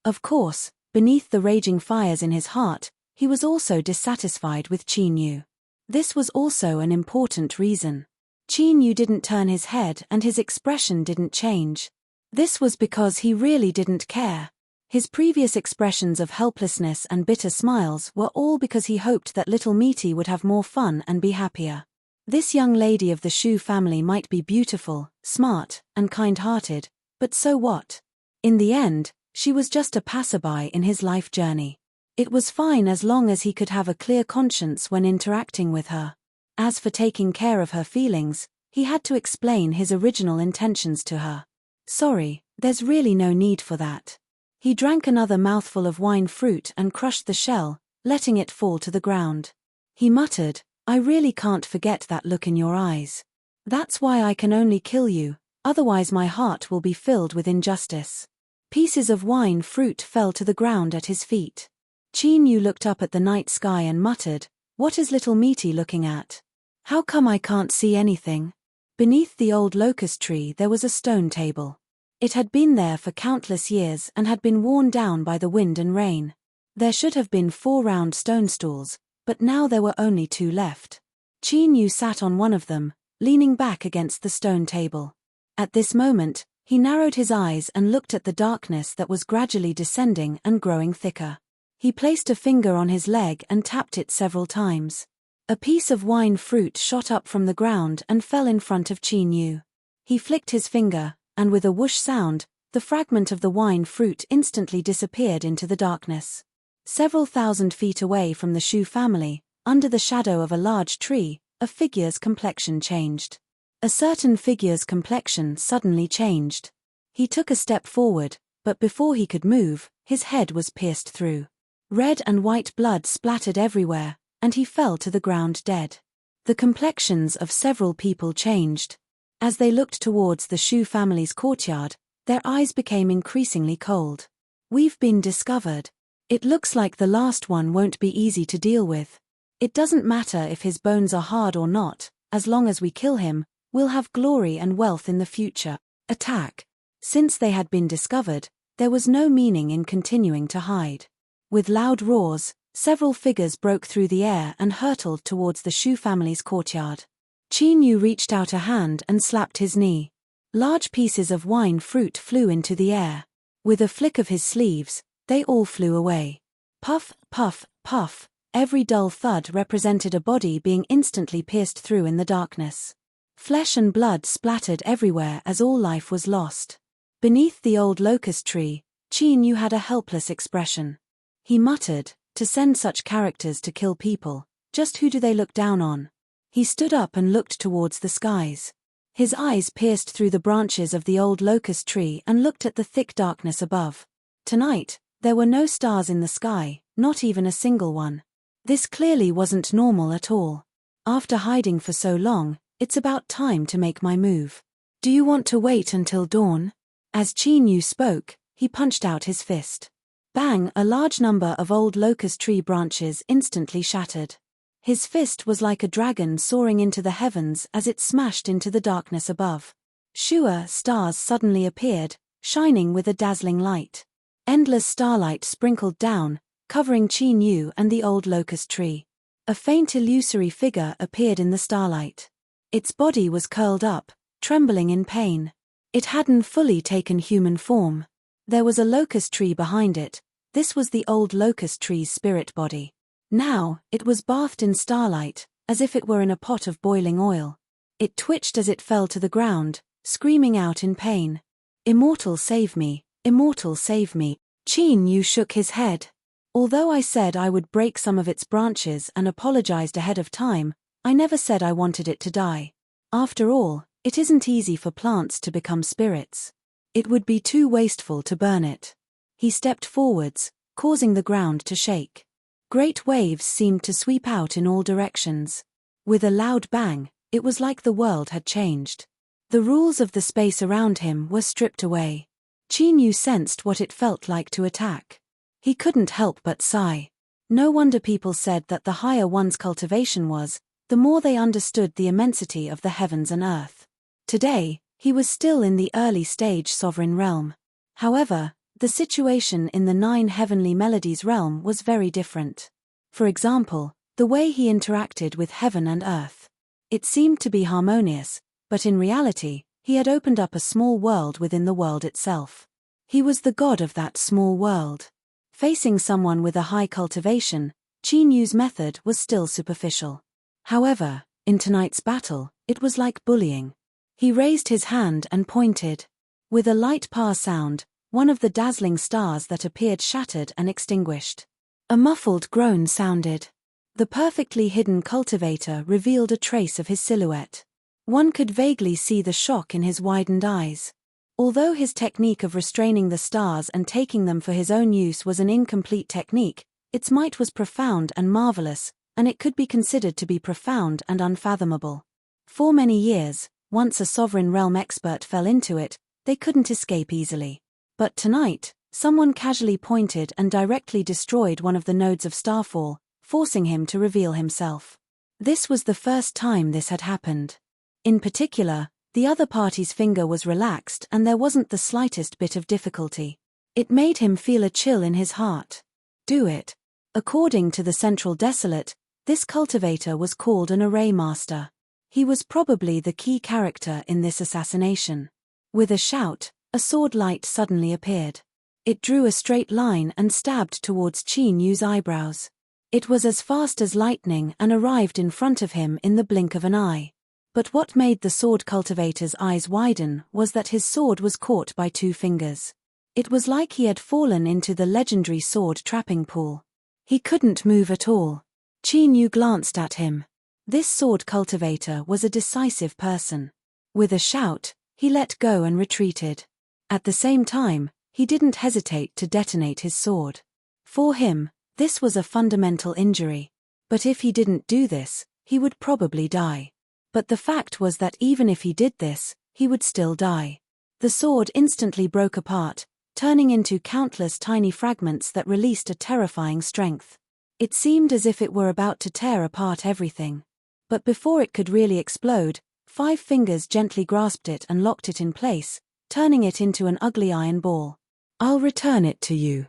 Of course, beneath the raging fires in his heart, he was also dissatisfied with Qin Yu. This was also an important reason. Qin Yu didn't turn his head and his expression didn't change. This was because he really didn't care. His previous expressions of helplessness and bitter smiles were all because he hoped that little Meaty would have more fun and be happier. This young lady of the Xu family might be beautiful, smart, and kind-hearted, but so what? In the end, she was just a passerby in his life journey. It was fine as long as he could have a clear conscience when interacting with her. As for taking care of her feelings, he had to explain his original intentions to her. Sorry, there's really no need for that. He drank another mouthful of wine fruit and crushed the shell, letting it fall to the ground. He muttered, I really can't forget that look in your eyes. That's why I can only kill you, otherwise my heart will be filled with injustice. Pieces of wine fruit fell to the ground at his feet. Qin Yu looked up at the night sky and muttered, What is little Meaty looking at? How come I can't see anything? Beneath the old locust tree there was a stone table. It had been there for countless years and had been worn down by the wind and rain. There should have been 4 round stone stools, but now there were only 2 left. Qin Yu sat on one of them, leaning back against the stone table. At this moment, he narrowed his eyes and looked at the darkness that was gradually descending and growing thicker. He placed a finger on his leg and tapped it several times. A piece of wine fruit shot up from the ground and fell in front of Qin Yu. He flicked his finger, and with a whoosh sound, the fragment of the wine fruit instantly disappeared into the darkness. Several thousand feet away from the Xu family, under the shadow of a large tree, a figure's complexion changed. A certain figure's complexion suddenly changed. He took a step forward, but before he could move, his head was pierced through. Red and white blood splattered everywhere, and he fell to the ground dead. The complexions of several people changed. As they looked towards the Xu family's courtyard, their eyes became increasingly cold. We've been discovered. It looks like the last one won't be easy to deal with. It doesn't matter if his bones are hard or not, as long as we kill him, we'll have glory and wealth in the future. Attack. Since they had been discovered, there was no meaning in continuing to hide. With loud roars, several figures broke through the air and hurtled towards the Xu family's courtyard. Qin Yu reached out a hand and slapped his knee. Large pieces of wine fruit flew into the air. With a flick of his sleeves, they all flew away. Puff, puff, puff, every dull thud represented a body being instantly pierced through in the darkness. Flesh and blood splattered everywhere as all life was lost. Beneath the old locust tree, Qin Yu had a helpless expression. He muttered, to send such characters to kill people, just who do they look down on? He stood up and looked towards the skies. His eyes pierced through the branches of the old locust tree and looked at the thick darkness above. Tonight, there were no stars in the sky, not even a single one. This clearly wasn't normal at all. After hiding for so long, it's about time to make my move. Do you want to wait until dawn? As Qin Yu spoke, he punched out his fist. Bang! A large number of old locust tree branches instantly shattered. His fist was like a dragon soaring into the heavens as it smashed into the darkness above. Sure stars suddenly appeared, shining with a dazzling light. Endless starlight sprinkled down, covering Qin Yu and the old locust tree. A faint illusory figure appeared in the starlight. Its body was curled up, trembling in pain. It hadn't fully taken human form. There was a locust tree behind it. This was the old locust tree's spirit body. Now, it was bathed in starlight, as if it were in a pot of boiling oil. It twitched as it fell to the ground, screaming out in pain. Immortal, save me, immortal, save me. Qin Yu shook his head. Although I said I would break some of its branches and apologized ahead of time, I never said I wanted it to die. After all, it isn't easy for plants to become spirits. It would be too wasteful to burn it. He stepped forwards, causing the ground to shake. Great waves seemed to sweep out in all directions. With a loud bang, it was like the world had changed. The rules of the space around him were stripped away. Qin Yu sensed what it felt like to attack. He couldn't help but sigh. No wonder people said that the higher one's cultivation was, the more they understood the immensity of the heavens and earth. Today, he was still in the early stage sovereign realm. However, the situation in the 9 heavenly melodies realm was very different. For example, the way he interacted with heaven and earth. It seemed to be harmonious, but in reality, he had opened up a small world within the world itself. He was the god of that small world. Facing someone with a high cultivation, Qin Yu's method was still superficial. However, in tonight's battle, it was like bullying. He raised his hand and pointed. With a light pa sound, one of the dazzling stars that appeared shattered and extinguished. A muffled groan sounded. The perfectly hidden cultivator revealed a trace of his silhouette. One could vaguely see the shock in his widened eyes. Although his technique of restraining the stars and taking them for his own use was an incomplete technique, its might was profound and marvelous, and it could be considered to be profound and unfathomable. For many years, once a sovereign realm expert fell into it, they couldn't escape easily. But tonight, someone casually pointed and directly destroyed one of the nodes of starfall, forcing him to reveal himself. This was the first time this had happened. In particular, the other party's finger was relaxed and there wasn't the slightest bit of difficulty. It made him feel a chill in his heart. Do it. According to the Central Desolate, this cultivator was called an array master. He was probably the key character in this assassination. With a shout, a sword light suddenly appeared. It drew a straight line and stabbed towards Qin Yu's eyebrows. It was as fast as lightning and arrived in front of him in the blink of an eye. But what made the sword cultivator's eyes widen was that his sword was caught by 2 fingers. It was like he had fallen into the legendary sword trapping pool. He couldn't move at all. Qin Yu glanced at him. This sword cultivator was a decisive person. With a shout, he let go and retreated. At the same time, he didn't hesitate to detonate his sword. For him, this was a fundamental injury. But if he didn't do this, he would probably die. But the fact was that even if he did this, he would still die. The sword instantly broke apart, turning into countless tiny fragments that released a terrifying strength. It seemed as if it were about to tear apart everything. But before it could really explode, 5 fingers gently grasped it and locked it in place, turning it into an ugly iron ball. "I'll return it to you."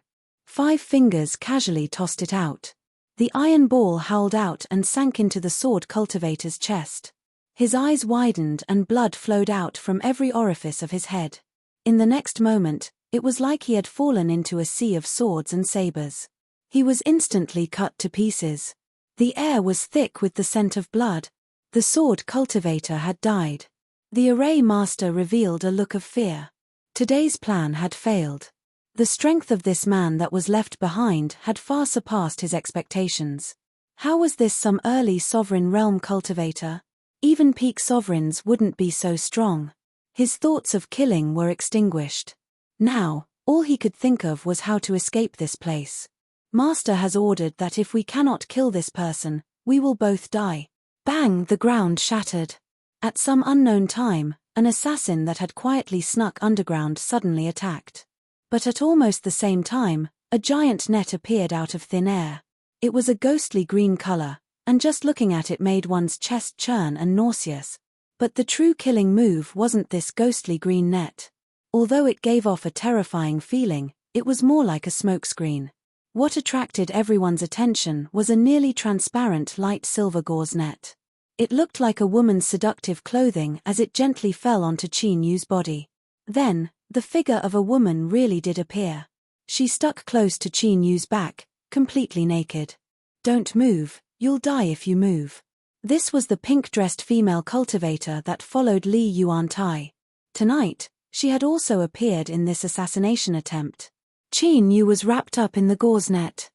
5 fingers casually tossed it out. The iron ball howled out and sank into the sword cultivator's chest. His eyes widened and blood flowed out from every orifice of his head. In the next moment, it was like he had fallen into a sea of swords and sabers. He was instantly cut to pieces. The air was thick with the scent of blood. The sword cultivator had died. The array master revealed a look of fear. Today's plan had failed. The strength of this man that was left behind had far surpassed his expectations. How was this some early sovereign realm cultivator? Even peak sovereigns wouldn't be so strong. His thoughts of killing were extinguished. Now, all he could think of was how to escape this place. Master has ordered that if we cannot kill this person, we will both die. Bang! The ground shattered. At some unknown time, an assassin that had quietly snuck underground suddenly attacked. But at almost the same time, a giant net appeared out of thin air. It was a ghostly green color, and just looking at it made one's chest churn and nauseous. But the true killing move wasn't this ghostly green net. Although it gave off a terrifying feeling, it was more like a smokescreen. What attracted everyone's attention was a nearly transparent light silver gauze net. It looked like a woman's seductive clothing as it gently fell onto Qin Yu's body. Then, the figure of a woman really did appear. She stuck close to Qin Yu's back, completely naked. "Don't move, you'll die if you move." This was the pink-dressed female cultivator that followed Li Yuantai. Tonight, she had also appeared in this assassination attempt. Qin Yu was wrapped up in the gauze net.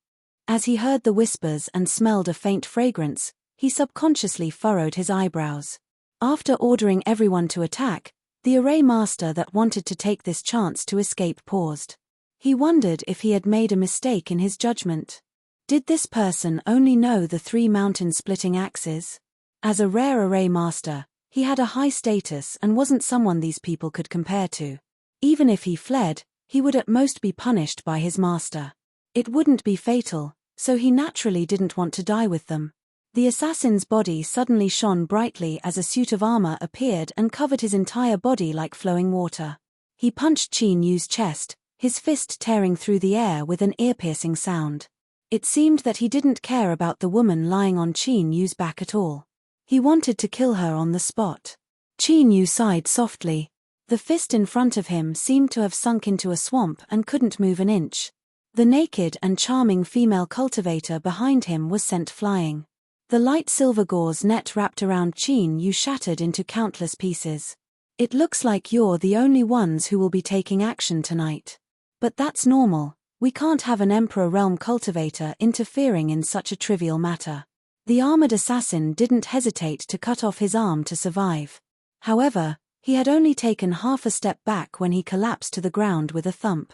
As he heard the whispers and smelled a faint fragrance, he subconsciously furrowed his eyebrows. After ordering everyone to attack, the array master that wanted to take this chance to escape paused. He wondered if he had made a mistake in his judgment. Did this person only know the 3 mountain-splitting axes? As a rare array master, he had a high status and wasn't someone these people could compare to. Even if he fled, he would at most be punished by his master. It wouldn't be fatal, so he naturally didn't want to die with them. The assassin's body suddenly shone brightly as a suit of armor appeared and covered his entire body like flowing water. He punched Qin Yu's chest, his fist tearing through the air with an ear-piercing sound. It seemed that he didn't care about the woman lying on Qin Yu's back at all. He wanted to kill her on the spot. Qin Yu sighed softly. The fist in front of him seemed to have sunk into a swamp and couldn't move an inch. The naked and charming female cultivator behind him was sent flying. The light silver gauze net wrapped around Qin Yu shattered into countless pieces. It looks like you're the only ones who will be taking action tonight. But that's normal, we can't have an Emperor Realm cultivator interfering in such a trivial matter. The armored assassin didn't hesitate to cut off his arm to survive. However, he had only taken half a step back when he collapsed to the ground with a thump.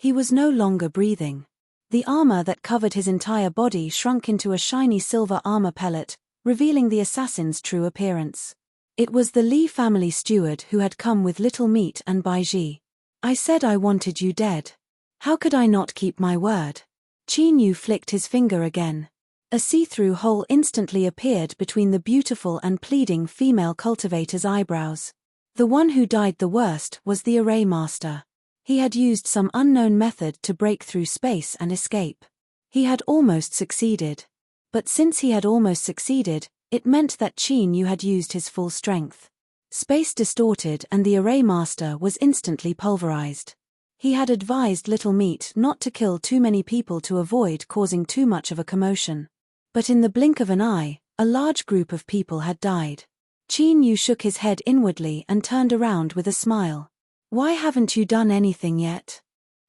He was no longer breathing. The armor that covered his entire body shrunk into a shiny silver armor pellet, revealing the assassin's true appearance. It was the Li family steward who had come with little meat and Baiji. I said I wanted you dead. How could I not keep my word? Qin Yu flicked his finger again. A see-through hole instantly appeared between the beautiful and pleading female cultivator's eyebrows. The one who died the worst was the array master. He had used some unknown method to break through space and escape. He had almost succeeded. But since he had almost succeeded, it meant that Qin Yu had used his full strength. Space distorted and the array master was instantly pulverized. He had advised Little Meat not to kill too many people to avoid causing too much of a commotion. But in the blink of an eye, a large group of people had died. Qin Yu shook his head inwardly and turned around with a smile. Why haven't you done anything yet?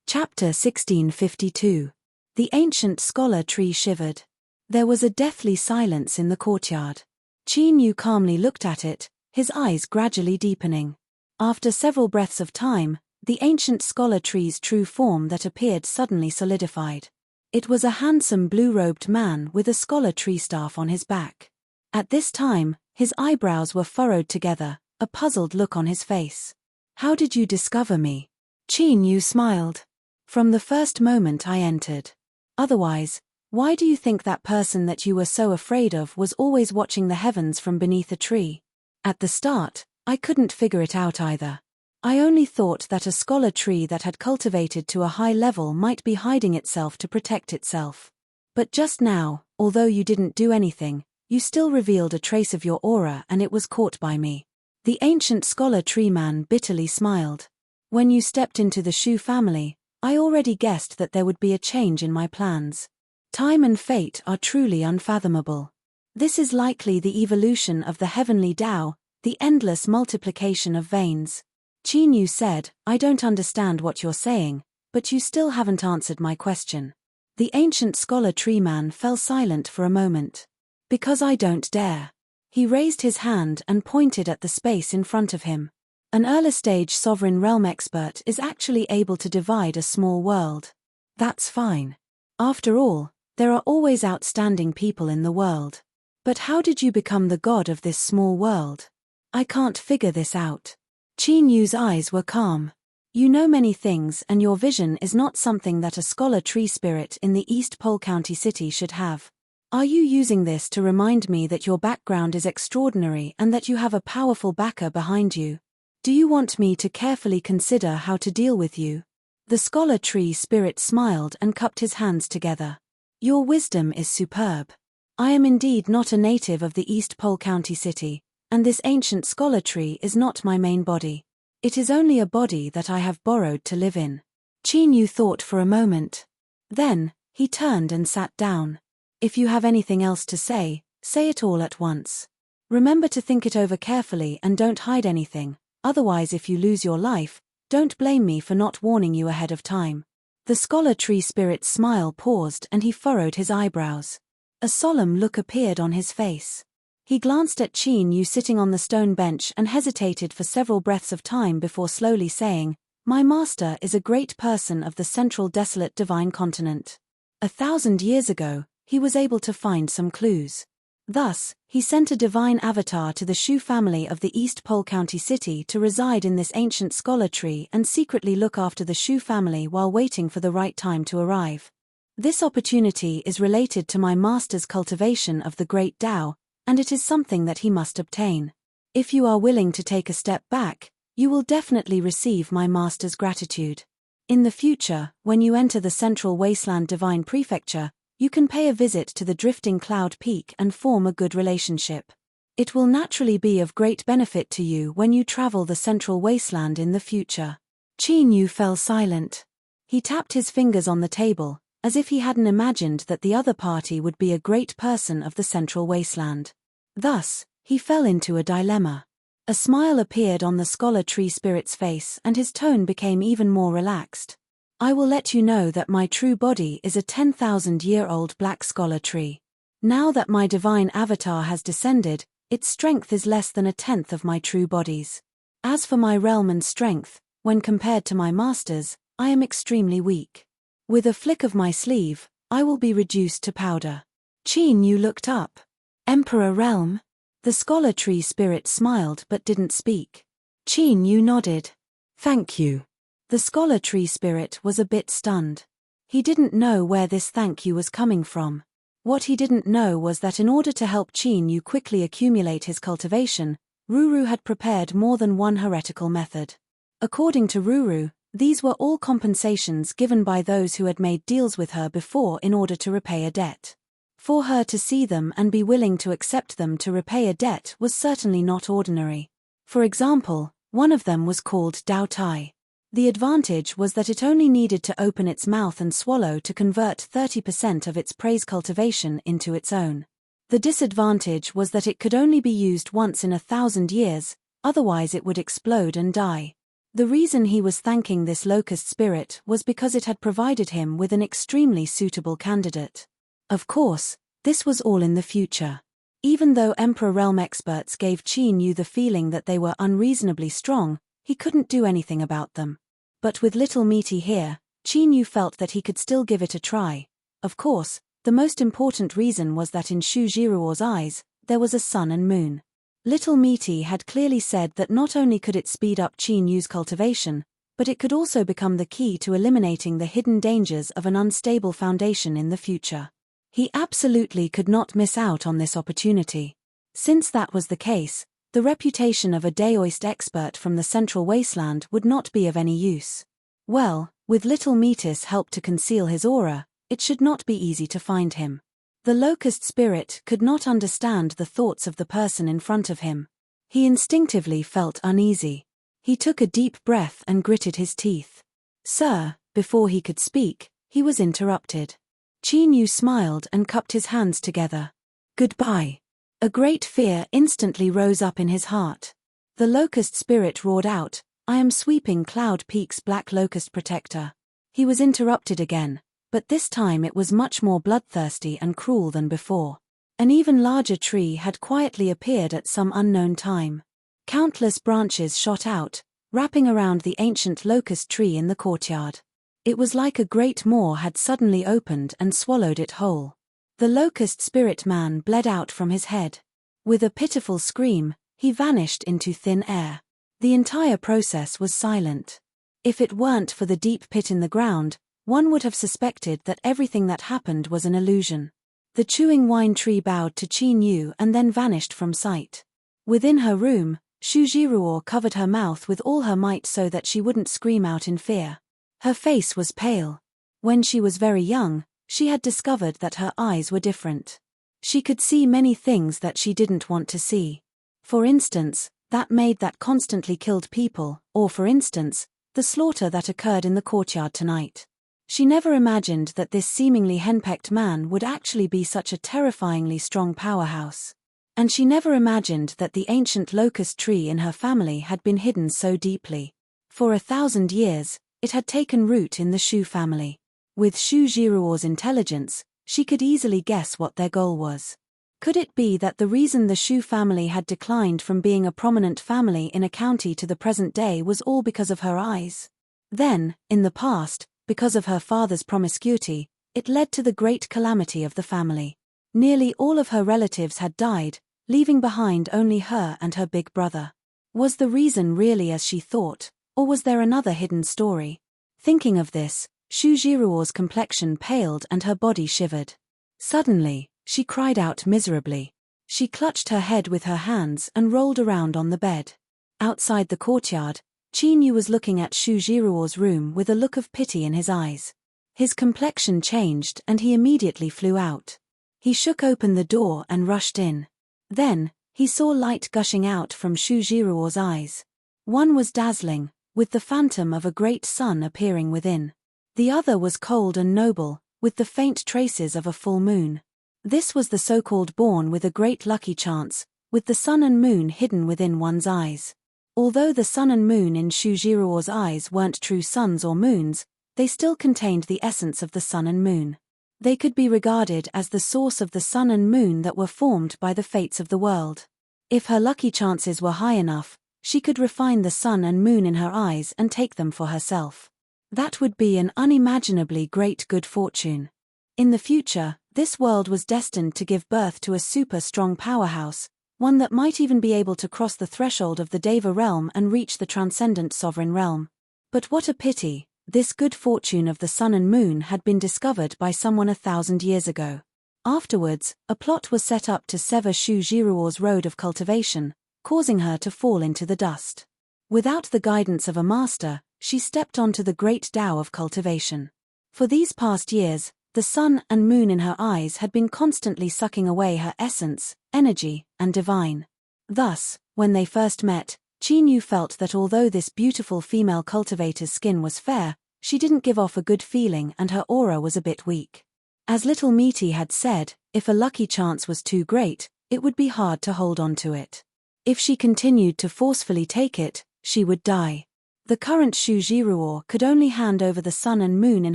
Chapter 1652. The ancient scholar tree shivered. There was a deathly silence in the courtyard. Qin Yu calmly looked at it, his eyes gradually deepening. After several breaths of time, the ancient scholar tree's true form that appeared suddenly solidified. It was a handsome blue-robed man with a scholar tree staff on his back. At this time, his eyebrows were furrowed together, a puzzled look on his face. How did you discover me? Qin Yu smiled. From the first moment I entered. Otherwise, why do you think that person that you were so afraid of was always watching the heavens from beneath a tree? At the start, I couldn't figure it out either. I only thought that a scholar tree that had cultivated to a high level might be hiding itself to protect itself. But just now, although you didn't do anything, you still revealed a trace of your aura and it was caught by me. The ancient scholar tree man bitterly smiled. When you stepped into the Shu family, I already guessed that there would be a change in my plans. Time and fate are truly unfathomable. This is likely the evolution of the heavenly Tao, the endless multiplication of veins. Qin Yu said, I don't understand what you're saying, but you still haven't answered my question. The ancient scholar tree man fell silent for a moment. Because I don't dare. He raised his hand and pointed at the space in front of him. An early-stage sovereign realm expert is actually able to divide a small world. That's fine. After all, there are always outstanding people in the world. But how did you become the god of this small world? I can't figure this out. Qin Yu's eyes were calm. You know many things and your vision is not something that a scholar tree spirit in the East Pole County city should have. Are you using this to remind me that your background is extraordinary and that you have a powerful backer behind you? Do you want me to carefully consider how to deal with you? The scholar tree spirit smiled and cupped his hands together. Your wisdom is superb. I am indeed not a native of the East Pole County city, and this ancient scholar tree is not my main body. It is only a body that I have borrowed to live in. Qin Yu thought for a moment. Then, he turned and sat down. If you have anything else to say it all at once. Remember to think it over carefully and don't hide anything, otherwise if you lose your life, don't blame me for not warning you ahead of time. The scholar tree spirit's smile paused and he furrowed his eyebrows. A solemn look appeared on his face. He glanced at Qin Yu sitting on the stone bench and hesitated for several breaths of time before slowly saying, "My master is a great person of the central desolate divine continent. 1,000 years ago, he was able to find some clues. Thus, he sent a divine avatar to the Shu family of the East Pole County City to reside in this ancient scholar tree and secretly look after the Shu family while waiting for the right time to arrive. This opportunity is related to my master's cultivation of the great Tao, and it is something that he must obtain. If you are willing to take a step back, you will definitely receive my master's gratitude. In the future, when you enter the Central Wasteland Divine Prefecture, you can pay a visit to the drifting cloud peak and form a good relationship. It will naturally be of great benefit to you when you travel the Central Wasteland in the future." Qin Yu fell silent. He tapped his fingers on the table, as if he hadn't imagined that the other party would be a great person of the Central Wasteland. Thus, he fell into a dilemma. A smile appeared on the scholar tree spirit's face and his tone became even more relaxed. "I will let you know that my true body is a 10,000-year-old black scholar tree. Now that my divine avatar has descended, its strength is less than a tenth of my true body's. As for my realm and strength, when compared to my master's, I am extremely weak. With a flick of my sleeve, I will be reduced to powder." Qin Yu looked up. "Emperor realm?" The scholar tree spirit smiled but didn't speak. Qin Yu nodded. "Thank you." The scholar tree spirit was a bit stunned. He didn't know where this thank you was coming from. What he didn't know was that in order to help Qin Yu quickly accumulate his cultivation, Ruru had prepared more than one heretical method. According to Ruru, these were all compensations given by those who had made deals with her before in order to repay a debt. For her to see them and be willing to accept them to repay a debt was certainly not ordinary. For example, one of them was called Dao Tai. The advantage was that it only needed to open its mouth and swallow to convert 30% of its praise cultivation into its own. The disadvantage was that it could only be used once in 1,000 years, otherwise it would explode and die. The reason he was thanking this locust spirit was because it had provided him with an extremely suitable candidate. Of course, this was all in the future. Even though Emperor Realm experts gave Qin Yu the feeling that they were unreasonably strong, he couldn't do anything about them. But with little Meaty here, Qin Yu felt that he could still give it a try. Of course, the most important reason was that in Shu Jiruo's eyes, there was a sun and moon. Little Meaty had clearly said that not only could it speed up Qin Yu's cultivation, but it could also become the key to eliminating the hidden dangers of an unstable foundation in the future. He absolutely could not miss out on this opportunity. Since that was the case, the reputation of a Daoist expert from the Central Wasteland would not be of any use. Well, with little Metis help to conceal his aura, it should not be easy to find him. The locust spirit could not understand the thoughts of the person in front of him. He instinctively felt uneasy. He took a deep breath and gritted his teeth. "Sir," before he could speak, he was interrupted. Qin Yu smiled and cupped his hands together. "Goodbye." A great fear instantly rose up in his heart. The locust spirit roared out, "I am Sweeping Cloud Peak's Black Locust Protector." He was interrupted again, but this time it was much more bloodthirsty and cruel than before. An even larger tree had quietly appeared at some unknown time. Countless branches shot out, wrapping around the ancient locust tree in the courtyard. It was like a great maw had suddenly opened and swallowed it whole. The locust spirit man bled out from his head. With a pitiful scream, he vanished into thin air. The entire process was silent. If it weren't for the deep pit in the ground, one would have suspected that everything that happened was an illusion. The chewing wine tree bowed to Qin Yu and then vanished from sight. Within her room, Shu Jiruo covered her mouth with all her might so that she wouldn't scream out in fear. Her face was pale. When she was very young, she had discovered that her eyes were different. She could see many things that she didn't want to see. For instance, that maid that constantly killed people, or for instance, the slaughter that occurred in the courtyard tonight. She never imagined that this seemingly henpecked man would actually be such a terrifyingly strong powerhouse. And she never imagined that the ancient locust tree in her family had been hidden so deeply. For 1,000 years, It had taken root in the Shu family. With Shu Jiruo's intelligence, she could easily guess what their goal was. Could it be that the reason the Shu family had declined from being a prominent family in a county to the present day was all because of her eyes? Then, in the past, because of her father's promiscuity, it led to the great calamity of the family. Nearly all of her relatives had died, leaving behind only her and her big brother. Was the reason really as she thought, or was there another hidden story? Thinking of this, Shu Jiruo's complexion paled and her body shivered. Suddenly, she cried out miserably. She clutched her head with her hands and rolled around on the bed. Outside the courtyard, Qin Yu was looking at Shu Jiruo's room with a look of pity in his eyes. His complexion changed and he immediately flew out. He shook open the door and rushed in. Then, he saw light gushing out from Shu Jiruo's eyes. One was dazzling, with the phantom of a great sun appearing within. The other was cold and noble, with the faint traces of a full moon. This was the so-called born with a great lucky chance, with the sun and moon hidden within one's eyes. Although the sun and moon in Shu Jiruo's eyes weren't true suns or moons, they still contained the essence of the sun and moon. They could be regarded as the source of the sun and moon that were formed by the fates of the world. If her lucky chances were high enough, she could refine the sun and moon in her eyes and take them for herself. That would be an unimaginably great good fortune. In the future, this world was destined to give birth to a super strong powerhouse, one that might even be able to cross the threshold of the Deva realm and reach the transcendent sovereign realm. But what a pity, this good fortune of the sun and moon had been discovered by someone 1,000 years ago. Afterwards, a plot was set up to sever Shu Jiruo's road of cultivation, causing her to fall into the dust. Without the guidance of a master, she stepped onto the great Tao of cultivation. For these past years, the sun and moon in her eyes had been constantly sucking away her essence, energy, and divine. Thus, when they first met, Qin Yu felt that although this beautiful female cultivator's skin was fair, she didn't give off a good feeling and her aura was a bit weak. As little Meaty had said, if a lucky chance was too great, it would be hard to hold on to it. If she continued to forcefully take it, she would die. The current Shu Jiruo could only hand over the sun and moon in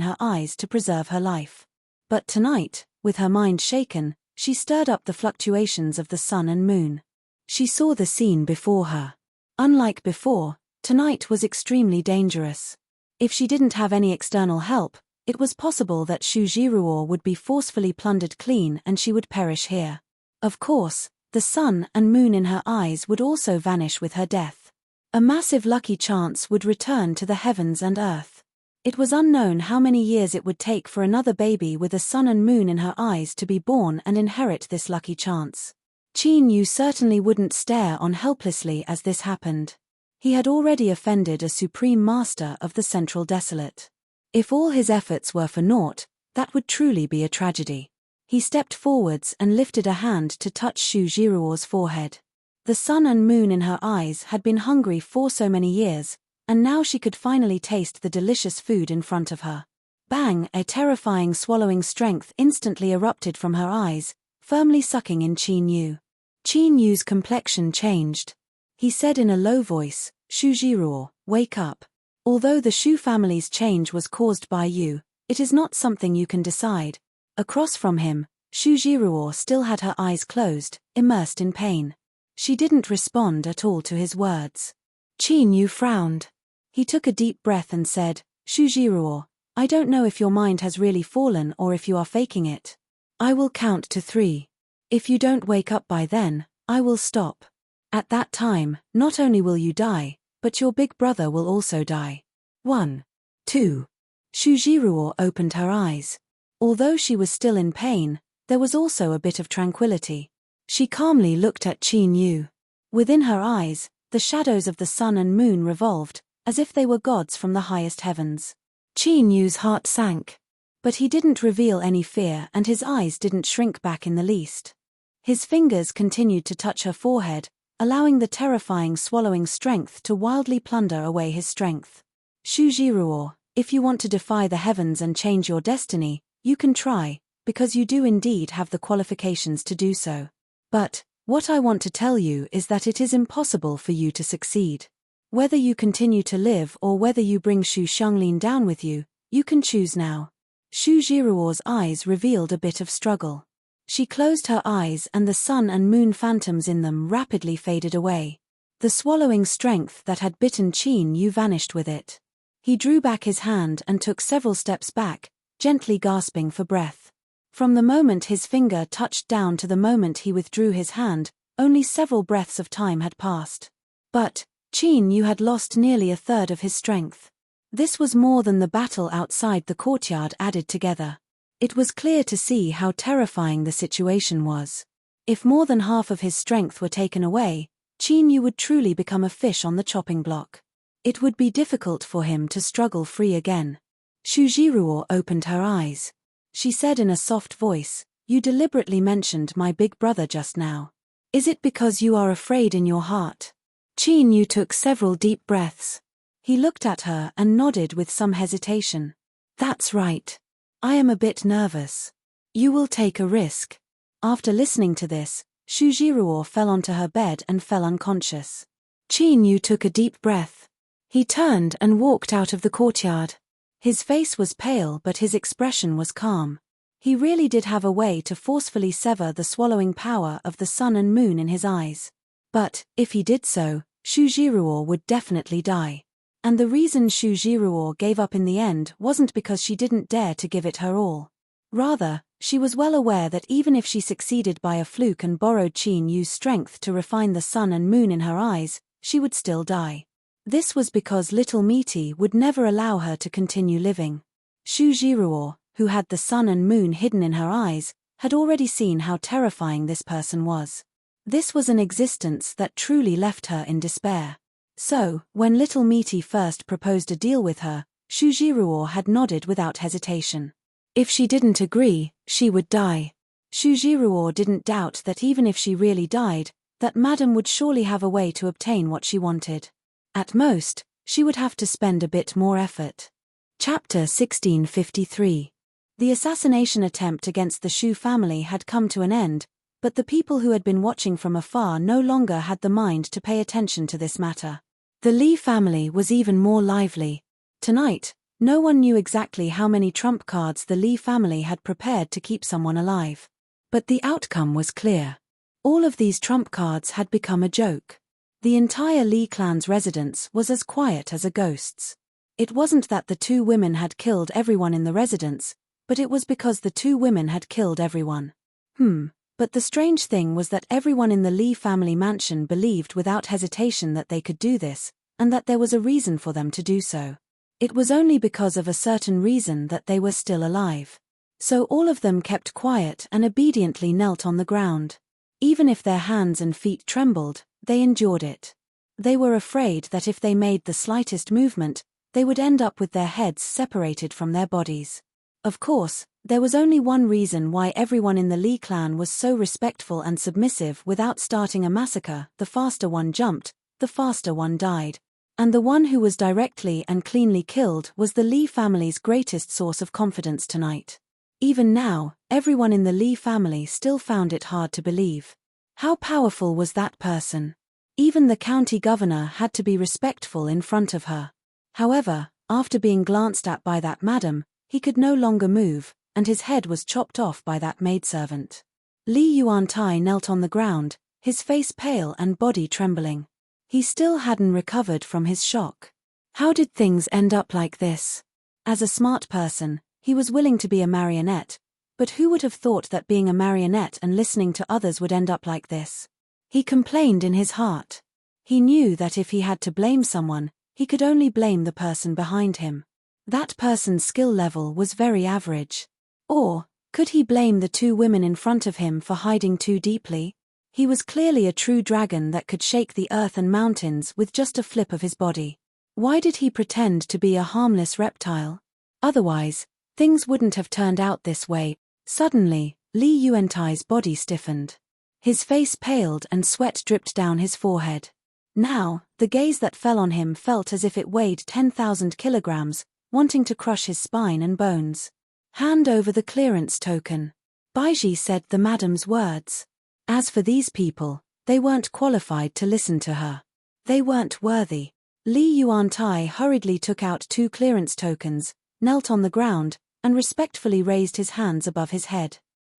her eyes to preserve her life. But tonight, with her mind shaken, she stirred up the fluctuations of the sun and moon. She saw the scene before her. Unlike before, tonight was extremely dangerous. If she didn't have any external help, it was possible that Shu Jiruo would be forcefully plundered clean and she would perish here. Of course, the sun and moon in her eyes would also vanish with her death. A massive lucky chance would return to the heavens and earth. It was unknown how many years it would take for another baby with a sun and moon in her eyes to be born and inherit this lucky chance. Qin Yu certainly wouldn't stare on helplessly as this happened. He had already offended a supreme master of the Central Desolate. If all his efforts were for naught, that would truly be a tragedy. He stepped forwards and lifted a hand to touch Shu Jiruo's forehead. The sun and moon in her eyes had been hungry for so many years, and now she could finally taste the delicious food in front of her. Bang! A terrifying swallowing strength instantly erupted from her eyes, firmly sucking in Qin Yu. Qin Yu's complexion changed. He said in a low voice, "Shu Jiruo, wake up. Although the Shu family's change was caused by you, it is not something you can decide." Across from him, Shu Jiruo still had her eyes closed, immersed in pain. She didn't respond at all to his words. Qin Yu frowned. He took a deep breath and said, "Shu Jiruo, I don't know if your mind has really fallen or if you are faking it. I will count to 3. If you don't wake up by then, I will stop. At that time, not only will you die, but your big brother will also die. 1, 2. Shu Jiruo opened her eyes. Although she was still in pain, there was also a bit of tranquility. She calmly looked at Qin Yu. Within her eyes, the shadows of the sun and moon revolved, as if they were gods from the highest heavens. Qin Yu's heart sank. But he didn't reveal any fear and his eyes didn't shrink back in the least. His fingers continued to touch her forehead, allowing the terrifying swallowing strength to wildly plunder away his strength. "Shu Jiruo, if you want to defy the heavens and change your destiny, you can try, because you do indeed have the qualifications to do so. But, what I want to tell you is that it is impossible for you to succeed. Whether you continue to live or whether you bring Xu Xianglin down with you, you can choose now. Xu Jiruo's eyes revealed a bit of struggle. She closed her eyes and the sun and moon phantoms in them rapidly faded away. The swallowing strength that had bitten Qin Yu vanished with it. He drew back his hand and took several steps back, gently gasping for breath. From the moment his finger touched down to the moment he withdrew his hand, only several breaths of time had passed. But Qin Yu had lost nearly a third of his strength. This was more than the battle outside the courtyard added together. It was clear to see how terrifying the situation was. If more than half of his strength were taken away, Qin Yu would truly become a fish on the chopping block. It would be difficult for him to struggle free again. Xu Jiruo opened her eyes. She said in a soft voice, "You deliberately mentioned my big brother just now. Is it because you are afraid in your heart?" Qin Yu took several deep breaths. He looked at her and nodded with some hesitation. "That's right. I am a bit nervous. You will take a risk." After listening to this, Xu Jiruo fell onto her bed and fell unconscious. Qin Yu took a deep breath. He turned and walked out of the courtyard. His face was pale but his expression was calm. He really did have a way to forcefully sever the swallowing power of the sun and moon in his eyes. But, if he did so, Xu Jiruo would definitely die. And the reason Xu Jiruo gave up in the end wasn't because she didn't dare to give it her all. Rather, she was well aware that even if she succeeded by a fluke and borrowed Qin Yu's strength to refine the sun and moon in her eyes, she would still die. This was because little Misty would never allow her to continue living. Xu Jiruo, who had the sun and moon hidden in her eyes, had already seen how terrifying this person was. This was an existence that truly left her in despair. So, when little Misty first proposed a deal with her, Xu Jiruo had nodded without hesitation. If she didn't agree, she would die. Xu Jiruo didn't doubt that even if she really died, that Madame would surely have a way to obtain what she wanted. At most, she would have to spend a bit more effort. Chapter 1653. The assassination attempt against the Xu family had come to an end, but the people who had been watching from afar no longer had the mind to pay attention to this matter. The Li family was even more lively. Tonight, no one knew exactly how many trump cards the Li family had prepared to keep someone alive. But the outcome was clear. All of these trump cards had become a joke. The entire Li clan's residence was as quiet as a ghost's. It wasn't that the two women had killed everyone in the residence, but it was because the two women had killed everyone. But the strange thing was that everyone in the Li family mansion believed without hesitation that they could do this, and that there was a reason for them to do so. It was only because of a certain reason that they were still alive. So all of them kept quiet and obediently knelt on the ground. Even if their hands and feet trembled, they endured it. They were afraid that if they made the slightest movement, they would end up with their heads separated from their bodies. Of course, there was only one reason why everyone in the Li clan was so respectful and submissive without starting a massacre: the faster one jumped, the faster one died. And the one who was directly and cleanly killed was the Li family's greatest source of confidence tonight. Even now, everyone in the Li family still found it hard to believe. How powerful was that person? Even the county governor had to be respectful in front of her. However, after being glanced at by that madam, he could no longer move, and his head was chopped off by that maidservant. Li Yuantai knelt on the ground, his face pale and body trembling. He still hadn't recovered from his shock. How did things end up like this? As a smart person, he was willing to be a marionette, but who would have thought that being a marionette and listening to others would end up like this? He complained in his heart. He knew that if he had to blame someone, he could only blame the person behind him. That person's skill level was very average. Or, could he blame the two women in front of him for hiding too deeply? He was clearly a true dragon that could shake the earth and mountains with just a flip of his body. Why did he pretend to be a harmless reptile? Otherwise, things wouldn't have turned out this way. Suddenly, Li Yuantai's body stiffened. His face paled and sweat dripped down his forehead. Now, the gaze that fell on him felt as if it weighed 10,000 kilograms, wanting to crush his spine and bones. "Hand over the clearance token." Baiji said the madam's words. As for these people, they weren't qualified to listen to her. They weren't worthy. Li Yuantai hurriedly took out 2 clearance tokens, knelt on the ground, and respectfully raised his hands above his head.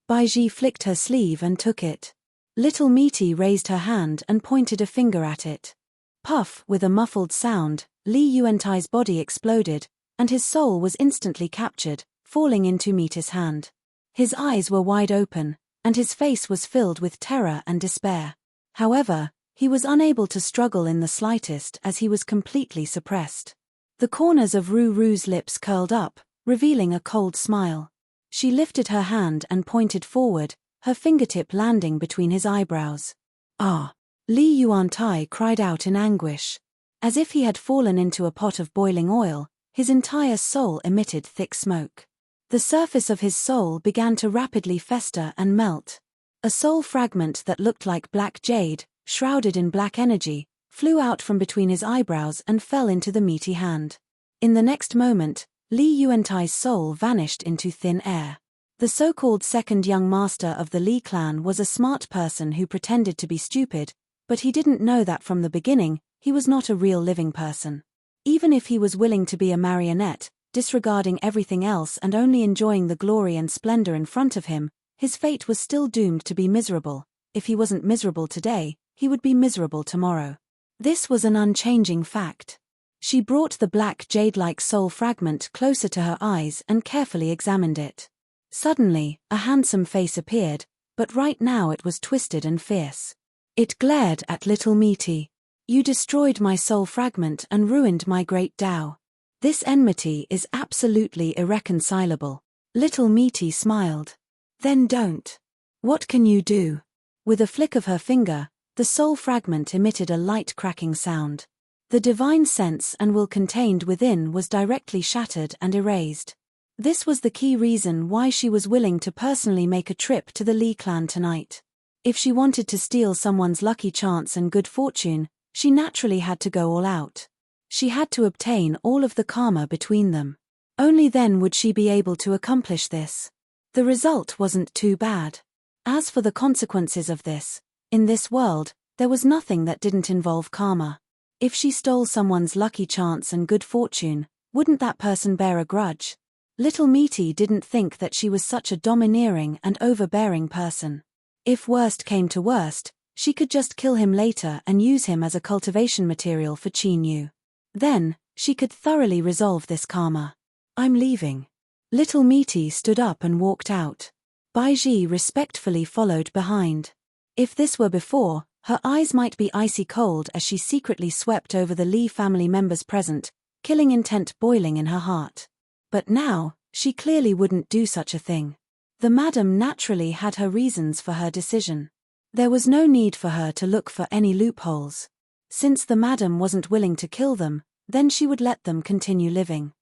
Baiji flicked her sleeve and took it. Little Meaty raised her hand and pointed a finger at it. Puff, with a muffled sound, Li Yuantai's body exploded, and his soul was instantly captured, falling into Meaty's hand. His eyes were wide open, and his face was filled with terror and despair. However, he was unable to struggle in the slightest as he was completely suppressed. The corners of Ruru's lips curled up, revealing a cold smile. She lifted her hand and pointed forward, her fingertip landing between his eyebrows. Ah! Li Yuantai cried out in anguish. As if he had fallen into a pot of boiling oil, his entire soul emitted thick smoke. The surface of his soul began to rapidly fester and melt. A soul fragment that looked like black jade, shrouded in black energy, flew out from between his eyebrows and fell into the Meaty hand. In the next moment, Li Yuantai's soul vanished into thin air. The so-called second young master of the Li clan was a smart person who pretended to be stupid, but he didn't know that from the beginning, he was not a real living person. Even if he was willing to be a marionette, disregarding everything else and only enjoying the glory and splendor in front of him, his fate was still doomed to be miserable. If he wasn't miserable today, he would be miserable tomorrow. This was an unchanging fact. She brought the black jade-like soul fragment closer to her eyes and carefully examined it. Suddenly, a handsome face appeared, but right now it was twisted and fierce. It glared at Little Meaty. You destroyed my soul fragment and ruined my great Tao. This enmity is absolutely irreconcilable. Little Meaty smiled. Then don't. What can you do? With a flick of her finger, the soul fragment emitted a light cracking sound. The divine sense and will contained within was directly shattered and erased. This was the key reason why she was willing to personally make a trip to the Li clan tonight. If she wanted to steal someone's lucky chance and good fortune, she naturally had to go all out. She had to obtain all of the karma between them. Only then would she be able to accomplish this. The result wasn't too bad. As for the consequences of this, in this world, there was nothing that didn't involve karma. If she stole someone's lucky chance and good fortune, wouldn't that person bear a grudge? Little Meaty didn't think that she was such a domineering and overbearing person. If worst came to worst, she could just kill him later and use him as a cultivation material for Qin Yu. Then, she could thoroughly resolve this karma. I'm leaving. Little Meaty stood up and walked out. Baiji respectfully followed behind. If this were before, her eyes might be icy cold as she secretly swept over the Li family members present, killing intent boiling in her heart. But now, she clearly wouldn't do such a thing. The madam naturally had her reasons for her decision. There was no need for her to look for any loopholes. Since the madam wasn't willing to kill them, then she would let them continue living.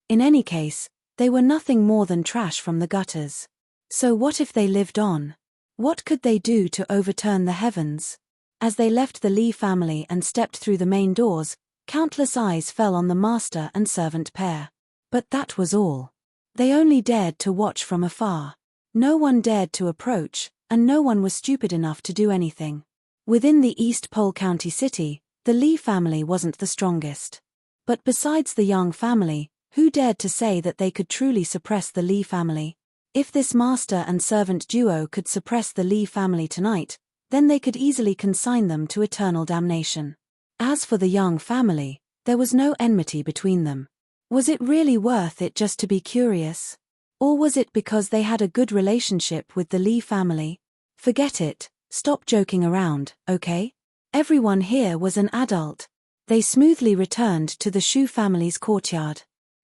In any case, they were nothing more than trash from the gutters. So what if they lived on? What could they do to overturn the heavens? As they left the Li family and stepped through the main doors, countless eyes fell on the master and servant pair. But that was all. They only dared to watch from afar. No one dared to approach, and no one was stupid enough to do anything. Within the East Pole County city, the Li family wasn't the strongest. But besides the Yang family, who dared to say that they could truly suppress the Li family? If this master and servant duo could suppress the Li family tonight, then they could easily consign them to eternal damnation. As for the Yang family, there was no enmity between them. Was it really worth it just to be curious? Or was it because they had a good relationship with the Li family? Forget it, stop joking around, okay? Everyone here was an adult. They smoothly returned to the Shu family's courtyard.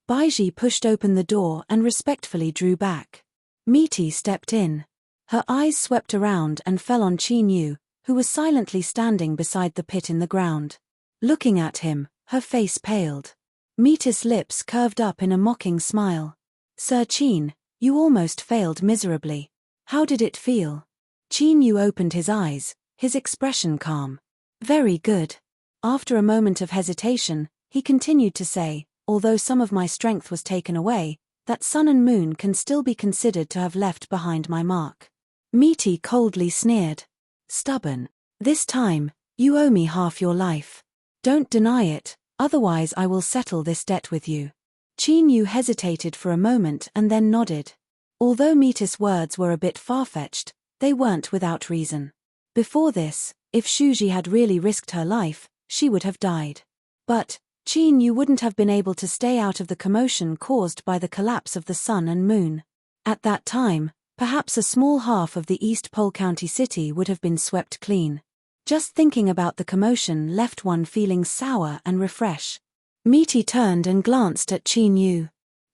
Baiji pushed open the door and respectfully drew back. Meaty stepped in. Her eyes swept around and fell on Qin Yu, who was silently standing beside the pit in the ground. Looking at him, her face paled. Meaty's lips curved up in a mocking smile. Sir Qin, you almost failed miserably. How did it feel? Qin Yu opened his eyes, his expression calm. Very good. After a moment of hesitation, he continued to say, although some of my strength was taken away, that sun and moon can still be considered to have left behind my mark. Meaty coldly sneered. Stubborn. This time, you owe me half your life. Don't deny it, Otherwise I will settle this debt with you. Qin Yu hesitated for a moment and then nodded. Although Metis' words were a bit far-fetched, they weren't without reason. Before this, if Shuji had really risked her life, she would have died. But Qin Yu wouldn't have been able to stay out of the commotion caused by the collapse of the sun and moon. At that time, perhaps a small half of the East Pole County city would have been swept clean. Just thinking about the commotion left one feeling sour and refreshed. Meaty turned and glanced at Qin Yu.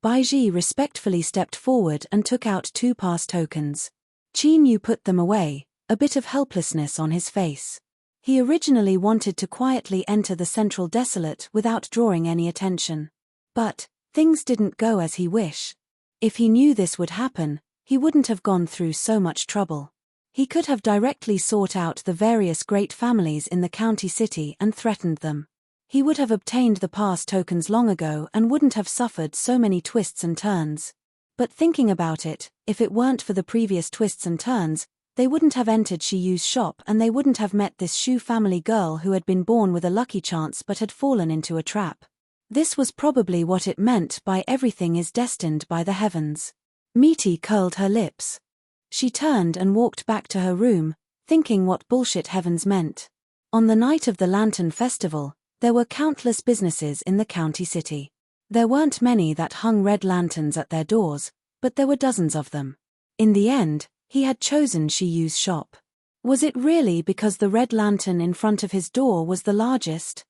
Baiji respectfully stepped forward and took out 2 pass tokens. Qin Yu put them away, a bit of helplessness on his face. He originally wanted to quietly enter the Central Desolate without drawing any attention. But things didn't go as he wished. If he knew this would happen, he wouldn't have gone through so much trouble. He could have directly sought out the various great families in the county city and threatened them. He would have obtained the pass tokens long ago and wouldn't have suffered so many twists and turns. But thinking about it, if it weren't for the previous twists and turns, they wouldn't have entered Shiyu's shop and they wouldn't have met this Shu family girl who had been born with a lucky chance but had fallen into a trap. This was probably what it meant by everything is destined by the heavens. Meaty curled her lips. She turned and walked back to her room, thinking what bullshit heavens meant. On the night of the Lantern Festival, there were countless businesses in the county city. There weren't many that hung red lanterns at their doors, but there were dozens of them. In the end, he had chosen Shiyu's shop. Was it really because the red lantern in front of his door was the largest?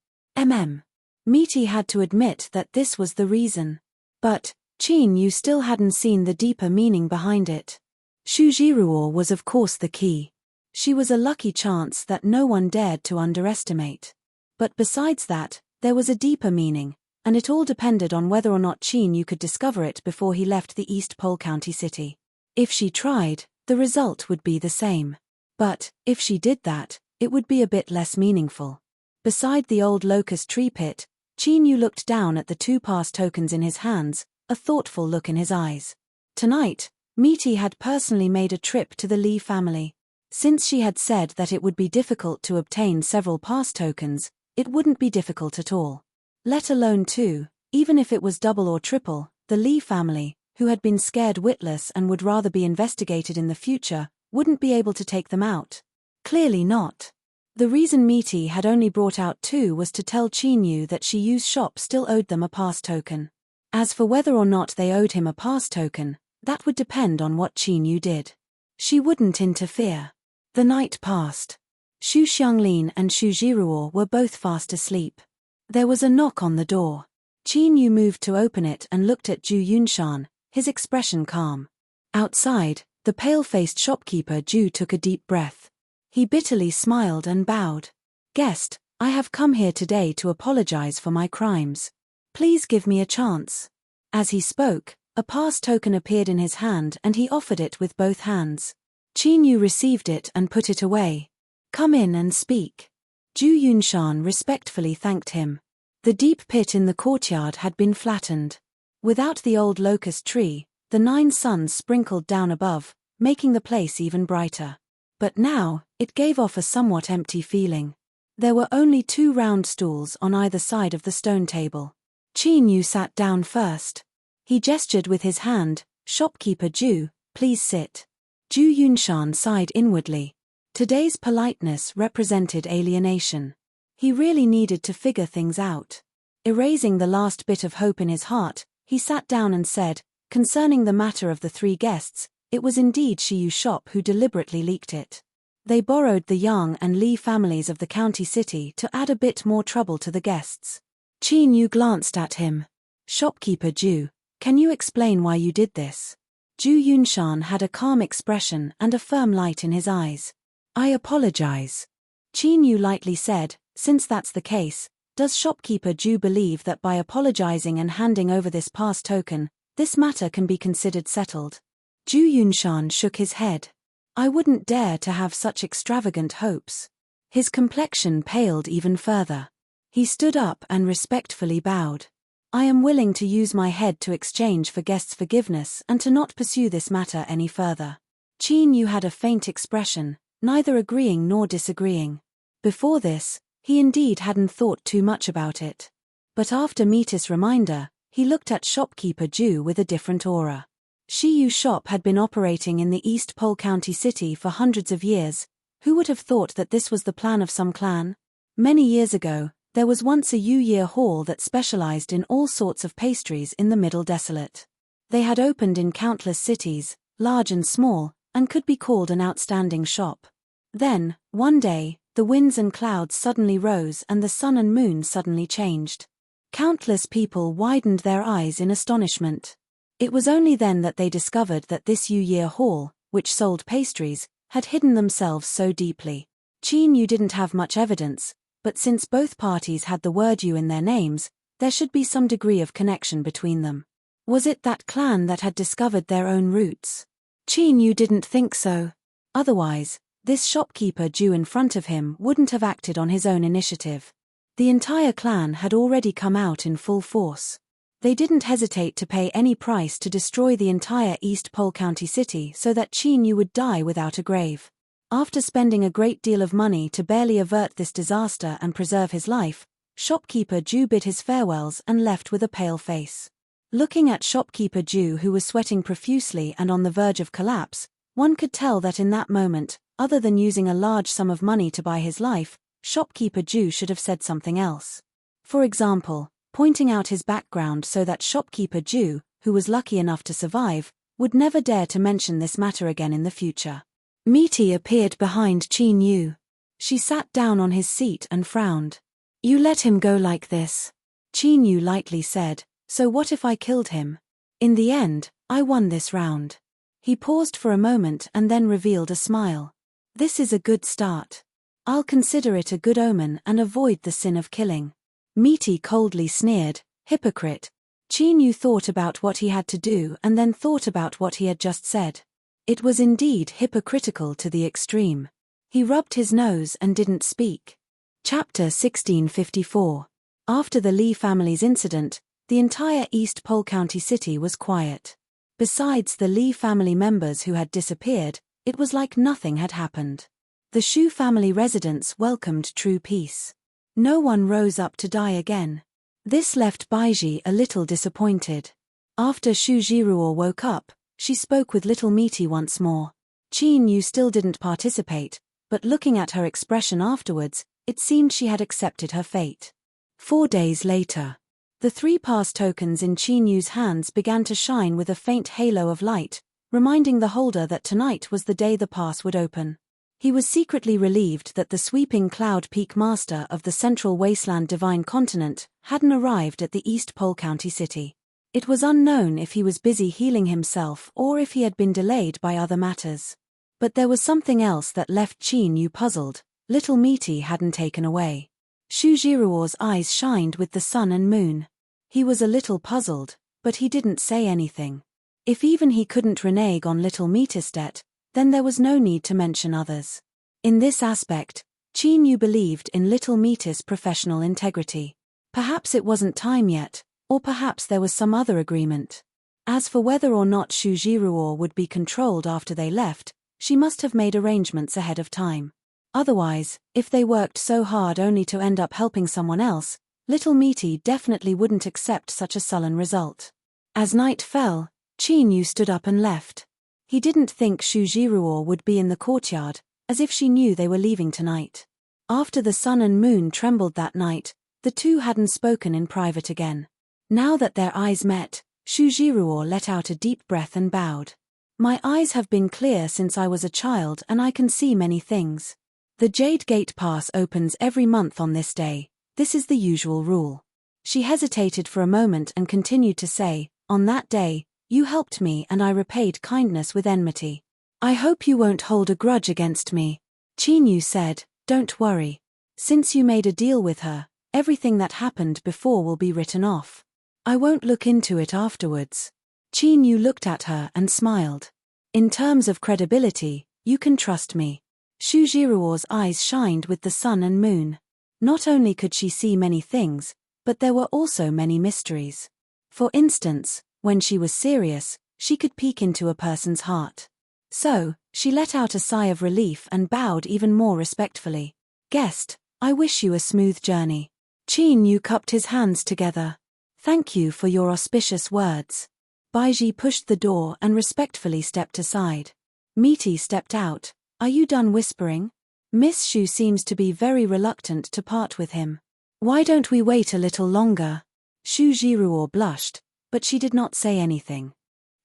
Meaty had to admit that this was the reason. But Qin Yu still hadn't seen the deeper meaning behind it. Shujiruo was of course the key. She was a lucky chance that no one dared to underestimate. But besides that, there was a deeper meaning, and it all depended on whether or not Qin Yu could discover it before he left the East Pole County city. If she tried, the result would be the same. But if she did that, it would be a bit less meaningful. Beside the old locust tree pit, Qin Yu looked down at the 2 pass tokens in his hands, a thoughtful look in his eyes. Tonight, Meaty had personally made a trip to the Lee family. Since she had said that it would be difficult to obtain several pass tokens, it wouldn't be difficult at all. Let alone 2, even if it was double or triple, the Lee family, who had been scared witless and would rather be investigated in the future, wouldn't be able to take them out. Clearly not. The reason Meaty had only brought out 2 was to tell Qin Yu that Shiyu's shop still owed them a pass token. As for whether or not they owed him a pass token, that would depend on what Qin Yu did. She wouldn't interfere. The night passed. Xu Xianglin and Xu Jiruo were both fast asleep. There was a knock on the door. Qin Yu moved to open it and looked at Zhu Yunshan, his expression calm. Outside, the pale-faced shopkeeper Zhu took a deep breath. He bitterly smiled and bowed. "Guest, I have come here today to apologize for my crimes. Please give me a chance." As he spoke, a pass token appeared in his hand and he offered it with both hands. Qin Yu received it and put it away. "Come in and speak." Zhu Yunshan respectfully thanked him. The deep pit in the courtyard had been flattened. Without the old locust tree, the 9 suns sprinkled down above, making the place even brighter. But now, it gave off a somewhat empty feeling. There were only 2 round stools on either side of the stone table. Qin Yu sat down first. He gestured with his hand, "Shopkeeper Zhu, please sit." Zhu Yunshan sighed inwardly. Today's politeness represented alienation. He really needed to figure things out. Erasing the last bit of hope in his heart, he sat down and said, concerning the matter of the 3 guests, it was indeed Shiyu's shop who deliberately leaked it. They borrowed the Yang and Li families of the county city to add a bit more trouble to the guests. Qin Yu glanced at him. "Shopkeeper Zhu, can you explain why you did this?" Zhu Yunshan had a calm expression and a firm light in his eyes. "I apologize." Qin Yu lightly said, "Since that's the case, does shopkeeper Zhu believe that by apologizing and handing over this pass token, this matter can be considered settled?" Zhu Yunshan shook his head. "I wouldn't dare to have such extravagant hopes." His complexion paled even further. He stood up and respectfully bowed. "I am willing to use my head to exchange for guests' forgiveness and to not pursue this matter any further." Qin Yu had a faint expression, neither agreeing nor disagreeing. Before this, he indeed hadn't thought too much about it. But after Metis' reminder, he looked at shopkeeper Ju with a different aura. Shiyu shop had been operating in the East Pole County city for hundreds of years. Who would have thought that this was the plan of some clan? Many years ago, there was once a Yu-Year hall that specialized in all sorts of pastries in the Middle Desolate. They had opened in countless cities, large and small, and could be called an outstanding shop. Then, one day, the winds and clouds suddenly rose and the sun and moon suddenly changed. Countless people widened their eyes in astonishment. It was only then that they discovered that this Yu-Year hall, which sold pastries, had hidden themselves so deeply. Qin Yu didn't have much evidence, but since both parties had the word Yu in their names, there should be some degree of connection between them. Was it that clan that had discovered their own roots? Qin Yu didn't think so. Otherwise, this shopkeeper Ju in front of him wouldn't have acted on his own initiative. The entire clan had already come out in full force. They didn't hesitate to pay any price to destroy the entire East Pole County city so that Qin Yu would die without a grave. After spending a great deal of money to barely avert this disaster and preserve his life, shopkeeper Ju bid his farewells and left with a pale face. Looking at shopkeeper Ju, who was sweating profusely and on the verge of collapse, one could tell that in that moment, other than using a large sum of money to buy his life, shopkeeper Ju should have said something else. For example, pointing out his background so that shopkeeper Ju, who was lucky enough to survive, would never dare to mention this matter again in the future. Misty appeared behind Qin Yu. She sat down on his seat and frowned. "You let him go like this," Qin Yu lightly said, "so what if I killed him? In the end, I won this round." He paused for a moment and then revealed a smile. "This is a good start. I'll consider it a good omen and avoid the sin of killing." Misty coldly sneered, "Hypocrite." Qin Yu thought about what he had to do and then thought about what he had just said. It was indeed hypocritical to the extreme. He rubbed his nose and didn't speak. Chapter 1654. After the Li family's incident, the entire East Pole County city was quiet. Besides the Li family members who had disappeared, it was like nothing had happened. The Shu family residents welcomed true peace. No one rose up to die again. This left Baiji a little disappointed. After Shu Jiruo woke up, she spoke with little Misty once more. Qin Yu still didn't participate, but looking at her expression afterwards, it seemed she had accepted her fate. 4 days later. The 3 pass tokens in Qin Yu's hands began to shine with a faint halo of light, reminding the holder that tonight was the day the pass would open. He was secretly relieved that the sweeping Cloud Peak master of the Central Wasteland Divine Continent hadn't arrived at the East Pole County city. It was unknown if he was busy healing himself or if he had been delayed by other matters. But there was something else that left Qin Yu puzzled. Little Misty hadn't taken away. Shu Jiruo's eyes shined with the sun and moon. He was a little puzzled, but he didn't say anything. If even he couldn't renege on little Misty's debt, then there was no need to mention others. In this aspect, Qin Yu believed in little Misty's professional integrity. Perhaps it wasn't time yet, or perhaps there was some other agreement. As for whether or not Shu Jiruo would be controlled after they left, she must have made arrangements ahead of time. Otherwise, if they worked so hard only to end up helping someone else, little Misty definitely wouldn't accept such a sullen result. As night fell, Qin Yu stood up and left. He didn't think Shu Jiruo would be in the courtyard, as if she knew they were leaving tonight. After the sun and moon trembled that night, the two hadn't spoken in private again. Now that their eyes met, Shu Jiruo let out a deep breath and bowed. "My eyes have been clear since I was a child and I can see many things. The Jade Gate Pass opens every month on this day. This is the usual rule." She hesitated for a moment and continued to say, "On that day, you helped me and I repaid kindness with enmity. I hope you won't hold a grudge against me." Qin Yu said, "Don't worry. Since you made a deal with her, everything that happened before will be written off. I won't look into it afterwards." Qin Yu looked at her and smiled. "In terms of credibility, you can trust me." Shu Jiruo's eyes shined with the sun and moon. Not only could she see many things, but there were also many mysteries. For instance, when she was serious, she could peek into a person's heart. So, she let out a sigh of relief and bowed even more respectfully. "Guest, I wish you a smooth journey." Qin Yu cupped his hands together. Thank you for your auspicious words. Baiji pushed the door and respectfully stepped aside. Misty stepped out. Are you done whispering? Miss Shu seems to be very reluctant to part with him. Why don't we wait a little longer? Shu Jiruo blushed, but she did not say anything.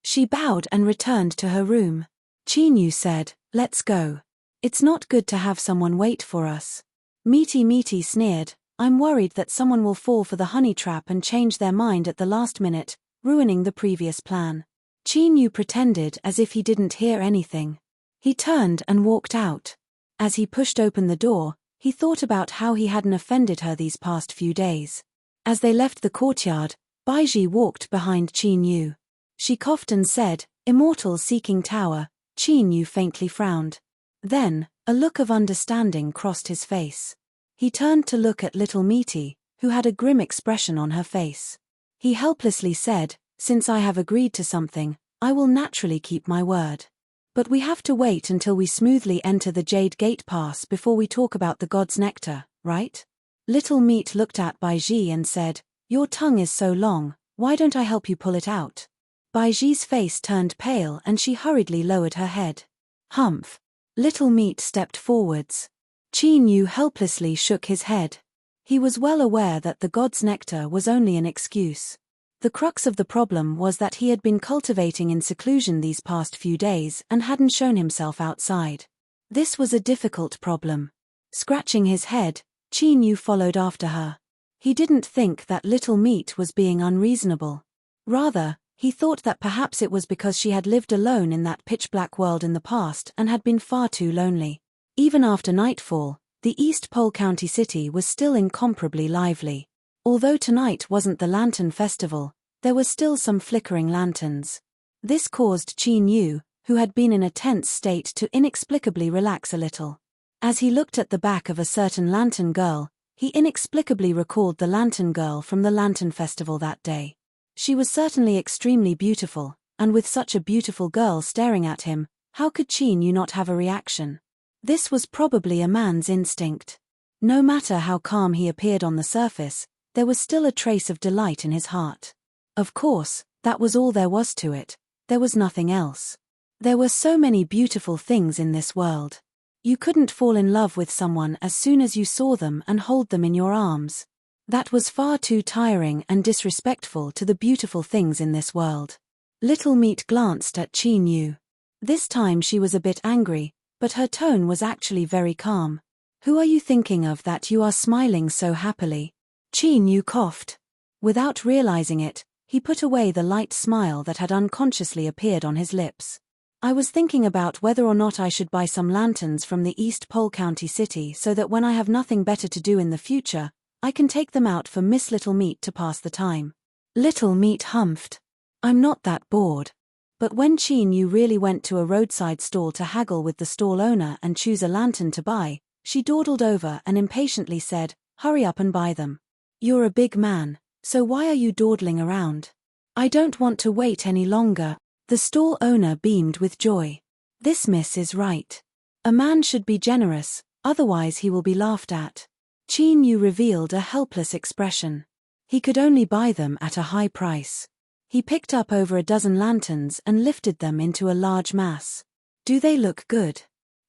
She bowed and returned to her room. Qin Yu said, let's go. It's not good to have someone wait for us. Misty sneered, I'm worried that someone will fall for the honey trap and change their mind at the last minute, ruining the previous plan. Qin Yu pretended as if he didn't hear anything. He turned and walked out. As he pushed open the door, he thought about how he hadn't offended her these past few days. As they left the courtyard, Baiji walked behind Qin Yu. She coughed and said, Immortal seeking tower. Qin Yu faintly frowned. Then, a look of understanding crossed his face. He turned to look at little Misty, who had a grim expression on her face. He helplessly said, since I have agreed to something, I will naturally keep my word. But we have to wait until we smoothly enter the Jade Gate Pass before we talk about the God's Nectar, right? Little Meat looked at Baiji and said, your tongue is so long, why don't I help you pull it out? Baiji's face turned pale and she hurriedly lowered her head. Humph. Little Meat stepped forwards. Qin Yu helplessly shook his head. He was well aware that the God's Nectar was only an excuse. The crux of the problem was that he had been cultivating in seclusion these past few days and hadn't shown himself outside. This was a difficult problem. Scratching his head, Qin Yu followed after her. He didn't think that Little Meat was being unreasonable. Rather, he thought that perhaps it was because she had lived alone in that pitch-black world in the past and had been far too lonely. Even after nightfall, the East Pole County city was still incomparably lively. Although tonight wasn't the Lantern Festival, there were still some flickering lanterns. This caused Qin Yu, who had been in a tense state, to inexplicably relax a little. As he looked at the back of a certain lantern girl, he inexplicably recalled the lantern girl from the Lantern Festival that day. She was certainly extremely beautiful, and with such a beautiful girl staring at him, how could Qin Yu not have a reaction? This was probably a man's instinct. No matter how calm he appeared on the surface, there was still a trace of delight in his heart. Of course, that was all there was to it. There was nothing else. There were so many beautiful things in this world. You couldn't fall in love with someone as soon as you saw them and hold them in your arms. That was far too tiring and disrespectful to the beautiful things in this world. Little Meat glanced at Qin Yu. This time she was a bit angry, but her tone was actually very calm. Who are you thinking of that you are smiling so happily? Qin Yu coughed. Without realizing it, he put away the light smile that had unconsciously appeared on his lips. I was thinking about whether or not I should buy some lanterns from the East Pole County city so that when I have nothing better to do in the future, I can take them out for Miss Little Meat to pass the time. Little Meat humphed. I'm not that bored. But when Qin Yu really went to a roadside stall to haggle with the stall owner and choose a lantern to buy, she dawdled over and impatiently said, hurry up and buy them. You're a big man, so why are you dawdling around? I don't want to wait any longer. The stall owner beamed with joy. This miss is right. A man should be generous, otherwise he will be laughed at. Qin Yu revealed a helpless expression. He could only buy them at a high price. He picked up over a dozen lanterns and lifted them into a large mass. Do they look good?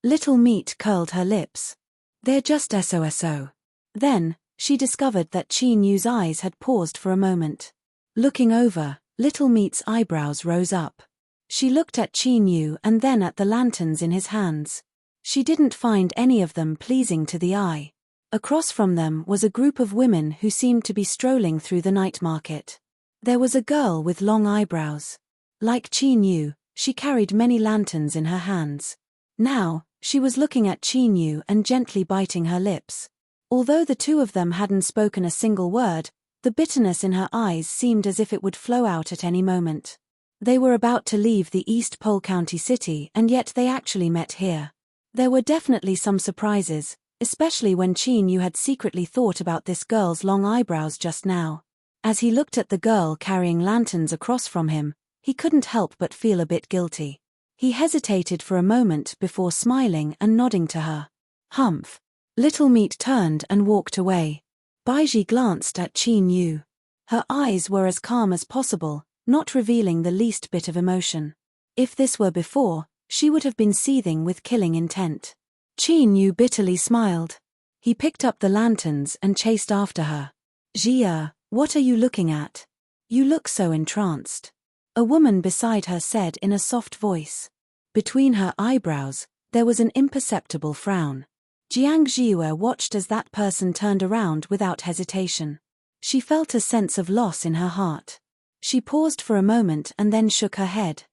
Little Meat curled her lips. They're just so. Then, she discovered that Qin Yu's eyes had paused for a moment. Looking over, Little Meat's eyebrows rose up. She looked at Qin Yu and then at the lanterns in his hands. She didn't find any of them pleasing to the eye. Across from them was a group of women who seemed to be strolling through the night market. There was a girl with long eyebrows. Like Qin Yu, she carried many lanterns in her hands. Now, she was looking at Qin Yu and gently biting her lips. Although the two of them hadn't spoken a single word, the bitterness in her eyes seemed as if it would flow out at any moment. They were about to leave the East Pole County city and yet they actually met here. There were definitely some surprises, especially when Qin Yu had secretly thought about this girl's long eyebrows just now. As he looked at the girl carrying lanterns across from him, he couldn't help but feel a bit guilty. He hesitated for a moment before smiling and nodding to her. Humph. Little Meat turned and walked away. Baiji glanced at Qin Yu. Her eyes were as calm as possible, not revealing the least bit of emotion. If this were before, she would have been seething with killing intent. Qin Yu bitterly smiled. He picked up the lanterns and chased after her. Jia, what are you looking at? You look so entranced. A woman beside her said in a soft voice. Between her eyebrows, there was an imperceptible frown. Jiang Jiue watched as that person turned around without hesitation. She felt a sense of loss in her heart. She paused for a moment and then shook her head.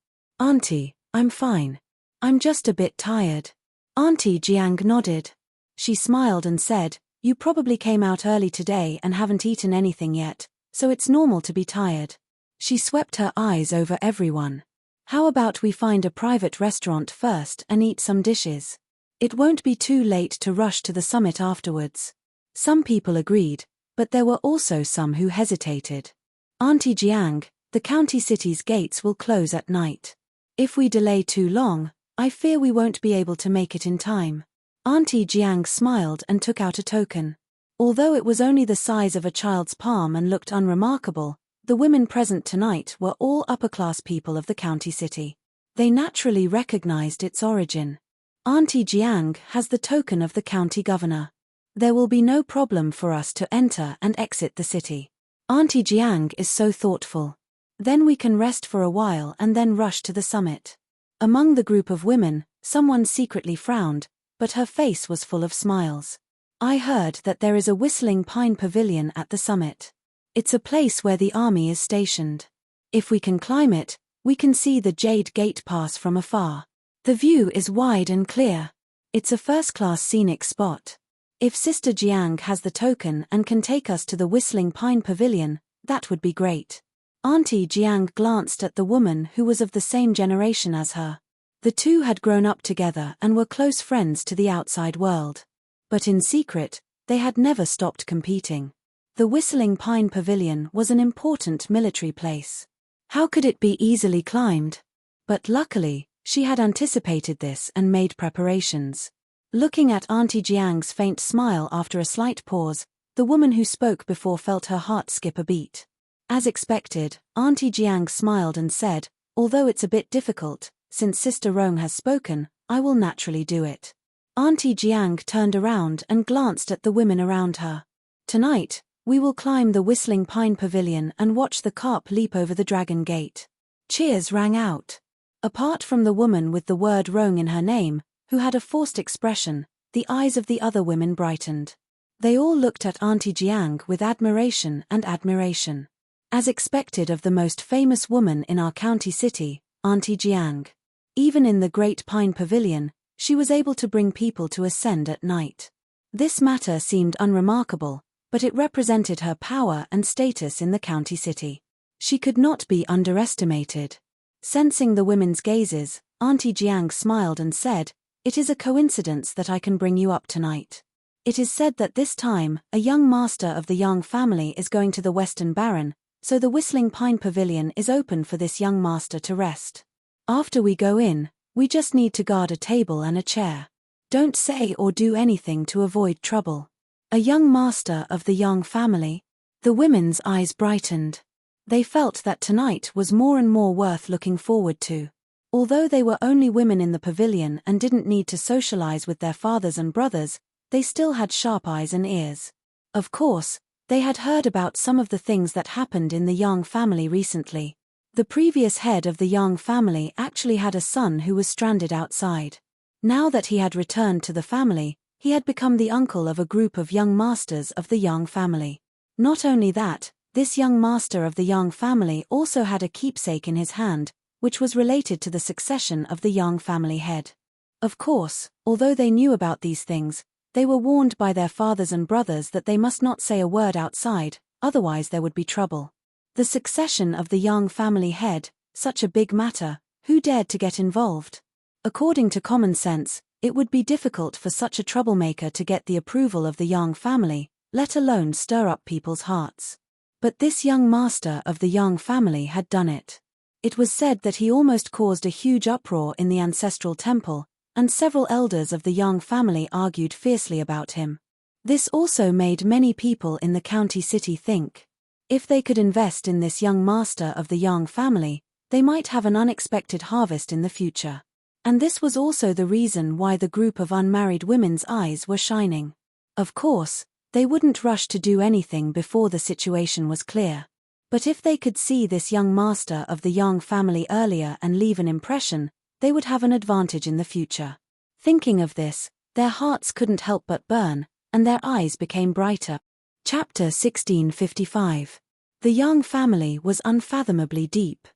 Auntie, I'm fine. I'm just a bit tired. Auntie Jiang nodded. She smiled and said, you probably came out early today and haven't eaten anything yet, so it's normal to be tired. She swept her eyes over everyone. How about we find a private restaurant first and eat some dishes? It won't be too late to rush to the summit afterwards. Some people agreed, but there were also some who hesitated. Auntie Jiang, the county city's gates will close at night. If we delay too long, I fear we won't be able to make it in time. Auntie Jiang smiled and took out a token. Although it was only the size of a child's palm and looked unremarkable, the women present tonight were all upper-class people of the county city. They naturally recognized its origin. Auntie Jiang has the token of the county governor. There will be no problem for us to enter and exit the city. Auntie Jiang is so thoughtful. Then we can rest for a while and then rush to the summit. Among the group of women, someone secretly frowned, but her face was full of smiles. I heard that there is a whistling pine pavilion at the summit. It's a place where the army is stationed. If we can climb it, we can see the Jade Gate Pass from afar. The view is wide and clear. It's a first-class scenic spot. If Sister Jiang has the token and can take us to the Whistling Pine Pavilion, that would be great. Auntie Jiang glanced at the woman who was of the same generation as her. The two had grown up together and were close friends to the outside world. But in secret, they had never stopped competing. The Whistling Pine Pavilion was an important military place. How could it be easily climbed? But luckily, she had anticipated this and made preparations. Looking at Auntie Jiang's faint smile after a slight pause, the woman who spoke before felt her heart skip a beat. As expected, Auntie Jiang smiled and said, although it's a bit difficult, since Sister Rong has spoken, I will naturally do it. Auntie Jiang turned around and glanced at the women around her. Tonight, we will climb the Whistling Pine Pavilion and watch the carp leap over the Dragon Gate. Cheers rang out. Apart from the woman with the word Rong in her name, who had a forced expression, the eyes of the other women brightened. They all looked at Auntie Jiang with admiration and admiration. As expected of the most famous woman in our county city, Auntie Jiang. Even in the Great Pine Pavilion, she was able to bring people to ascend at night. This matter seemed unremarkable, but it represented her power and status in the county city. She could not be underestimated. Sensing the women's gazes, Auntie Jiang smiled and said, it is a coincidence that I can bring you up tonight. It is said that this time, a young master of the Yang family is going to the Western Baron, so the Whistling Pine Pavilion is open for this young master to rest. After we go in, we just need to guard a table and a chair. Don't say or do anything to avoid trouble. A young master of the Yang family? The women's eyes brightened. They felt that tonight was more and more worth looking forward to. Although they were only women in the pavilion and didn't need to socialize with their fathers and brothers, they still had sharp eyes and ears. Of course, they had heard about some of the things that happened in the Yang family recently. The previous head of the Yang family actually had a son who was stranded outside. Now that he had returned to the family, he had become the uncle of a group of young masters of the Yang family. Not only that, this young master of the Yang family also had a keepsake in his hand, which was related to the succession of the Yang family head. Of course, although they knew about these things, they were warned by their fathers and brothers that they must not say a word outside, otherwise there would be trouble. The succession of the Yang family head, such a big matter, who dared to get involved? According to common sense, it would be difficult for such a troublemaker to get the approval of the Yang family, let alone stir up people's hearts. But this young master of the Yang family had done it. It was said that he almost caused a huge uproar in the ancestral temple, and several elders of the Yang family argued fiercely about him. This also made many people in the county city think. If they could invest in this young master of the Yang family, they might have an unexpected harvest in the future. And this was also the reason why the group of unmarried women's eyes were shining. Of course, they wouldn't rush to do anything before the situation was clear. But if they could see this young master of the Yang family earlier and leave an impression, they would have an advantage in the future. Thinking of this, their hearts couldn't help but burn, and their eyes became brighter. Chapter 1655. The Yang family was unfathomably deep.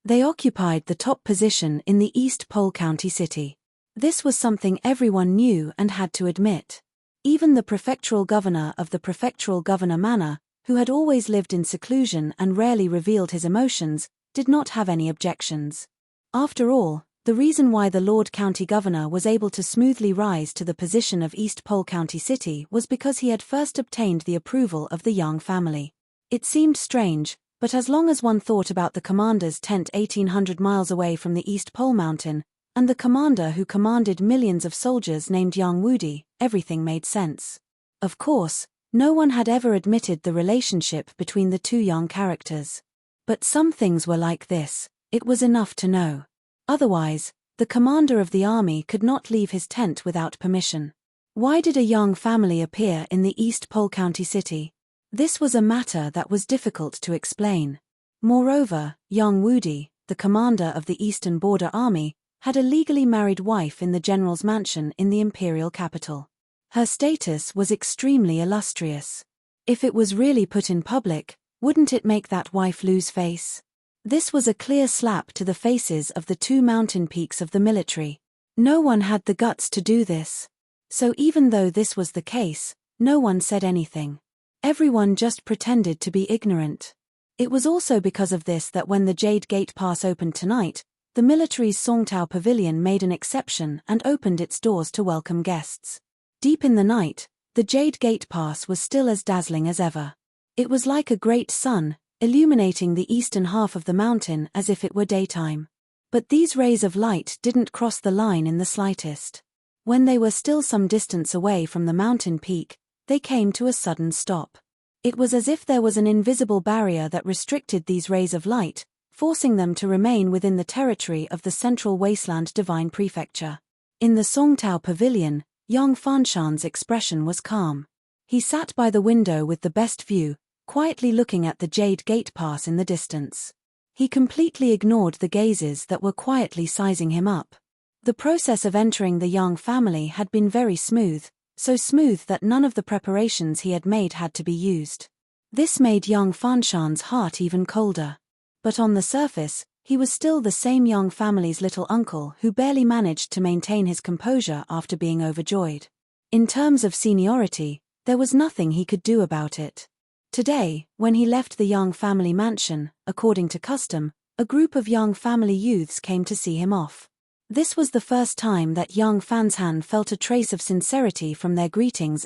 They occupied the top position in the East Pole County city. This was something everyone knew and had to admit. Even the prefectural governor of the prefectural governor manor, who had always lived in seclusion and rarely revealed his emotions, did not have any objections. After all, the reason why the Lord County Governor was able to smoothly rise to the position of East Pole County City was because he had first obtained the approval of the Yang family. It seemed strange, but as long as one thought about the commander's tent 1,800 miles away from the East Pole Mountain, and the commander who commanded millions of soldiers named Yang Wudi, everything made sense. Of course, no one had ever admitted the relationship between the two Yang characters. But some things were like this, it was enough to know. Otherwise, the commander of the army could not leave his tent without permission. Why did a Yang family appear in the East Pole County city? This was a matter that was difficult to explain. Moreover, Yang Wudi, the commander of the Eastern Border Army, had a legally married wife in the general's mansion in the imperial capital. Her status was extremely illustrious. If it was really put in public, wouldn't it make that wife lose face? This was a clear slap to the faces of the two mountain peaks of the military. No one had the guts to do this. So even though this was the case, no one said anything. Everyone just pretended to be ignorant. It was also because of this that when the Jade Gate Pass opened tonight, the military's Songtao Pavilion made an exception and opened its doors to welcome guests. Deep in the night, the Jade Gate Pass was still as dazzling as ever. It was like a great sun, illuminating the eastern half of the mountain as if it were daytime. But these rays of light didn't cross the line in the slightest. When they were still some distance away from the mountain peak, they came to a sudden stop. It was as if there was an invisible barrier that restricted these rays of light, forcing them to remain within the territory of the Central Wasteland Divine Prefecture. In the Songtao Pavilion, Yang Fanshan's expression was calm. He sat by the window with the best view, quietly looking at the Jade Gate Pass in the distance. He completely ignored the gazes that were quietly sizing him up. The process of entering the Yang family had been very smooth, so smooth that none of the preparations he had made had to be used. This made Yang Fanshan's heart even colder. But on the surface, he was still the same Yang family's little uncle who barely managed to maintain his composure after being overjoyed. In terms of seniority, there was nothing he could do about it. Today, when he left the Yang family mansion, according to custom, a group of Yang family youths came to see him off. This was the first time that Yang Fanshan felt a trace of sincerity from their greetings.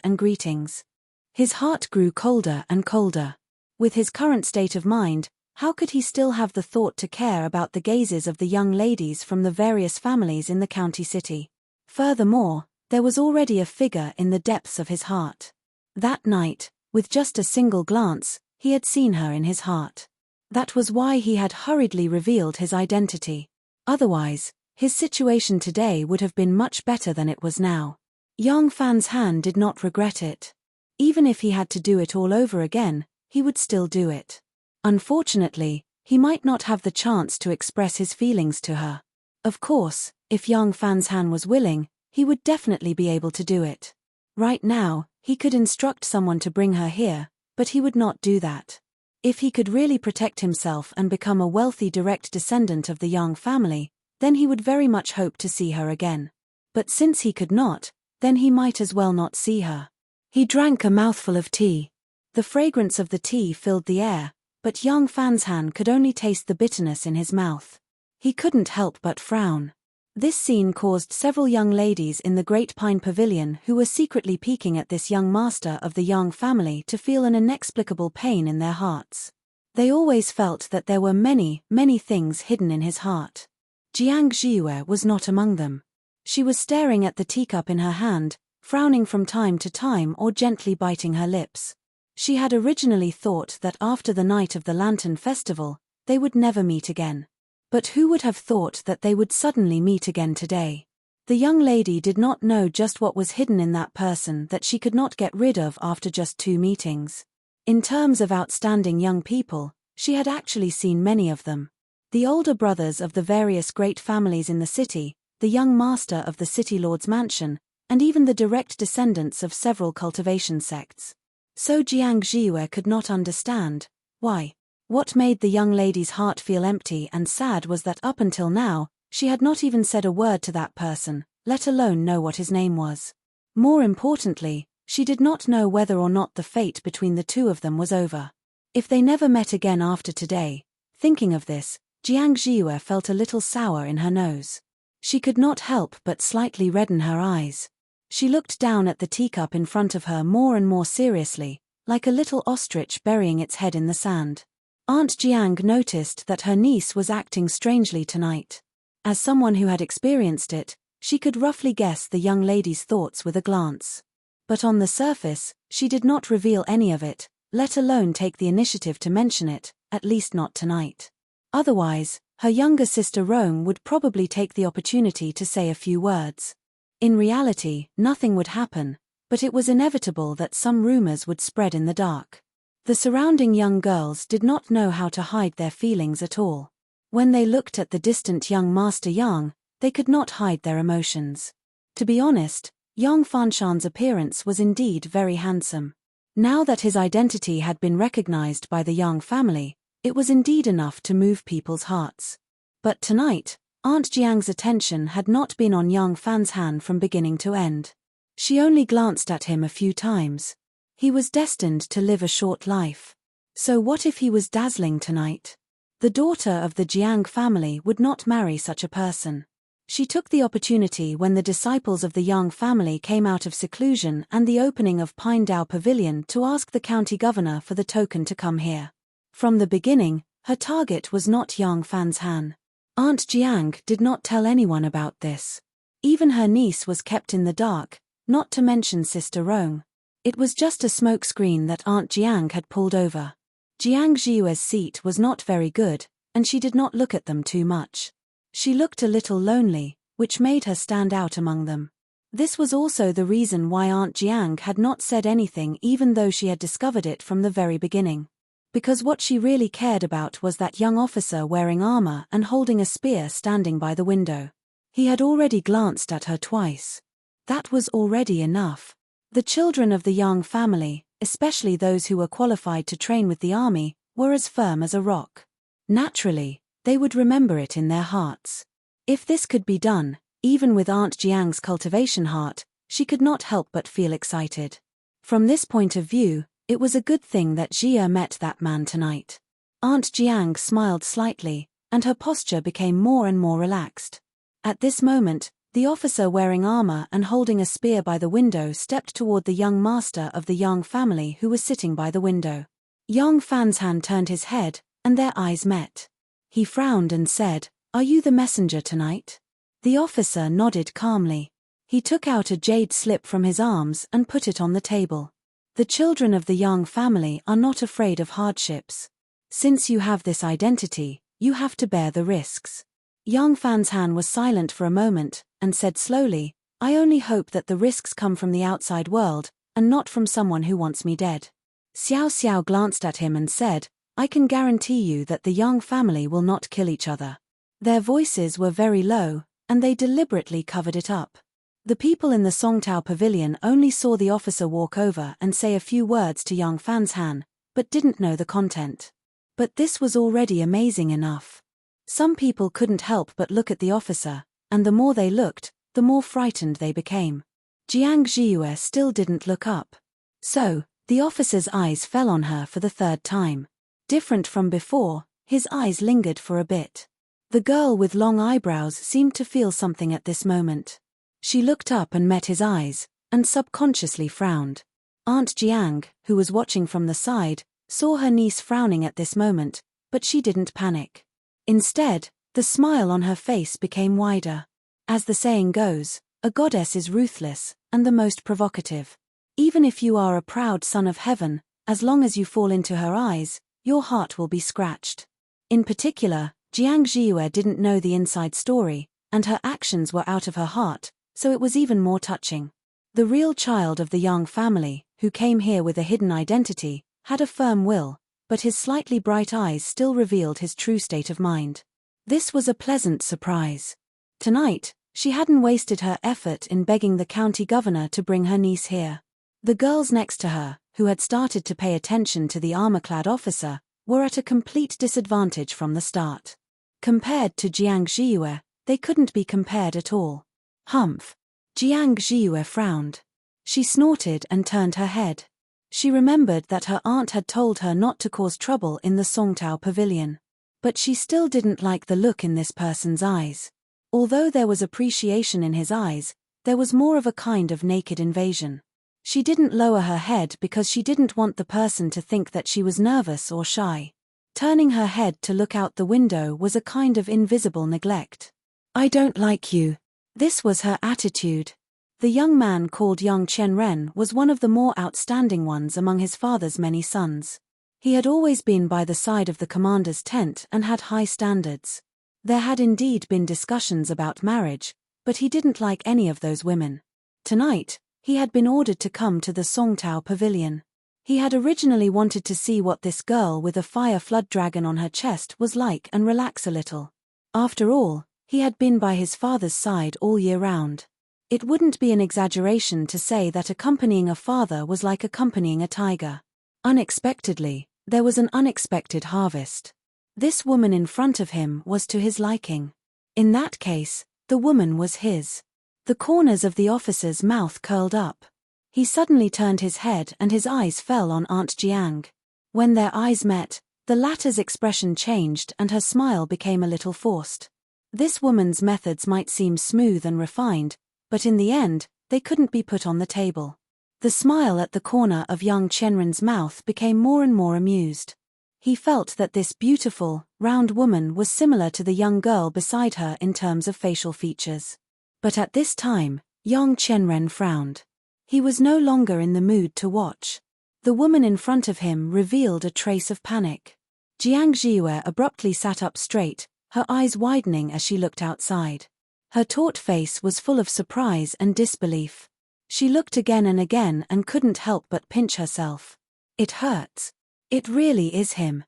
His heart grew colder and colder. With his current state of mind, how could he still have the thought to care about the gazes of the young ladies from the various families in the county city? Furthermore, there was already a figure in the depths of his heart. That night, with just a single glance, he had seen her in his heart. That was why he had hurriedly revealed his identity. Otherwise, his situation today would have been much better than it was now. Yang Fanshan did not regret it. Even if he had to do it all over again, he would still do it. Unfortunately, he might not have the chance to express his feelings to her. Of course, if Yang Fanshan was willing, he would definitely be able to do it. Right now, he could instruct someone to bring her here, but he would not do that. If he could really protect himself and become a wealthy direct descendant of the Yang family, then he would very much hope to see her again. But since he could not, then he might as well not see her. He drank a mouthful of tea. The fragrance of the tea filled the air, but Yang Fanshan could only taste the bitterness in his mouth. He couldn't help but frown. This scene caused several young ladies in the Great Pine Pavilion who were secretly peeking at this young master of the Yang family to feel an inexplicable pain in their hearts. They always felt that there were many, many things hidden in his heart. Jiang Jiwe was not among them. She was staring at the teacup in her hand, frowning from time to time or gently biting her lips. She had originally thought that after the night of the Lantern Festival, they would never meet again. But who would have thought that they would suddenly meet again today? The young lady did not know just what was hidden in that person that she could not get rid of after just 2 meetings. In terms of outstanding young people, she had actually seen many of them. The older brothers of the various great families in the city, the young master of the city lord's mansion, and even the direct descendants of several cultivation sects. So Jiang Jiue could not understand why. What made the young lady's heart feel empty and sad was that up until now, she had not even said a word to that person, let alone know what his name was. More importantly, she did not know whether or not the fate between the two of them was over. If they never met again after today, thinking of this, Jiang Jiue felt a little sour in her nose. She could not help but slightly redden her eyes. She looked down at the teacup in front of her more and more seriously, like a little ostrich burying its head in the sand. Aunt Jiang noticed that her niece was acting strangely tonight. As someone who had experienced it, she could roughly guess the young lady's thoughts with a glance. But on the surface, she did not reveal any of it, let alone take the initiative to mention it, at least not tonight. Otherwise, her younger sister Rome would probably take the opportunity to say a few words. In reality, nothing would happen, but it was inevitable that some rumors would spread in the dark. The surrounding young girls did not know how to hide their feelings at all. When they looked at the distant young Master Yang, they could not hide their emotions. To be honest, Yang Fanshan's appearance was indeed very handsome. Now that his identity had been recognized by the Yang family, it was indeed enough to move people's hearts. But tonight, Aunt Jiang's attention had not been on Yang Fanshan from beginning to end. She only glanced at him a few times. He was destined to live a short life. So what if he was dazzling tonight? The daughter of the Jiang family would not marry such a person. She took the opportunity when the disciples of the Yang family came out of seclusion and the opening of Pinedao Pavilion to ask the county governor for the token to come here. From the beginning, her target was not Yang Fanshan. Aunt Jiang did not tell anyone about this. Even her niece was kept in the dark, not to mention Sister Rome. It was just a smokescreen that Aunt Jiang had pulled over. Jiang Jiue's seat was not very good, and she did not look at them too much. She looked a little lonely, which made her stand out among them. This was also the reason why Aunt Jiang had not said anything even though she had discovered it from the very beginning. Because what she really cared about was that young officer wearing armor and holding a spear standing by the window. He had already glanced at her twice. That was already enough. The children of the Yang family, especially those who were qualified to train with the army, were as firm as a rock. Naturally, they would remember it in their hearts. If this could be done, even with Aunt Jiang's cultivation heart, she could not help but feel excited. From this point of view, it was a good thing that Jia met that man tonight. Aunt Jiang smiled slightly, and her posture became more and more relaxed. At this moment, the officer wearing armor and holding a spear by the window stepped toward the young master of the Yang family who was sitting by the window. Yang Fanshan turned his head, and their eyes met. He frowned and said, "Are you the messenger tonight?" The officer nodded calmly. He took out a jade slip from his arms and put it on the table. The children of the Yang family are not afraid of hardships. Since you have this identity, you have to bear the risks. Yang Fanshan was silent for a moment, and said slowly, "I only hope that the risks come from the outside world, and not from someone who wants me dead." Xiao Xiao glanced at him and said, "I can guarantee you that the Yang family will not kill each other." Their voices were very low, and they deliberately covered it up. The people in the Songtao Pavilion only saw the officer walk over and say a few words to Yang Fanshan, but didn't know the content. But this was already amazing enough. Some people couldn't help but look at the officer, and the more they looked, the more frightened they became. Jiang Jiue still didn't look up. So, the officer's eyes fell on her for the 3rd time. Different from before, his eyes lingered for a bit. The girl with long eyebrows seemed to feel something at this moment. She looked up and met his eyes, and subconsciously frowned. Aunt Jiang, who was watching from the side, saw her niece frowning at this moment, but she didn't panic. Instead, the smile on her face became wider. As the saying goes, a goddess is ruthless, and the most provocative. Even if you are a proud son of heaven, as long as you fall into her eyes, your heart will be scratched. In particular, Jiang Jiue didn't know the inside story, and her actions were out of her heart, so it was even more touching. The real child of the Yang family, who came here with a hidden identity, had a firm will, but his slightly bright eyes still revealed his true state of mind. This was a pleasant surprise. Tonight, she hadn't wasted her effort in begging the county governor to bring her niece here. The girls next to her, who had started to pay attention to the armor-clad officer, were at a complete disadvantage from the start. Compared to Jiang Jiue, they couldn't be compared at all. Humph. Jiang Jiue frowned. She snorted and turned her head. She remembered that her aunt had told her not to cause trouble in the Songtao pavilion. But she still didn't like the look in this person's eyes. Although there was appreciation in his eyes, there was more of a kind of naked invasion. She didn't lower her head because she didn't want the person to think that she was nervous or shy. Turning her head to look out the window was a kind of invisible neglect. "I don't like you." This was her attitude. The young man called Yang Qianren was one of the more outstanding ones among his father's many sons. He had always been by the side of the commander's tent and had high standards. There had indeed been discussions about marriage, but he didn't like any of those women. Tonight, he had been ordered to come to the Songtao pavilion. He had originally wanted to see what this girl with a fire flood dragon on her chest was like and relax a little. After all, he had been by his father's side all year round. It wouldn't be an exaggeration to say that accompanying a father was like accompanying a tiger. Unexpectedly, there was an unexpected harvest. This woman in front of him was to his liking. In that case, the woman was his. The corners of the officer's mouth curled up. He suddenly turned his head and his eyes fell on Aunt Jiang. When their eyes met, the latter's expression changed and her smile became a little forced. This woman's methods might seem smooth and refined, but in the end, they couldn't be put on the table. The smile at the corner of young Qianren's mouth became more and more amused. He felt that this beautiful, round woman was similar to the young girl beside her in terms of facial features. But at this time, young Qianren frowned. He was no longer in the mood to watch. The woman in front of him revealed a trace of panic. Jiang Jiue abruptly sat up straight, her eyes widening as she looked outside. Her taut face was full of surprise and disbelief. She looked again and again and couldn't help but pinch herself. It hurts. It really is him.